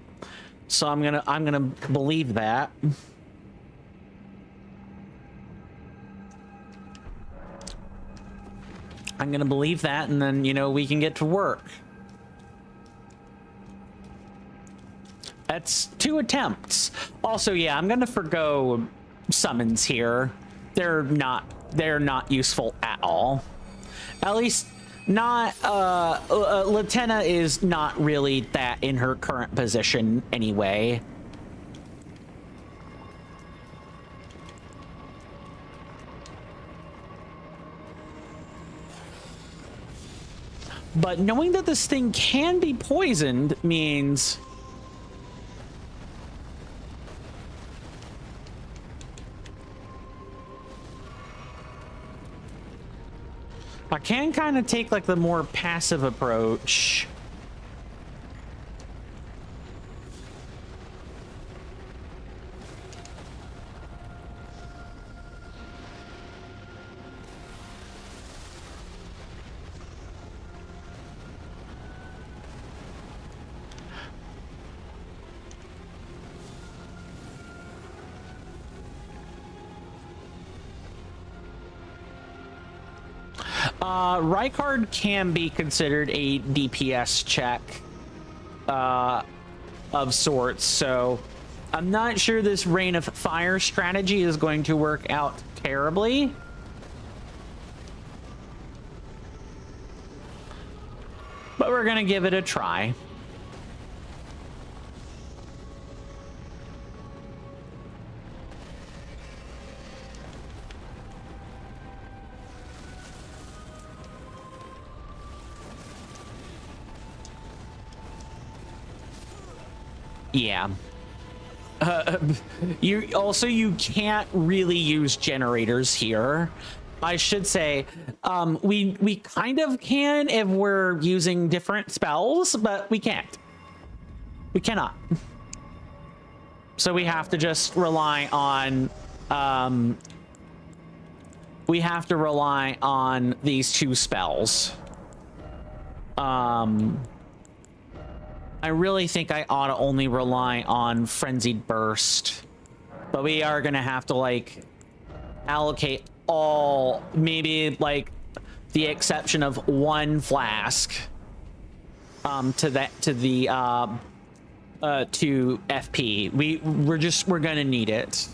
so I'm gonna believe that. I'm gonna believe that, and then, you know, we can get to work. That's 2 attempts. Also, yeah, I'm gonna forgo summons here. They're not useful at all. At least not, Latenna is not really that in her current position anyway. But knowing that this thing can be poisoned means... I can kind of take, like, the more passive approach. Rykard can be considered a DPS check of sorts, so I'm not sure this Rain of Fire strategy is going to work out terribly. But we're gonna give it a try. Yeah. You can't really use generators here. I should say, we kind of can if we're using different spells, but we can't. We cannot. So we have to just rely on, these 2 spells. I really think I ought to only rely on Frenzied Burst, but we are gonna have to, like, allocate all, maybe, like, the exception of 1 flask to FP. We're gonna need it.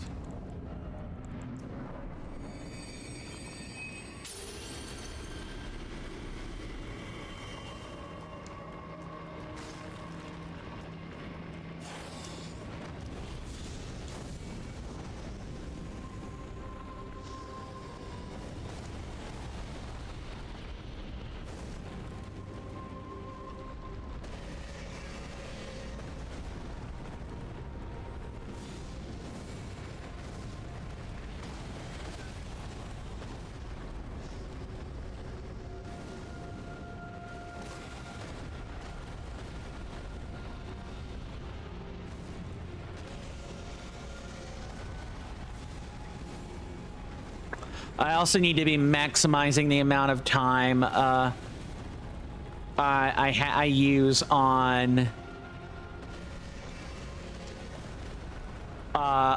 I also need to be maximizing the amount of time I use on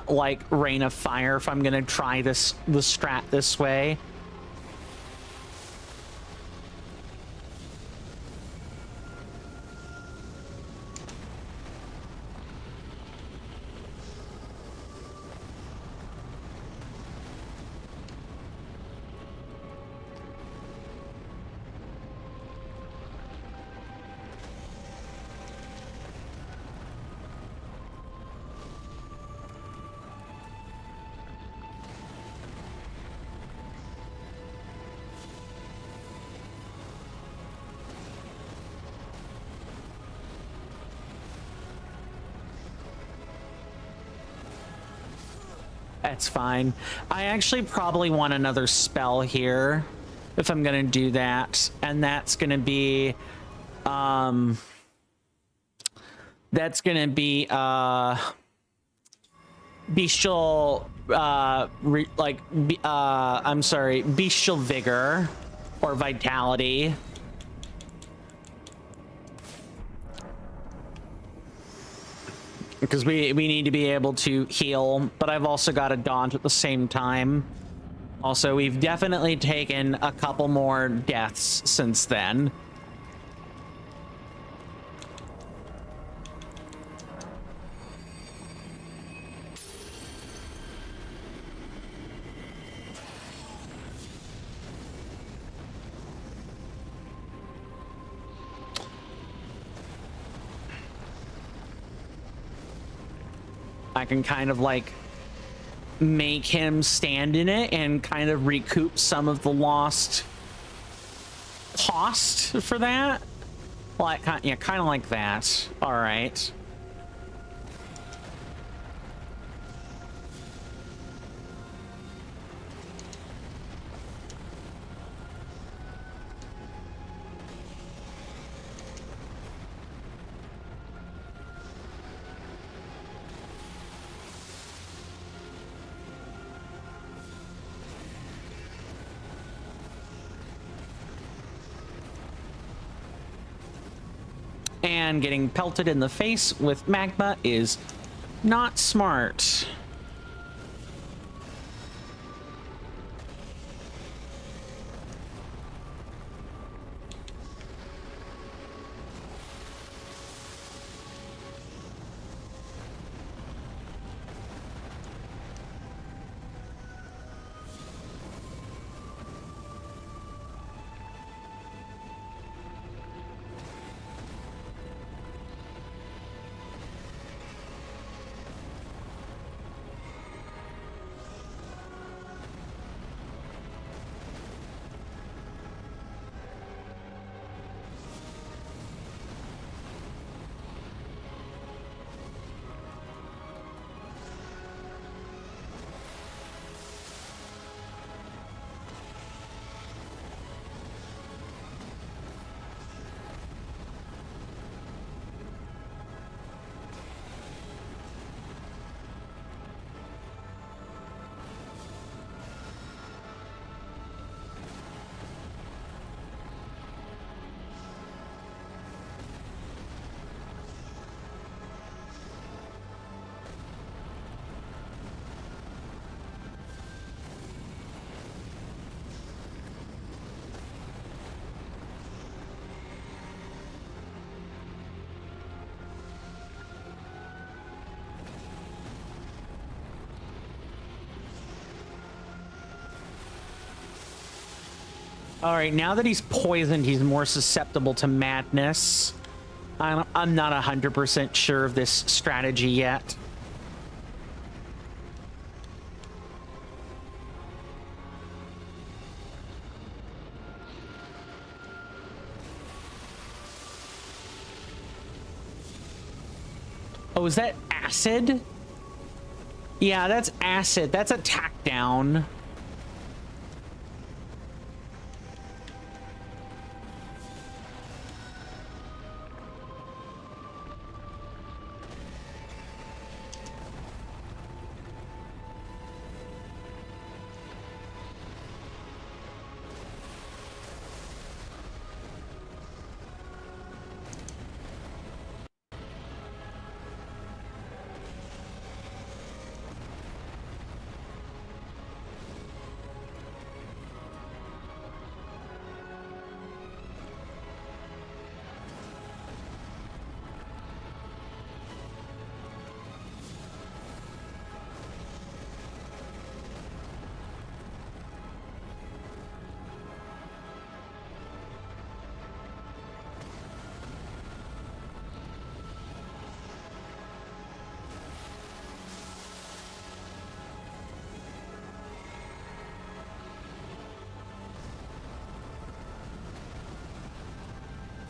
like Rain of Fire if I'm gonna try the strat this way. That's fine. I actually probably want another spell here if I'm gonna do that, and that's gonna be bestial bestial vigor or vitality. Because we need to be able to heal, but I've also got to dodge at the same time. Also, we've definitely taken a couple more deaths since then. I can kind of like make him stand in it and kind of recoup some of the lost cost for that. Like, yeah, kind of like that. All right. And getting pelted in the face with magma is not smart. All right, now that he's poisoned, he's more susceptible to madness. I'm not 100% sure of this strategy yet. Oh, is that acid? Yeah, that's acid. That's attack down.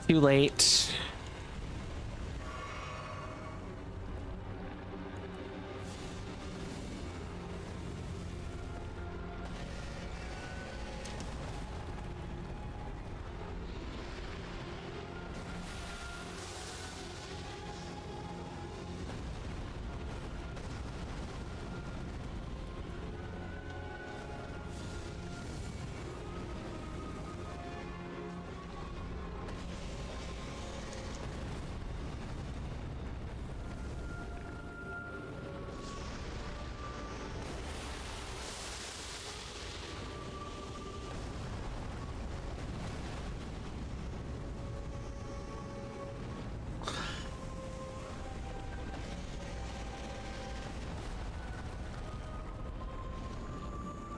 Too late.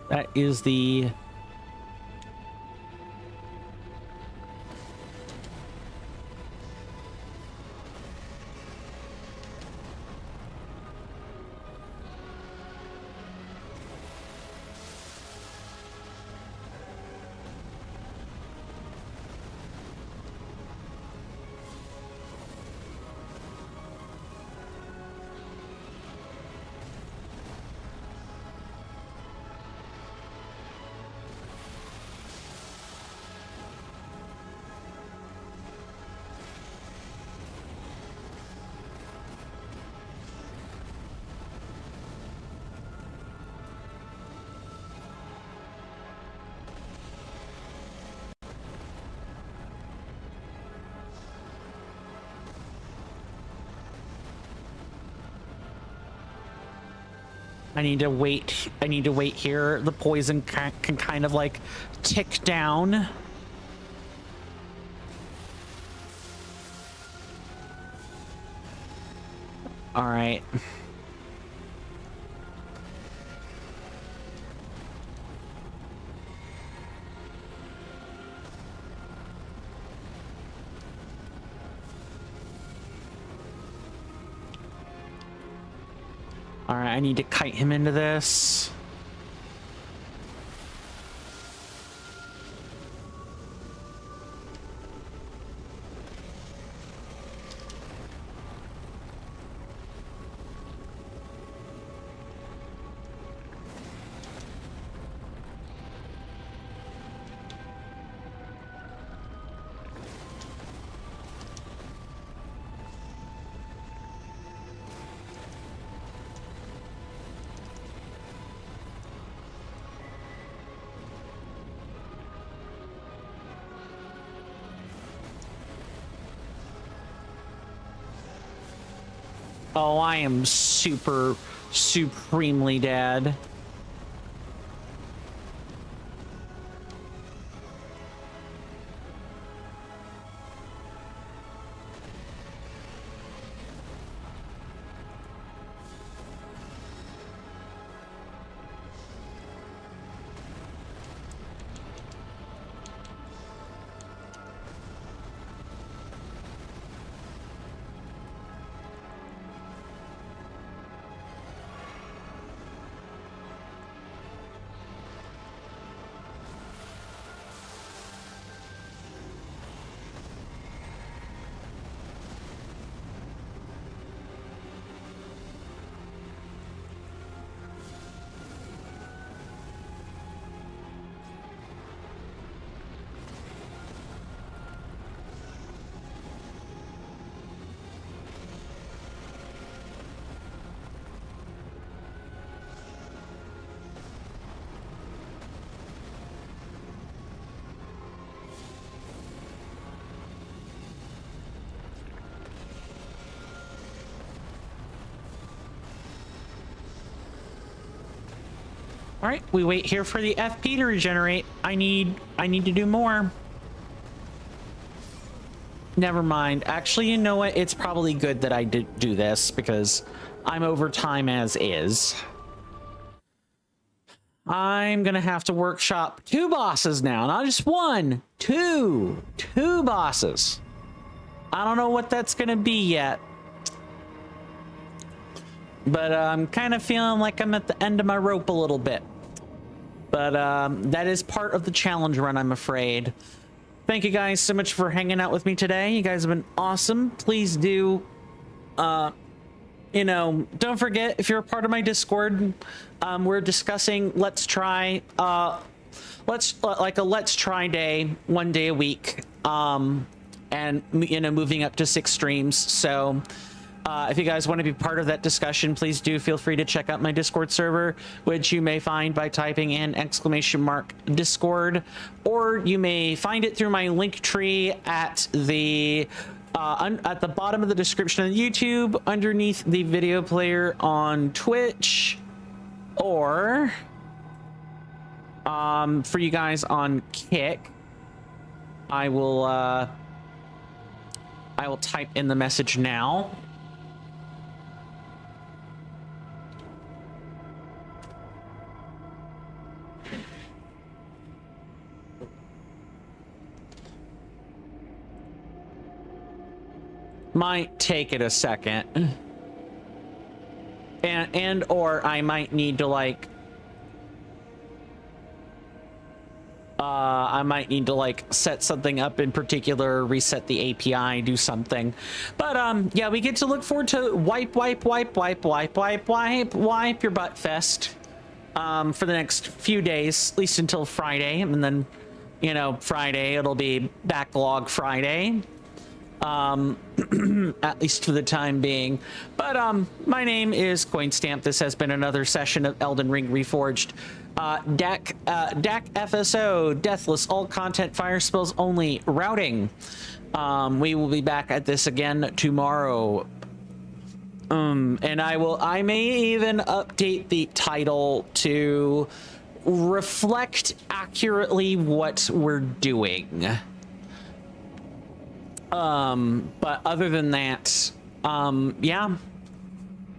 That is the... I need to wait. I need to wait here. The poison can kind of like tick down. All right. All right, I need to kite him into this. Oh, I am supremely dead. All right, we wait here for the FP to regenerate. I need to do more. Never mind. Actually, you know what? It's probably good that I did do this because I'm over time as is. I'm gonna have to workshop 2 bosses now, not just 1, 2 bosses. I don't know what that's gonna be yet, but I'm kind of feeling like I'm at the end of my rope a little bit. But that is part of the challenge run, I'm afraid. Thank you guys so much for hanging out with me today. You guys have been awesome. Please do, you know, don't forget, if you're a part of my Discord, we're discussing let's try day 1 day a week, and you know, moving up to 6 streams. So if you guys want to be part of that discussion, please do feel free to check out my Discord server, which you may find by typing in !Discord, or you may find it through my link tree at the bottom of the description on YouTube, underneath the video player on Twitch, or for you guys on Kick, I will type in the message now. might take it a second. And or I might need to like set something up in particular, reset the API, do something. But yeah, we get to look forward to wipe your butt fest for the next few days, at least until Friday, and then, you know, Friday it'll be backlog Friday. At least for the time being. But my name is Coinstamp. This has been another session of Elden Ring Reforged. DAC FSO, Deathless, all content, fire spells only, routing. We will be back at this again tomorrow. And I may even update the title to reflect accurately what we're doing. But other than that, yeah,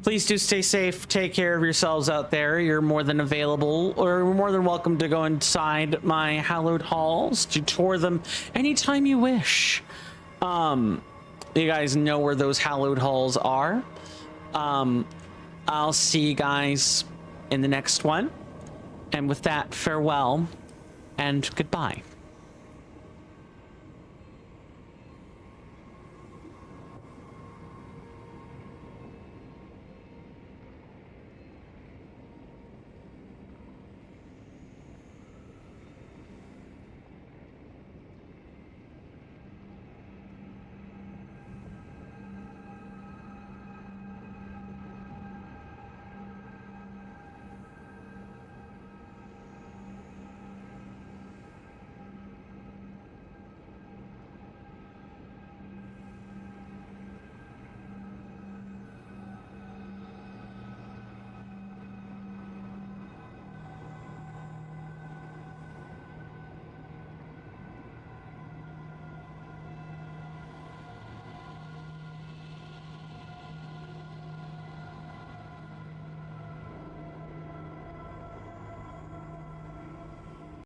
please do stay safe. Take care of yourselves out there. You're more than available, or more than welcome to go inside my hallowed halls to tour them anytime you wish. You guys know where those hallowed halls are. I'll see you guys in the next one. And with that, farewell and goodbye.